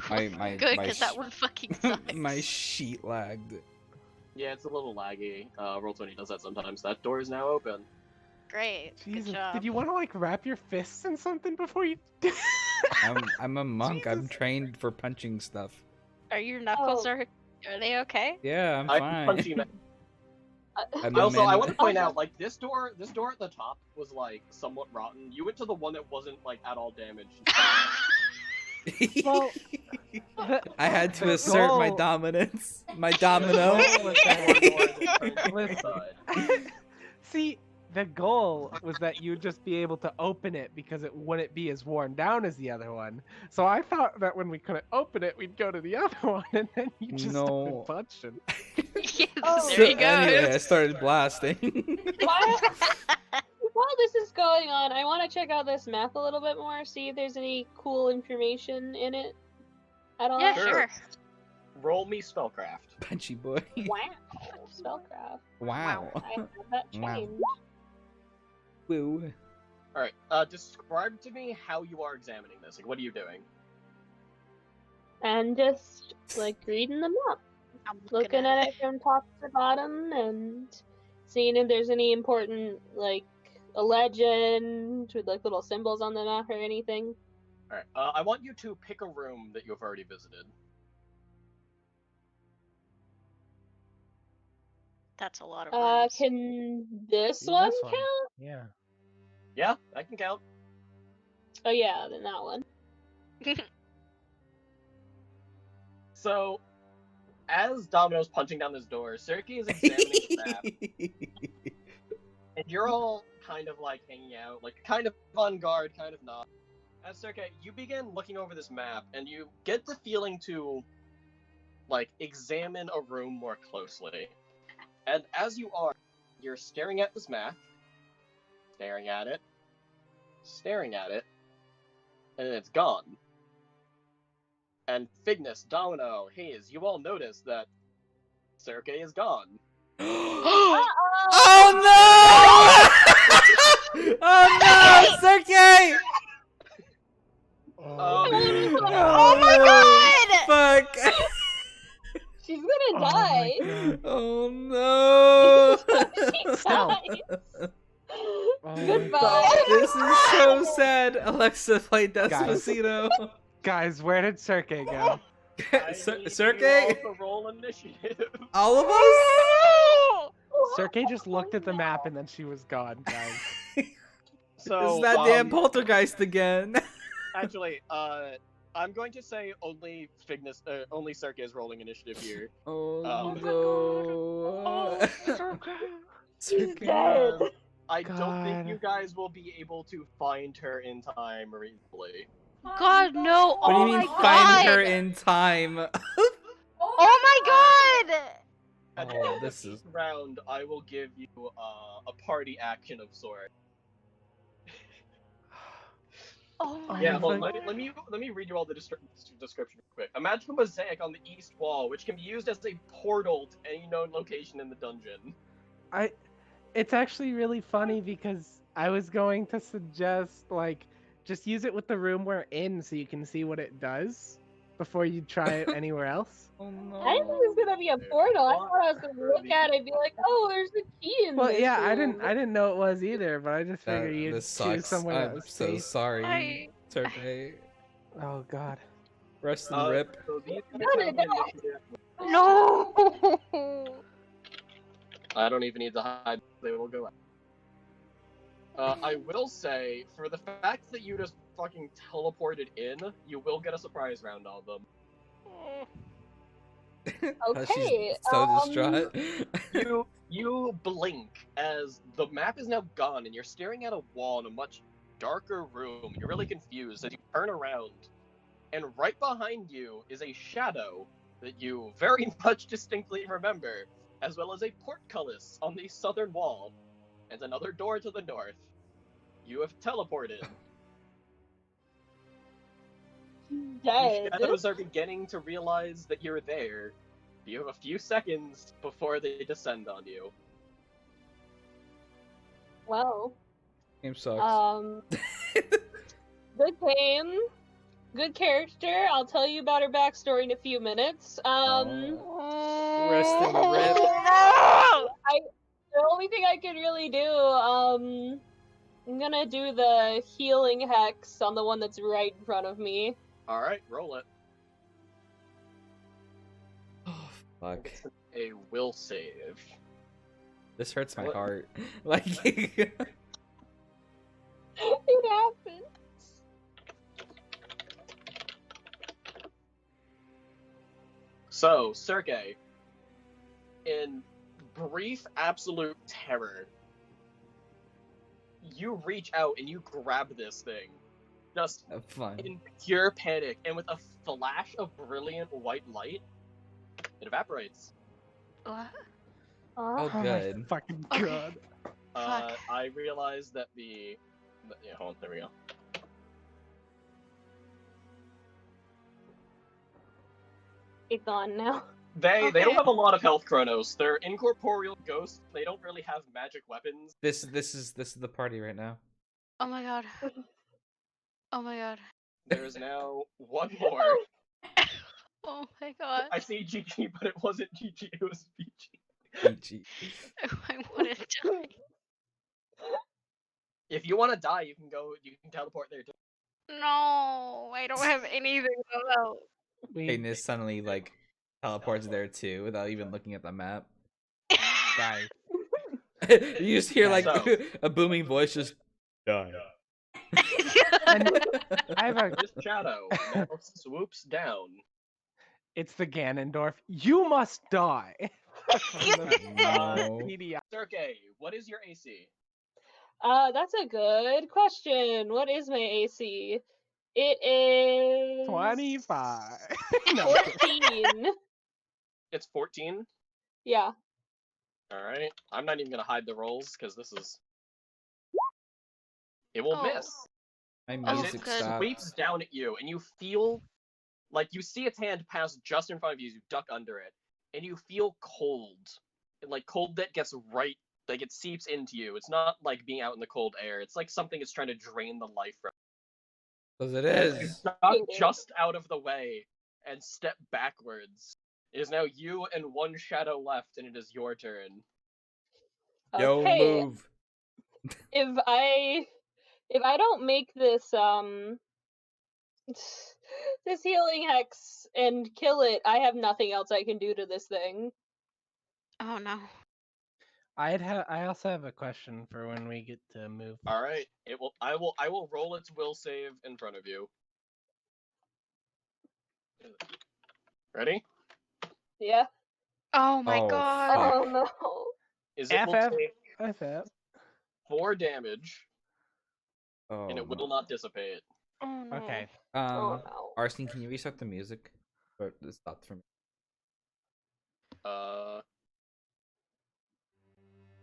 C: good,
A: my
C: because that
A: sh-
C: one fucking sucks.
A: My sheet lagged.
B: Yeah, it's a little laggy. Roll20 does that sometimes. That door is now open.
C: Great.
D: Jesus,
C: Good job.
D: did you want to like wrap your fists in something before you?
A: I'm a monk. I'm
D: Jesus.
A: trained for punching stuff.
C: Are your knuckles
E: Oh.
C: are they okay?
A: Yeah, I'm
B: I'm
A: fine.
B: punching it.
A: I'm a
B: Also, I
A: man-
B: want to point out, like, this door at the top was, like, somewhat rotten. You went to the one that wasn't, like, at all damaged.
D: Well,
A: I had to assert my
D: goal-
A: dominance. My domino.
D: Listen. See, the goal was that you'd just be able to open it because it wouldn't be as worn down as the other one. So I thought that when we couldn't open it, we'd go to the other one, and then you just
A: No.
D: started punching.
C: Yes,
E: Oh.
C: there you go.
A: Anyway, I started blasting.
E: While this is going on, I want to check out this map a little bit more, see if there's any cool information in it at all.
C: Yeah,
B: Sure.
C: sure.
B: Roll me spellcraft.
A: Punchy boy.
E: Wow. Spellcraft.
A: Wow.
E: I have that
A: Wow.
E: changed.
A: Woo.
B: Alright, describe to me how you are examining this. Like, what are you doing?
E: And just, like, reading them up.
C: I'm
E: Looking at it from top to bottom and seeing if there's any important, like, a legend with, like, little symbols on the map or anything.
B: Alright, I want you to pick a room that you have already visited.
C: That's a lot of rooms.
E: Can this
D: Do
E: one
D: this one.
E: count?
D: Yeah.
B: Yeah, that can count.
E: Oh yeah, then that one.
B: So, as Domino's punching down this door, Sergey is examining the map, and you're all kind of like hanging out, like kind of on guard, kind of not. As Sergey, you begin looking over this map, and you get the feeling to, like, examine a room more closely. And as you are, you're staring at this map, staring at it, and it's gone. And Fignus, Domino, Hayes, you all notice that Sergey is gone.
A: Oh no! Oh no, Sergey!
D: Oh,
B: Um,
C: Oh my god!
A: Fuck!
E: She's gonna die.
D: God.
A: Oh no!
E: She dies.
D: Oh my
E: Goodbye.
A: This is so sad. Alexa, play
D: Guys.
A: Despacito.
D: Guys, where did Sergey go?
B: I
A: Ser-
B: need
A: Sergey?
B: you all to roll initiative.
A: All of us?
D: Sergey just looked at the map and then she was gone, guys.
B: So,
A: This is that damn poltergeist again.
B: Actually, I'm going to say only Fignus, only Sergey is rolling initiative here.
A: Oh
B: Oh
A: no.
E: She's dead.
B: I don't think
D: God.
B: you guys will be able to find her in time reasonably.
C: God, no!
A: What do
C: Oh
A: you mean
C: my
A: find her
C: God.
A: in time?
C: Oh my god!
B: At the
A: Oh,
B: end
A: this
B: of
A: is-
B: each round, I will give you a party action of sorts.
C: Oh my
B: Yeah,
D: my
B: hold on,
D: God.
B: let me read you all the description real quick. Imagine a mosaic on the east wall, which can be used as a portal to any known location in the dungeon.
D: It's actually really funny because I was going to suggest, like, just use it with the room we're in so you can see what it does before you try it anywhere else.
A: Oh no.
E: I didn't think it was gonna be a portal. I thought I was gonna look at it and be like, "Oh, there's a key in
D: Well,
E: this
D: yeah,
E: room."
D: I didn't know it was either, but I just figured you'd
A: This
D: choose
A: sucks.
D: somewhere that
A: I'm
D: was
A: so
D: safe.
A: sorry, Sergey.
D: Oh God.
A: Rest and rip.
B: So these
E: Gotta die.
B: initiative.
C: No!
B: I don't even need to hide. They will go out. I will say, for the fact that you just fucking teleported in, you will get a surprise round on them.
E: Okay,
A: She's so distraught.
B: You blink as the map is now gone, and you're staring at a wall in a much darker room. You're really confused as you turn around, and right behind you is a shadow that you very much distinctly remember, as well as a portcullis on the southern wall, and another door to the north. You have teleported.
E: dead.
B: The shadows are beginning to realize that you're there. You have a few seconds before they descend on you.
E: Well,
A: Game sucks.
E: good game, good character. I'll tell you about her backstory in a few minutes.
A: Rest in rip.
E: The only thing I can really do, I'm gonna do the healing hex on the one that's right in front of me.
B: Alright, roll it.
A: Oh, fuck.
B: It's a will save.
A: This hurts my
B: What?
A: heart. Like,
E: It happens.
B: So, Sergey, in brief absolute terror, you reach out and you grab this thing. Just
A: fun.
B: in pure panic, and with a flash of brilliant white light, it evaporates.
C: What?
A: Oh,
D: my
A: good.
D: fucking
C: Okay.
D: God.
C: Fuck.
B: I realized that yeah, hold on, there we go.
E: It's gone now.
B: They
C: Okay.
B: don't have a lot of health, Chronos. They're incorporeal ghosts. They don't really have magic weapons.
A: This is the party right now.
C: Oh my god. Oh my god.
B: There is now one more.
C: Oh my god.
B: I see GG, but it wasn't GG. It was BG.
A: PG.
C: I wanna die.
B: If you want to die, you can go. You can teleport there too.
C: No, I don't have anything about.
D: We,
A: Peyton is suddenly like teleports there too without even looking at the map.
D: Guys,
A: You just hear like
B: So-
A: a booming voice just die.
D: and I have a.
B: This shadow now swoops down.
D: It's the Ganondorf. You must die. From the
A: No.
D: PDI.
B: Sergey, what is your AC?
E: That's a good question. What is my AC? It is
D: 25. No, I'm kidding.
E: 14.
B: It's 14.
E: Yeah.
B: All right. I'm not even gonna hide the rolls because this is. It will
C: Oh.
B: miss.
A: My
C: Oh,
B: As
A: music
B: it
C: good.
A: stopped.
B: sweeps down at you, and you feel like you see its hand pass just in front of you. You duck under it, and you feel cold, like cold that gets right, like it seeps into you. It's not like being out in the cold air. It's like something is trying to drain the life from.
A: Because it
B: You
A: is.
B: duck just out of the way and step backwards. It is now you and one shadow left, and it is your turn.
A: Yo,
E: Okay.
A: move.
E: If I don't make this this healing hex and kill it, I have nothing else I can do to this thing.
C: Oh no.
D: I also have a question for when we get to move.
B: All right. It will. I will roll its will save in front of you. Ready?
E: Yeah.
C: Oh my
A: Oh,
C: god.
A: fuck.
E: Oh no.
B: Is it will
D: FF.
B: take
D: FF.
B: 4 damage,
A: Oh,
B: and it
A: no.
B: will not dissipate.
C: Oh no.
D: Okay.
E: Oh no.
A: Arsene, can you restart the music? But it stopped for me.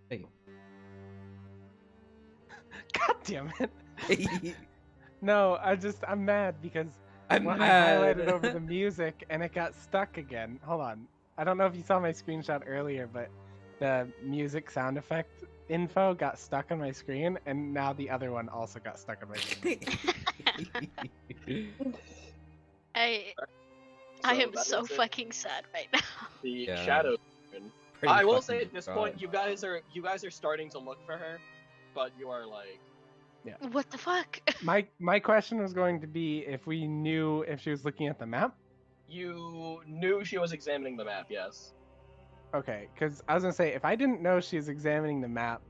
A: Hey.
D: God damn it.
A: I'm
D: No, I'm mad because when I
A: mad.
D: highlighted over the music and it got stuck again. Hold on. I don't know if you saw my screenshot earlier, but the music sound effect info got stuck on my screen, and now the other one also got stuck on my screen.
C: I am
B: that
C: so
B: is it.
C: fucking sad right now.
B: The
A: Yeah.
B: shadow.
A: Pretty
B: I will
A: fucking
B: say at this
A: God.
B: point, you guys are starting to look for her, but you are like,
C: What the fuck?
D: My question was going to be if we knew if she was looking at the map.
B: you knew she was examining the map. Yes.
D: Okay, because I was gonna say if I didn't know she was examining the map,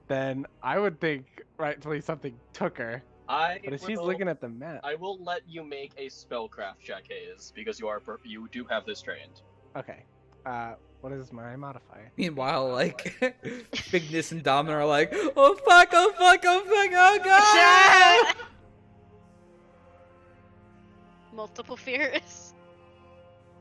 D: then I would think rightfully something took her. But if she's looking at the map,
B: I will let you make a spellcraft check, Hayes, because you do have this trained.
D: okay. What is my modifier?
A: Meanwhile, like, Bigness and Domino are like, oh fuck, oh fuck, oh fuck, oh god!
C: Multiple fears.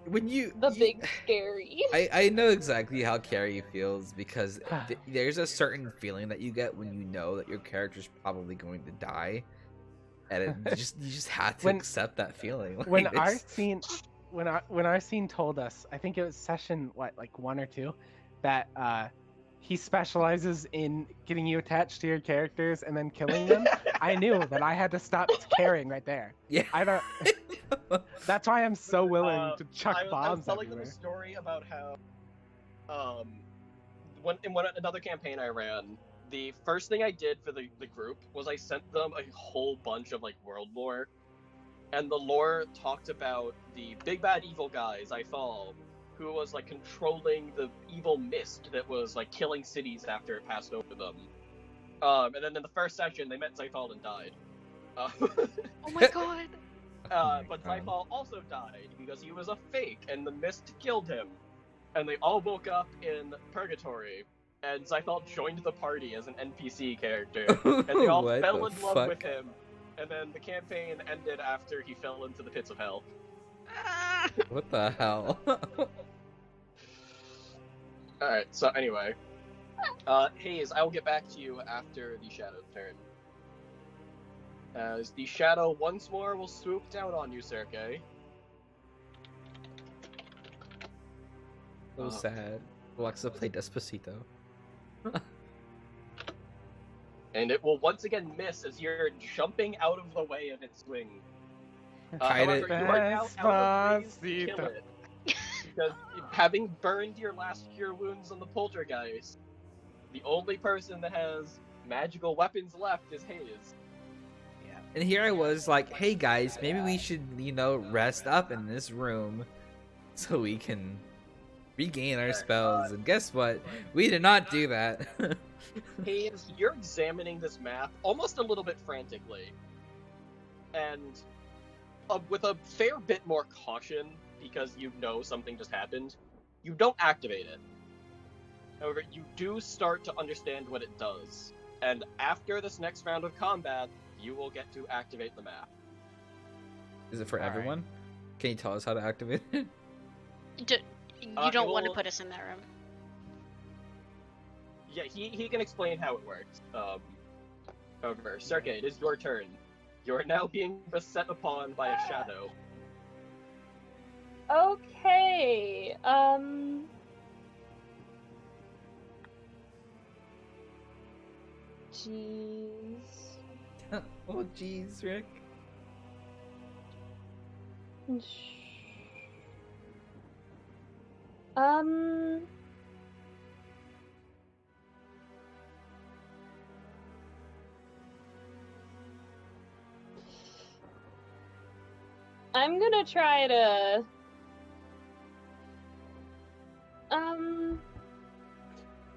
A: When you
E: The big scary.
A: I know exactly how Carrie feels because there's a certain feeling that you get when you know that your character's probably going to die, and you just have to accept that feeling. Like,
D: When
A: it's-
D: Arsene told us, I think it was session like 1 or 2, that he specializes in getting you attached to your characters and then killing them. I knew that I had to stop caring right there.
A: yeah,
D: I don't. That's why I'm so willing to chuck
B: I was
D: bombs
B: telling them a
D: everywhere.
B: story about how, another campaign I ran, the first thing I did for the group was I sent them a whole bunch of like world lore, and the lore talked about the big bad evil guy Zythal, who was like controlling the evil mist that was like killing cities after it passed over them. And then in the first session, they met Zythal and died.
C: Oh my god.
B: But
A: God.
B: Zythal also died because he was a fake, and the mist killed him. And they all woke up in Purgatory, and Zythal joined the party as an NPC character, and they all
A: What
B: fell
A: the
B: in love
A: fuck?
B: with him. And then the campaign ended after he fell into the pits of hell.
C: Ah.
A: What the hell?
B: Alright, so anyway. Hayes, I will get back to you after the Shadow's turn. As the Shadow once more will swoop down on you, Sergey.
A: So sad. Alexa play Despacito.
B: And it will once again miss as you're jumping out of the way of its swing.
A: Hide
B: However,
A: it.
B: you are now out of range to kill
D: Despacito.
B: it. Because having burned your last cure wounds on the poltergeist, the only person that has magical weapons left is Hayes.
A: And here I was like, hey guys, maybe we should, rest up in this room so we can regain our spells, and guess what? We did not do that.
B: Hayes, you're examining this map almost a little bit frantically, and with a fair bit more caution, because you know something just happened, you don't activate it. However, you do start to understand what it does, and after this next round of combat, you will get to activate the map.
A: Is it for
D: All right.
A: everyone? Can you tell us how to activate it?
C: You don't want to
B: will-
C: put us in that room.
B: Yeah, he can explain how it works. However, Sergei, it is your turn. You are now being beset upon by a shadow.
E: Okay. Jeez.
A: Oh, jeez, Rick.
E: Um. I'm gonna try to.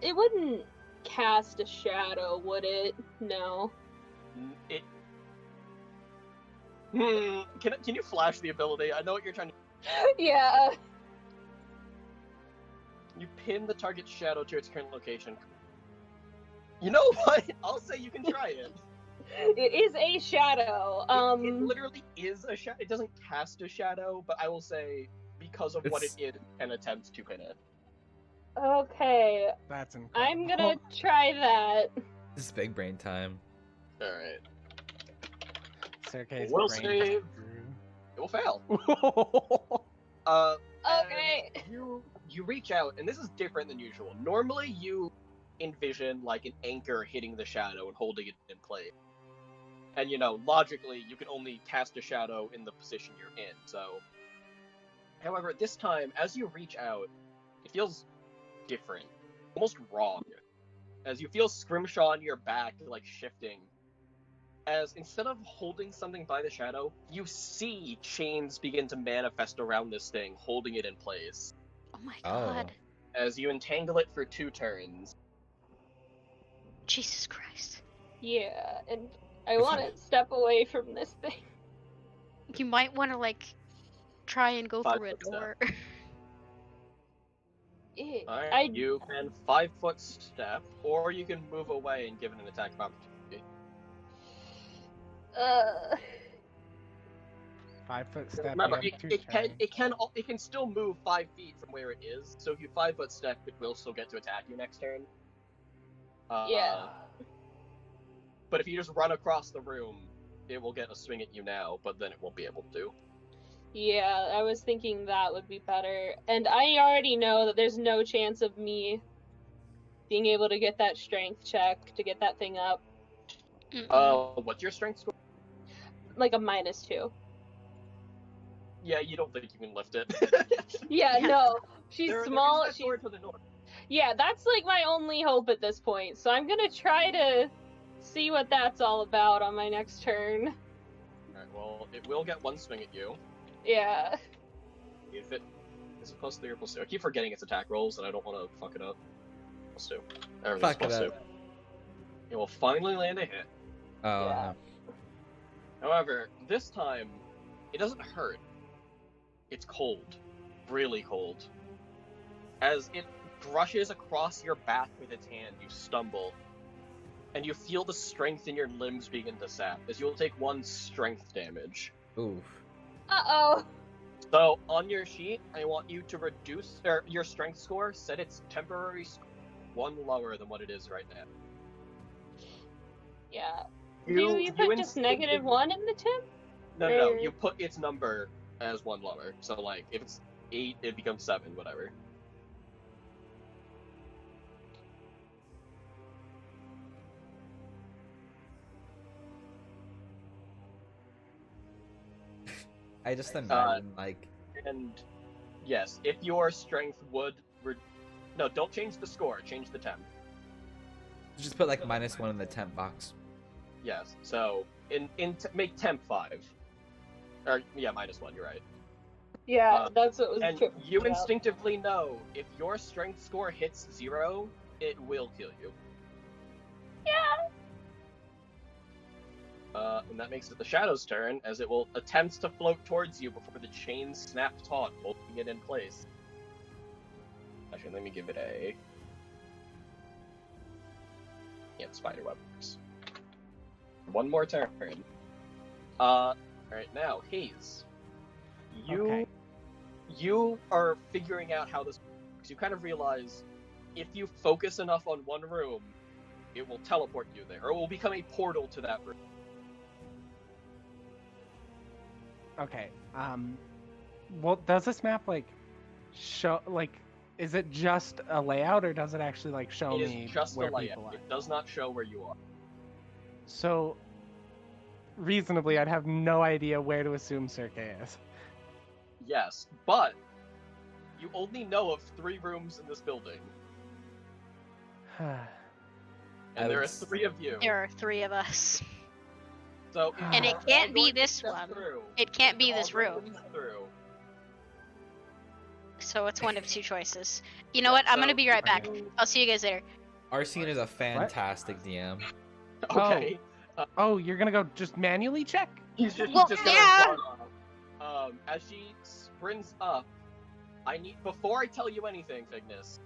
E: It wouldn't cast a shadow, would it? No.
B: It. Can you flash the ability? I know what you're trying to.
E: Yeah.
B: You pin the target's shadow to its current location. You know what? I'll say you can try it.
E: It is a shadow.
B: It literally is a shadow. It doesn't cast a shadow, but I will say, because of what it is, an attempt to pin it.
E: Okay.
D: That's incredible.
E: I'm gonna try that.
A: This is big brain time.
B: Alright.
D: Sergei's
B: Will
D: brain
B: save. It will fail.
E: Okay.
B: You reach out, and this is different than usual. Normally, you envision like an anchor hitting the shadow and holding it in place. And logically, you can only cast a shadow in the position you're in. So, however, this time, as you reach out, it feels different, almost wrong. As you feel Scrimshaw on your back, like shifting. As instead of holding something by the shadow, you see chains begin to manifest around this thing, holding it in place.
C: Oh my
A: Oh.
C: god.
B: As you entangle it for 2 turns.
C: Jesus Christ.
E: Yeah, and I want to step away from this thing.
C: You might want to, try and go
B: 5
C: through a
B: foot step.
C: door.
B: Alright,
E: I
B: you can 5-foot step, or you can move away and give it an attack of opportunity.
D: 5-foot step.
B: Remember,
D: you have 2
B: it can still move 5 feet from where it is. So if you 5-foot step, it will still get to attack you next turn.
E: yeah.
B: But if you just run across the room, it will get a swing at you now, but then it won't be able to.
E: Yeah, I was thinking that would be better. And I already know that there's no chance of me being able to get that strength check to get that thing up.
B: What's your strength score?
E: Like a -2.
B: Yeah, you don't think you can lift it.
E: Yeah,
C: Yeah.
E: no. She's
B: There
E: small.
B: is that door to the north.
E: Yeah, that's like my only hope at this point. So I'm gonna try to see what that's all about on my next turn.
B: Alright, well, it will get 1 swing at you.
E: Yeah.
B: If it is it +3 or +2? I keep forgetting its attack rolls, and I don't want to fuck it up. +2. Everything's
A: Fuck it
B: +2.
A: up.
B: It will finally land a hit.
A: Oh,
E: Yeah.
B: However, this time, it doesn't hurt. It's cold. Really cold. As it brushes across your back with its hand, you stumble. And you feel the strength in your limbs begin to sap, as you'll take 1 strength damage.
A: no. Oof.
E: Uh-oh.
B: So, on your sheet, I want you to reduce your strength score, set its temporary score 1 lower than what it is right now.
E: Yeah. Do you put just -1 in the temp?
B: No,
E: Or-
B: you put its number as 1 lower. So, if it's 8, it becomes 7, whatever.
A: I just imagine,
B: And, yes, if your strength would... No, don't change the score, change the temp.
A: just put, -1 in the temp box.
B: Yes, so, make temp 5. Or, yeah, -1, you're right.
E: Yeah, that's what was
B: And
E: tripping
B: you
E: me out.
B: instinctively know if your strength score hits 0, it will kill you. And that makes it the Shadow's turn, as it will attempt to float towards you before the chain snap taut, holding it in place. Actually, let me give it a... Yeah, spiderweb works. One more turn. Alright, now, Haze.
D: Okay.
B: You are figuring out how this works. You kind of realize if you focus enough on one room, it will teleport you there, or it will become a portal to that room.
D: Okay. Well, does this map like show like? Is it just a layout, or does it actually like show
B: It
D: me
B: is just a
D: where
B: layout.
D: people are?
B: It does not show where you are.
D: So, reasonably, I'd have no idea where to assume Serkei is.
B: Yes, but you only know of 3 rooms in this building, and there are 3 of you.
C: There are 3 of us.
B: So if
C: And
B: you're
C: it
B: all
C: can't be
B: going to
C: this
B: step
C: one.
B: through,
C: It can't
B: if
C: be
B: you're
C: this
B: all going to
C: room.
B: step through,
C: So it's one of 2 choices. You know what? I'm gonna
B: so
C: be right back.
B: you-
C: I'll see you guys later.
A: Arsene is a fantastic DM.
B: Okay.
D: Oh, you're gonna go just manually check?
B: He's just
C: Well,
B: gonna
C: yeah.
B: run off. As she sprints up, before I tell you anything, Fignus,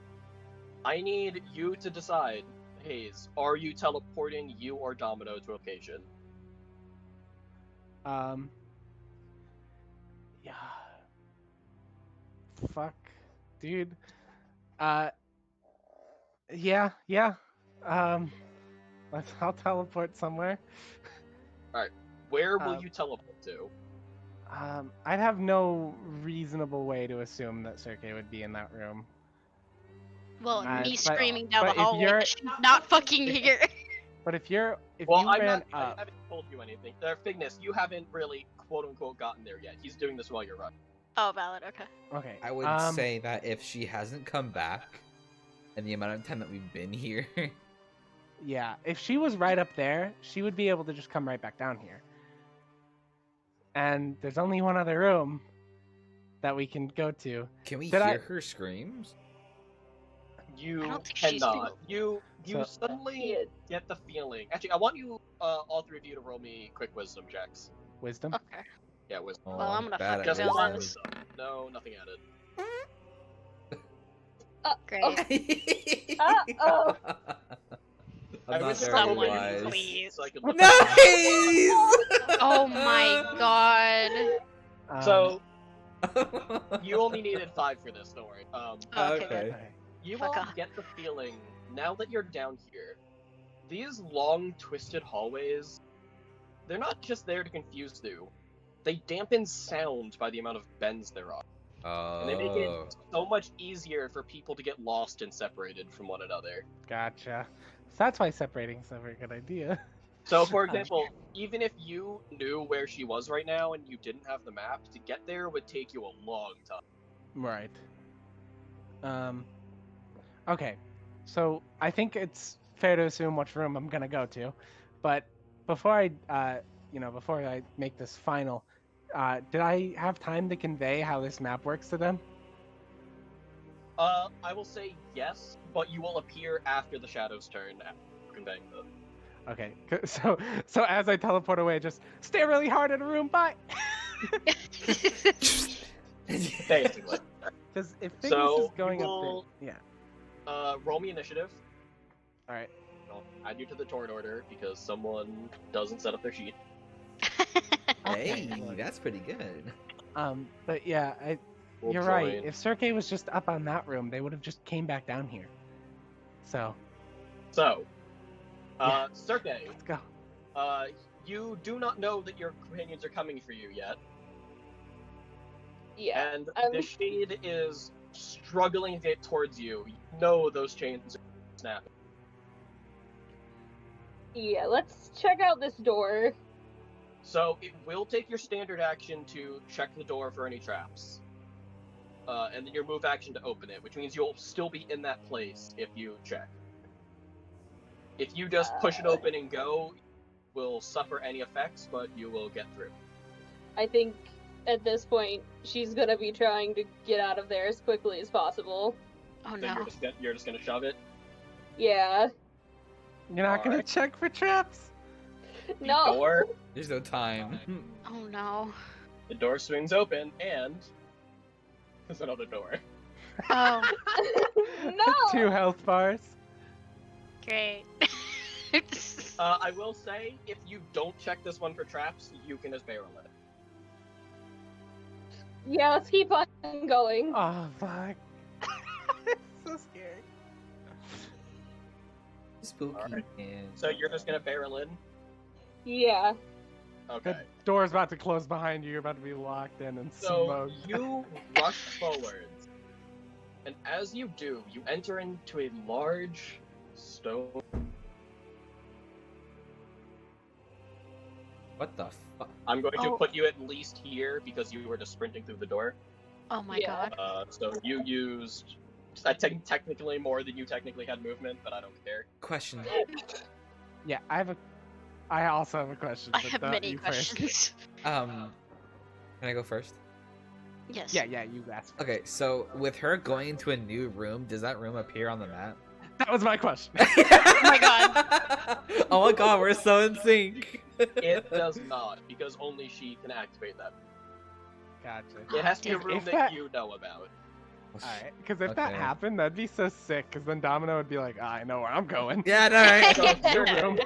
B: I need you to decide, Haze, are you teleporting you or Domino to a location?
D: Yeah. Fuck, dude. Yeah. I'll teleport somewhere.
B: Where will you teleport to?
D: I'd have no reasonable way to assume that Serkei would be in that room.
C: Well, me
D: but-
C: screaming down
D: but
C: the
D: if
C: hallway,
D: you're-
C: that she's not fucking here.
D: But if you
B: I
D: ran up,
B: haven't told you anything. Fignus, you haven't really, quote-unquote, gotten there yet. He's doing this while you're running.
C: Oh, valid. Okay.
D: okay.
A: I would say that if she hasn't come back, and the amount of time that we've been here,
D: Yeah, if she was right up there, she would be able to just come right back down here. And there's only one other room that we can go to.
A: can we
D: Did
A: hear
D: I-
A: her screams?
B: You
C: don't think she's
B: cannot. You
D: So-
B: suddenly get the feeling. Actually, I want you, all 3 of you, to roll me quick wisdom checks.
D: Wisdom.
C: Okay.
B: Yeah, wisdom.
A: Oh,
C: Well, I'm gonna
A: bad at
C: fucking
B: Just
C: fail
B: one
C: this.
B: wisdom. No, nothing added.
C: Great.
E: Uh-oh.
B: I
A: I'm not
B: was
A: very
B: someone,
A: wise.
C: please.
B: So I could look
A: Nice!
C: Oh my god.
B: So, you only needed 5 for this, don't worry.
C: Oh, okay,
A: Okay.
C: good.
B: You
C: Fuck
B: all
C: off.
B: get the feeling, now that you're down here, these long, twisted hallways, they're not just there to confuse you. They dampen sound by the amount of bends there are. And they make
A: Oh.
B: it so much easier for people to get lost and separated from one another.
D: Gotcha. So that's why separating's never a good idea.
B: So, for example, even if you knew where she was right now and you didn't have the map, to get there would take you a long time.
D: Right. Okay. So I think it's fair to assume which room I'm gonna go to, but before I make this final, did I have time to convey how this map works to them?
B: I will say yes, but you will appear after the Shadow's turn after conveying them.
D: Okay. So as I teleport away, just stay really hard in a room. Bye.
B: Basically.
D: Because if Fignus
B: So,
D: is going
B: you
D: up
B: will-
D: there, yeah.
B: Roll me initiative.
D: All right.
B: I'll add you to the turn order because someone doesn't set up their sheet.
A: Hey,
D: Okay.
A: that's pretty good.
D: But yeah,
B: We'll
D: you're right.
B: join.
D: If Serkei was just up on that room, they would have just came back down here. So
B: So,
D: Yeah.
B: Serkei,
D: let's go.
B: you do not know that your companions are coming for you yet,
E: Yeah.
B: and the shade is struggling to get towards you. You know those chains are snapping.
E: Yeah, let's check out this door.
B: So it will take your standard action to check the door for any traps. And then your move action to open it, which means you'll still be in that place if you check. If you just push it open and go, will suffer any effects, but you will get through.
E: I think at this point, she's gonna be trying to get out of there as quickly as possible.
C: Oh
B: So
C: no.
B: you're just gonna shove it.
E: Yeah.
D: You're not gonna
B: Alright.
D: check for traps?
B: The
E: No.
B: door,
A: There's no time.
C: Oh no.
B: the door swings open, and there's another door.
C: Oh,
E: No.
D: 2 health bars.
C: great.
B: I will say, if you don't check this one for traps, you can just barrel it.
E: Yeah, let's keep on going.
D: Oh, fuck. It's so scary.
A: Spooky.
B: Alright.
A: Man.
B: So you're just gonna barrel in?
E: Yeah.
B: Okay.
D: The door's about to close behind you. You're about to be locked in and
B: So
D: smoked.
B: you rush forwards, and as you do, you enter into a large stone.
A: What the fuck?
B: I'm going to
C: Oh.
B: put you at least here because you were just sprinting through the door.
C: Oh my
E: Yeah.
C: god.
B: So you used technically more than you technically had movement, but I don't care.
A: Question.
D: Yeah, I also have a question.
C: I
D: but
C: have
D: not
C: many
D: you first.
C: questions.
A: Can I go first?
C: Yes.
D: Yeah, you asked.
A: Okay, so with her going into a new room, does that room appear on the map?
D: That was my question.
A: Oh
C: my god.
A: Oh my god, we're so in sync.
B: It does not, because only she can activate that.
D: Gotcha.
B: It has to be a
C: Damn.
B: room
D: If
B: that
D: that-
B: you know about.
D: Alright, because if that
A: Okay.
D: happened, that'd be so sick, because then Domino would be like, I know where I'm going.
A: Yeah, no, right?
B: So
D: New room.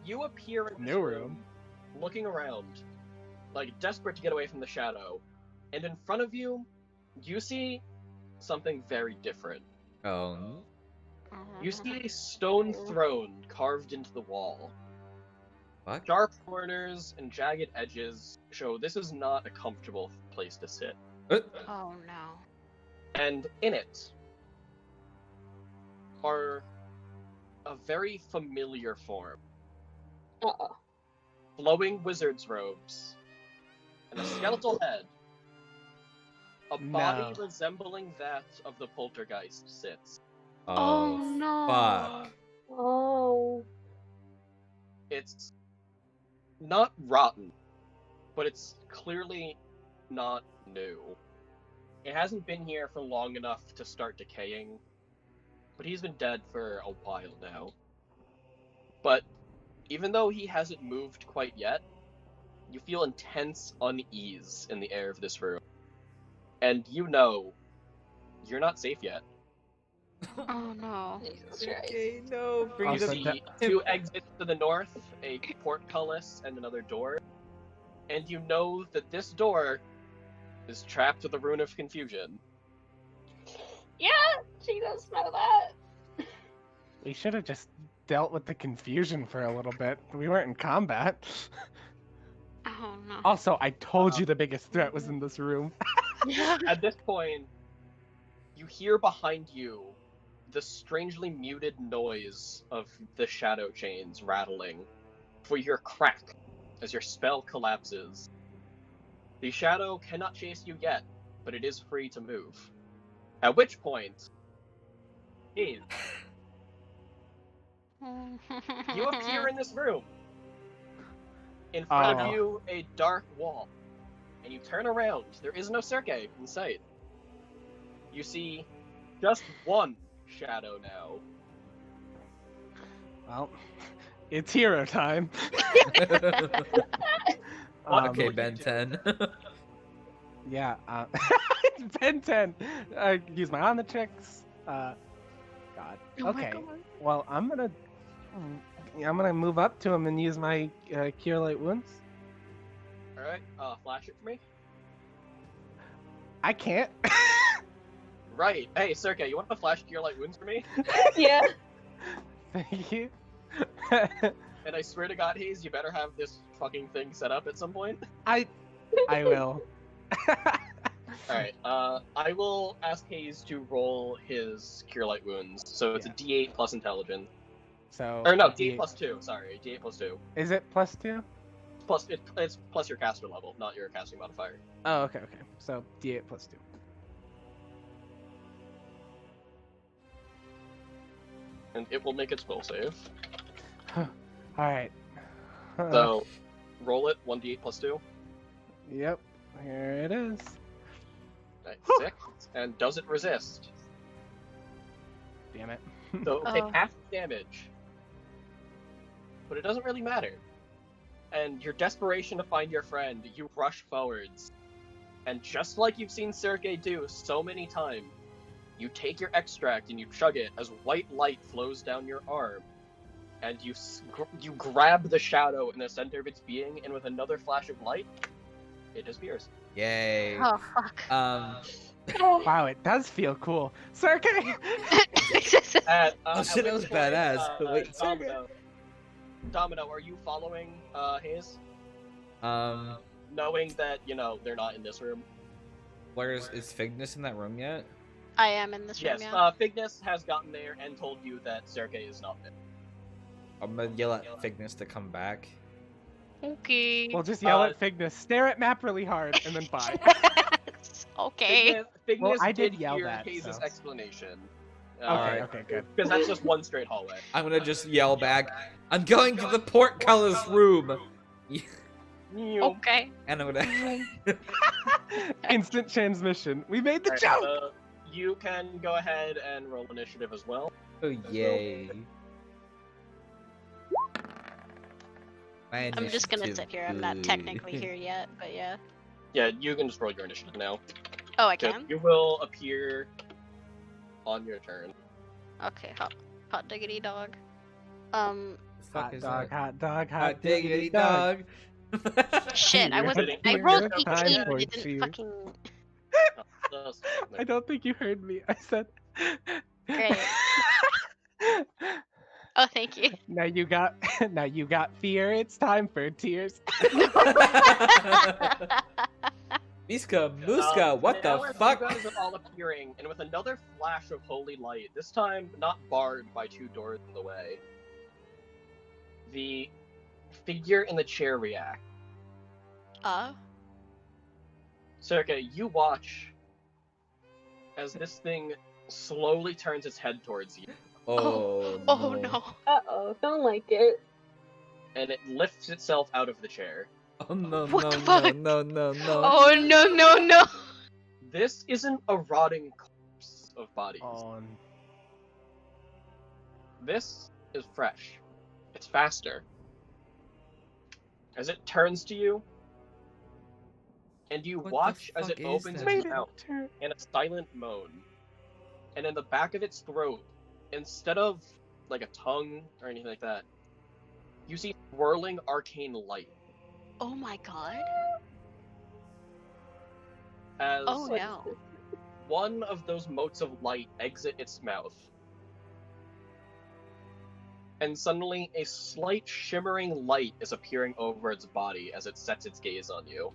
B: you appear in this
D: New room.
B: looking around, like desperate to get away from the shadow, and in front of you, you see something very different.
A: Oh.
B: You see a stone throne carved into the wall.
A: Fuck?
B: Sharp corners and jagged edges show this is not a comfortable place to sit.
C: Oh no.
B: And in it are a very familiar form.
E: Uh-oh.
B: Flowing wizard's robes, and a skeletal head. A body
D: No.
B: resembling that of the poltergeist sits.
C: Oh,
A: Oh,
C: no.
A: fuck.
E: Oh.
B: It's not rotten, but it's clearly not new. It hasn't been here for long enough to start decaying, but he's been dead for a while now. But even though he hasn't moved quite yet, you feel intense unease in the air of this room. And you know, you're not safe yet.
C: Oh no.
E: Jesus Christ.
A: Okay, no, bring
B: You
A: it
D: Also,
A: up.
B: see two exits to the north, a portcullis, and another door. And you know that this door is trapped with a rune of confusion.
E: Yeah, she does smell that.
D: We should have just dealt with the confusion for a little bit. We weren't in combat.
C: Oh no.
D: Also, I told you the biggest threat was in this room.
B: At this point, you hear behind you the strangely muted noise of the shadow chains rattling, for your crack as your spell collapses. The shadow cannot chase you yet, but it is free to move. At which point, Eve, you appear in this room. In front
D: Oh.
B: of you, a dark wall. And you turn around. There is no Sergei in sight. You see just one shadow now.
D: Well, it's hero time.
B: What
A: Okay,
B: will you
A: Ben
B: do?
A: 10.
D: Yeah, Ben 10. Use my on the tricks. God.
C: Oh my
D: Okay.
C: God.
D: Well, I'm gonna move up to him and use my cure light wounds.
B: Alright, flash it for me.
D: I can't.
B: Right. Hey, Sergei, you want to flash Cure Light Wounds for me?
E: Yeah.
D: Thank you.
B: And I swear to God, Hayes, you better have this fucking thing set up at some point.
D: I will.
B: Alright, I will ask Hayes to roll his Cure Light Wounds. So it's
D: Yeah.
B: a D8 plus intelligence.
D: So.
B: Or no,
D: D8
B: D8 plus 2, sorry. D8 plus 2.
D: Is it +2?
B: Plus, it's plus your caster level, not your casting modifier.
D: Oh, okay. So D8 +2.
B: And it will make its will save.
D: All right.
B: So, roll it, 1d8 plus 2.
D: Yep. Here it is.
B: Right, 6, and does it resist?
D: Damn it.
B: So take
C: Oh.
B: half the damage. But it doesn't really matter. And your desperation to find your friend, you rush forwards. And just like you've seen Sergei do so many times, you take your extract and you chug it as white light flows down your arm. And you grab the shadow in the center of its being, and with another flash of light, it disappears.
A: Yay.
C: Oh fuck.
D: Wow, it does feel cool. Sergey!
A: Oh shit, that was badass. Wait,
B: Domino, are you following Hayes?
A: um,
B: Knowing that, they're not in this room?
A: is Fignus in that room yet?
C: I am in this room,
B: Yes,
C: yeah.
B: Fignus has gotten there and told you that Sergei is not there.
A: I'm gonna yell at Fignus to come back.
C: Okay.
D: We'll just yell at Fignus, stare at map really hard, and then bye.
C: Okay.
B: Fignus
D: Well, I did
B: did
D: yell
B: hear
D: that,
B: Hayes'
D: so.
B: explanation.
D: Okay, good.
B: Because that's just one straight hallway.
A: I'm gonna just yell back, I'm going to the portcullis room!
C: Okay.
A: And I'm gonna...
D: Instant transmission. We made the
B: Alright,
D: joke!
B: you can go ahead and roll initiative as well.
A: Oh, yay. My
C: I'm just gonna
A: initiative
C: sit here. I'm not
A: good.
C: technically here yet, but yeah.
B: Yeah, you can just roll your initiative now.
C: Oh, I
B: So
C: can?
B: you will appear on your turn.
C: Okay, hot diggity dog.
A: Fuck
D: Hot
A: is
D: dog,
A: that?
D: hot dog,
A: Hot diggity dog.
C: Shit, I
D: You're
C: wasn't.
B: sitting
C: I
B: here.
C: rolled
B: Time
C: 18,
D: for
C: but it
D: cheers.
C: didn't fucking.
D: I don't think you heard me. I said.
C: Great. Oh, thank you.
D: Now you got fear. It's time for tears.
A: Miska, Muska, what
B: Now
A: the
B: as
A: fuck?
B: You guys are all appearing, and with another flash of holy light, this time not barred by 2 doors in the way, the figure in the chair reacts. Sergei, you watch as this thing slowly turns its head towards you,
A: Oh,
C: Oh no.
E: Uh-oh, don't like it.
B: and it lifts itself out of the chair.
A: Oh no,
C: What
A: no,
C: the
A: no,
C: fuck?
A: no, no, no.
C: Oh no no no.
B: This isn't a rotting corpse of bodies. This is fresh. It's faster. As it turns to you, and you
A: What the
B: watch as
A: fuck
B: it
A: is
B: opens
A: that?
B: its mouth in a silent moan. And in the back of its throat, instead of like a tongue or anything like that, you see swirling arcane light.
C: Oh my god.
B: As
C: Oh no.
B: one of those motes of light exit its mouth. And suddenly, a slight shimmering light is appearing over its body as it sets its gaze on you.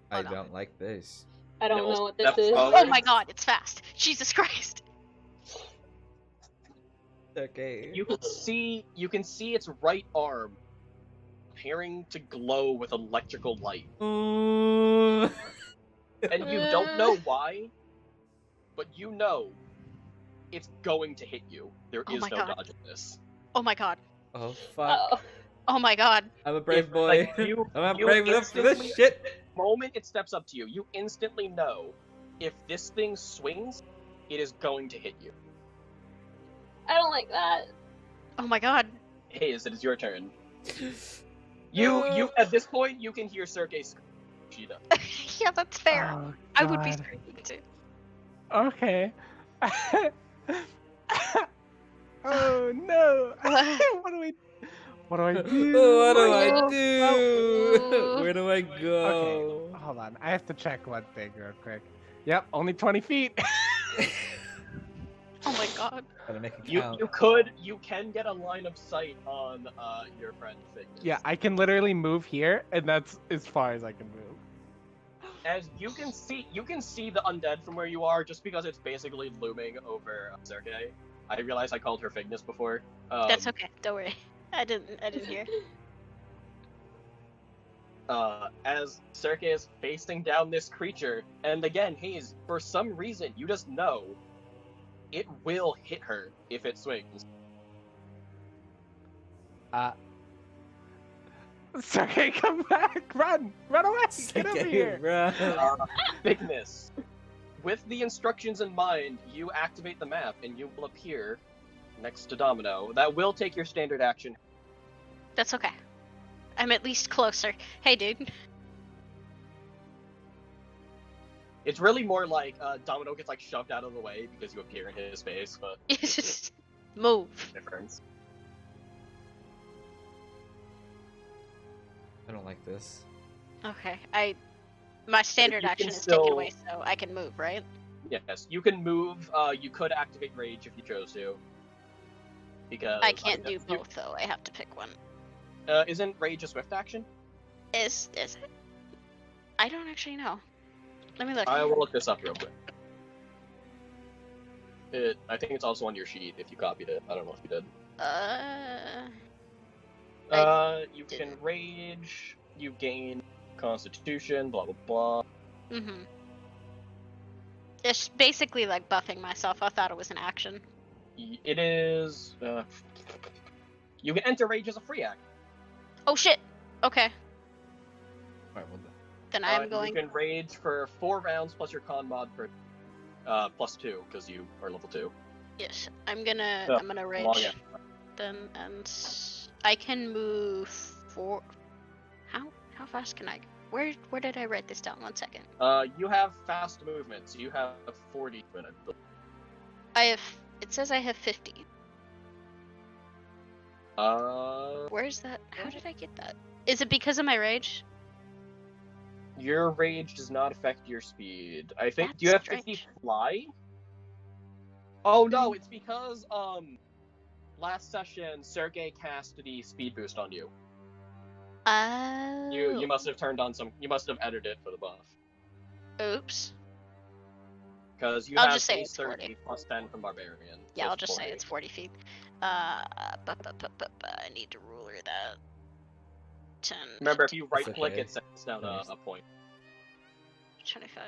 A: I
C: Oh, no.
A: don't like this.
E: I don't
B: It will
E: know what this
B: step
E: is.
B: forward.
C: Oh my god, it's fast. Jesus Christ.
A: Okay.
B: You can see its right arm appearing to glow with electrical light.
A: Mm.
B: And you don't know why, but you know it's going to hit you. There
C: Oh
B: is
C: my
B: no
C: God.
B: dodging this.
C: Oh my god.
A: Oh fuck.
E: Oh,
C: Oh my god.
A: I'm a brave
B: If,
A: boy.
B: like, you-
A: I'm not
B: you
A: brave enough for this
B: instantly-
A: shit.
B: The moment it steps up to you, you instantly know if this thing swings, it is going to hit you.
E: I don't like that.
C: Oh my god.
B: Hayes, it is your turn. You at this point you can hear Sergei scream. Cheetah.
C: Yeah, that's fair.
D: Oh,
C: I would be
D: God.
C: screaming too.
D: Okay. Oh no! What do I do?
A: What do I
C: Oh,
A: do? Where do I
D: Okay,
A: go?
D: hold on. I have to check one thing real quick. Yep, only 20 feet.
C: Oh my god.
A: Gotta make it
B: You
A: count.
B: you can get a line of sight on your friend Fignus.
D: Yeah, I can literally move here, and that's as far as I can move.
B: As you can see the undead from where you are, just because it's basically looming over Sergei. I realized I called her Fignus before.
C: That's okay. Don't worry. I didn't hear.
B: As Sergei is facing down this creature, and again, Hayes, for some reason, you just know it will hit her if it swings.
D: Sergey, come back! Run! Run away! Get over here!
A: Run.
B: Bigness. With the instructions in mind, you activate the map and you will appear next to Domino. That will take your standard action.
C: That's okay. I'm at least closer. Hey, dude.
B: It's really more like Domino gets like shoved out of the way because you appear in his face, but
C: Just move.
B: difference.
A: I don't like this.
C: Okay, my standard
B: You can
C: action is
B: still-
C: taken away, so I can move, right?
B: Yes, you can move. You could activate Rage if you chose to. Because
C: I can't do
B: you-
C: both, though. I have to pick one.
B: Isn't Rage a swift action?
C: Is it? I don't actually know. Let me look.
B: I will look this up real quick. I think it's also on your sheet if you copied it. I don't know if you did. You can
C: didn't.
B: Rage. You gain Constitution. Blah blah blah.
C: Mm-hmm. It's basically like buffing myself. I thought it was an action.
B: It is. You can enter Rage as a free act.
C: Oh shit. Okay,
A: Alright, well,
C: then I'm going.
B: You can Rage for 4 rounds plus your con mod for plus 2 because you are level 2.
C: Yes, I'm gonna.
B: Yeah,
C: I'm gonna rage.
B: log in.
C: Then and I can move 4. How fast can I? Where did I write this down? 1 second.
B: You have fast movements. You have 40 minutes.
C: I have. It says I have 50. Where's that? How did I get that? Is it because of my rage?
B: Your rage does not affect your speed. I think. Do you
C: That's
B: have 50
C: strange.
B: fly? Oh no, it's because last session Sergey cast the speed boost on you.
C: Oh.
B: You must have turned on some. You must have edited it for the buff.
C: Oops.
B: Because you
C: I'll
B: have
C: just say
B: base
C: it's
B: 30
C: 40.
B: plus 10 from Barbarian.
C: Yeah,
B: so
C: I'll
B: it's
C: just say
B: 40.
C: it's 40 feet. I need to ruler that. 10.
B: Remember, if you right
A: That's
B: click,
A: okay.
B: it sets down
A: Nice.
B: a point.
C: 25.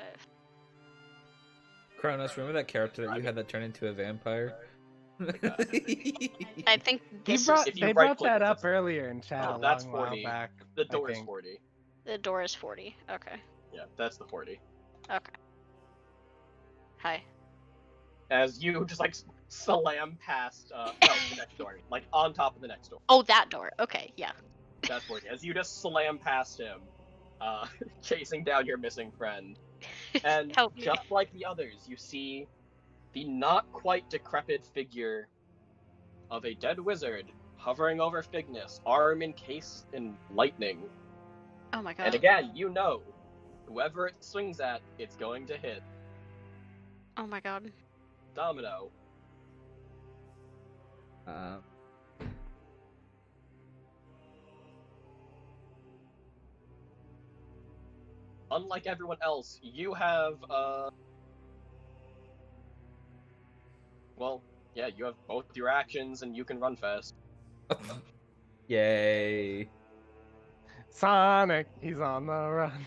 A: Kronos, remember that character that you had that turned into a vampire?
C: I think this is
B: If you
D: They brought
B: right-click,
D: that
B: it
D: up
B: sets-
D: earlier in chat
B: Oh,
D: a
B: that's
D: long while
B: 40.
D: back.
B: The
D: I
B: door is
D: think.
B: 40.
C: the door is 40. Okay.
B: Yeah, that's the 40.
C: Okay. Hi.
B: As you just like slam past, no, the next door, like on top of the next door.
C: Oh, that door. Okay, yeah.
B: That's 40. As you just slam past him, chasing down your missing friend. And
C: Help me.
B: just like the others, you see the not quite decrepit figure of a dead wizard hovering over Fignus, arm encased in lightning.
C: Oh my god.
B: And again, you know, whoever it swings at, it's going to hit.
C: Oh my god.
B: Domino. Unlike everyone else, you have, well, yeah, you have both your actions and you can run fast.
A: Yay.
D: Sonic, he's on the run.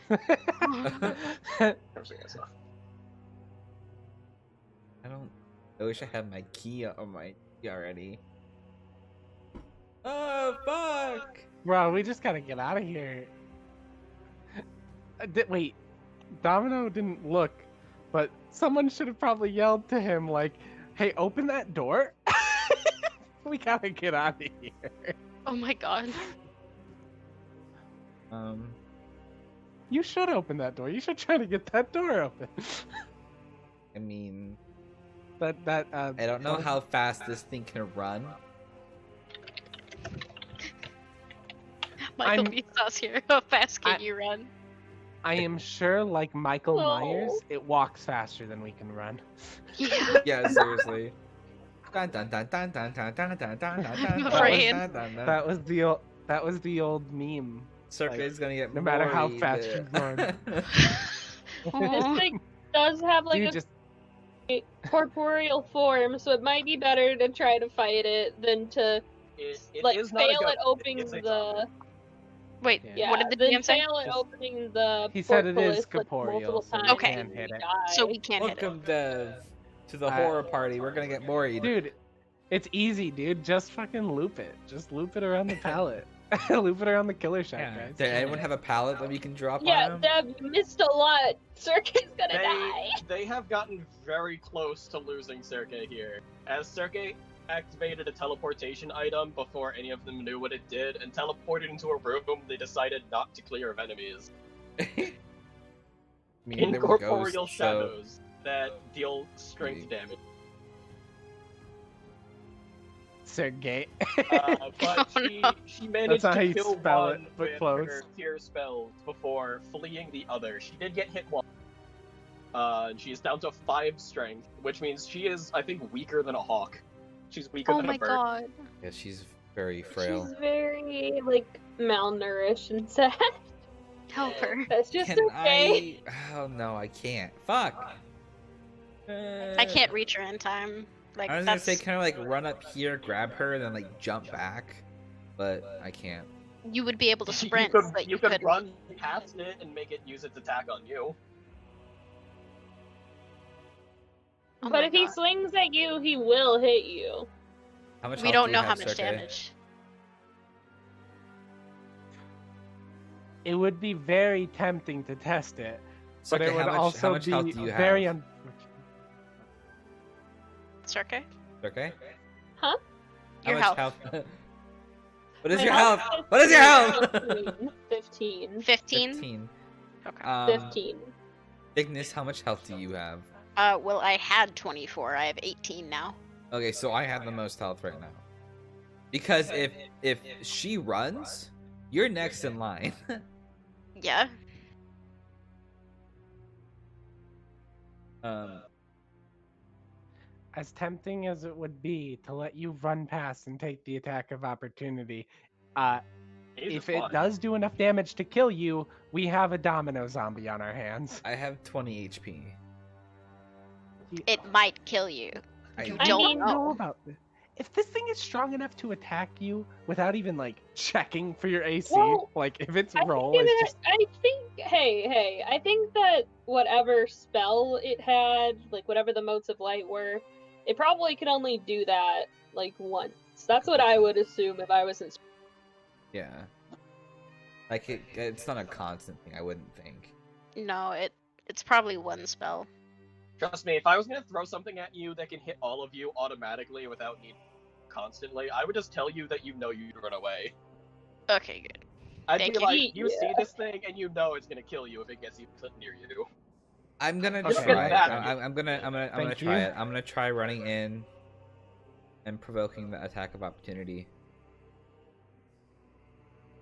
A: I wish I had my key on my key already. Oh, fuck!
D: Bro, we just gotta get out of here. Wait, Domino didn't look, but someone should have probably yelled to him like, "Hey, open that door! We gotta get out of here."
C: Oh my god.
D: You should open that door. You should try to get that door open.
A: I mean,
D: I
A: I don't know how fast this thing can run.
C: Michael
D: I'm-
C: Vsauce here. How fast can
D: I-
C: you run?
D: I am sure, like Michael
E: No.
D: Myers, it walks faster than we can run.
C: Yeah.
A: Yeah, seriously. Dun, dun, dun, dun, dun, dun, dun, dun, dun, dun,
C: I'm
A: dun,
C: afraid.
A: dun, dun, dun.
D: That was the old meme.
A: Circuit's gonna get
D: no matter how
A: more
D: fast
A: evil.
D: you run.
E: This
C: Aw.
E: thing does have like
D: You
E: a
D: just
E: corporeal form, so it might be better to try to fight it than to
B: It
E: like
B: is not a
E: fail
B: ghost,
E: at opening
B: it's a
E: the
C: Wait,
D: Yeah.
C: what did the
E: then
C: DM say?
E: fail at opening the
D: He said it is
E: portcullis, like,
D: corporeal,
E: multiple
D: so
E: times
C: we can
E: and
D: hit
E: we
D: it.
E: die.
C: So we can't hit it.
A: Welcome, Dev, to the
D: Uh,
A: horror party. We're gonna get more evil.
D: dude, it's easy, dude. Just fucking loop it. Just loop it around the pallet. Loop it around the killer shack,
A: Yeah.
D: guys.
A: Does anyone have a pallet that we can drop
E: Yeah,
A: on him?
E: Deb, you missed a lot. Circuit's gonna die.
B: They have gotten very close to losing Cirque here, as Cirque activated a teleportation item before any of them knew what it did, and teleported into a room they decided not to clear of enemies.
A: I mean, there were
B: Incorporeal
A: ghosts, so...
B: shadows that deal strength damage.
D: Sergey.
B: But she managed
D: That's not how
B: to
D: you
B: kill
D: spell it,
B: one
D: but
B: with
D: close.
B: her clear spells before fleeing the other. She did get hit once. She is down to 5 strength, which means she is, I think, weaker than a hawk. She's weaker
C: Oh
B: than
C: my
B: a bird.
C: god.
A: Yeah, she's very frail.
E: She's very, like, malnourished and sad.
C: Help her.
E: That's just
A: Can
E: okay.
A: Oh no, I can't. Fuck!
C: I can't reach her in time. Like,
A: I was
C: that's...
A: gonna say, kind of like run up here, grab her, and then like jump back, but I can't.
C: You would be able to sprint, but
B: you could
C: couldn't.
B: run past it and make it use its attack on you.
C: Oh
E: But
C: my
E: if he
C: God.
E: swings at you, he will hit you.
A: How much
C: We
A: health
C: don't
A: do you
C: know
A: have,
C: how much
A: Sergey?
C: damage.
D: It would be very tempting to test it, but
A: Sergey,
D: it would
A: how much
D: also
A: health
D: be
A: do you
D: very
A: have?
D: unfortunate.
C: Circa?
A: Okay.
E: Huh?
A: How
C: Your
A: much
C: health.
A: What is
E: My
A: your
E: health
A: health?
E: is
A: What is your health?
E: 15.
C: 15?
A: 15.
C: Okay.
E: 15.
A: Ignis, how much health do you have?
C: Well, I had 24. I have 18 now.
A: Okay, so I have the most health right now. Because if she runs, you're next in line.
C: Yeah.
D: As tempting as it would be to let you run past and take the attack of opportunity, if it does do enough damage to kill you, we have a domino zombie on our hands.
A: I have 20 HP.
C: It might kill you. You
D: I
C: don't
E: mean-
C: know.
D: about this. If this thing is strong enough to attack you without even like checking for your AC,
E: Well,
D: like if its
E: I
D: roll
E: think,
D: is just
E: I think that whatever spell it had, like whatever the motes of light were, it probably could only do that like once. That's what I would assume if I was in.
A: Yeah. Like it's not a constant thing, I wouldn't think.
C: No, it's probably one spell.
B: Trust me, if I was gonna throw something at you that can hit all of you automatically without needing constantly, I would just tell you that you'd run away.
C: Okay, good.
B: I'd
C: Thank
B: be
C: you.
B: like, you
E: Yeah.
B: see this thing and you know it's gonna kill you if it gets near you.
A: I'm gonna
D: Okay.
A: try it.
B: That-
A: I'm gonna
D: Thank
A: try
D: you.
A: it. I'm gonna try running in and provoking the attack of opportunity.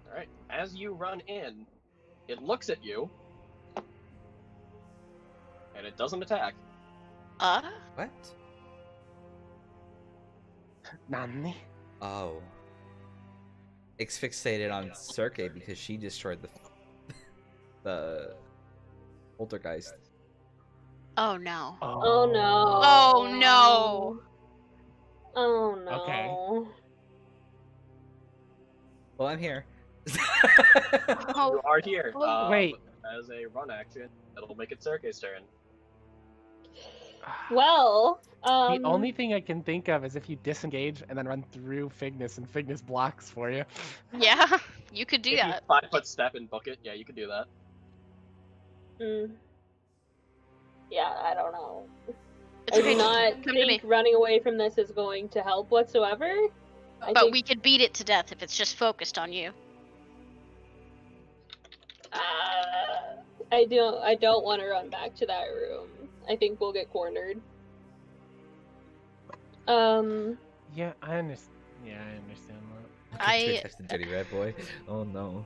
B: Alright, as you run in, it looks at you, and it doesn't attack.
A: What?
D: Nani?
A: Oh. It's fixated on Cirque because she destroyed the poltergeist.
C: Oh no.
E: Oh no.
C: Oh no.
E: Oh no.
D: Okay.
A: Well, I'm here.
B: You
C: Oh,
B: are here.
D: Wait.
B: As a run action, it'll make it Cirque's turn.
E: Well,
D: The only thing I can think of is if you disengage and then run through Fignus and Fignus blocks for you.
C: yeah. You could do
B: If
C: that.
B: you 5-foot step and book it, yeah, you could do that.
E: Yeah, I don't know.
C: It's
E: I
C: okay.
E: do not
C: Come to me.
E: think running away from this is going to help whatsoever. I
C: But
E: think,
C: we could beat it to death if it's just focused on you.
E: I don't want to run back to that room. I think we'll get cornered.
D: Yeah, I understand. Yeah, I understand that.
C: I-
A: Text the Jetty Red Boy. Oh no.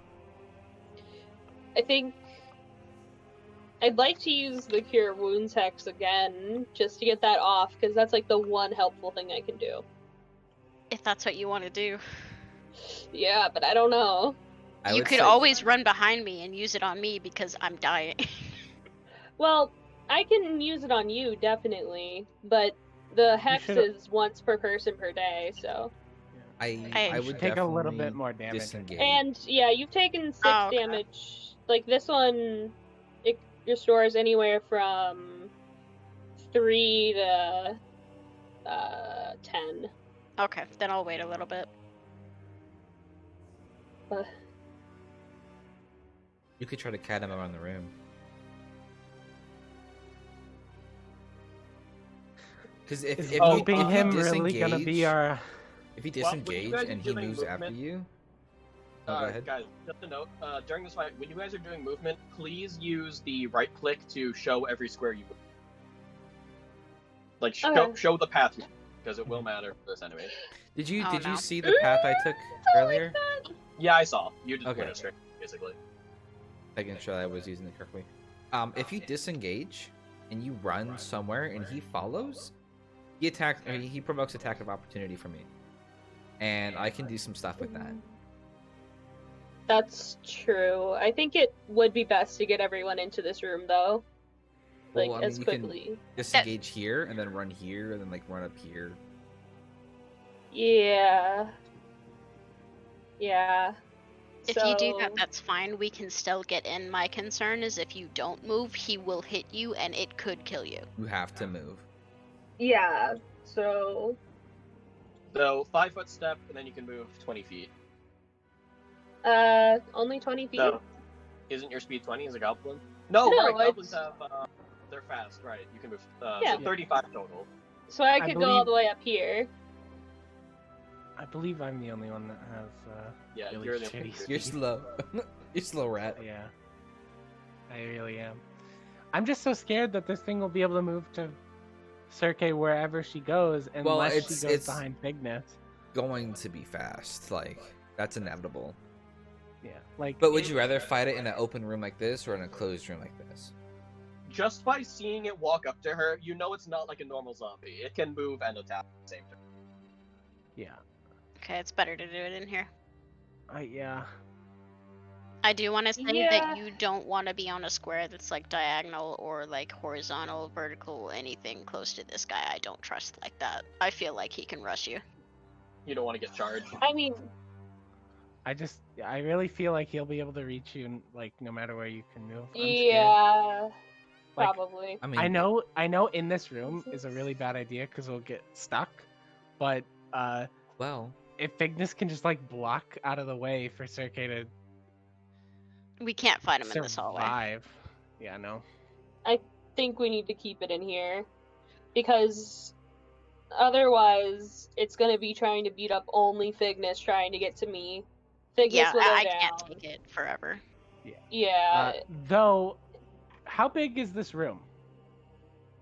E: I think I'd like to use the Cure Wounds Hex again, just to get that off, because that's like the one helpful thing I can do.
C: If that's what you want to do.
E: Yeah, but I don't know.
A: I
C: You
A: would
C: could
A: say-
C: always run behind me and use it on me because I'm dying.
E: Well, I can use it on you, definitely, but the hex
D: should've-
E: is once per person per day, so.
A: I
C: You
A: would
D: take a little
A: definitely
D: bit more damage.
A: disengage.
E: And yeah, you've taken 6
C: Oh, okay.
E: damage. Like this one, it restores anywhere from 3 to 10.
C: Okay, then I'll wait a little bit.
A: You could try to cat him around the room. Because
D: Is
A: if
D: helping
A: you
D: him really gonna be
A: disengage-
D: our?
A: If he
B: Well, when you
A: disengage
B: guys are
A: and he
B: doing
A: moves after
B: movement-
A: you, go ahead.
B: Guys, just a note, during this fight, when you guys are doing movement, please use the right click to show every square you move. Like,
E: Okay.
B: show the path, because it will matter for this enemy.
A: Did you
C: Oh,
A: did
C: no.
A: you see the path I took earlier?
B: Yeah, I saw. You just
A: Okay.
B: went straight, basically.
A: Making sure I was using it correctly. If you disengage and you run somewhere and he follows, he provokes attack of opportunity for me, and I can do some stuff with that.
E: That's true. I think it would be best to get everyone into this room, though. Like,
A: Well, I mean,
E: as
A: you can
E: quickly.
A: disengage here and then run here and then like run up here.
E: Yeah. Yeah.
C: If you do that,
E: So-
C: that's fine. We can still get in. My concern is if you don't move, he will hit you and it could kill you.
A: You have to move.
E: Yeah. So.
B: So, 5-foot step, and then you can move 20 feet.
E: Only 20 feet?
B: So, isn't your speed 20 as a goblin? No,
E: No,
B: right, goblins
E: it's-
B: have, they're fast, right. You can move,
E: Yeah.
B: so 35 total.
E: So I could go all
D: believe-
E: the way up here.
D: I believe I'm the only one that has
B: Yeah,
D: really
B: you're the
D: shitty speed.
A: You're slow. You're slow, rat.
D: Yeah, I really am. I'm just so scared that this thing will be able to move to Circe wherever she goes, unless she goes
A: it's-
D: behind Bigness.
A: Going to be fast, like that's inevitable.
D: Yeah, like.
A: But would you rather fight it in an open room like this or in a closed room like this?
B: Just by seeing it walk up to her, you know it's not like a normal zombie. It can move and attack at the same time.
D: Yeah,
C: Okay, it's better to do it in here.
D: yeah.
C: I do want to say
E: Yeah.
C: that you don't want to be on a square that's like diagonal or like horizontal, vertical, anything close to this guy. I don't trust like that. I feel like he can rush you.
B: You don't want to get charged.
E: I mean,
D: I really feel like he'll be able to reach you, like no matter where you can move. I'm scared.
E: yeah.
D: Like,
E: Probably.
A: I mean,
D: I know in this room is a really bad idea because we'll get stuck, but
A: well,
D: if Bigness can just like block out of the way for Circe to
C: We can't fight him in this hallway.
D: survive. Yeah, no.
E: Think we need to keep it in here. Because otherwise, it's going to be trying to beat up only Figness trying to get to me. Figness
C: Yeah,
E: will go
C: I
E: down.
C: can't take it forever.
E: Yeah.
D: Though, how big is this room?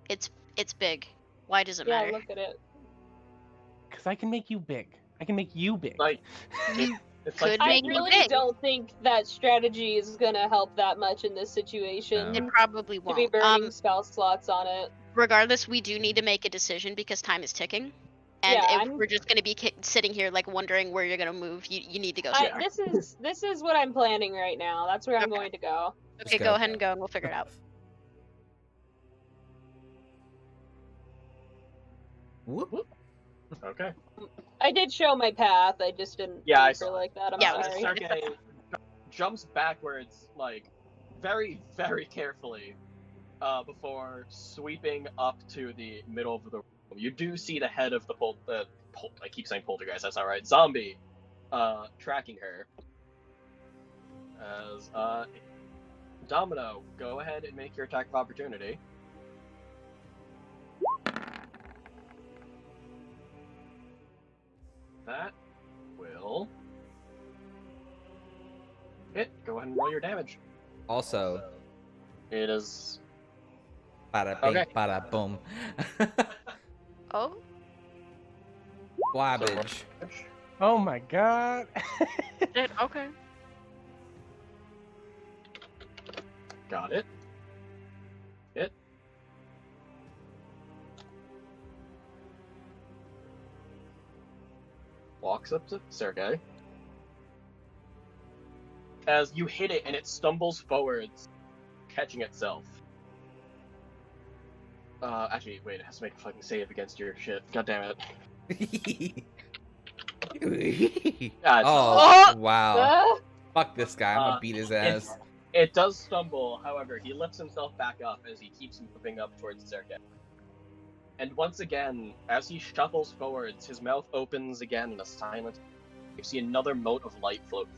C: It's big. Why does it
E: yeah,
C: matter?
E: look at it.
D: Because I can make you big. I can make you big.
B: Like,
C: You
B: it's
C: could
B: like
E: I
C: make me
E: really
C: big.
E: don't think that strategy is going to help that much in this situation.
A: No.
C: It probably
E: To be
C: won't.
E: burning spell slots on it.
C: Regardless, we do need to make a decision because time is ticking. And
E: Yeah,
C: if
E: I'm-
C: we're just going to be sitting here like wondering where you're going to move, you need to go
E: I,
C: somewhere.
E: this is what I'm planning right now. That's where I'm
C: Okay.
E: going to go.
A: Just
C: Okay,
A: go.
C: go ahead and go and we'll figure it out.
A: whoop.
B: okay.
E: I did show my path. I just didn't
B: Yeah, I
E: leave her
B: saw.
E: like that. I'm
C: Yeah,
E: sorry.
B: Sergey jumps backwards, like, very, very carefully, before sweeping up to the middle of the room. You do see the head of the I keep saying poltergeist, that's not right, zombie, tracking her. As, Domino, go ahead and make your attack of opportunity. That will hit. Go ahead and roll your damage.
A: Also,
B: It is
A: bada bing,
B: Okay.
A: bada boom.
C: Oh,
A: Blabbage.
D: Oh my god.
C: shit, okay.
B: Got it. Hit. Walks up to Sergey. As you hit it and it stumbles forwards, catching itself. Actually, wait, it has to make a fucking save against your shit. God damn it. Ah,
A: Oh, wow.
E: Ah!
A: Fuck this guy. I'm
B: Uh,
A: gonna beat his ass.
B: It does stumble, however, he lifts himself back up as he keeps moving up towards Sergey. And once again, as he shuffles forwards, his mouth opens again in a silent. You see another mote of light float.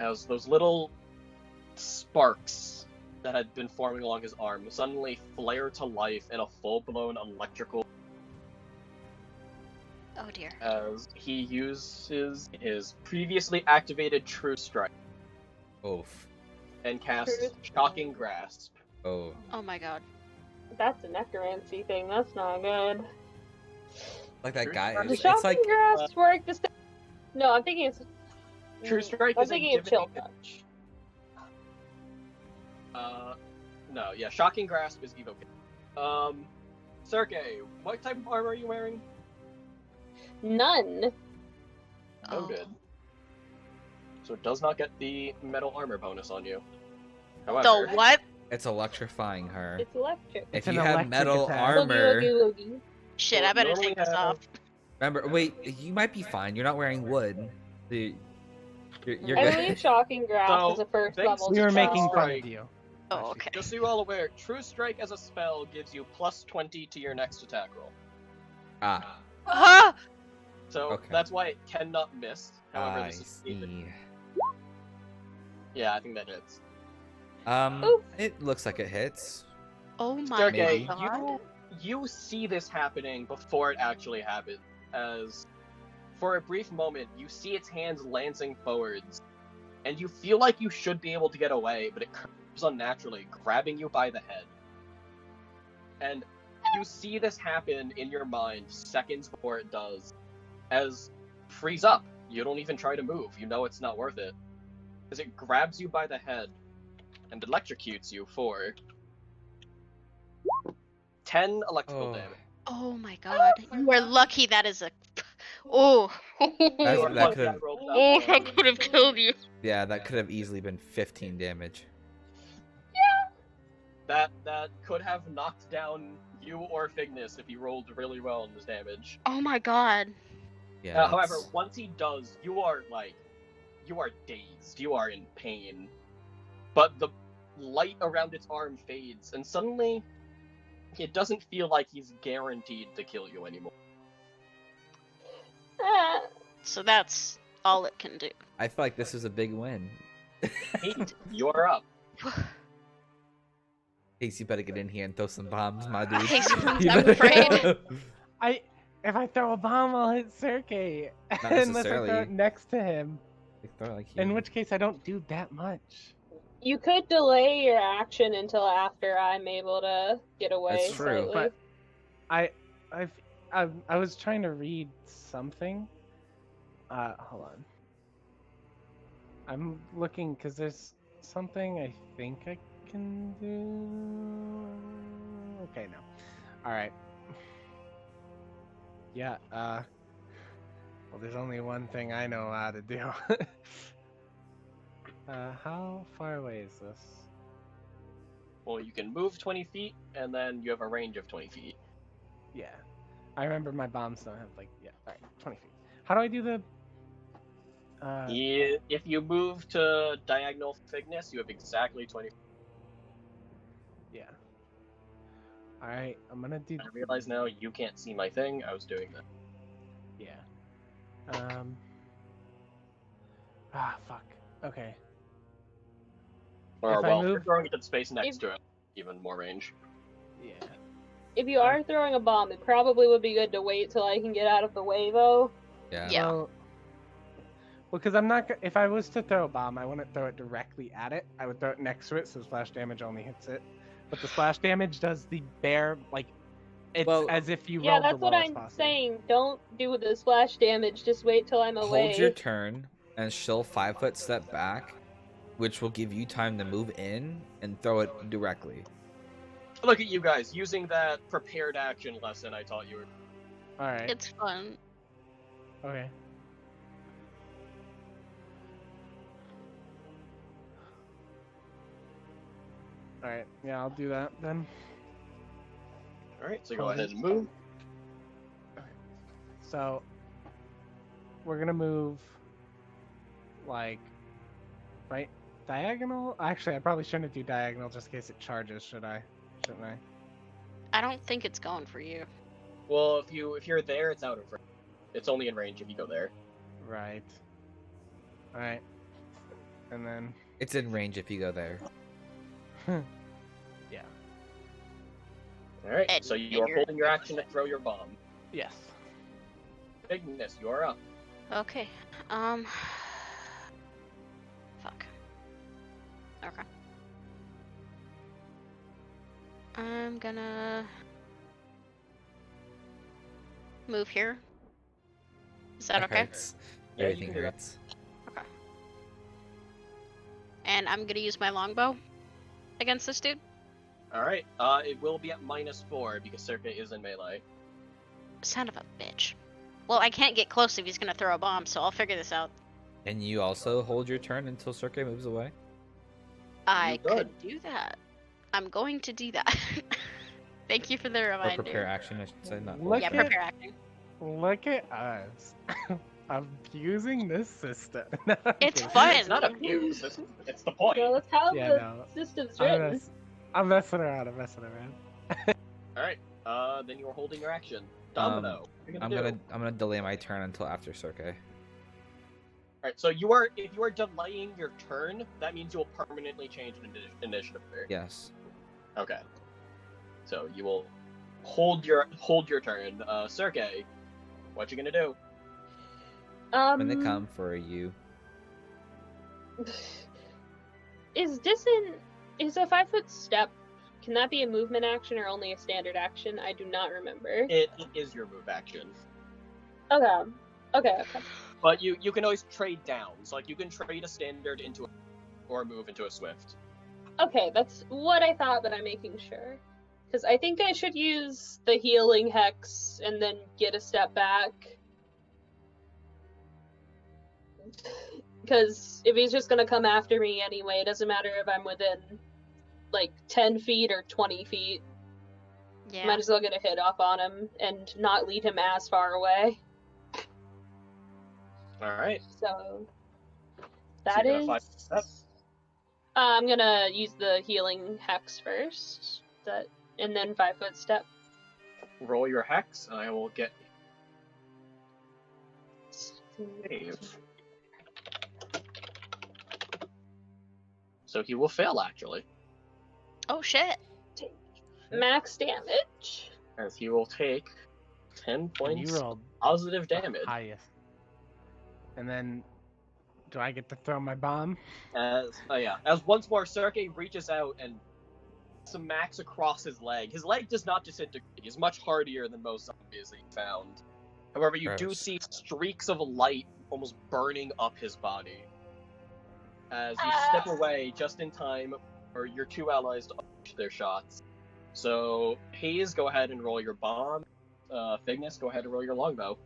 B: as those little sparks that had been forming along his arm suddenly flare to life in a full-blown electrical
C: Oh dear.
B: as he uses his previously activated True Strike
A: Oof.
B: and casts
E: True
B: Shocking Grasp.
A: Oh.
C: Oh my god.
E: That's a necromancy thing. That's not good.
A: Like that
B: True
A: guy.
B: Strike.
E: Does
A: It's
E: shocking
A: like
E: grasp work the same? No, I'm thinking it's.
B: True Strike
E: I'm
B: is a
E: thinking of chill
B: divination.
E: touch.
B: No, yeah, Shocking Grasp is evoking. Sergey, what type of armor are you wearing?
E: None.
C: Oh.
B: Noted. So it does not get the metal armor bonus on you.
C: The
B: However,
C: what?
A: it's electrifying her.
E: It's electric.
A: If
D: an
A: you have
D: electric
A: metal
D: attack.
A: armor,
E: Boogie, woogie, woogie.
C: Shit,
B: Well,
C: I better
B: normally
C: take this
B: have-
C: off.
A: remember, wait, you might be fine. You're not wearing wood. So you're
E: I
A: good.
E: believe shocking grasp
B: So,
E: is a first
B: thanks
E: level
B: to
D: We were
E: spell.
D: making fun
B: Strike.
D: of you.
C: Oh, okay.
B: just so you're all aware, True Strike as a spell gives you plus 20 to your next attack roll.
A: Ah,
C: Ah!
B: So
A: Okay.
B: that's why it cannot miss. However,
A: I
B: this is
A: see.
B: yeah, I think that hits.
E: Oof.
A: It looks like it hits.
C: Oh my
B: Sergey,
C: god.
B: you see this happening before it actually happens, as for a brief moment you see its hands lancing forwards, and you feel like you should be able to get away, but it curves unnaturally, grabbing you by the head. And you see this happen in your mind seconds before it does, as freeze up. You don't even try to move. You know it's not worth it, as it grabs you by the head and electrocutes you for 10 electrical
A: Oh.
B: damage.
C: Oh my god. You are lucky that is a. Oh.
B: You
A: That's-
B: are
A: that
B: lucky
A: could've-
B: I rolled that
C: Oh,
B: one.
C: that could have killed you.
A: Yeah, that could have easily been 15 damage.
B: That could have knocked down you or Fignus if he rolled really well in this damage.
C: Oh my god.
A: Yeah.
B: However,
A: that's-
B: once he does, you are dazed. You are in pain. But the light around its arm fades, and suddenly, it doesn't feel like he's guaranteed to kill you anymore.
E: Ah,
C: So that's all it can do.
A: I feel like this is a big win.
B: Pete, you're up.
A: Casey, you better get in here and throw some bombs, my dude.
C: Casey,
A: You
C: I'm
A: better-
C: afraid.
D: If I throw a bomb, I'll hit Sergey.
A: Not
D: Unless I throw
A: necessarily.
D: it next to him.
A: Throw like
D: In
A: you.
D: which case, I don't do that much.
E: you could delay your action until after I'm able to get away.
A: That's true.
E: Slightly.
D: But I was trying to read something. Hold on. I'm looking because there's something I think I can do. Okay, no. All right. Yeah. Well, there's only one thing I know how to do. How far away is this?
B: Well, you can move 20 feet, and then you have a range of 20 feet.
D: Yeah. I remember my bombs don't have yeah. All right, 20 feet. How do I do the?
B: If you move to diagonal Fignus, you have exactly 20 feet.
D: Yeah. All right, I'm gonna do.
B: I realize now you can't see my thing. I was doing that.
D: Yeah. Fuck. Okay.
B: Or,
D: If I
B: well, if you're
D: move-
B: throwing it to space next
E: If-
B: to it, even more range.
D: Yeah.
E: If you are throwing a bomb, it probably would be good to wait till I can get out of the way, though.
A: Yeah.
C: Yeah.
D: Well, because I'm not. If I was to throw a bomb, I wouldn't throw it directly at it. I would throw it next to it, so splash damage only hits it. But the splash damage does the bare It's
A: Well-
D: as if you
E: Yeah,
D: rolled
E: that's
D: the
E: what
D: lowest
E: I'm
D: possible.
E: saying. Don't do the splash damage. Just wait till I'm away.
A: Hold your turn, and she'll 5-foot step back, which will give you time to move in and throw it directly.
B: Look at you guys using that prepared action lesson I taught you.
D: All right.
C: It's fun.
D: Okay. All right. Yeah, I'll do that then.
B: Alright, so go ahead and move.
D: So we're gonna move right diagonal. Actually, I probably shouldn't do diagonal just in case it charges. Shouldn't I?
C: I don't think it's going for you.
B: Well, if you're there, it's out of range. It's only in range if you go there.
D: Right. All right. and then
A: It's in range if you go there.
D: yeah,
B: Alright,
C: And-
B: so
C: and
B: you are
C: you're-
B: holding your action to throw your bomb.
D: yes.
B: Ignis, you are up.
C: Okay. Fuck. Okay. I'm gonna move here. Is that okay?
A: Hurts.
B: Yeah, you
A: Everything
B: can do that.
A: hurts.
C: Okay. And I'm gonna use my longbow against this dude.
B: Alright, it will be at -4 because Circa is in melee.
C: Son of a bitch. Well, I can't get close if he's gonna throw a bomb, so I'll figure this out.
A: And you also hold your turn until Cirque moves away?
C: I
B: could.
C: could do that. I'm going to do that. Thank you for the
A: Or
C: reminder.
A: prepare action, I should say. Not
D: Look
C: Yeah,
D: at-
C: prepare acting.
D: Look at us abusing this system. No, I'm
C: It's
D: kidding.
C: fun.
B: It's not abuse, it's the point.
E: Well, that's how
D: Yeah,
E: the
D: no.
E: system's
D: I'm,
E: written.
D: I'm messing around. I'm messing around.
B: Alright, then you are holding your action. Domino, what are you
A: I'm
B: gonna do?
A: gonna delay my turn until after Cirque.
B: Alright, so if you are delaying your turn, that means you will permanently change initiative order.
A: Yes.
B: Okay. So you will hold your turn. Sergey, what you gonna do?
A: When they come for you.
E: Is a 5-foot step? Can that be a movement action or only a standard action? I do not remember.
B: It is your move action.
E: Okay.
B: But you can always trade down. So like you can trade a standard into or move into a swift.
E: Okay, that's what I thought, but I'm making sure. Because I think I should use the healing hex and then get a step back. Because if he's just gonna come after me anyway, it doesn't matter if I'm within like 10 feet or 20 feet.
C: Yeah.
E: Might as well get a hit off on him and not lead him as far away.
B: Alright.
E: So
B: So
E: that
B: you're
E: is.
B: gonna 5-foot step?
E: I'm gonna use the healing hex first, and then 5-foot step.
B: Roll your hex, and I will get save. So he will fail actually,
C: Oh shit.
E: Max damage.
B: as he will take 10
D: And
B: points
D: you rolled
B: positive
D: the
B: damage.
D: highest. And then, do I get to throw my bomb?
B: As once more Sergey reaches out and smacks across his leg. His leg does not disintegrate. He's much hardier than most zombies that you found. However, you do
A: Gross.
B: see streaks of light almost burning up his body. As you step away just in time for your two allies to launch their shots. So, Hayes, go ahead and roll your bomb. Fignus, go ahead and roll your longbow.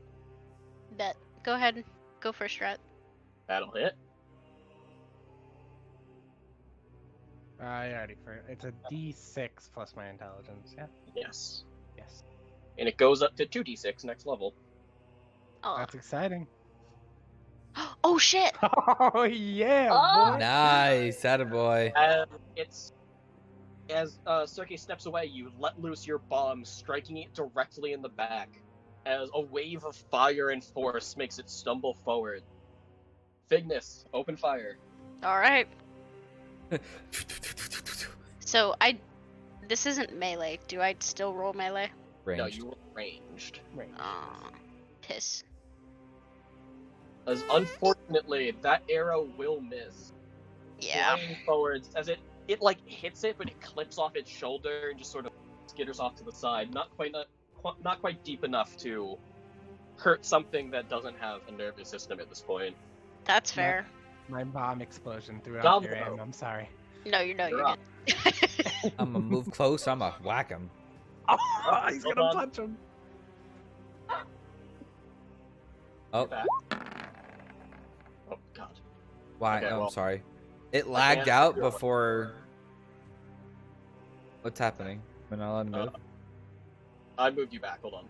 C: Bet. Go ahead. Go first, Rat.
B: That'll hit.
D: I already forgot. It's a D6 plus my intelligence. Yeah.
B: Yes.
D: Yes.
B: And it goes up to 2d6 next level.
C: Oh.
D: That's exciting.
C: Oh shit.
D: Oh yeah,
E: Oh!
D: boy.
A: Nice, attaboy.
B: As Sergey steps away, you let loose your bomb, striking it directly in the back, as a wave of fire and force makes it stumble forward. Fignus, open fire.
C: All right. So this isn't melee. Do I still roll melee?
A: Ranged.
B: No, you were ranged.
D: Right.
C: Oh, piss.
B: As unfortunately, that arrow will miss.
C: Yeah.
B: Flying forwards, as it like hits it, but it clips off its shoulder and just sort of skitters off to the side. Not quite deep enough to hurt something that doesn't have a nervous system at this point.
C: That's fair.
D: My bomb explosion threw out
B: Domino.
D: your aim. I'm sorry.
C: No, you're
B: You're up.
C: good.
A: I'm gonna move close. I'm gonna whack him.
D: Oh, he's
B: hold
D: gonna
B: on.
D: punch him.
A: Oh,
B: Back. Oh god.
A: why?
B: Okay,
A: Oh,
B: well,
A: I'm sorry. It lagged
B: can't
A: out
B: figure out
A: before. What's happening? Am I not allowed to move?
B: I moved you back. Hold on.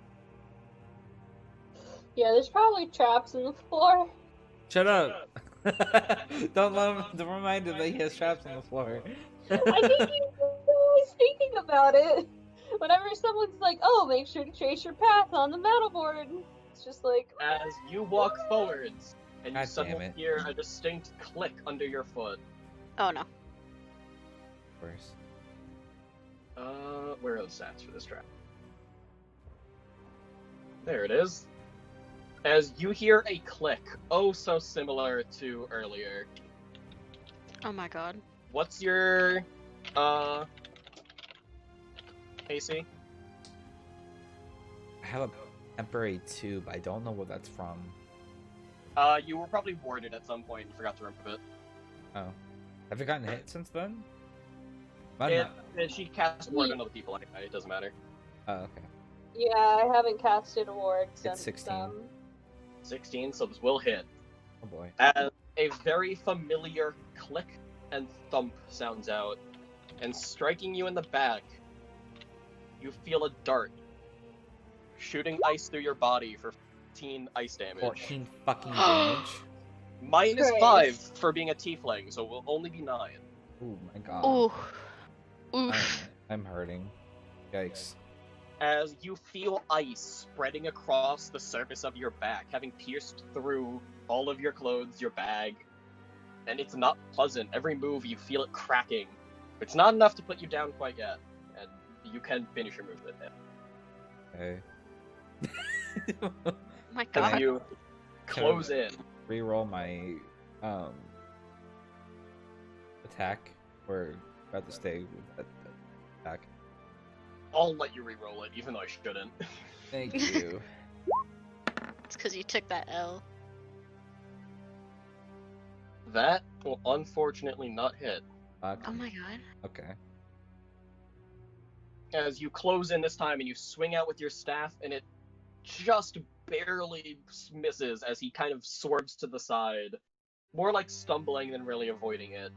E: Yeah, there's probably traps in the floor.
A: Shut up! Don't remind him that he has traps on the floor.
E: I think he was thinking about it. Whenever someone's like, "Oh, make sure to trace your path on the metal board," it's just like,
B: As you walk forwards, and
A: God
B: you
A: damn
B: suddenly
A: it.
B: hear a distinct click under your foot.
C: Oh no.
A: Of course.
B: Where are the stats for this track? There it is. As you hear a click, oh so similar to earlier.
C: Oh my god.
B: What's your, AC?
A: I have a temporary tube. I don't know where that's from.
B: You were probably warded at some point and forgot to remove it.
A: Oh. Have you gotten hit since then? Mine not-
B: She cast ward on other people anyway, it doesn't matter.
A: Oh, okay.
E: Yeah, I haven't casted a ward since
A: 16.
B: 16, so this will hit.
A: Oh boy.
B: As a very familiar click and thump sounds out, and striking you in the back, you feel a dart shooting ice through your body for 14 ice damage.
A: 14 fucking damage.
B: Minus
E: Christ.
B: 5 for being a tiefling, so it will only be 9.
A: Oh my god.
C: Ooh.
A: I'm,
C: Oof.
A: I'm hurting. Yikes.
B: As you feel ice spreading across the surface of your back, having pierced through all of your clothes, your bag, and it's not pleasant. Every move you feel it cracking. It's not enough to put you down quite yet, and you can finish your movement now.
A: Okay.
C: Oh my
B: As
C: god.
B: you close in,
A: Reroll my attack, or about to stay with that attack.
B: I'll let you re-roll it, even though I shouldn't.
A: Thank you.
C: It's because you took that L.
B: That will unfortunately not hit.
C: Oh my god.
A: Okay.
B: As you close in this time and you swing out with your staff, and it just barely misses as he kind of swerves to the side. More like stumbling than really avoiding it.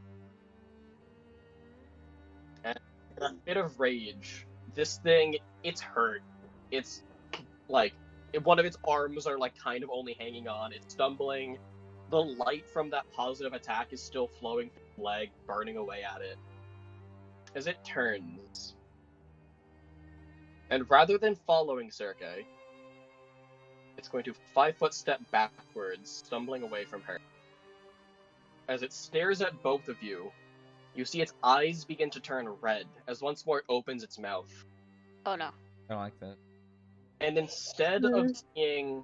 B: And in a bit of rage, this thing, it's hurt. It's like, one of its arms are like kind of only hanging on. It's stumbling. The light from that positive attack is still flowing through the leg, burning away at it. As it turns. And rather than following Sergei, it's going to 5-foot step backwards, stumbling away from her. As it stares at both of you, you see its eyes begin to turn red, as once more it opens its mouth.
C: Oh no.
A: I don't like that.
B: And instead of seeing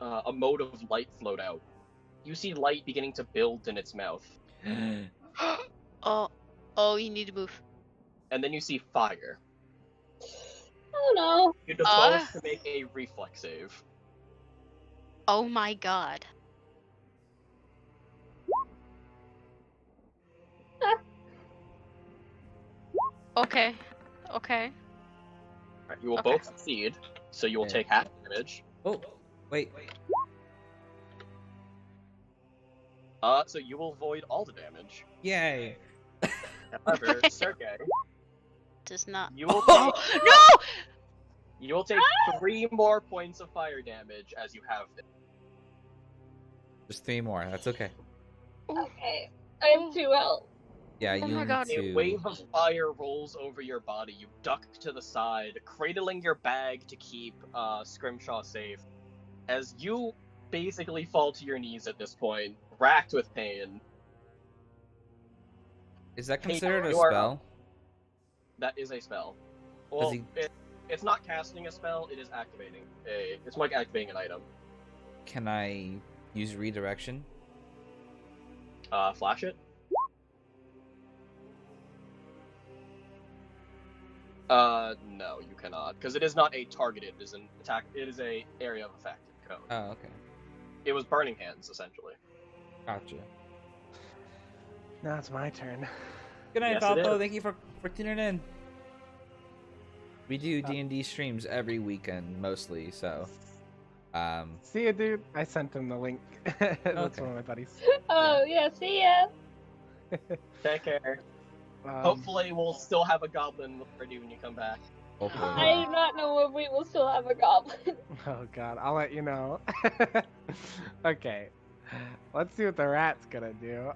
B: a mode of light float out, you see light beginning to build in its mouth.
C: Oh. Oh, you need to move.
B: And then you see fire.
E: Oh no.
B: You're supposed to make a reflex save.
C: Oh my god. Okay. Okay.
B: Right, you will
C: Okay.
B: both succeed, so you will
A: Okay.
B: take half damage.
A: Oh, wait.
B: So you will void all the damage.
A: Yay.
B: However, Sergei,
C: Does not.
B: you will
C: Oh,
B: take,
C: no!
B: you will take 3 more points of fire damage as you have it.
A: Just 3 more. That's okay.
E: Okay. I have 2 health.
A: Yeah,
C: Oh
A: you
C: my
A: need
C: God.
B: A
A: to.
B: wave of fire rolls over your body. You duck to the side, cradling your bag to keep Scrimshaw safe. As you basically fall to your knees at this point, racked with pain.
A: Is that
B: Hey,
A: considered a
B: you are
A: spell?
B: That is a spell. Well,
A: he-
B: it's not casting a spell, it is activating. It's like activating an item.
A: Can I use redirection?
B: Flash it? No, you cannot, because it is not a targeted. It is an attack. It is a area of effect code.
A: Oh, okay.
B: It was burning hands essentially.
A: Gotcha.
D: Now it's my turn.
A: Good night,
B: Yes, it
A: Valpo.
B: is.
A: Thank you for tuning in. We do D&D streams every weekend, mostly, so...
D: See ya, dude. I sent him the link. That's
A: Okay.
D: one of my buddies.
E: Oh yeah, see ya.
B: Take care.
D: Um,
B: Hopefully, we'll still have a goblin ready when you come back.
A: hopefully.
E: I do not know if we will still have a goblin.
D: Oh god, I'll let you know. Okay. Let's see what the rat's gonna do.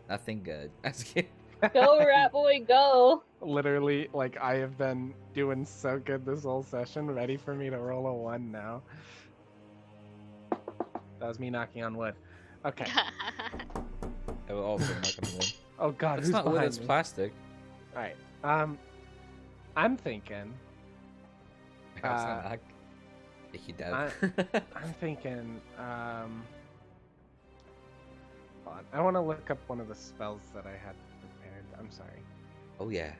A: Nothing good. That's good.
E: Go, rat boy, go.
D: Literally, like, I have been doing so good this whole session, ready for me to roll a 1 now. That was me knocking on wood. Okay.
A: I will also knock on wood.
D: Oh God,
A: It's
D: who's
A: not wood,
D: behind
A: it's
D: me?
A: plastic.
D: All right. I'm thinking.
A: It's not knock. Make you dead.
D: I'm thinking. Hold on. I want to look up one of the spells that I had prepared. I'm sorry.
A: Oh yeah.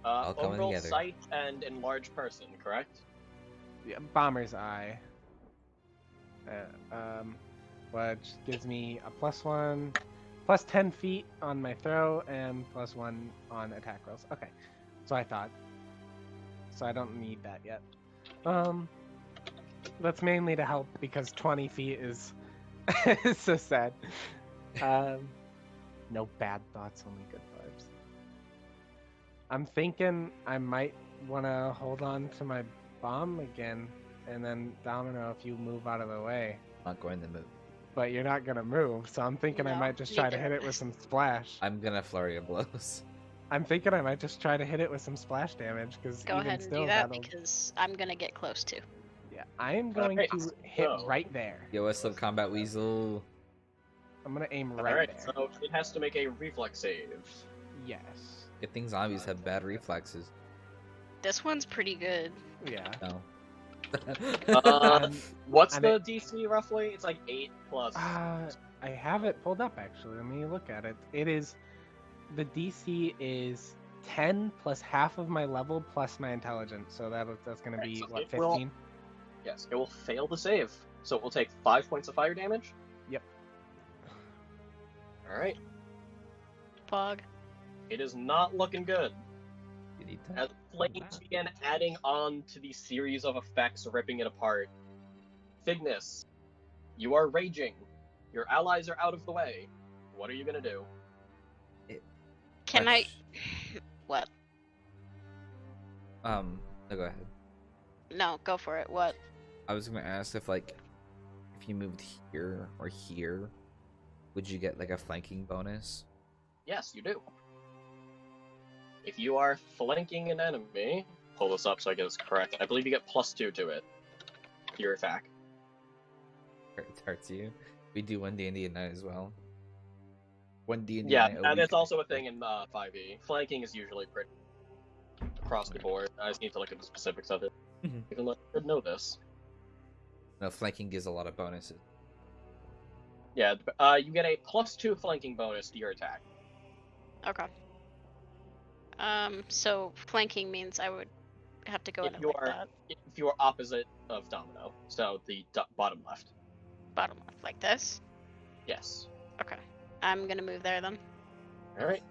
A: All coming
B: Overall
A: together.
B: sight and enlarged person, correct?
D: Yeah, Bomber's Eye. Which gives me a +1, plus 10 feet on my throw, and +1 on attack rolls. Okay, so I thought. So I don't need that yet. That's mainly to help because 20 feet is is so sad. No bad thoughts, only good vibes. I'm thinking I might want to hold on to my bomb again, and then Domino, if you move out of the way.
A: I'm not going to move.
D: But you're not gonna move, so I'm thinking I
C: No,
D: might just try to
C: neither
D: hit
C: of
D: it with
C: us.
D: some splash.
A: I'm gonna flurry of blows.
D: I'm thinking I might just try to hit it with some splash damage, because
C: Go
D: even
C: ahead and
D: still,
C: do that
D: that'll...
C: because I'm gonna get close to.
D: Yeah, I am going
B: Alright,
D: to hit
B: so-
D: right there.
A: Yo, what's up, Combat Weasel?
D: I'm gonna aim right
B: Alright,
D: there.
B: so it has to make a reflex save.
D: Yes.
A: Good thing zombies have bad reflexes.
C: This one's pretty good.
D: Yeah.
A: No.
D: And,
B: What's
D: and
B: the DC roughly? It's like 8 plus.
D: I have it pulled up actually. Let me look at it. It is... The DC is 10 plus half of my level plus my intelligence, so that's gonna
B: Right,
D: be,
B: so
D: what,
B: it will-
D: 15?
B: Yes, it will fail the save. So it will take 5 points of fire damage.
D: Yep.
B: Alright.
C: Fog.
B: It is not looking good.
A: You need that?
B: As flames begin adding on to the series of effects ripping it apart. Cygnus, you are raging. Your allies are out of the way. What are you gonna do?
C: Can I? What?
A: No, go ahead.
C: No, go for it. What?
A: I was gonna ask if if you moved here or here, would you get like a flanking bonus?
B: Yes, you do. If you are flanking an enemy, pull this up so I get this correct. I believe you get +2 to it. Your attack.
A: It hurts you. We do 1D&D at night as well. 1D&D
B: Yeah,
A: night a
B: and
A: week.
B: it's also a thing in 5e. Flanking is usually pretty across the board. I just need to look at the specifics of it.
A: Mhm.
B: Even though I should know this.
A: No, flanking gives a lot of bonuses.
B: Yeah, you get a +2 flanking bonus to your attack.
C: Okay. So flanking means I would have to go
B: If
C: in it
B: you
C: like
B: are
C: that.
B: if you are opposite of Domino, so the bottom left.
C: Bottom left, like this.
B: Yes.
C: Okay. I'm gonna move there then.
B: All right.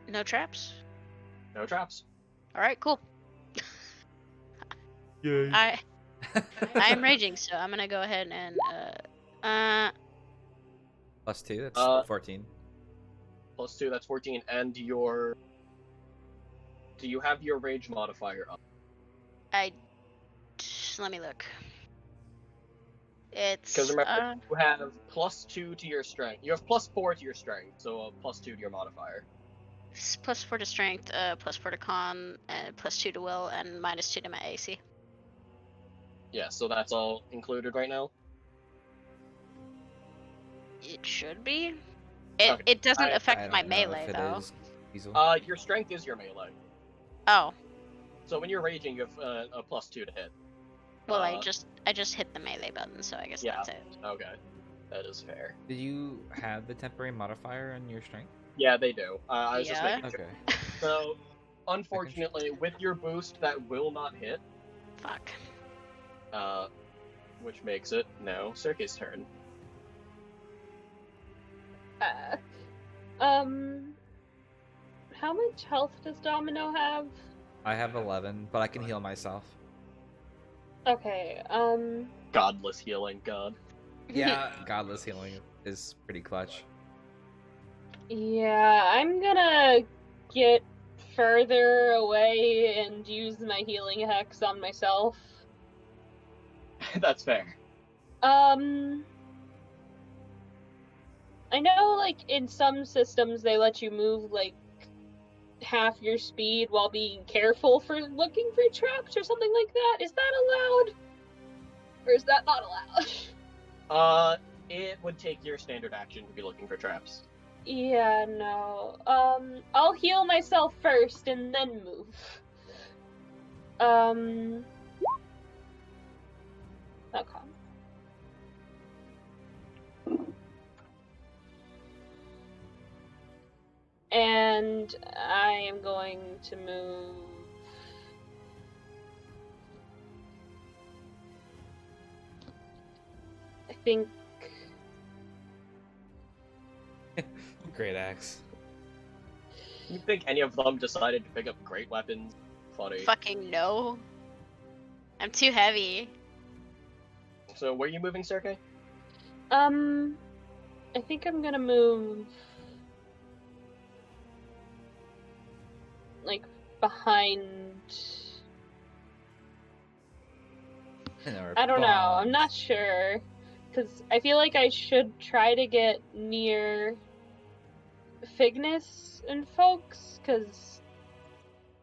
C: No traps.
B: No traps.
C: All right, cool.
A: Yay.
C: I am raging, so I'm gonna go ahead and
A: +2, that's
B: Uh,
A: 14.
B: +2, that's 14, and your. Do you have your rage modifier up?
C: let me look. It's
B: Because remember, you have +2 to your strength. You have +4 to your strength, so a +2 to your modifier.
C: +4 to strength, +4 to con, and +2 to will, and -2 to my AC.
B: Yeah, so that's all included right now.
C: It should be. It
B: Okay.
C: it doesn't
B: I
C: affect my
A: don't know
C: melee
A: if it
C: though.
A: is, Weasel.
B: Your strength is your melee.
C: Oh,
B: So when you're raging, you have a +2 to hit.
C: well, I
B: Uh,
C: just hit the melee button, so I guess
B: yeah.
C: that's it.
B: Okay, that is fair.
A: Did you have the temporary modifier on your strength?
B: Yeah, they do. I was just
C: Yeah?
B: making sure.
A: Okay.
B: So, unfortunately, with your boost, that will not hit.
C: Fuck.
B: Which makes it now Circe's turn.
E: How much health does Domino have?
A: I have 11, but I can heal myself.
E: Okay,
B: Godless healing, God.
A: Yeah, godless healing is pretty clutch.
E: yeah, I'm gonna get further away and use my healing hex on myself.
B: That's fair.
E: I know, like, in some systems they let you move, like, half your speed while being careful for looking for traps or something like that. Is that allowed? Or is that not allowed?
B: It would take your standard action to be looking for traps.
E: Yeah, no. I'll heal myself first and then move. Okay. And I am going to move. I think.
A: Great axe.
B: You think any of them decided to pick up great weapons? Funny.
C: Fucking no. I'm too heavy.
B: So, where are you moving, Sergey?
E: I think I'm gonna move. Like, behind. I don't know. I'm not sure. Because I feel like I should try to get near Fignus and folks, because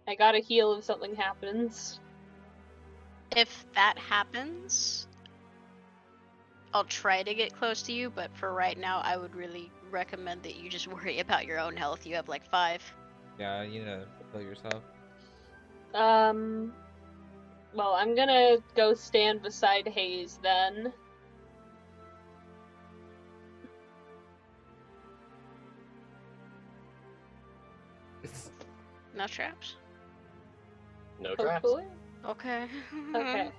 E: I gotta heal if something happens.
C: If that happens, I'll try to get close to you, but for right now, I would really recommend that you just worry about your own health. You have like 5.
A: Yeah, you need to kill yourself.
E: Well, I'm gonna go stand beside Hayes then.
C: No traps?
B: No traps.
E: Hopefully.
C: Okay.
E: Okay.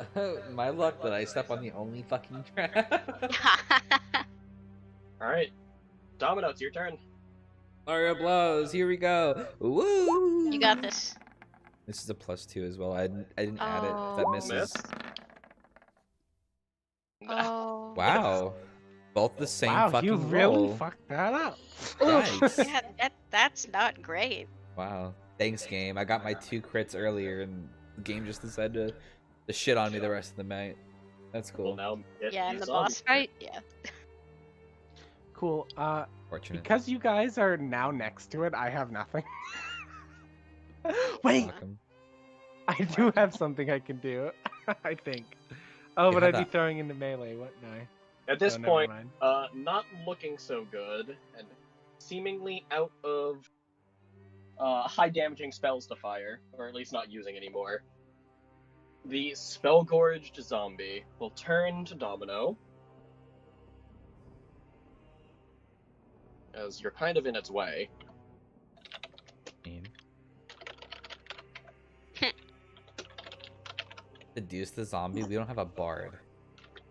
A: My luck that I step on the only fucking trap.
B: Alright. Domino, it's your turn.
A: Mario blows. Here we go. Woo!
C: You got this.
A: This is a +2 as well. I didn't add it. If that
C: Oh.
A: misses.
B: Miss.
C: Oh.
A: Wow. Both the same
D: Wow,
A: fucking
D: you really
A: roll.
D: fucked that up.
A: Yikes.
C: Yeah, that's not great.
A: Wow. Thanks, game. I got my 2 crits earlier, and the game just decided to shit on me the rest of the night. That's
B: Well,
A: cool.
B: now get
C: Yeah, in
B: these
C: the boss
B: zombies.
C: fight, yeah.
D: Cool.
A: Fortunate.
D: Because you guys are now next to it, I have nothing. Wait,
A: Welcome.
D: I do have something I can do. I think. Oh,
A: You
D: but
A: have
D: I'd be
A: that-
D: throwing into melee, wouldn't I?
B: At this
D: Oh, never
B: point,
D: mind.
B: not looking so good, and seemingly out of high damaging spells to fire, or at least not using anymore. The spell gorged zombie will turn to Domino, as you're kind of in its way.
A: Seduce the zombie. We don't have a bard.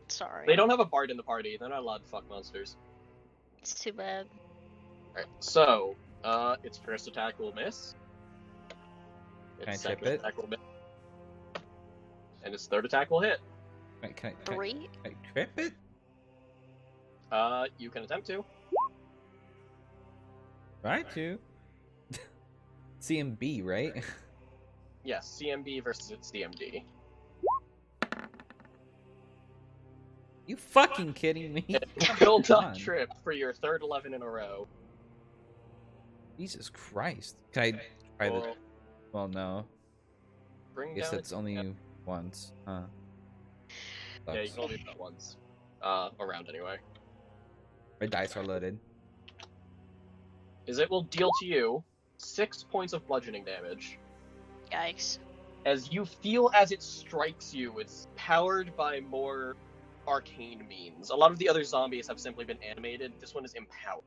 C: Sorry.
B: They don't have a bard in the party, they're not allowed to fuck monsters.
C: It's too bad.
B: Alright, so, its first attack will miss.
A: Can I
B: Its
A: tip
B: second
A: it?
B: attack will miss. And its third attack will hit.
A: Wait, can
C: 3?
A: I trip it?
B: You can attempt to.
A: Try to. CMB, right?
B: Yes, CMB versus its CMD.
A: You fucking kidding me?
B: It will
A: Come
B: not
A: on.
B: trip for your third 11 in a row.
A: Jesus Christ. Can I try the...
B: Well,
A: Well, no.
B: bring
A: I guess
B: down
A: it's only once. Huh.
B: Yeah, you
A: Sucks.
B: can only do that once. Around anyway.
A: My dice are loaded.
B: Is it will deal to you 6 points of bludgeoning damage.
C: Yikes.
B: As you feel as it strikes you, it's powered by more arcane means. A lot of the other zombies have simply been animated. This one is empowered.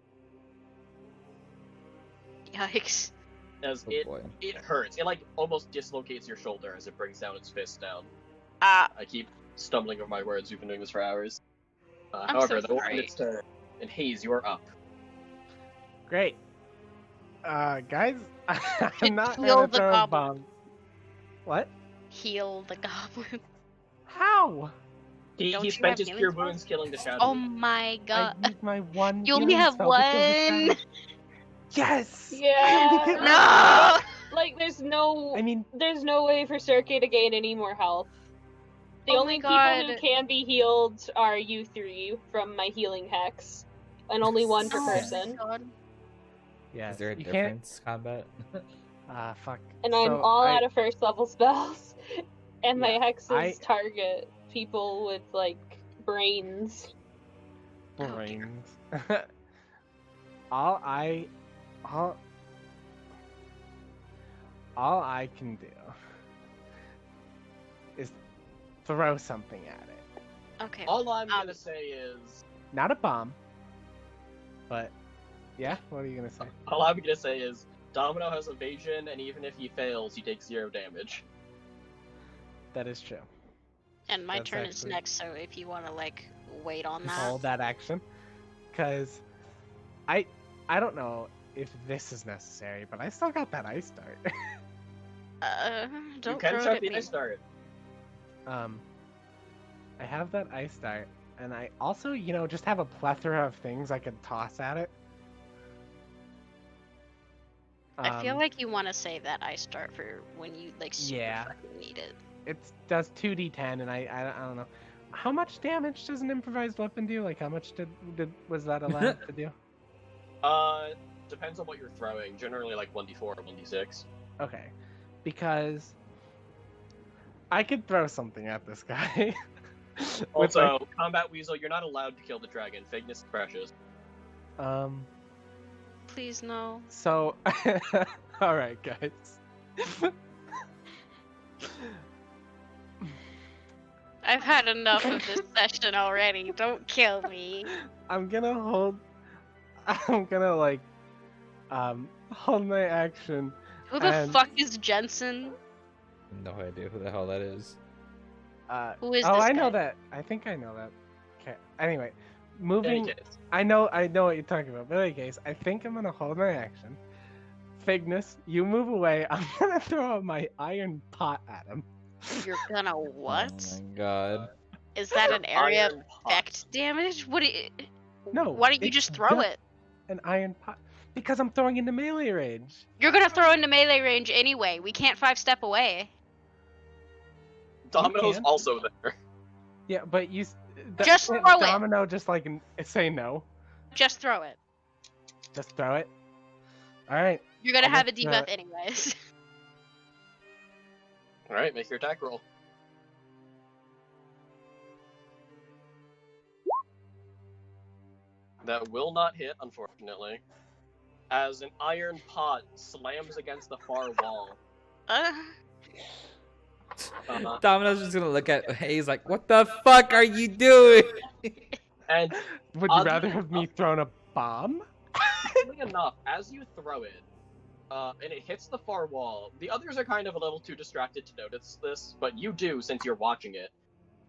C: Yikes.
B: As
A: Oh boy.
B: it hurts. It like almost dislocates your shoulder as it brings down its fist down.
C: Ah,
B: I keep stumbling over my words. We've been doing this for hours.
C: I'm
B: However,
C: so
B: the
C: sorry.
B: its turn. And Hayes, you are up.
D: Great. Guys, I'm not
C: heal
D: gonna
C: the
D: throw a
C: goblin.
D: bomb. What?
C: heal the goblin.
D: How?
B: He
C: Don't you
B: spent
C: have
B: his
C: healing
B: cure
C: spells?
B: wounds killing the shadow.
C: Oh my god.
D: I used my one.
C: You only
D: healing
C: have
D: spell to kill the
C: one.
D: shadow. Yes.
E: Yeah.
C: No!
E: Like, there's no
D: I mean,
E: way for Sergey to gain any more health. The
C: Oh my
E: only people
C: God.
E: who can be healed are you 3 from my healing hex, and only 1 per
C: Oh my
E: person.
C: god.
D: yes.
A: Is there a
D: you can't.
A: difference, combat?
D: Fuck.
E: And I'm
D: So
E: all
D: I-
E: out of first level spells, and my
D: Yeah,
E: hex's
D: I-
E: target people with like brains.
C: Oh, dear.
D: Brains. all I can do is throw something at it.
C: Okay.
B: All I'm gonna say is,
D: Not a bomb, but yeah. What are you gonna say?
B: Domino has evasion, and even if he fails, he takes 0 damage.
D: That is true.
C: And my
D: That's
C: turn is
D: actually-
C: next, so if you want to like wait on that.
D: Hold that action, because I don't know if this is necessary, but I still got that ice dart.
C: Don't
B: you can
C: throw it
B: chuck
C: at
B: the
C: me.
B: ice dart.
D: I have that ice dart, and I also, just have a plethora of things I could toss at it.
C: I feel like you want to save that ice dart for when you like super
D: Yeah.
C: fucking need it.
D: It does 2d10, and I don't know. How much damage does an improvised weapon do? Like, how much was that allowed to do?
B: Depends on what you're throwing. Generally, like 1d4 or 1d6.
D: Okay, because I could throw something at this guy. With,
B: Also, Combat Weasel, you're not allowed to kill the dragon. Vagueness is precious.
C: Please no.
D: So, all right, guys.
C: I've had enough of this session already. Don't kill me.
D: I'm gonna hold my action.
C: Who the
D: And-
C: fuck is Jensen?
A: No idea who the hell that is.
C: Who is
D: oh,
C: this
D: I know
C: guy?
D: that. I think I know that. Okay. Anyway,
B: In
D: moving.
B: any case,
D: I know what you're talking about. But in any case, I think I'm gonna hold my action. Fignus, you move away. I'm gonna throw my iron pot at him.
C: You're gonna what?
A: Oh my god.
C: Is that an area
B: Iron pot.
C: effect damage? What?
D: No.
C: Why don't you
D: it's
C: just throw it?
D: an iron pot? Because I'm throwing into melee range.
C: You're gonna throw into melee range anyway. We can't 5-step away.
B: Domino's
D: can.
B: also there.
D: Yeah, but you.
C: Just
D: can't
C: throw it.
D: Domino just like say no.
C: Just throw it.
D: Just throw it. All right.
C: You're gonna
D: I'll
C: have a
D: just,
C: debuff anyways.
B: Alright, make your attack roll. That will not hit, unfortunately. As an iron pot slams against the far wall.
A: Domino's just gonna look at Hayes like, what the fuck are you doing?
B: And
D: Would you
B: Oddly
D: rather have me thrown a bomb?
B: oddly enough, as you throw it, and it hits the far wall, the others are kind of a little too distracted to notice this, but you do since you're watching it.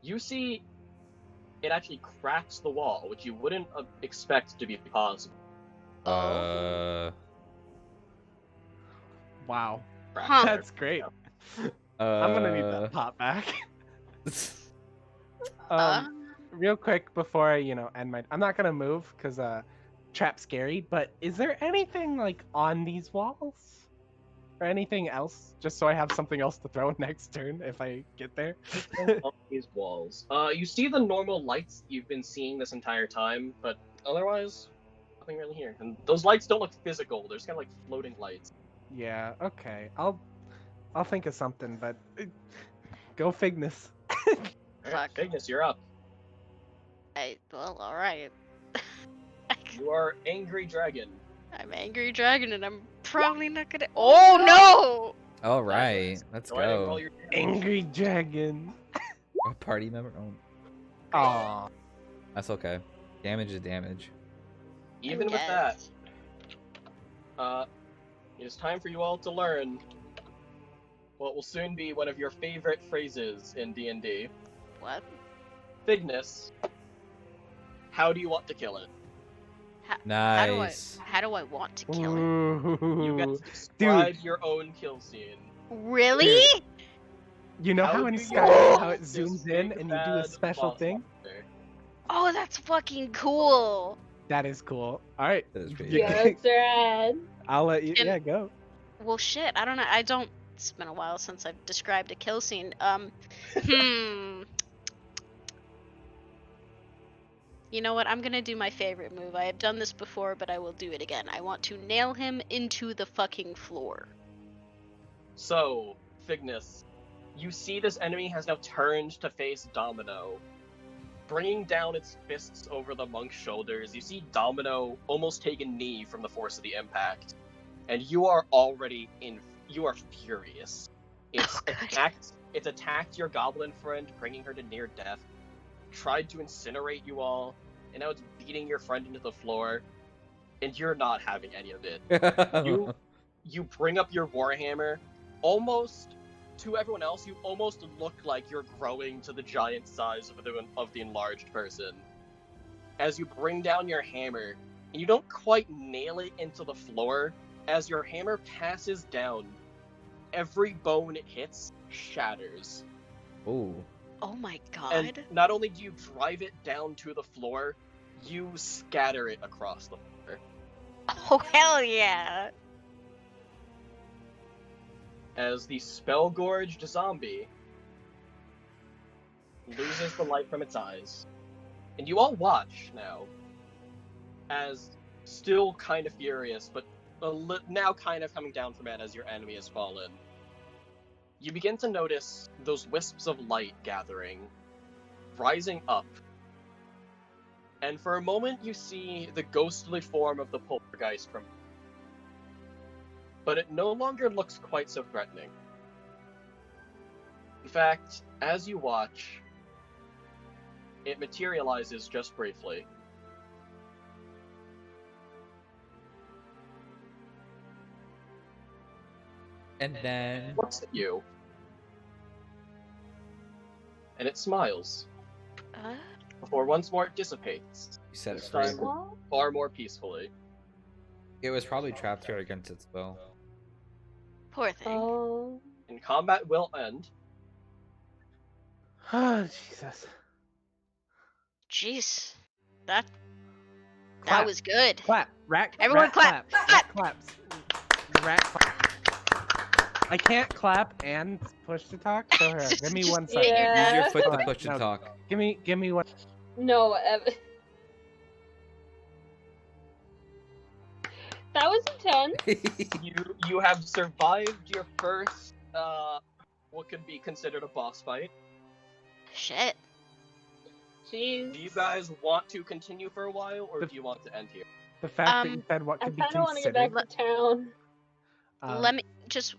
B: You see it actually cracks the wall, which you wouldn't expect to be possible.
D: Wow.
C: Huh.
D: That's great. I'm gonna need that pot back.
C: Uh,
D: Real quick before I, end my. I'm not gonna move because trap's scary. But is there anything like on these walls, or anything else, just so I have something else to throw next turn if I get there?
B: On these walls. You see the normal lights you've been seeing this entire time, but otherwise, nothing really here. And those lights don't look physical. They're just kind of like floating lights.
D: Yeah. Okay. I'll think of something. But go Fignus.
C: Fuck.
B: Ignis, you're up.
C: Well, alright.
B: You are Angry Dragon.
C: I'm Angry Dragon and I'm probably not gonna. Oh no!
A: All right, let's
B: Go ahead and roll
A: go.
B: your
D: Angry dragon.
A: A party member? Oh,
D: Aw.
A: that's okay. Damage is damage.
B: Even with that, it is time for you all to learn what will soon be one of your favorite phrases in D&D.
C: What?
B: Fignus. How do you want to kill it?
A: Nice.
C: How do I want to kill it?
B: You get
D: Ooh.
B: to describe your own kill scene.
C: Really?
D: You know how in
B: do you
D: Skyrim how it
B: this
D: zooms in
B: big
D: and you do a
B: bad
D: special
B: boss
D: thing?
B: monster?
C: Oh, that's fucking cool.
D: That is cool. All right.
A: That is pretty
D: You-
A: cool.
E: Yeah, that's rad.
D: I'll let you.
C: And-
D: Yeah, go.
C: Well, shit. I don't know. I don't. It's been a while since I've described a kill scene. You know what? I'm gonna do my favorite move. I have done this before, but I will do it again. I want to nail him into the fucking floor.
B: So, Fignus, you see this enemy has now turned to face Domino, bringing down its fists over the monk's shoulders. You see Domino almost take a knee from the force of the impact, and you are already you are furious. It's attacked your goblin friend, bringing her to near death, tried to incinerate you all, and now it's beating your friend into the floor, and you're not having any of it. You bring up your warhammer, almost to everyone else, you almost look like you're growing to the giant size of the enlarged person. As you bring down your hammer, and you don't quite nail it into the floor, as your hammer passes down, every bone it hits shatters.
A: Ooh.
C: Oh my god.
B: And not only do you drive it down to the floor, you scatter it across the floor.
C: Oh hell yeah.
B: As the spell-gorged zombie loses the light from its eyes. And you all watch now, as still kind of furious, but now kind of coming down from it as your enemy has fallen. You begin to notice those wisps of light gathering, rising up. And for a moment you see the ghostly form of the poltergeist from... But it no longer looks quite so threatening. In fact, as you watch, it materializes just briefly.
A: And then...
B: Looks at you. And it smiles. Before once more it dissipates.
A: You said it
B: This
A: first.
B: time far more peacefully.
A: It was probably trapped here against its will.
C: Poor thing.
E: Oh.
B: And combat will end.
D: Oh, Jesus.
C: Jeez. That
D: Clap.
C: was good.
D: Clap. Rat.
C: Everyone
D: rat
C: clap.
D: claps.
C: Clap.
D: Rat claps. Rat clap. I can't clap and push to talk, so here, give me 1 second.
E: Yeah.
A: Use your foot to
D: Hold on,
A: push and
D: no.
A: talk.
D: Give me one.
E: No, that was intense.
B: You have survived your first what could be considered a boss fight.
C: Shit.
E: Jeez.
B: Do you guys want to continue for a while, or do you want to end here?
D: The fact that you said what
E: I
D: could be
E: kind of want to get back
D: considered.
E: to town.
C: Let me just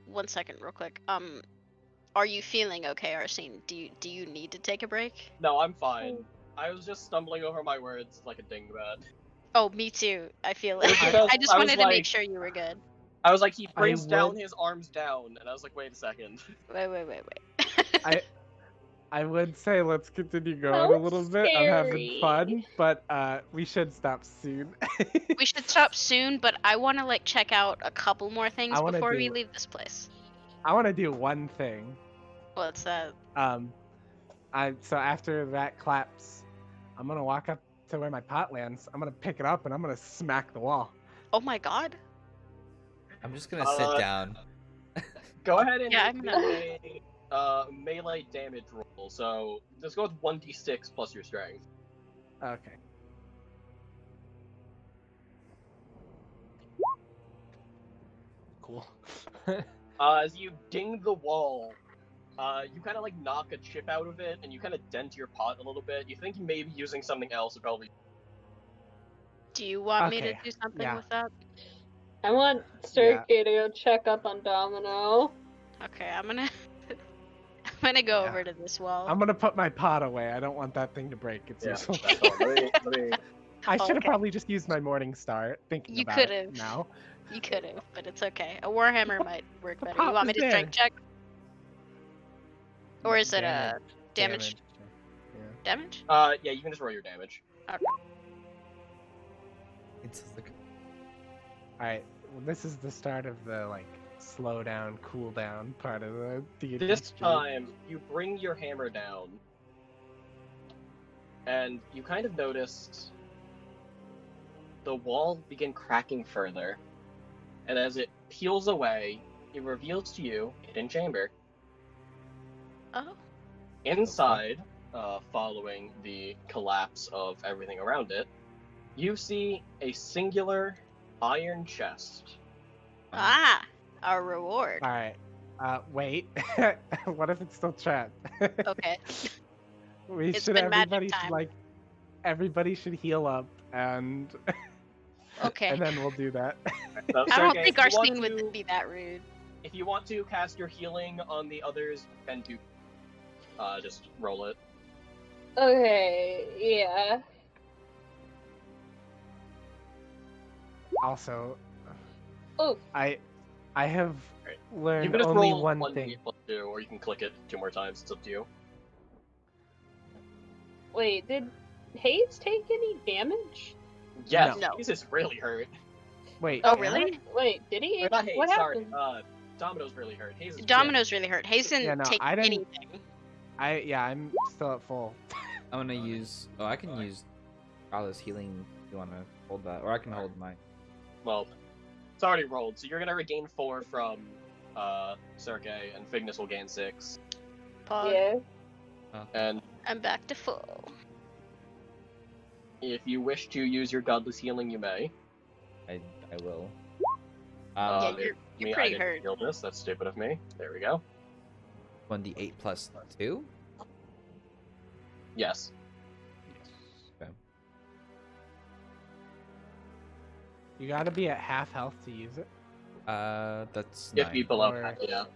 C: 1 second real quick. Are you feeling okay, Arsene? Do you need to take a break?
B: No, I'm fine. I was just stumbling over my words like a dingbat.
C: Oh, me too. I feel it.
B: Because
C: I just
B: I was
C: wanted to make
B: like-
C: sure you were good.
B: I was like, he brings down
D: would-
B: his arms down, and I was like, wait a second.
C: Wait.
D: I would say let's continue going
E: That
D: a
E: was
D: little bit. I'm having
E: scary.
D: fun, but we should stop soon.
C: We should stop soon, but I want to like check out a couple more things
D: I wanna
C: before we
D: do-
C: leave this place.
D: I want to do one thing.
C: What's that?
D: So after that claps, I'm gonna walk up to where my pot lands. I'm gonna pick it up and I'm gonna smack the wall.
C: Oh my god.
A: I'm just gonna sit down.
B: Go ahead and
C: Yeah,
B: make
C: I'm
B: me a melee damage roll. So let's go with 1d6 plus your strength.
D: Okay. Cool.
B: As you ding the wall, you kind of like knock a chip out of it, and you kind of dent your pot a little bit. You think maybe using something else would probably...
C: Do you want me to
D: Okay,
C: do something
D: yeah.
C: with that?
E: I want Sergey to go check up on Domino.
C: Okay, I'm gonna I'm gonna go
D: Yeah.
C: over to this wall.
D: I'm gonna put my pot away. I don't want that thing to break. It's
B: Yeah,
D: useful.
B: that's all. Let me...
D: I should have
C: Okay.
D: probably just used my morning star. Thinking
C: You
D: about
C: could've.
D: it now.
C: You could have, but it's okay. A warhammer might work
D: The
C: better. You
D: pot
C: want me
D: was
C: to strength
D: there.
C: check? Or is it a
D: Damage.
C: damage?
B: Yeah, you can just roll your damage.
C: Okay.
A: It's like,
D: Alright, well, this is the start of the like slow down, cool down part of the D&D
B: This
D: stream.
B: time, you bring your hammer down, and you kind of noticed the wall begin cracking further. And as it peels away, it reveals to you a hidden chamber.
C: Oh.
B: Inside, following the collapse of everything around it, you see a singular iron chest.
C: Ah, our reward.
D: Alright, Wait. What if it's still trapped?
C: Okay.
D: We
C: It's
D: should
C: been magic
D: everybody should
C: time.
D: like everybody should heal up and
C: Okay.
D: and then we'll do that.
B: So,
C: I don't
B: Sergey,
C: think
B: if you want
C: Arsene
B: to-
C: would be that rude.
B: If you want to cast your healing on the others, you can do. Just roll it.
E: Okay, yeah.
D: Also,
E: Oh,
D: I have
B: Right. You
D: learned
B: can just
D: only
B: roll
D: one
B: 1d
D: thing.
B: plus 2, or you can click it 2 more times. It's up to you.
E: wait, did Hayes take any damage?
B: Yes,
C: No.
B: Hayes is really hurt.
D: Wait.
C: Oh,
D: am I?
C: really?
E: Wait, did he?
B: Or not Hayes,
E: What
B: sorry.
E: happened?
B: Domino's really hurt. Hayes is
C: Domino's really hurt. Hayes didn't
D: Yeah, no,
C: take
D: I didn't-
C: anything.
D: I'm still at full.
A: I'm gonna use. Oh, I can use Rala's healing if you wanna hold that, or I can hold mine.
B: Well, it's already rolled, so you're gonna regain 4 from Sergey, and Fignus will gain 6.
C: Pog.
E: Yeah.
B: And
C: I'm back to full.
B: if you wish to use your godless healing, you may.
A: I will.
C: Yeah,
B: If
C: you're
B: I
C: pretty
B: didn't
C: hurt.
B: heal this. That's stupid of me. There we go.
A: 1d8 plus 2.
B: Yes.
A: Okay.
D: You gotta be at half health to use it.
A: That's
B: If you
A: 9.
B: below
D: Or-
B: that, yeah.
A: So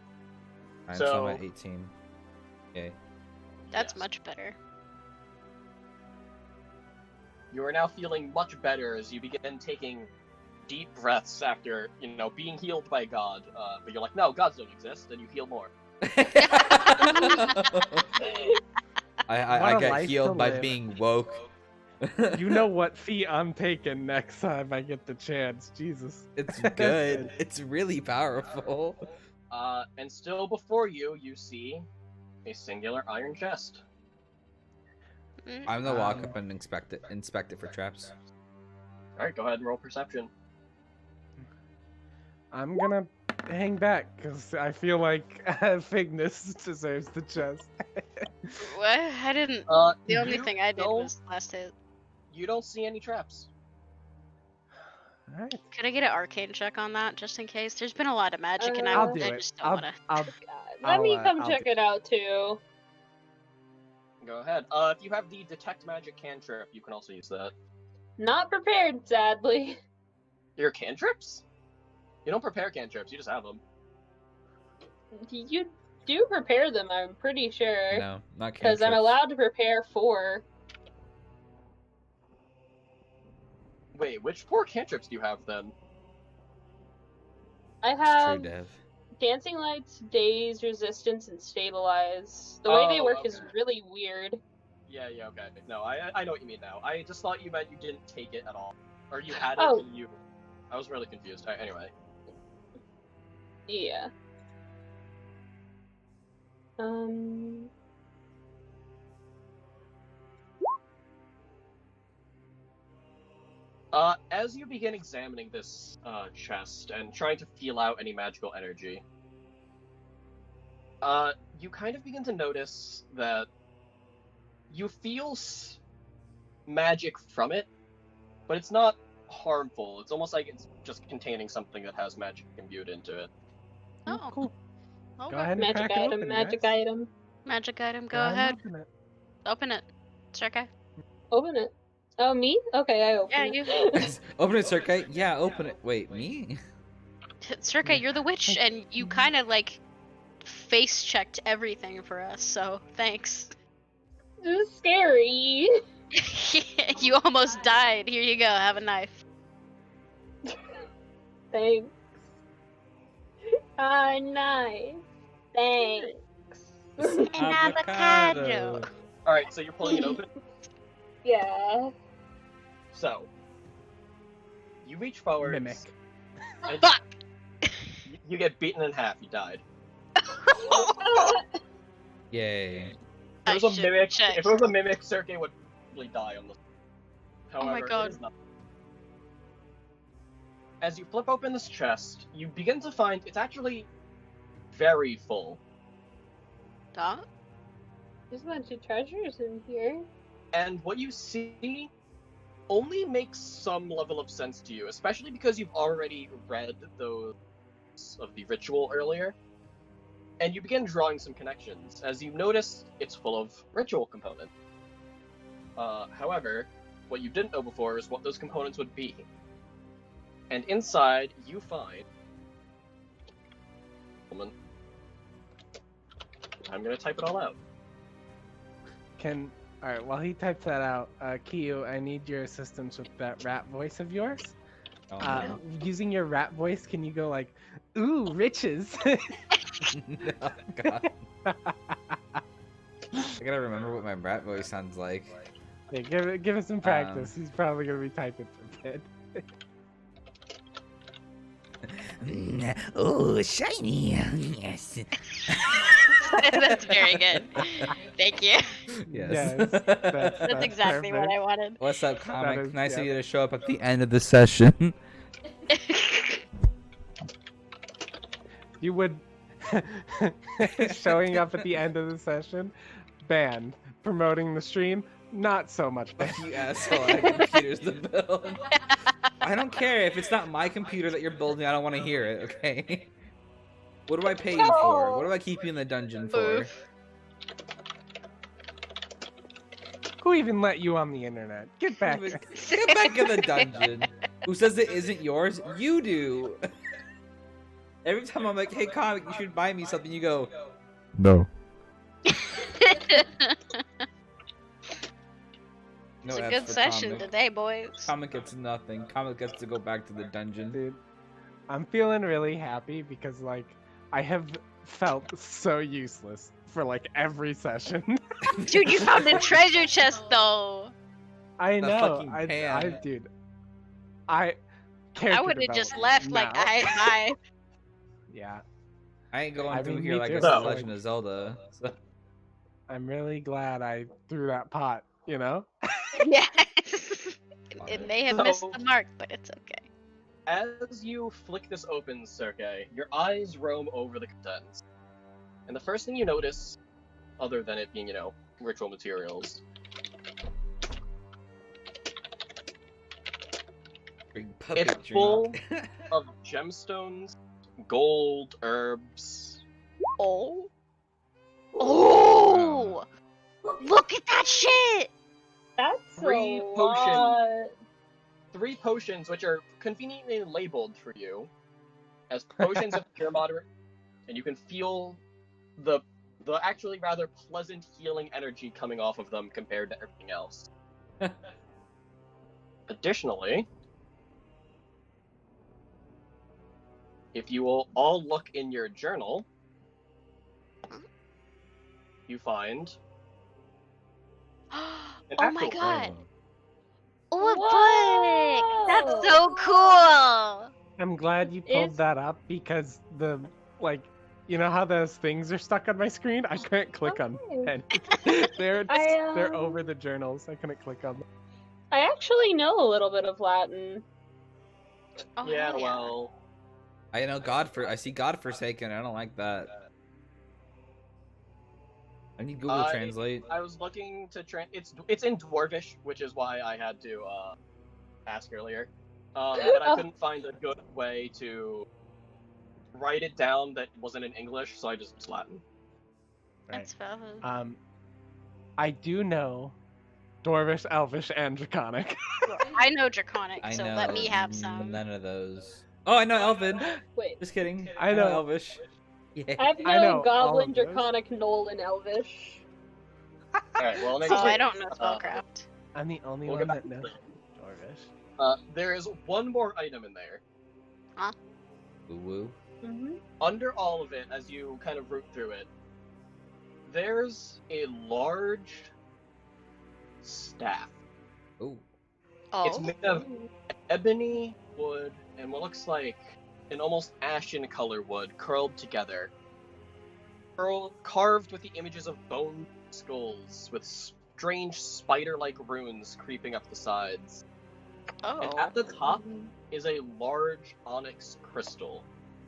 A: I'm
B: so-
A: at 18. Okay.
C: That's
B: Yes.
C: much better.
B: You are now feeling much better as you begin taking deep breaths after, being healed by God. But you're like, no, gods don't exist, and you heal more.
A: I
D: What a
A: get
D: life
A: healed
D: to
A: by
D: live.
A: being woke.
D: You know what feat I'm taking next time I get the chance. Jesus.
A: It's good. It's really powerful.
B: And still before you, you see a singular iron chest.
C: Mm.
A: I'm gonna walk up and inspect it for traps.
B: Alright, go ahead and roll perception.
D: I'm gonna hang back because I feel like Fignus deserves the chest.
C: What? I didn't. The only
B: you
C: thing I did
B: don't-
C: was last hit.
B: You don't see any traps.
D: Alright.
C: Could I get an arcane check on that, just in case? There's been a lot of magic, and
D: I'll
C: I
D: do it.
C: just don't
D: I'll,
C: wanna.
D: I'll,
E: God. Let me
D: I'll,
E: come
D: I'll
E: check
D: do-
E: it out too.
B: Go ahead. If you have the detect magic cantrip, you can also use that.
E: Not prepared, sadly.
B: Your cantrips? You don't prepare cantrips, you just have them.
E: You do prepare them, I'm pretty sure.
A: No, not
E: Because I'm
A: cantrips.
E: allowed to prepare 4.
B: Wait, which 4 cantrips do you have then?
E: I
A: It's true,
E: have
A: Dev.
E: Dancing Lights, Daze, Resistance, and Stabilize. The way they
B: Oh,
E: work is
B: okay.
E: really weird.
B: Yeah, okay. No, I know what you mean now. I just thought you meant you didn't take it at all. Or you had it
E: Oh.
B: and you... I was really confused. Anyway.
E: Yeah.
B: As you begin examining this chest and trying to feel out any magical energy, you kind of begin to notice that you feel magic from it, but it's not harmful. It's almost like it's just containing something that has magic imbued into it.
C: Oh,
D: Cool.
C: okay.
D: Go ahead and
E: Magic
D: crack it
E: item,
D: open,
E: magic
D: guys.
E: item.
C: Magic item. Go
D: and
C: ahead.
D: open it.
C: Open it. Circa.
E: Open it. Oh, me? Okay, I open
C: Yeah,
E: it.
C: you.
A: Open it, Circa. Yeah, open it. Wait, me?
C: Circa, you're the witch, and you kind of like face checked everything for us. So thanks.
E: This is scary.
C: You almost died. Here you go. Have a knife.
E: Thanks. Ah, nice. Thanks.
C: An avocado.
B: Alright, so you're pulling it open?
E: Yeah.
B: So, you reach forward.
D: Mimic.
B: and
C: Fuck.
B: you get beaten in half. You died.
A: Yay.
C: I
B: If it was a
C: should
B: mimic,
C: check.
B: if it was a mimic, Sergey would probably die on the.
C: Oh my
B: However,
C: God.
B: it is not. As you flip open this chest, you begin to find it's actually very full.
C: Huh?
E: There's a bunch of treasures in here.
B: And what you see only makes some level of sense to you, especially because you've already read those of the ritual earlier. and you begin drawing some connections. As you notice, it's full of ritual components. However, what you didn't know before is what those components would be. And inside, you find... I'm gonna type it all out.
D: Alright, while he types that out, Kiyu, I need your assistance with that rat voice of yours.
A: Oh, no.
D: Using your rat voice, can you go like, ooh, riches?
A: No, God. I gotta remember what my rat voice sounds like.
D: Yeah, give it some practice. He's probably gonna be typing for a bit.
H: Oh, shiny. Yes.
C: That's very good. Thank you.
A: Yes.
C: That's exactly what I wanted.
A: What's up, comic?
D: is-
A: Nice of
D: yeah.
A: you to show up at the end of the session.
D: You would showing up at the end of the session, banned. Promoting the stream, not so much banned.
A: You asshole, I have computers to build. I don't care if it's not my computer that you're building, I don't want to hear it, okay? What do I pay you for? What do I keep you in the dungeon for?
C: Oof.
D: Who even let you on the internet? Get back.
A: Get back in the dungeon. Who says it isn't yours? You do. Every time I'm like, hey comic, you should buy me something, you go,
G: No.
A: no
C: It's a
A: Fs
C: good
A: for
C: session
A: comic.
C: today, boys.
A: Comic gets nothing. Comic gets to go back to the dungeon.
D: Dude, I'm feeling really happy because like I have felt so useless for like every session.
C: Dude, you found a treasure chest though.
D: I
A: The
D: know.
A: fucking
D: I
A: pan.
D: dude. I
C: I would have just left like
D: now.
C: I
D: Yeah,
A: I ain't going
D: I
A: through
D: mean,
A: here
D: me
A: like
D: too.
A: it's The
B: No.
A: Legend of Zelda. So.
D: I'm really glad I threw that pot. You know.
C: Yeah. It may have missed
B: So-
C: the mark, but it's okay.
B: As you flick this open, Sergei, your eyes roam over the contents. And the first thing you notice, other than it being, ritual materials,
A: Big
B: it's
A: puppetry.
B: full of gemstones, gold, herbs.
C: Oh. Oh. Look at that shit.
E: That's
B: Three
E: a
B: potions.
E: lot.
B: 3 potions, which are conveniently labeled for you as potions of pure moderate, and you can feel the actually rather pleasant healing energy coming off of them compared to everything else. Additionally, if you will all look in your journal, you find an
C: Oh my
B: actual
C: god.
A: Oh.
C: Oh, a book. That's so
E: Whoa.
C: cool.
D: I'm glad you pulled
E: Is-
D: that up because you know how those things are stuck on my screen? I couldn't click on
E: Oh.
D: any. they're
E: I,
D: over the journals. I couldn't click on them.
E: I actually know a little bit of Latin.
C: Oh,
B: Yeah,
C: hell
B: well,
A: I know I see Godforsaken. I don't like that. I need Google Translate.
B: I was looking to it's in Dwarvish, which is why I had to ask earlier. But I couldn't find a good way to write it down that wasn't in English, so I just used Latin.
C: That's valid.
D: I do know Dwarvish, Elvish, and Draconic.
C: I know Draconic,
A: I
C: so
A: know
C: let me have some.
A: none of those. Oh, I know Elven.
E: Wait,
A: Just kidding.
D: I know.
A: Elvish. Yeah.
E: I have
D: I know all
E: Goblin,
D: of those.
E: Draconic, Knoll, and Elvish.
B: Alright, well,
C: Oh, I don't know spellcraft.
D: I'm the only
B: We'll
D: one
B: get back
D: that
B: to
D: knows
B: that.
D: Dwarvish.
B: There is one more item in there.
A: Woo woo.
E: Mm-hmm.
B: Under all of it, as you kind of root through it, there's a large staff.
A: Ooh.
C: Oh.
B: It's made of ebony, wood, and what looks like an almost ashen color wood curled together. Carved with the images of bone skulls with strange spider-like runes creeping up the sides.
C: Oh.
B: And at the top is a large onyx crystal.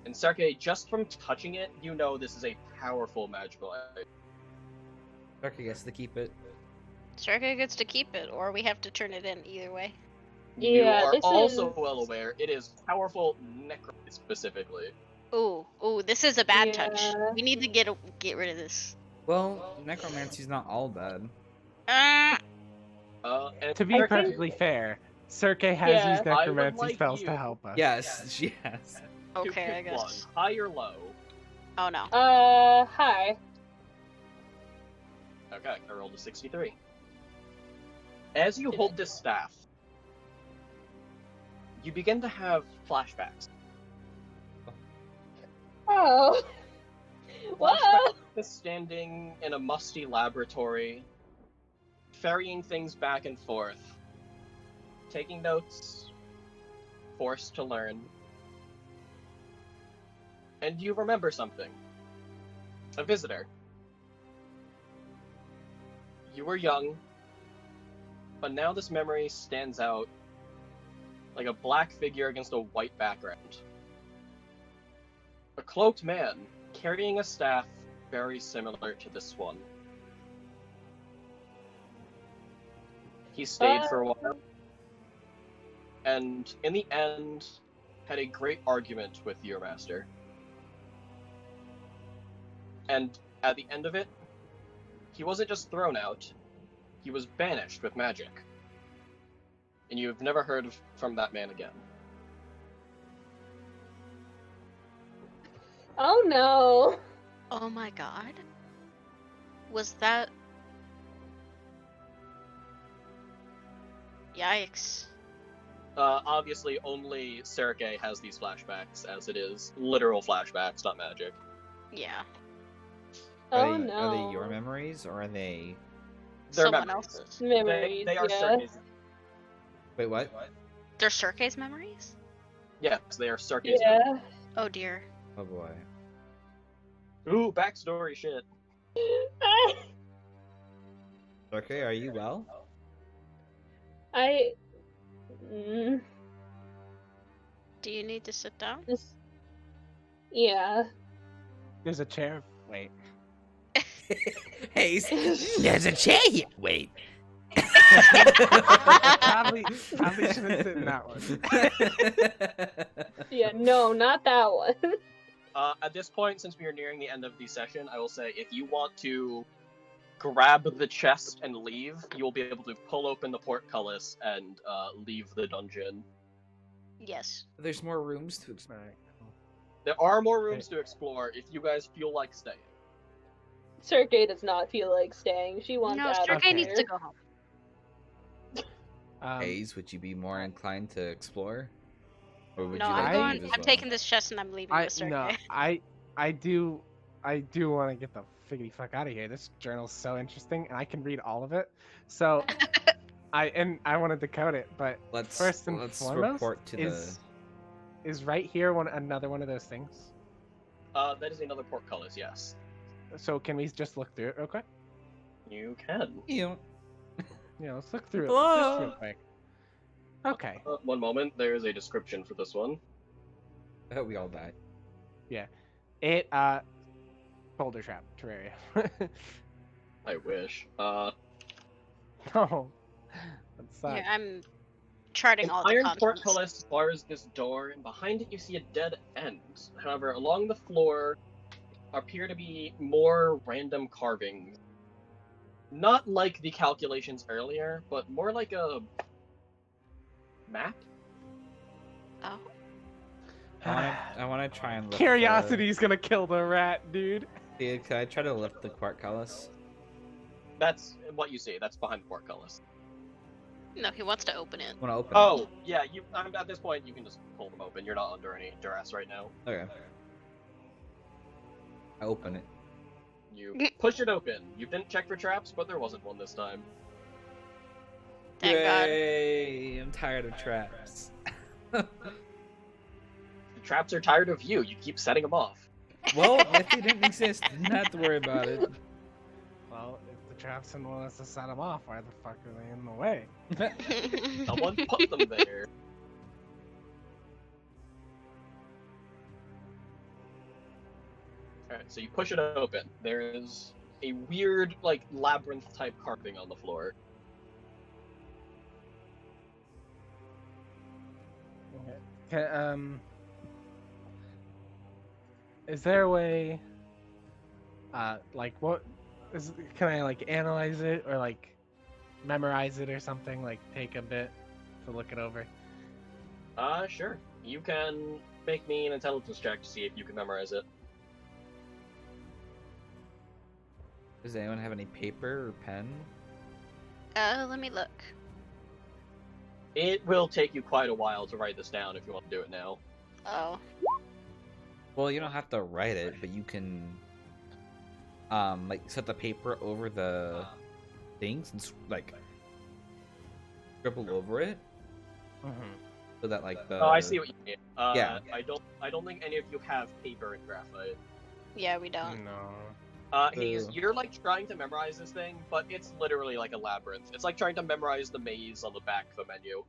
B: And Sergei, just from touching it, you know this is a powerful magical item.
A: Darky gets to keep it.
C: Sergei gets to keep it, or we have to turn it in either way.
E: Yeah,
B: you are
E: this
B: also
E: is-
B: well aware it is powerful necromancy specifically.
C: Ooh, this is a bad touch.
E: Yeah.
C: We need to get rid of this.
A: Well, necromancy's not all bad.
C: Uh,
B: And
D: To be
E: I think-
D: perfectly fair, Cirque has
E: Yeah.
D: used
B: I would
D: necromancy
B: like
D: spells
B: you-
D: to help us.
A: Yes, yes.
B: to
C: okay, I
B: pick one,
C: guess.
B: high or low.
C: Oh no.
E: Hi.
B: Okay, I rolled a 63. As you hold this staff, you begin to have flashbacks.
E: Oh. Whoa.
B: Flashbacks standing in a musty laboratory, ferrying things back and forth, taking notes, forced to learn. And you remember something. A visitor. You were young, but now this memory stands out like a black figure against a white background. A cloaked man carrying a staff very similar to this one. He stayed for a while, and in the end, had a great argument with your master. And at the end of it, he wasn't just thrown out, he was banished with magic. And you've never heard from that man again.
E: Oh no.
C: Oh my god. Was that? Yikes.
B: Obviously, only Sergei has these flashbacks, as it is literal flashbacks, not magic.
C: Yeah.
E: Oh
A: Are
E: no.
A: they your memories or are they?
B: They're
C: Someone
B: memories.
C: else's.
E: Memories.
B: They are
E: yeah.
B: Sergei's.
A: Wait, what?
C: They're Circe's memories?
B: Yes, they are Sergei's.
E: Yeah.
C: Oh dear.
A: Oh boy.
B: Ooh, backstory shit.
A: Okay, are you well?
E: I. Mm,
C: Do you need to sit down?
E: this- yeah.
D: There's a chair. Wait.
H: Hey, there's a chair here. Wait.
D: probably shouldn't sit in that one.
E: Yeah. No, not that one.
B: At this point, since we are nearing the end of the session, I will say if you want to grab the chest and leave, you will be able to pull open the portcullis and leave the dungeon.
C: Yes.
A: There's more rooms to explore.
D: Alright, cool.
B: There are more rooms to explore if you guys feel like staying.
E: Sergei does not feel like staying. She wants
C: No,
E: out
C: Sergei
E: of
D: Okay.
C: needs
E: here.
C: to go home.
A: Hayes, would you be more inclined to explore? Or would
C: No,
A: you
C: I'm
A: like to
C: going.
A: leave as
C: I'm
A: well?
C: taking this chest and I'm leaving
D: I
C: with Sergei.
D: no, I do want to get the figgity fuck out of here. This journal's so interesting, and I can read all of it. So I want to decode it, but
A: Let's
D: first and
A: let's
D: foremost
A: report to
D: is right here another one of those things.
B: That is another portcullis, yes.
D: So can we just look through it real quick?
B: You can.
A: the. You.
D: Yeah, let's look through it
A: Hello?
D: just real quick. Okay.
B: One moment, there is a description for this one.
A: I hope we all die.
D: It boulder trap terraria.
B: I wish.
D: No. That's
C: Yeah,
D: sad.
C: I'm charting
B: An
C: all the
B: iron
C: contents.
B: portcullis bars this door, and behind it you see a dead end. However, along the floor appear to be more random carvings. Not like the calculations earlier, but more like a map.
C: Oh.
A: I want to try and lift
D: Curiosity's gonna kill the rat, dude.
A: The, can I try to lift the portcullis?
B: That's what you see. That's behind the portcullis.
C: No, he wants to open it.
A: I want to open
B: Oh, yeah. At this point, you can just pull them open. You're not under any duress right now.
A: it. Okay. I open it.
B: You push it open. You didn't check for traps, but there wasn't one this time.
C: Thank God.
A: Yay! I'm tired of traps.
B: The traps are tired of you. You keep setting them off.
A: Well, if they didn't exist, didn't have to worry about it.
D: Well, if the traps didn't want us to set them off, why the fuck are they in the way?
B: Someone put them there. Alright, so you push it open. There is a weird, like, labyrinth-type carving on the floor.
D: Okay, Is there a way? Like what? Can I like analyze it or like memorize it or something? Like take a bit to look it over.
B: Sure. You can make me an intelligence check to see if you can memorize it.
A: Does anyone have any paper or pen?
C: Let me look.
B: It will take you quite a while to write this down if you want to do it now.
C: Oh.
A: Well, you don't have to write it, but you can, like set the paper over the things and like scribble over it, so that like the.
B: Oh, I see what you mean.
A: Yeah.
B: I don't think any of you have paper and graphite.
C: Yeah, we don't.
D: No.
B: You're like trying to memorize this thing, but it's literally like a labyrinth. It's like trying to memorize the maze on the back of the menu.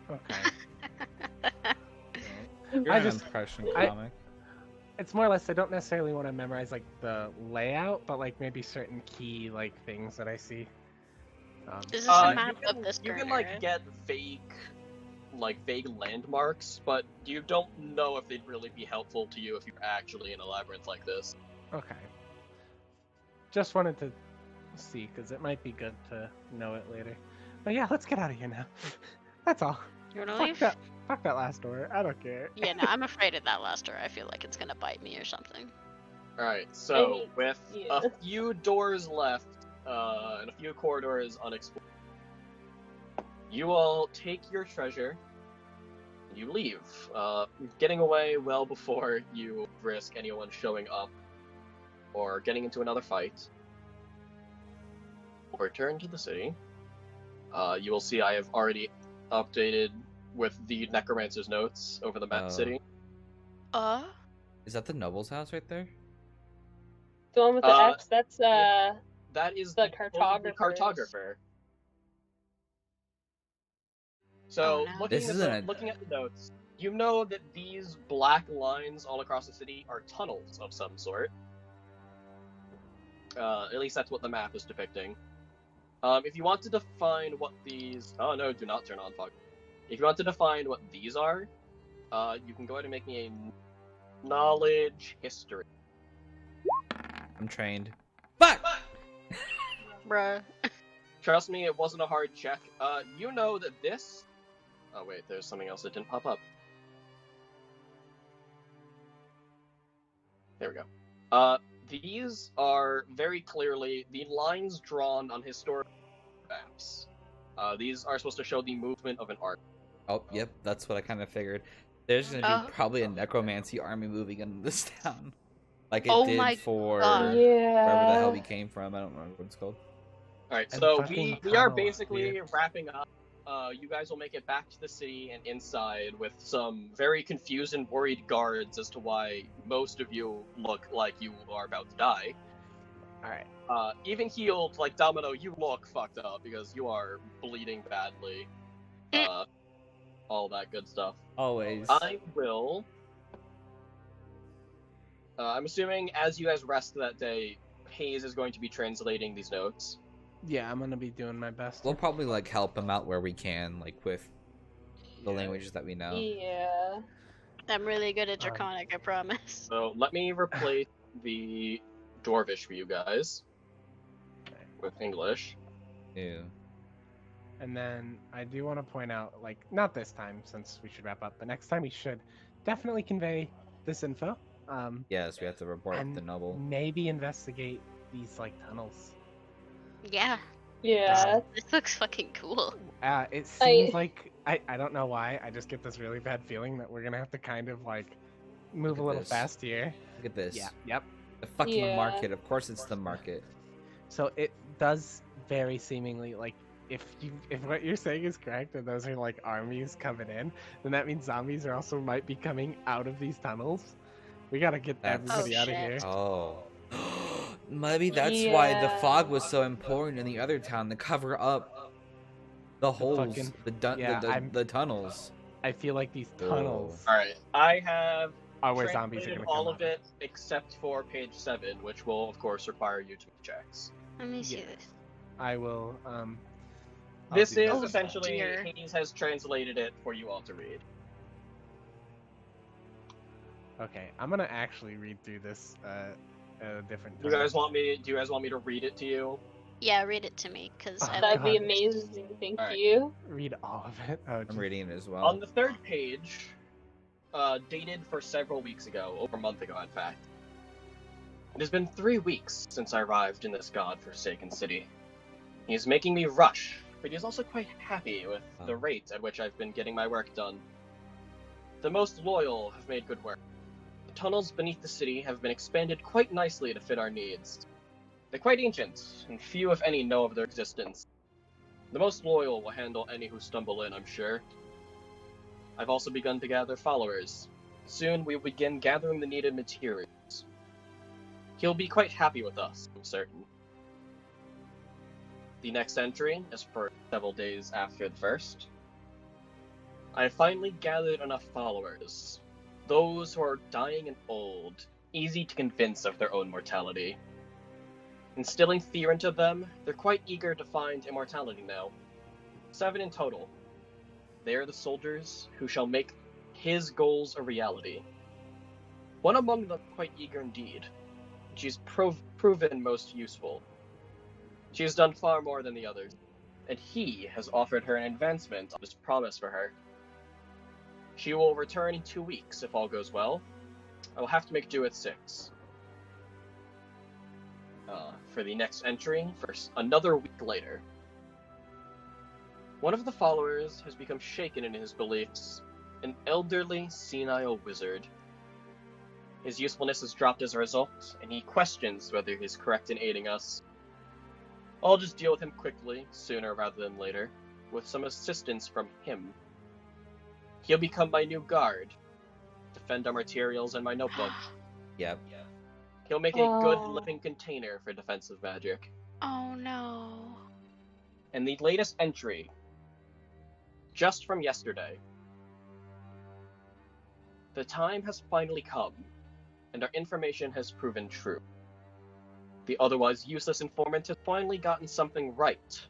D: Okay.
A: You're
D: I
A: an
D: just-
A: impression
D: I-
A: comic.
D: It's more or less I don't necessarily want to memorize like the layout, but like maybe certain key like things that I see.
C: Is this
B: You
C: a map
B: can,
C: of this
B: you
C: current
B: can like
C: area?
B: get vague landmarks, but you don't know if they'd really be helpful to you if you're actually in a labyrinth like this.
D: Okay. Just wanted to see because it might be good to know it later. But yeah, let's get out of here now. That's all.
C: You wanna
D: Fuck
C: leave?
D: that. Fuck that last door. I don't care.
C: Yeah, no, I'm afraid of that last door. I feel like it's gonna bite me or something.
B: Alright, so
E: mean,
B: with
E: yeah.
B: a few doors left, and a few corridors unexplored, you all take your treasure and you leave, getting away well before you risk anyone showing up or getting into another fight. Return to the city. You will see I have already updated with the necromancer's notes over the map
A: Oh.
B: city.
A: Is that the noble's house right there?
E: The one with the X, that's
B: That is
E: the
B: cartographer.
E: cartographer's.
B: So,
C: Oh, no.
B: looking,
A: This
B: at
A: isn't
B: looking at the notes, you know that these black lines all across the city are tunnels of some sort. At least that's what the map is depicting. If you want to define what these... Oh no, do not turn on fog. If you want to define what these are, you can go ahead and make me a knowledge history.
A: I'm trained. Fuck!
C: Bruh.
B: Trust me, it wasn't a hard check. You know that this... Oh wait, there's something else that didn't pop up. There we go. These are very clearly the lines drawn on historical maps. These are supposed to show the movement of an army.
A: Oh, yep, that's what I kind of figured. There's gonna be
C: Oh.
A: probably a necromancy army moving into this town, like it
C: Oh
A: did
C: my
A: for
C: God.
A: wherever the hell
E: Yeah.
A: we came from. I don't remember what it's called.
B: Alright,
D: And
B: so
D: fucking
B: we are
D: tunnel
B: basically
D: here.
B: wrapping up. You guys will make it back to the city and inside with some very confused and worried guards as to why most of you look like you are about to die.
D: Alright.
B: Even healed, like Domino, you look fucked up because you are bleeding badly. All that good stuff.
A: Always.
B: I will. I'm assuming as you guys rest that day, Hayes is going to be translating these notes.
D: Yeah, I'm gonna be doing my best.
A: We'll probably like help him out where we can, like with the
D: Yeah.
A: languages that we know.
E: Yeah.
C: I'm really good at Draconic, I promise.
B: So let me replace the Dwarvish for you guys with English.
A: Ew.
D: And then I do want to point out, like, not this time since we should wrap up, but next time we should definitely convey this info.
A: Yes, we have to report
D: and
A: the noble.
D: maybe investigate these like tunnels.
C: Yeah,
E: Yeah.
C: this looks fucking cool.
D: It seems like I don't know why. I just get this really bad feeling that we're gonna have to kind of like move
A: Look
D: a
A: at
D: little
A: this.
D: fast here.
A: Look at this.
D: Yeah. Yep.
A: The fucking
E: Yeah.
A: market. Of course it's the market.
D: So it does very seemingly like if what you're saying is correct and those are like armies coming in, then that means zombies are also might be coming out of these tunnels. We gotta get
A: That's-
D: everybody
C: Oh,
D: out of
C: shit.
D: here.
A: Oh. Maybe that's why the
E: Yeah.
A: fog was so important in the other town to cover up the holes,
D: fucking-
A: the
D: I'm-
A: tunnels.
D: I feel like these tunnels
B: Alright, I have
D: are where zombies are
B: translated
D: gonna
B: all
D: come
B: of
D: out.
B: it except for page 7, which will of course require you to make checks.
C: Let me see
D: Yeah.
C: this.
D: I will I'll
B: This
D: do
B: is
D: that.
C: Oh,
B: essentially,
C: dear.
B: Hayes has translated it for you all to read.
D: Okay, I'm gonna actually read through this at a different
B: Do
D: time.
B: you guys want me to read it to you?
C: Yeah, read it to me, because
D: Oh,
C: I
E: That'd
C: like.
E: be
D: God.
E: amazing. Thank
B: Alright.
E: you.
D: Read all of it. Oh,
A: I'm
D: geez.
A: reading it as well.
B: On the third page, dated for several weeks ago, over a month ago, in fact. It has been 3 weeks since I arrived in this god-forsaken city. He is making me rush, but he is also quite happy with the rate at which I've been getting my work done. The most loyal have made good work. The tunnels beneath the city have been expanded quite nicely to fit our needs. They're quite ancient, and few if any know of their existence. The most loyal will handle any who stumble in, I'm sure. I've also begun to gather followers. Soon we will begin gathering the needed materials. He'll be quite happy with us, I'm certain. The next entry is for several days after the first. I have finally gathered enough followers. Those who are dying and old, easy to convince of their own mortality. Instilling fear into them, they're quite eager to find immortality now. 7 in total. They are the soldiers who shall make his goals a reality. One among them quite eager indeed. She's proven most useful. She has done far more than the others, and he has offered her an advancement on his promise for her. She will return in 2 weeks if all goes well. I will have to make do with 6. For the next entry, another week later. One of the followers has become shaken in his beliefs, an elderly, senile wizard. His usefulness has dropped as a result, and he questions whether he's correct in aiding us. I'll just deal with him quickly, sooner rather than later, with some assistance from him. He'll become my new guard, defend our materials and my notebook.
A: Yep.
B: He'll make a good
E: Oh.
B: living container for defensive magic.
C: Oh no.
B: And the latest entry, just from yesterday. The time has finally come, and our information has proven true. The otherwise useless informant has finally gotten something right,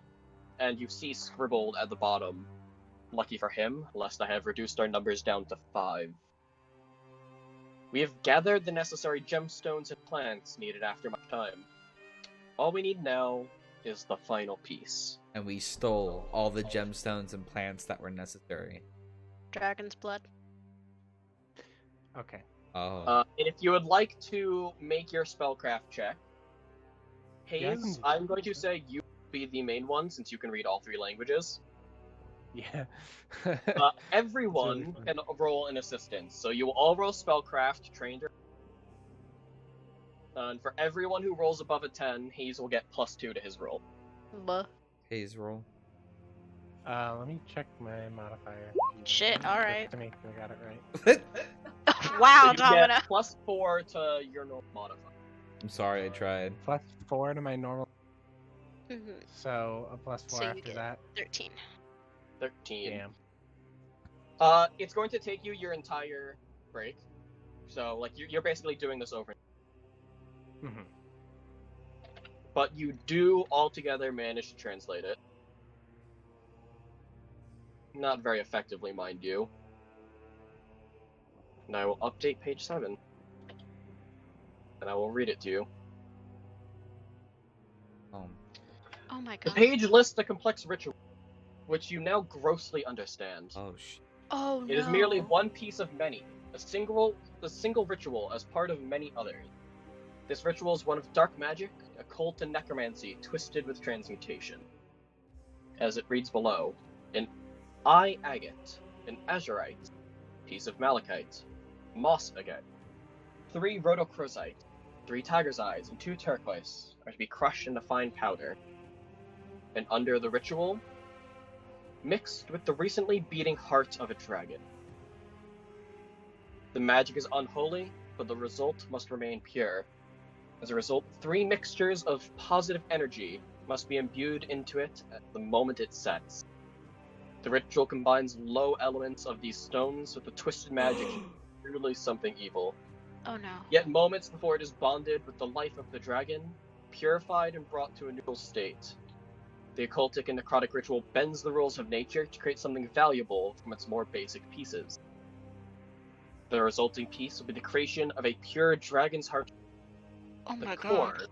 B: and you see scribbled at the bottom, lucky for him, lest I have reduced our numbers down to 5. We have gathered the necessary gemstones and plants needed after much time. All we need now is the final piece.
A: And we stole all the gemstones and plants that were necessary.
C: Dragon's blood.
D: Okay.
A: Oh.
B: And if you would like to make your spellcraft check,
D: Yeah, I can
B: Hayes,
D: do
B: I'm
D: that.
B: going to say you be the main one since you can read all 3 languages.
D: Yeah.
B: Everyone
D: fun.
B: can roll an assistance, so you will all roll spellcraft, trained. And for everyone who rolls above a 10, Hayes will get +2 to his roll.
C: Buh.
A: Hayes roll.
D: Let me check my modifier.
C: Shit,
D: Just
C: alright.
D: to make sure I got it right.
C: Wow,
B: So you
C: Domina.
B: get +4 to your normal modifier.
A: I'm sorry, I tried.
D: +4 to my normal,
C: Mhm.
D: so a +4
C: So you
D: after
C: get
D: that.
C: 13.
B: 13.
D: Damn.
B: It's going to take you your entire break. So, like, you're basically doing this over.
D: Mm-hmm.
B: But you do altogether manage to translate it. Not very effectively, mind you. And I will update page 7. And I will read it to you.
C: Oh my
B: The
C: god.
B: page lists a complex ritual, which you now grossly understand.
A: Oh, shit.
C: Oh no.
B: It is merely one piece of many, a single ritual as part of many others. This ritual is one of dark magic, occult, and necromancy twisted with transmutation. As it reads below, an eye agate, an azurite, piece of malachite, moss agate, 3 rhodochrosite, 3 tiger's eyes, and 2 turquoise are to be crushed into fine powder. And under the ritual, mixed with the recently beating heart of a dragon. The magic is unholy, but the result must remain pure. As a result, 3 mixtures of positive energy must be imbued into it at the moment it sets. The ritual combines low elements of these stones with the twisted magic, truly something evil.
C: Oh no.
B: Yet moments before it is bonded with the life of the dragon, purified and brought to a neutral state. The occultic and necrotic ritual bends the rules of nature to create something valuable from its more basic pieces. The resulting piece will be the creation of a pure dragon's heart,
C: Oh
B: the
C: my
B: core
C: god.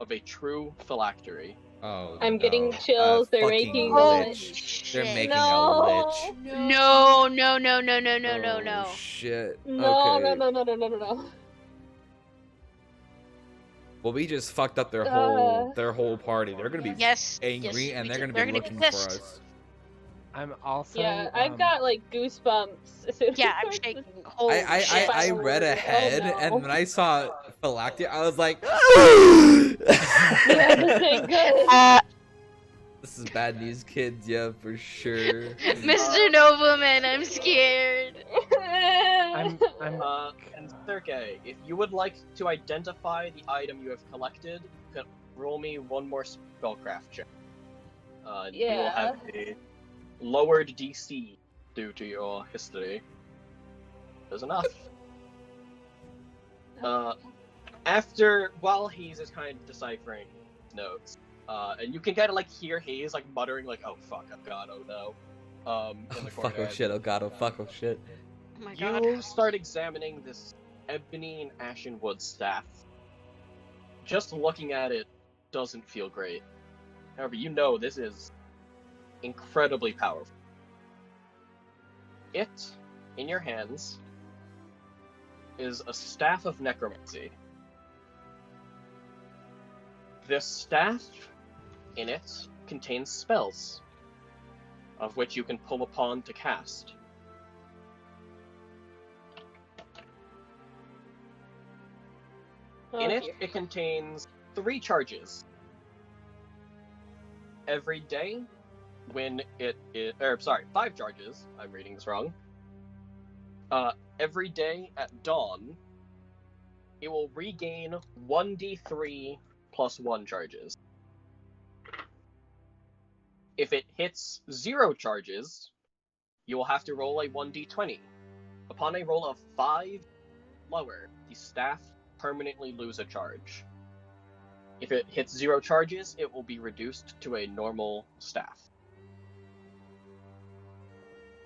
B: of a true phylactery.
A: Oh,
E: I'm getting
A: no.
E: chills. They're
A: Fucking
E: making
C: Oh,
E: a
A: lich.
E: lich.
A: They're
C: shit.
A: making a
E: No.
A: lich.
C: No, no, no, no, no, no, no,
A: Oh,
C: no.
A: shit.
E: No,
A: Okay.
E: no.
A: Well, we just fucked up their whole party. They're gonna be
C: Yes,
A: angry,
C: yes,
A: and
C: we
A: they're
C: did.
A: gonna
C: They're
A: be
C: gonna be
A: looking
C: pissed.
A: for us.
D: I'm also.
E: Yeah, I've got like goosebumps. As soon as
C: Yeah,
E: I
C: I'm
E: start
C: shaking.
E: this
C: Holy
A: I
C: shit.
A: I read
E: Oh,
A: ahead,
E: no.
A: and when I saw phylactery, I was like,
E: Yeah, this ain't good.
A: This is bad news, kids. Yeah, for sure.
C: Mr. Nobleman, I'm scared.
D: I'm.
B: And Sergey, if you would like to identify the item you have collected, you can roll me one more spellcraft check. You will have a lowered DC due to your history. There's enough. While Hayes is kind of deciphering notes, and you can kind of like hear Hayes like muttering like, "Oh fuck, oh god, oh no," in the corner.
A: Fuck, oh shit, oh god, oh fuck, oh shit.
C: Oh my god.
B: You start examining this ebony and ashen wood staff. Just looking at it doesn't feel great. However, you know this is incredibly powerful. It, in your hands, is a staff of necromancy. This staff, in it, contains spells, of which you can pull upon to cast. In it, it contains 3 charges. Every day, when it is, 5 charges. I'm reading this wrong. Every day at dawn, it will regain 1d3 plus 1 charges. If it hits 0 charges, you will have to roll a 1d20. Upon a roll of 5 lower, the staff permanently lose a charge. If it hits 0 charges, it will be reduced to a normal staff.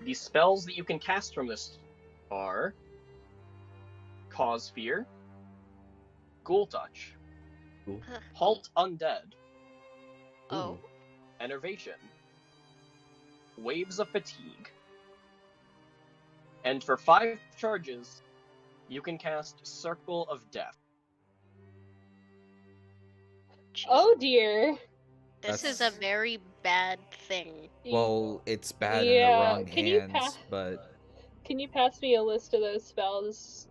B: The spells that you can cast from this are Cause Fear, Ghoul Touch,
A: Cool.
B: Halt Undead,
C: Oh.
B: Enervation, Waves of Fatigue, and for 5 charges, you can cast Circle of Death.
E: Oh dear.
C: This is a
A: That's-
C: very bad thing.
A: Well, it's bad in the
E: Yeah,
A: wrong
E: can you
A: hands, but
E: Can you pass me a list of those spells,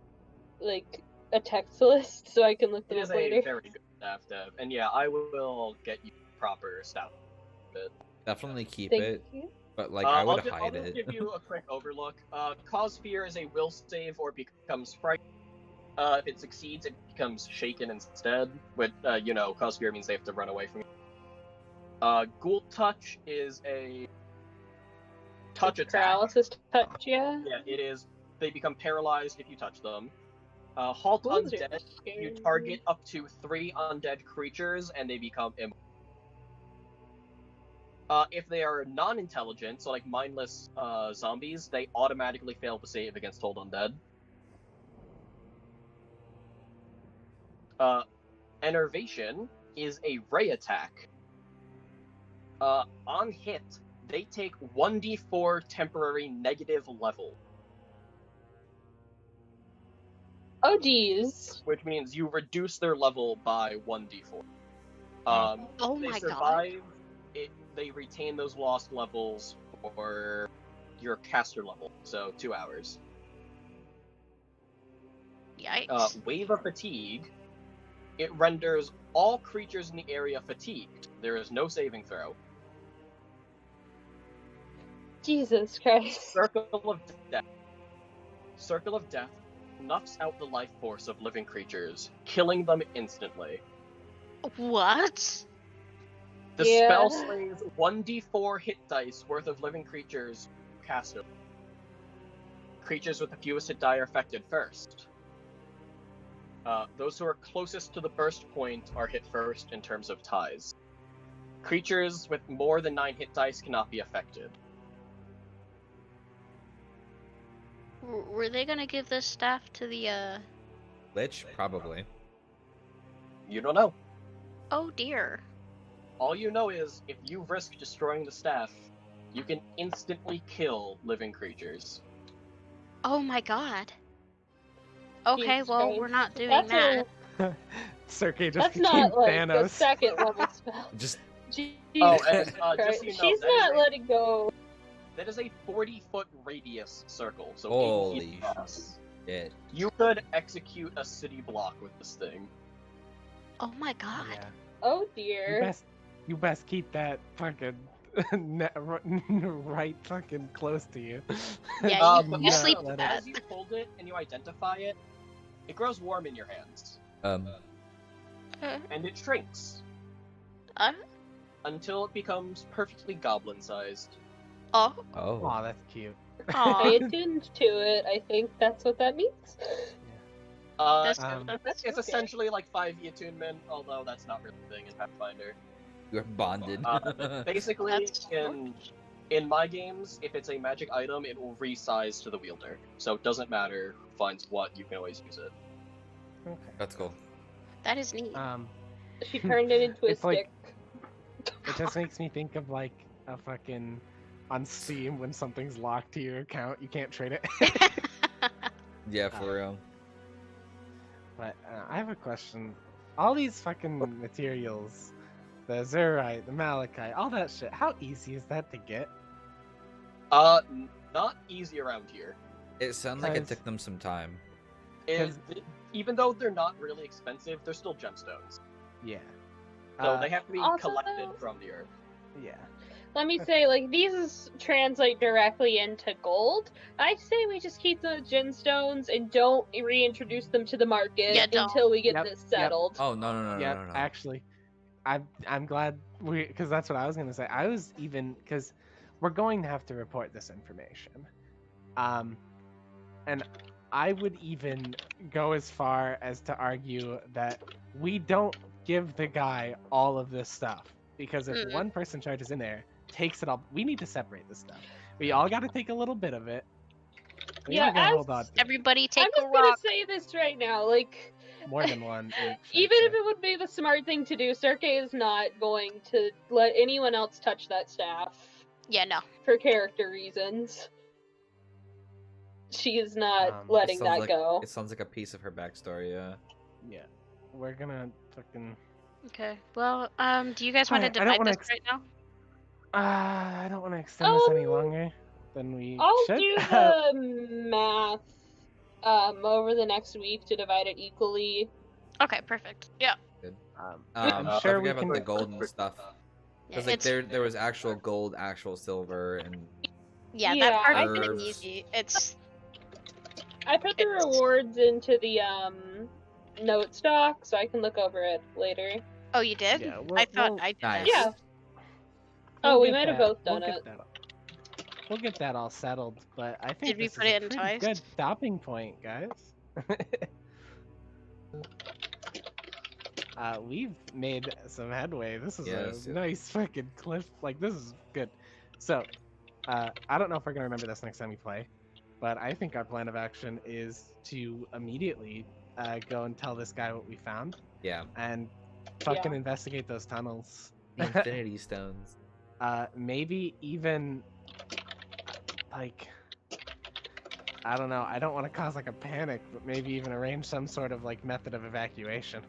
E: like a text list, so I can look
B: It
E: them
B: is
E: up
B: a
E: later?
B: very good staff dev, and yeah, I will get you proper staff.
A: definitely keep
E: Thank
A: it.
E: you.
A: But like, I would
B: I'll
A: hide
B: just
A: it.
B: give you a quick overlook. Cause Fear is a will save or becomes frightened. If it succeeds, it becomes shaken instead. With Cause Fear means they have to run away from you. Ghoul Touch is a touch attack.
E: Paralysis touch, yeah.
B: Yeah, it is. They become paralyzed if you touch them. Halt
E: Ghouls are
B: Undead. You
E: scary.
B: target up to 3 undead creatures, and they become immortal. If they are non-intelligent, so like mindless zombies, they automatically fail to save against Hold Undead. Enervation is a ray attack. On hit, they take 1d4 temporary negative level,
E: Oh geez.
B: which means you reduce their level by 1d4.
C: Oh
B: If they
C: my god.
B: survive, they retain those lost levels for your caster level, so 2 hours.
C: Yikes.
B: Wave of Fatigue, it renders all creatures in the area fatigued. There is no saving throw.
E: Jesus Christ.
B: Circle of Death. Circle of Death snuffs out the life force of living creatures, killing them instantly.
C: What?
B: The
E: Yeah.
B: spell slays 1d4 hit dice worth of living creatures cast over. Creatures with the fewest hit die are affected first. Those who are closest to the burst point are hit first in terms of ties. Creatures with more than 9 hit dice cannot be affected.
C: Were they gonna give this staff to the
A: Lich? Probably.
B: You don't know.
C: Oh dear.
B: All you know is, if you risk destroying the staff, you can instantly kill living creatures.
C: Oh my god. Okay,
E: Jesus
C: well,
E: Christ.
C: we're not doing
E: That's
C: that.
D: Sergey just
E: That's
D: became
E: not like a
D: Thanos.
E: second level spell.
A: Just
E: Jesus
B: Oh, and just
E: Christ.
B: so you know,
E: She's
B: that is
E: not
B: a-
E: letting go.
B: That is a 40-foot radius circle, so 80
A: Holy
B: feet across.
A: shit.
B: You could execute a city block with this thing.
C: Oh my god.
D: Yeah.
E: Oh
D: You
E: dear.
D: best keep that fucking right fucking close to you.
C: Yeah,
B: But
C: you
B: also,
C: sleep with that.
B: as you hold it and you identify it, it grows warm in your hands, and it shrinks
C: Uh,
B: until it becomes perfectly goblin-sized.
C: oh.
A: Oh.
D: Aw, that's cute.
C: Aw.
E: I attuned to it. I think that's what that means.
C: That's-
B: It's essentially like 5e attunement, although that's not really a thing in Pathfinder.
A: You're bonded.
B: Basically,
C: That's
B: in my games, if it's a magic item, it will resize to the wielder. So it doesn't matter who finds what, you can always use it.
D: Okay.
A: That's cool.
C: That is neat.
E: She turned it into a
D: It's like-
E: stick.
D: It just makes me think of like a fucking on Steam when something's locked to your account, you can't trade it.
A: Yeah, for real.
D: But I have a question. All these fucking materials, the Azurite, the Malachite, all that shit, how easy is that to get?
B: Not easy around here.
A: It sounds like it
D: Guys.
A: took them some time.
B: Even though they're not really expensive, they're still gemstones.
D: Yeah.
B: So they have to be
E: also,
B: collected
E: though-
B: from the earth.
D: Yeah.
E: Let me say, like, these translate directly into gold. I say we just keep the gemstones and don't reintroduce them to the market
C: Yeah, don't.
E: until we get
D: Yep,
E: this
D: yep.
E: settled.
A: Oh, no, no, no,
D: Yeah,
A: no, no, no.
D: actually, I'm glad because that's what I was gonna say. I was even because we're going to have to report this information, and I would even go as far as to argue that we don't give the guy all of this stuff because if
C: Mm-mm.
D: one person charges in there, takes it all, we need to separate this stuff. We all got to take a little bit of it. We
E: Yeah,
D: all gotta
E: as-
D: hold on to it.
C: Everybody take
E: I'm
C: a
E: just gonna
C: rock.
E: say this right now, like,
D: More than one each.
E: even
D: I'd
E: if
D: say.
E: it would be the smart thing to do, Sergey is not going to let anyone else touch that staff
C: Yeah, no.
E: for character reasons. She is not
D: It
E: letting
A: sounds
E: that
A: like,
E: go.
A: It sounds like a piece of her backstory, yeah.
D: Yeah, we're gonna fucking.
C: Okay. Well, do you guys want to
D: Alright, I don't
C: divide
D: wanna
C: this right now?
D: I don't want to extend this any
E: Um,
D: longer than we
E: I'll
D: should.
E: do the math over the next week to divide it equally.
C: Okay, perfect. Yeah.
D: I'm
A: I
D: sure we
A: forgot
D: can.
A: about the gold and stuff.
C: Yeah,
A: Because like
C: it's,
A: there was actual gold, actual silver, and
C: yeah,
E: Yeah,
C: that part's
E: I
C: pretty
A: think-
C: easy. It's
E: I put the
C: It's-
E: rewards into the note stock so I can look over it later.
C: oh, you did?
D: Yeah,
C: I thought
D: we'll-
C: I did.
A: Nice.
C: that.
E: Yeah.
D: we'll
E: Oh, we
D: get
E: might have
D: that-
E: both done
D: we'll
E: it.
D: Get that, we'll get that all settled, but I think
C: Did we
D: this
C: put
D: is
C: it
D: a
C: in
D: pretty
C: twice?
D: good stopping point, guys. We've made some headway. This is
A: Yes,
D: a
A: yeah.
D: nice fucking cliff. Like, this is good. So, I don't know if we're gonna remember this next time we play, but I think our plan of action is to immediately go and tell this guy what we found
A: yeah,
D: and fucking investigate those tunnels.
A: the Infinity Stones.
D: Maybe even like I don't know. I don't want to cause like a panic, but maybe even arrange some sort of like method of evacuation.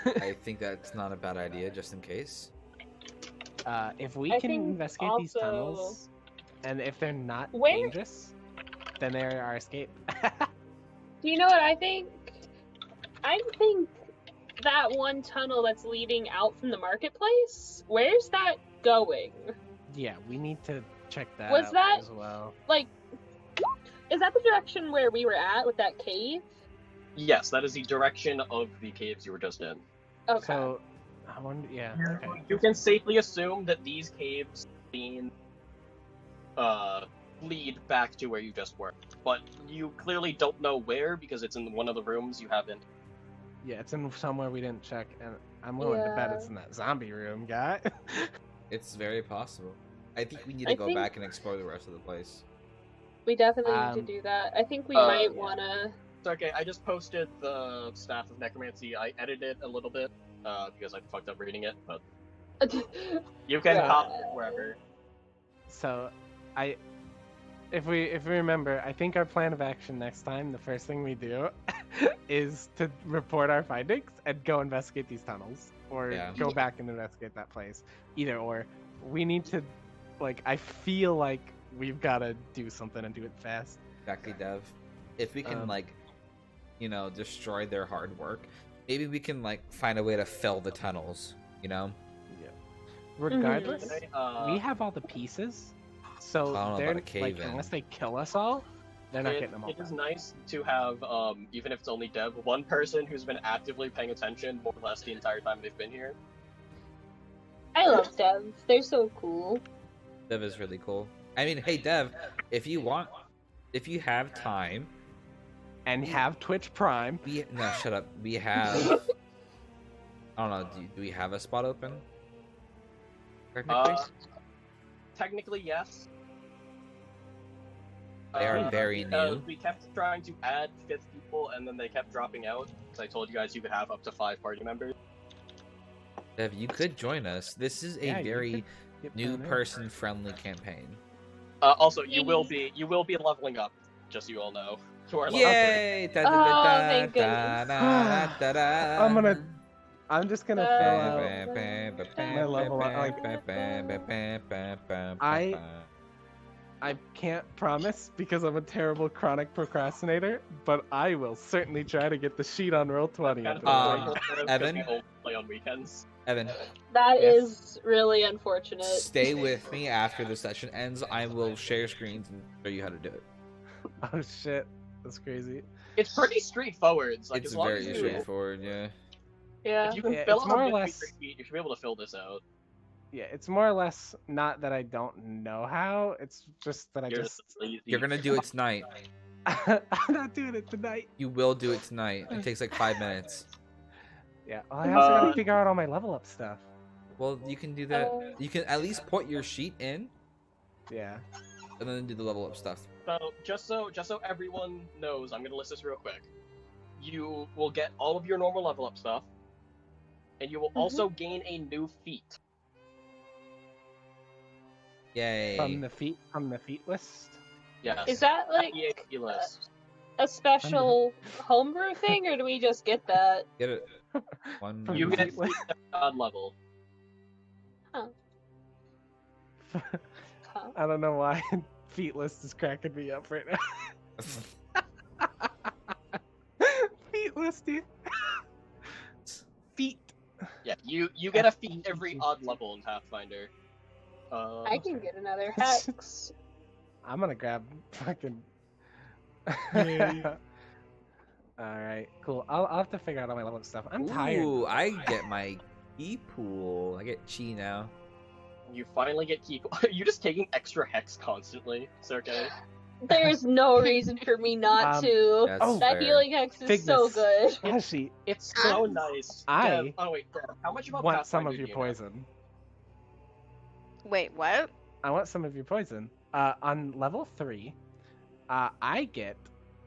A: I think that's not a bad idea, just in case.
D: If we
E: I
D: can
E: think
D: investigate these
E: also-
D: tunnels, and if they're not
E: Where-
D: dangerous, then they're our escape.
E: Do you know what I think? I think that one tunnel that's leading out from the marketplace, where's that going?
D: Yeah, we need to check that
E: Was
D: out
E: that-
D: as well.
E: Like, is that the direction where we were at with that cave?
B: Yes, that is the direction of the caves you were just in.
E: Okay.
D: So, I wonder. Yeah. Okay.
B: You can safely assume that these caves lead back to where you just were, but you clearly don't know where because it's in one of the rooms you haven't.
D: Yeah, it's in somewhere we didn't check, and I'm willing to bet
E: Yeah.
D: it's in that zombie room, guy.
A: It's very possible. I think we need
E: I
A: to go
E: think-
A: back and explore the rest of the place.
E: We definitely need to do that. I think we might
B: yeah.
E: wanna.
B: It's okay, I just posted the Staff of Necromancy. I edited it a little bit, because I fucked up reading it, but you can
E: Right.
B: copy it wherever.
D: So, if we remember, I think our plan of action next time, the first thing we do is to report our findings and go investigate these tunnels, or
A: Yeah.
D: go back and investigate that place. Either or, we need to, like, I feel like we've got to do something and do it fast.
A: Exactly, Dev. If we can,
D: Um,
A: destroy their hard work, maybe we can, find a way to fill the tunnels,
D: Regardless,
B: Okay,
D: we have all the pieces, so
A: I don't know
D: they're
A: about a cave in.
D: unless they kill us all, they're not getting them all.
B: It is
D: back.
B: nice to have, even if it's only Dev, one person who's been actively paying attention more or less the entire time they've been here.
E: I love devs. They're so cool.
A: Dev is really cool. I mean, hey, Dev, if you have time,
D: And have Twitch Prime.
A: no, shut up. We have, I don't know, do we have a spot open? Technically?
B: Technically, yes.
A: They are very new.
B: We kept trying to add 5th people, and then they kept dropping out, because I told you guys you could have up to 5 party members.
A: Dev, you could join us. This is a
D: Yeah, you
A: very
D: could get
A: new
D: down there.
A: person-friendly campaign.
B: Also, you will be leveling up, just so you all know. To our level.
A: Yay!
E: Oh, thank goodness.
D: I'm just gonna fill out my level up. I can't promise because I'm a terrible chronic procrastinator, but I will certainly try to get the sheet on Roll20. at this point.
A: Evan?
B: Play on weekends.
A: Evan,
E: That
D: Yes.
E: is really unfortunate.
A: stay with me after the session ends. I will share screens and show you how to do it.
D: Oh shit, that's crazy.
B: It's pretty straightforward. Like,
A: It's
B: as long
A: very
B: as you,
A: straightforward, yeah.
E: Yeah.
B: if you can
D: Yeah,
B: fill
D: it's
B: out
D: more or
B: a 50
D: less-
B: feet, you should be able to fill this out.
D: Yeah, it's more or less not that I don't know how. It's just that I
B: You're
D: just
B: lazy.
A: You're gonna do it tonight.
D: I'm not doing it tonight.
A: You will do it tonight. It takes like 5 minutes.
D: Yeah, well, I also gotta
B: Uh,
D: figure out all my level up stuff.
A: Well, you can do that. You can at least put your sheet in
D: Yeah.
A: and then do the level up stuff.
B: So just so everyone knows, I'm gonna list this real quick. You will get all of your normal level up stuff, and you will also gain a new feat.
A: Yay.
D: From the feet list.
B: Yes.
E: Is that like
B: EAP list.
E: a special homebrew thing, or do we just get that?
A: Get it. One.
D: From
B: You
D: the
B: get
D: feet list.
B: feet at odd level.
E: Huh.
D: I don't know why feet list is cracking me up right now. Feet list, dude. Feet.
B: Yeah, you get a feat every odd level in Pathfinder.
E: I can get another hex.
D: I'm gonna grab fucking. Alright, cool. I'll have to figure out all my level up stuff. I'm tired.
A: Ooh, I get my key pool. I get chi now.
B: You finally get keep. You just taking extra hex constantly. It's okay.
E: There's no reason for me not
D: Um,
E: to.
A: That's
D: Oh,
E: That
A: fair.
E: healing hex is so
D: Figness.
E: good.
D: Actually,
B: It's so nice.
D: I
B: Dev, oh wait, Dev, how much about
D: want some
B: Pathfinder
D: of your
B: do you know?
D: poison.
C: Wait, what?
D: I want some of your poison. On level 3, I get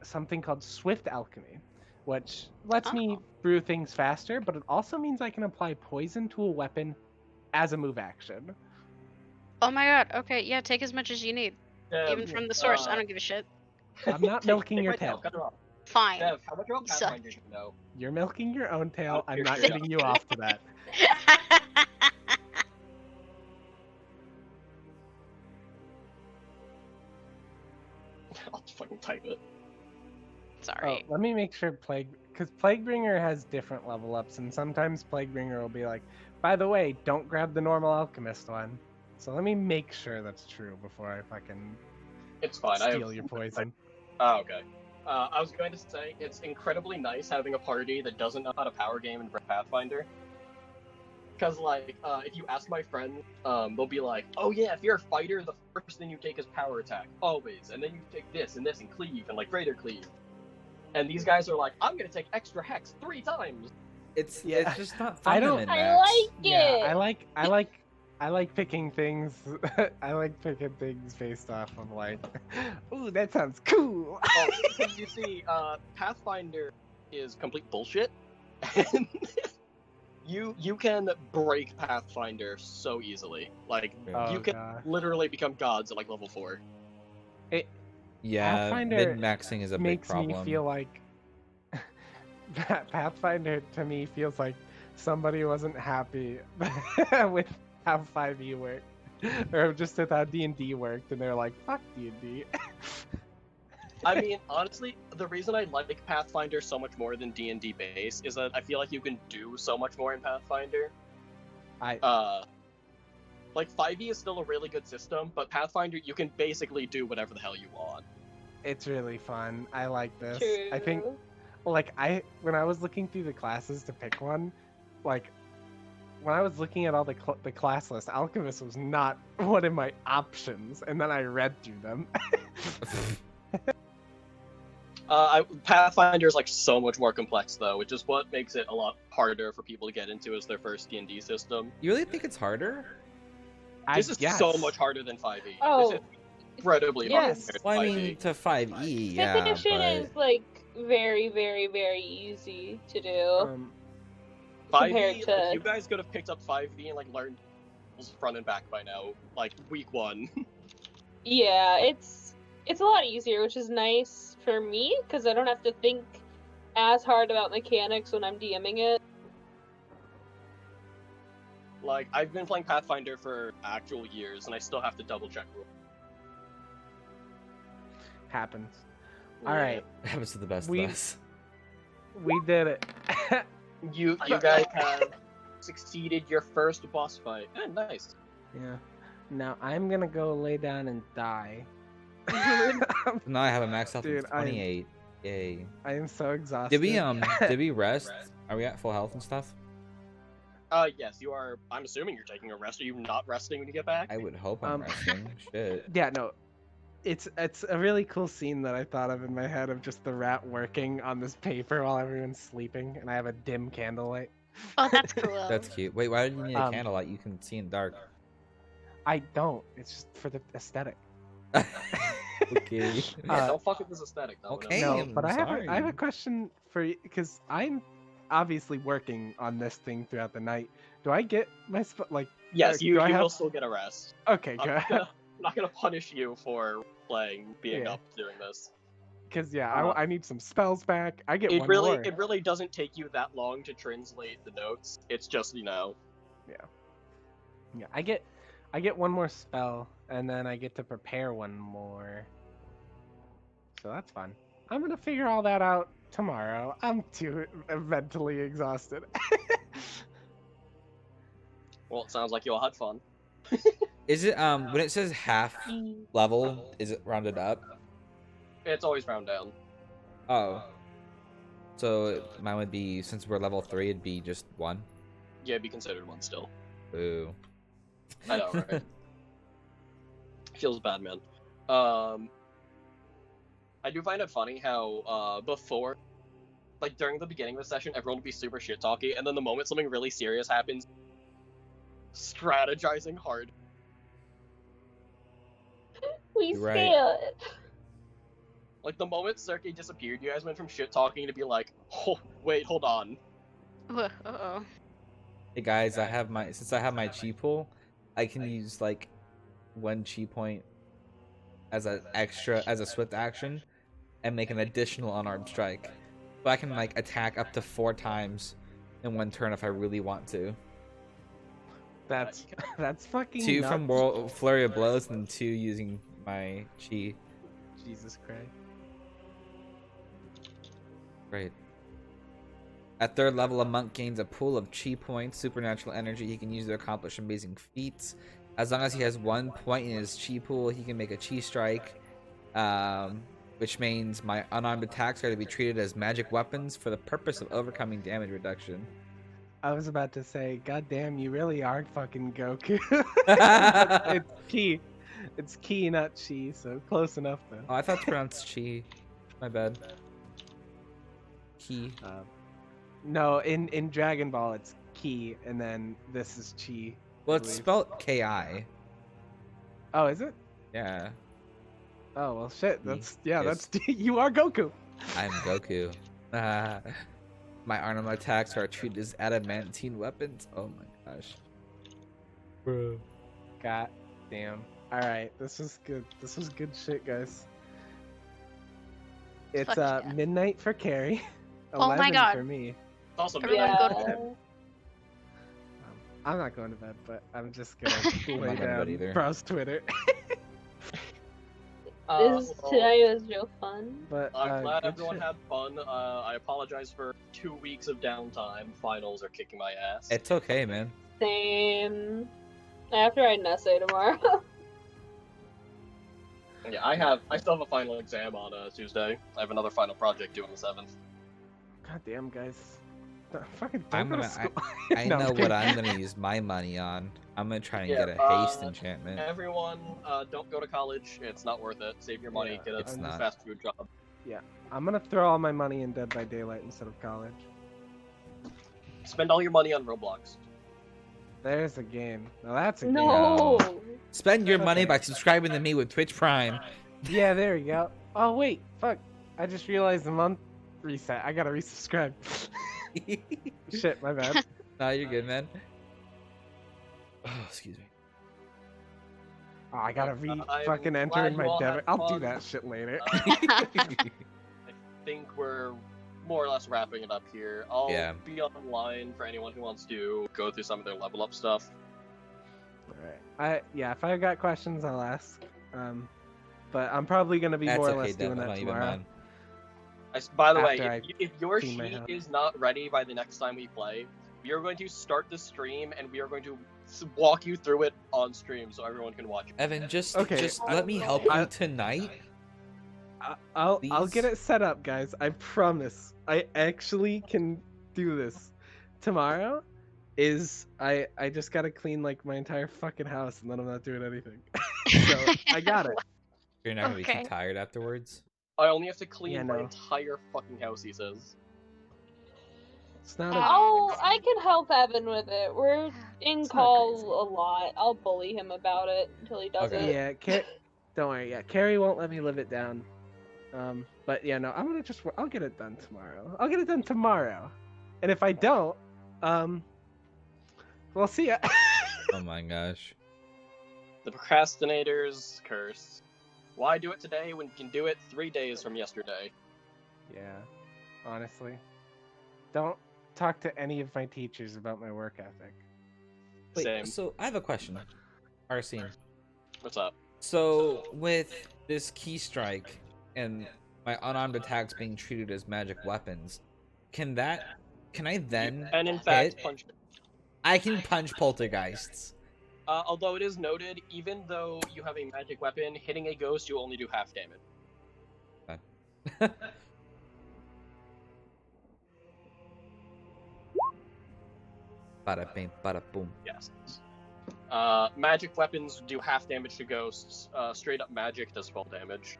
D: something called Swift Alchemy, which lets me brew things faster, but it also means I can apply poison to a weapon as a move action.
C: Oh my god. Okay, yeah, take as much as you need.
B: Dev,
C: Even from the source. I don't give a shit.
D: I'm not milking
B: take
D: your
B: my
D: tail.
B: Cut it off.
C: Fine.
B: Dev, how much about
C: You suck.
B: Pathfinder do you know?
D: You're milking your own tail.
B: Oh,
D: I'm
B: you're
D: not
B: straight
D: getting
B: up.
D: you off to that.
B: I'll just fucking type it.
C: Sorry.
D: Oh, let me make sure because Plaguebringer has different level ups, and sometimes Plaguebringer will be like, by the way, don't grab the normal alchemist one. So let me make sure that's true before I fucking
B: It's fine.
D: steal your poison.
B: Oh, okay. I was going to say, it's incredibly nice having a party that doesn't know how to power game in Pathfinder. Because, like, if you ask my friends, they'll be like, oh yeah, if you're a fighter, the first thing you take is power attack. Always. And then you take this, and cleave, and, like, greater cleave. And these guys are like, I'm gonna take extra hex 3 times!
A: It's
D: Yeah.
A: just not
D: I
A: fun to
D: don't-
A: min
E: I
A: max.
E: like
D: Yeah,
E: it.
D: I like I like picking things. I like picking things based off of like, ooh, that sounds cool.
B: Oh, because you see, Pathfinder is complete bullshit, and you can break Pathfinder so easily. Like
D: Oh,
B: you can
D: God.
B: literally become gods at like level 4.
A: Yeah,
D: Pathfinder
A: min-maxing is a big
D: Makes
A: problem.
D: me feel like Pathfinder to me feels like somebody wasn't happy with how 5e worked, or just with how D&D worked, and they're like, "Fuck D&D."
B: I mean, honestly, the reason I like Pathfinder so much more than D&D base is that I feel like you can do so much more in Pathfinder. Like 5e is still a really good system, but Pathfinder you can basically do whatever the hell you want.
D: It's really fun. I like this.
E: True.
D: I think, like, when I was looking through the classes to pick one, like, when I was looking at all the class list, Alchemist was not one of my options, and then I read through them.
B: Pathfinder is like so much more complex though, which is what makes it a lot harder for people to get into as their first D&D system.
A: You really think it's harder?
B: This is
D: guess.
B: so much harder than 5e.
E: Oh,
B: This is incredibly
D: yes.
B: hard.
A: Well, I
B: compared to
A: mean,
B: 5e.
A: to 5e,
E: Fifth
A: yeah,
E: edition
A: but
E: is like very, very, very easy to do.
B: 5e,
E: compared to-
B: like, you guys could have picked up 5e and like learned front and back by now, like week 1.
E: Yeah, it's a lot easier, which is nice for me because I don't have to think as hard about mechanics when I'm DMing it.
B: Like I've been playing Pathfinder for actual years, and I still have to double check rules.
D: Happens.
B: Yeah.
D: All right,
A: it happens to the best
D: We-
A: of us.
D: we did it.
B: You guys have succeeded your first boss fight. Nice.
D: Yeah. Now I'm gonna go lay down and die.
A: Now I have a max health
D: Dude,
A: of 28. Yay.
D: I am so exhausted.
A: Did we rest? Are we at full health and stuff?
B: Yes, you are. I'm assuming you're taking a rest. Are you not resting when you get back?
A: I would hope I'm resting. Shit.
D: Yeah, no. It's a really cool scene that I thought of in my head of just the rat working on this paper while everyone's sleeping, and I have a dim candlelight.
C: Oh, that's cool.
A: That's cute. Wait, why do you need a
D: Um,
A: candlelight? You can see in dark.
D: I don't. It's just for the aesthetic.
A: Okay.
B: Yeah, don't fuck with this aesthetic though.
A: okay.
B: No.
D: No,
A: I'm
D: but I have a
A: sorry.
D: question for you because I'm obviously working on this thing throughout the night. Do I get my
B: Yes,
D: do
B: you
D: I have-
B: will still get a rest.
D: Okay,
B: I'm
D: good.
B: not gonna punish you for being
D: Yeah.
B: up doing this.
D: Because yeah,
B: Uh,
D: I need some spells back. I get
B: It
D: one
B: really
D: more.
B: it really doesn't take you that long to translate the notes. It's just
D: Yeah, I get one more spell, and then I get to prepare one more. So that's fun. I'm gonna figure all that out tomorrow. I'm too mentally exhausted.
B: well, it sounds like you all had fun.
A: Is it when it says half level, is it rounded up?
B: It's always round down.
A: Oh. So mine would be, since we're level 3, it'd be just 1.
B: Yeah, be considered one still.
A: Ooh.
B: I know, right? Feels bad, man. I do find it funny how before, like during the beginning of the session, everyone would be super shit talky, and then the moment something really serious happens, strategizing hard.
E: We
A: You're right.
E: failed.
B: Like the moment Sergey disappeared, you guys went from shit talking to be like, oh, wait, hold on.
C: Uh-oh.
A: Hey guys, since I have my chi pool, I can use like 1 chi point as a swift action and make an additional unarmed strike. So I can like attack up to 4 times in 1 turn if I really want to.
D: That's fucking
A: 2
D: nuts.
A: from flurry of blows and 2 using my chi.
D: Jesus Christ.
A: Great. At 3rd level, a monk gains a pool of chi points, supernatural energy he can use to accomplish amazing feats. As long as he has 1 point in his chi pool, he can make a chi strike, which means my unarmed attacks are to be treated as magic weapons for the purpose of overcoming damage reduction.
D: I was about to say, God damn, you really are fucking Goku. It's Ki. It's Ki, not Chi, so close enough though.
A: Oh, I thought it's pronounced chi. My bad. Ki.
D: No, in Dragon Ball it's Ki, and then this is Chi.
A: Well,
D: I
A: it's
D: believe.
A: spelled Ki.
D: Oh, is it?
A: Yeah,
D: Oh well, shit. That's
A: Yes.
D: that's you are Goku.
A: I'm Goku. My armor attacks are treated as adamantine weapons. Oh my gosh. Bro.
D: God damn. All right, this is good. This is good shit, guys. It's
C: Fuck yeah.
D: midnight for Carrie.
C: Oh my
D: 11
C: God.
D: for me.
B: It's also
C: Everyone
B: midnight.
C: go to bed.
D: I'm not going to bed, but I'm just gonna
A: I'm
D: lay
A: not going to bed
D: down,
A: either.
D: browse Twitter.
E: This today was real fun.
D: But
B: I'm glad
D: good
B: everyone
D: shit.
B: had fun. I apologize for 2 weeks of downtime. Finals are kicking my ass.
A: It's okay, man.
E: Same. I have to write an essay tomorrow.
B: Yeah, I still have a final exam on Tuesday. I have another final project due on the 7th.
D: God damn, guys. Fucking
A: I'm
D: don't go to
A: gonna-
D: school.
A: I
D: No,
A: know
D: I'm
A: what I'm
D: kidding.
A: gonna use my money on. I'm gonna try and
B: Yeah,
A: get a haste enchantment.
B: Everyone, don't go to college. It's not worth it. Save your money.
D: Yeah,
B: Get
A: it's
B: a
A: not.
B: fast food job.
D: I'm gonna throw all my money in Dead by Daylight instead of college.
B: Spend all your money on Roblox.
D: There's a game. Now that's a game.
E: No.
A: Spend your money
D: Okay.
A: by subscribing to me with Twitch Prime.
D: Yeah, there we go. Oh wait, fuck. I just realized the month reset. I gotta resubscribe. Shit, my bad.
A: Nah, you're good, man. Oh, excuse me.
D: Oh, I gotta
B: I'm
D: fucking enter
B: glad
D: in
B: you
D: my
B: all had
D: debit. I'll do
B: fun.
D: that shit later.
B: I think we're more or less wrapping it up here. I'll
A: Yeah.
B: be online for anyone who wants to go through some of their level up stuff.
D: Alright. If I got questions, I'll ask. But I'm probably gonna be
A: That's
D: more or
A: okay,
D: less
A: Dev.
D: doing
A: I'm
D: that
A: not even
D: tomorrow.
A: mine.
B: By the way,
D: After I
B: if your
D: clean my
B: sheet
D: house.
B: is not ready by the next time we play, we are going to start the stream and we are going to walk you through it on stream so everyone can watch.
A: Evan, just
D: Okay.
A: let me help you tonight.
D: I'll
A: Please?
D: get it set up, guys. I promise. I actually can do this. Tomorrow is I just gotta clean like my entire fucking house and then I'm not doing anything. So I got it.
A: You're not gonna be
C: Okay.
A: too tired afterwards.
B: I only have to clean
D: Yeah,
B: my
D: no.
B: entire fucking house, he says.
D: It's not a
E: Oh, I can help Evan with it. We're in
D: It's not
E: call
D: crazy.
E: a lot. I'll bully him about it until he does
A: Okay.
E: it.
D: Yeah, don't worry. Yeah, Carrie won't let me live it down. But yeah, no, I'm gonna I'll get it done tomorrow. I'll get it done tomorrow. And if I don't, we'll see ya.
A: Oh my gosh.
B: The procrastinator's curse. Why do it today when you can do it 3 days from yesterday?
D: Yeah, honestly, don't talk to any of my teachers about my work ethic.
A: Wait,
B: Same.
A: so I have a question. Arsene.
B: What's up?
A: So with this key strike and my unarmed attacks being treated as magic weapons, can I then
B: And in fact,
A: hit?
B: punch.
A: I can punch poltergeists.
B: Although it is noted, even though you have a magic weapon, hitting a ghost, you only do half damage.
A: Bada bing, bada boom.
B: Yes. Magic weapons do half damage to ghosts. Straight up magic does full damage.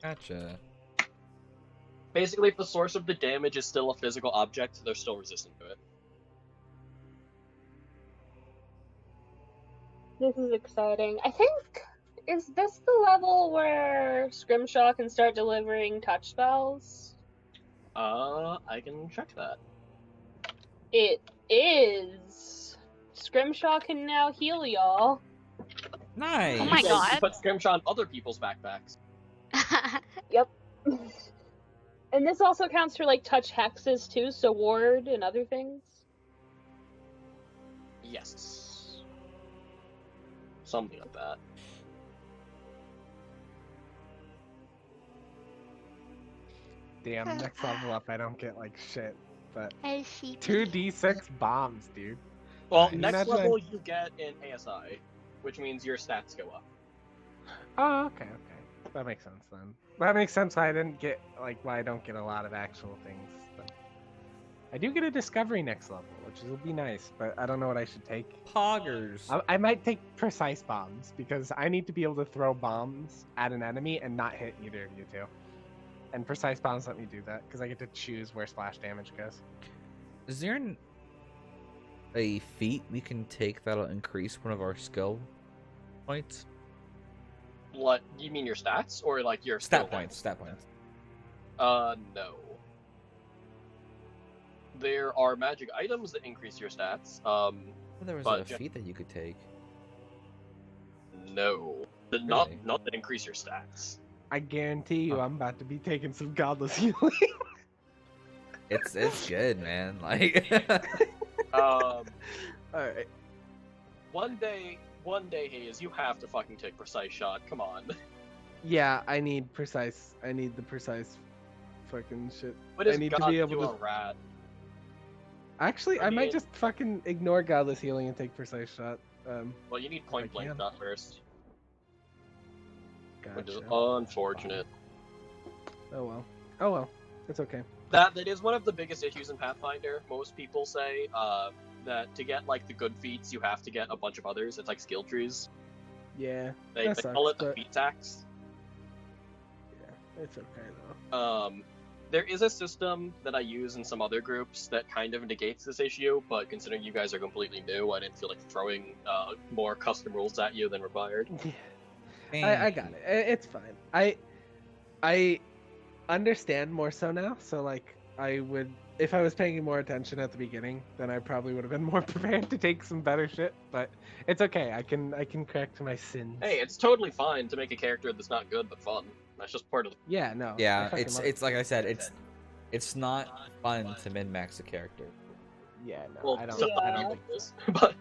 A: Gotcha.
B: Basically, if the source of the damage is still a physical object, they're still resistant to it.
E: This is exciting. I think, is this the level where Scrimshaw can start delivering touch spells?
B: I can check that.
E: It is. Scrimshaw can now heal y'all.
A: Nice.
C: Oh my
B: You
C: God.
B: put Scrimshaw on other people's backpacks.
E: Yep. And this also counts for like touch hexes too, so ward and other things.
B: Yes. Something like that.
D: Damn, next level up, I don't get like shit. But
C: I see.
D: 2d6 bombs, dude.
B: Well,
D: You
B: next
D: imagine
B: level you get an ASI, which means your stats go up.
D: Oh, okay. That makes sense then. That makes sense why I didn't get why I don't get a lot of actual things. But I do get a discovery next level, which will be nice, but I don't know what I should take.
A: Poggers.
D: I might take precise bombs because I need to be able to throw bombs at an enemy and not hit either of you two. And precise bombs let me do that because I get to choose where splash damage goes.
A: Is there a feat we can take that'll increase one of our skill points?
B: What, you mean your stats or like your skill
A: Stat points. Stat points.
B: No. There are magic items that increase your stats.
A: Well, there was
B: But
A: a feat that you could take.
B: No.
A: Really?
B: Not that increase your stats.
D: I guarantee you,
A: Huh.
D: I'm about to be taking some godless healing.
A: It's good, man. Like,
B: Um,
D: Alright.
B: one day, Hayes, you have to fucking take precise shot. Come on.
D: Yeah, I need precise. I need the precise fucking shit.
B: What
D: I
B: is
D: need
B: God
D: to be
B: to
D: able
B: a
D: to.
B: rat?
D: Actually,
B: I
D: I might
B: mean-
D: just fucking ignore godless healing and take precise shot.
B: Well, you need point blank
D: can.
B: shot first, which is
D: Gotcha.
B: unfortunate.
D: Oh well. Oh well. It's okay.
B: That is one of the biggest issues in Pathfinder. Most people say that to get like the good feats, you have to get a bunch of others. It's like skill trees.
D: Yeah.
B: They
D: That
B: call it
D: sucks,
B: the
D: but-
B: feat tax.
D: Yeah. It's okay though.
B: There is a system that I use in some other groups that kind of negates this issue, but considering you guys are completely new, I didn't feel like throwing more custom rules at you than required.
D: I got it. It's fine. I understand more so now. So like I would, if I was paying more attention at the beginning, then I probably would have been more prepared to take some better shit. But it's okay. I can correct my sins.
B: Hey, it's totally fine to make a character that's not good but fun. That's just part of the...
D: Yeah. No. I
A: Yeah,
D: fucking love it.
A: it's like I said, it's not fun to min max a character.
D: Yeah. No.
B: Well,
D: I don't.
B: some
D: I don't
E: Yeah.
D: think.
B: people is, but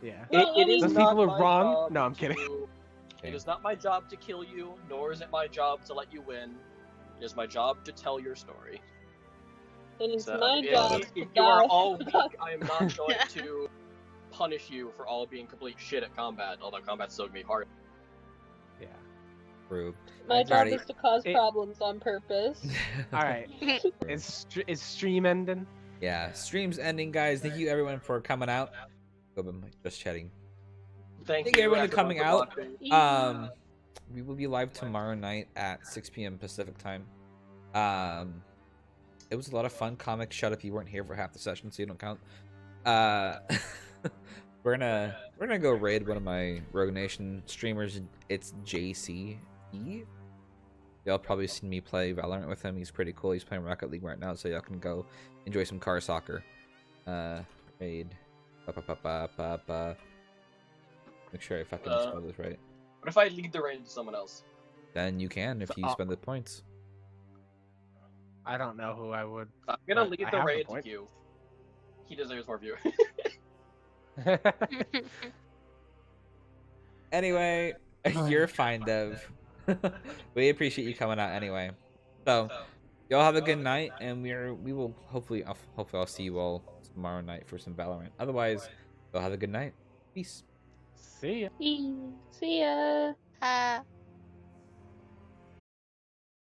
D: Yeah.
E: Well,
B: it is
D: Those
B: not
D: people are
B: my
D: wrong.
B: job
D: No, I'm kidding.
B: It is not my job to kill you, nor is it my job to let you win. It is my job to tell your story.
E: And it's
B: So,
E: my
B: if,
E: job
B: if
E: to
B: you are
E: die.
B: all weak, I am not going to punish you for all being complete shit at combat, although combat's still gonna be hard.
D: Yeah.
A: True.
E: My job
A: Alrighty.
E: is to cause
D: It-
E: problems on purpose.
D: All right. Is stream ending?
A: Yeah, stream's ending, guys. Thank you everyone for coming out. Oh, I'm just chatting.
B: Thank
A: Thank
B: you
A: everyone for coming out.
B: watching.
A: We will be live tomorrow night at 6 p.m. Pacific time. It was a lot of fun. Comic, shut up, you weren't here for half the session, so you don't count. We're gonna go raid one of my Rogue Nation streamers. It's JC. Y'all probably seen me play Valorant with him. He's pretty cool. He's playing Rocket League right now, so y'all can go enjoy some car soccer. Raid. Make sure I fucking spell this right.
B: What if I lead the raid to someone else?
A: Then you can if you spend the points.
D: I don't know who I would.
B: I'm gonna
D: But
B: lead
D: I
B: the
D: have the
B: raid to
D: point.
B: you. He deserves more view.
A: Anyway, you're fine, Dev. We appreciate you coming out anyway. So, y'all have a good night, and we will hopefully I'll see you all tomorrow night for some Valorant. Otherwise, y'all have a good night. Peace.
D: See ya.
E: See ya.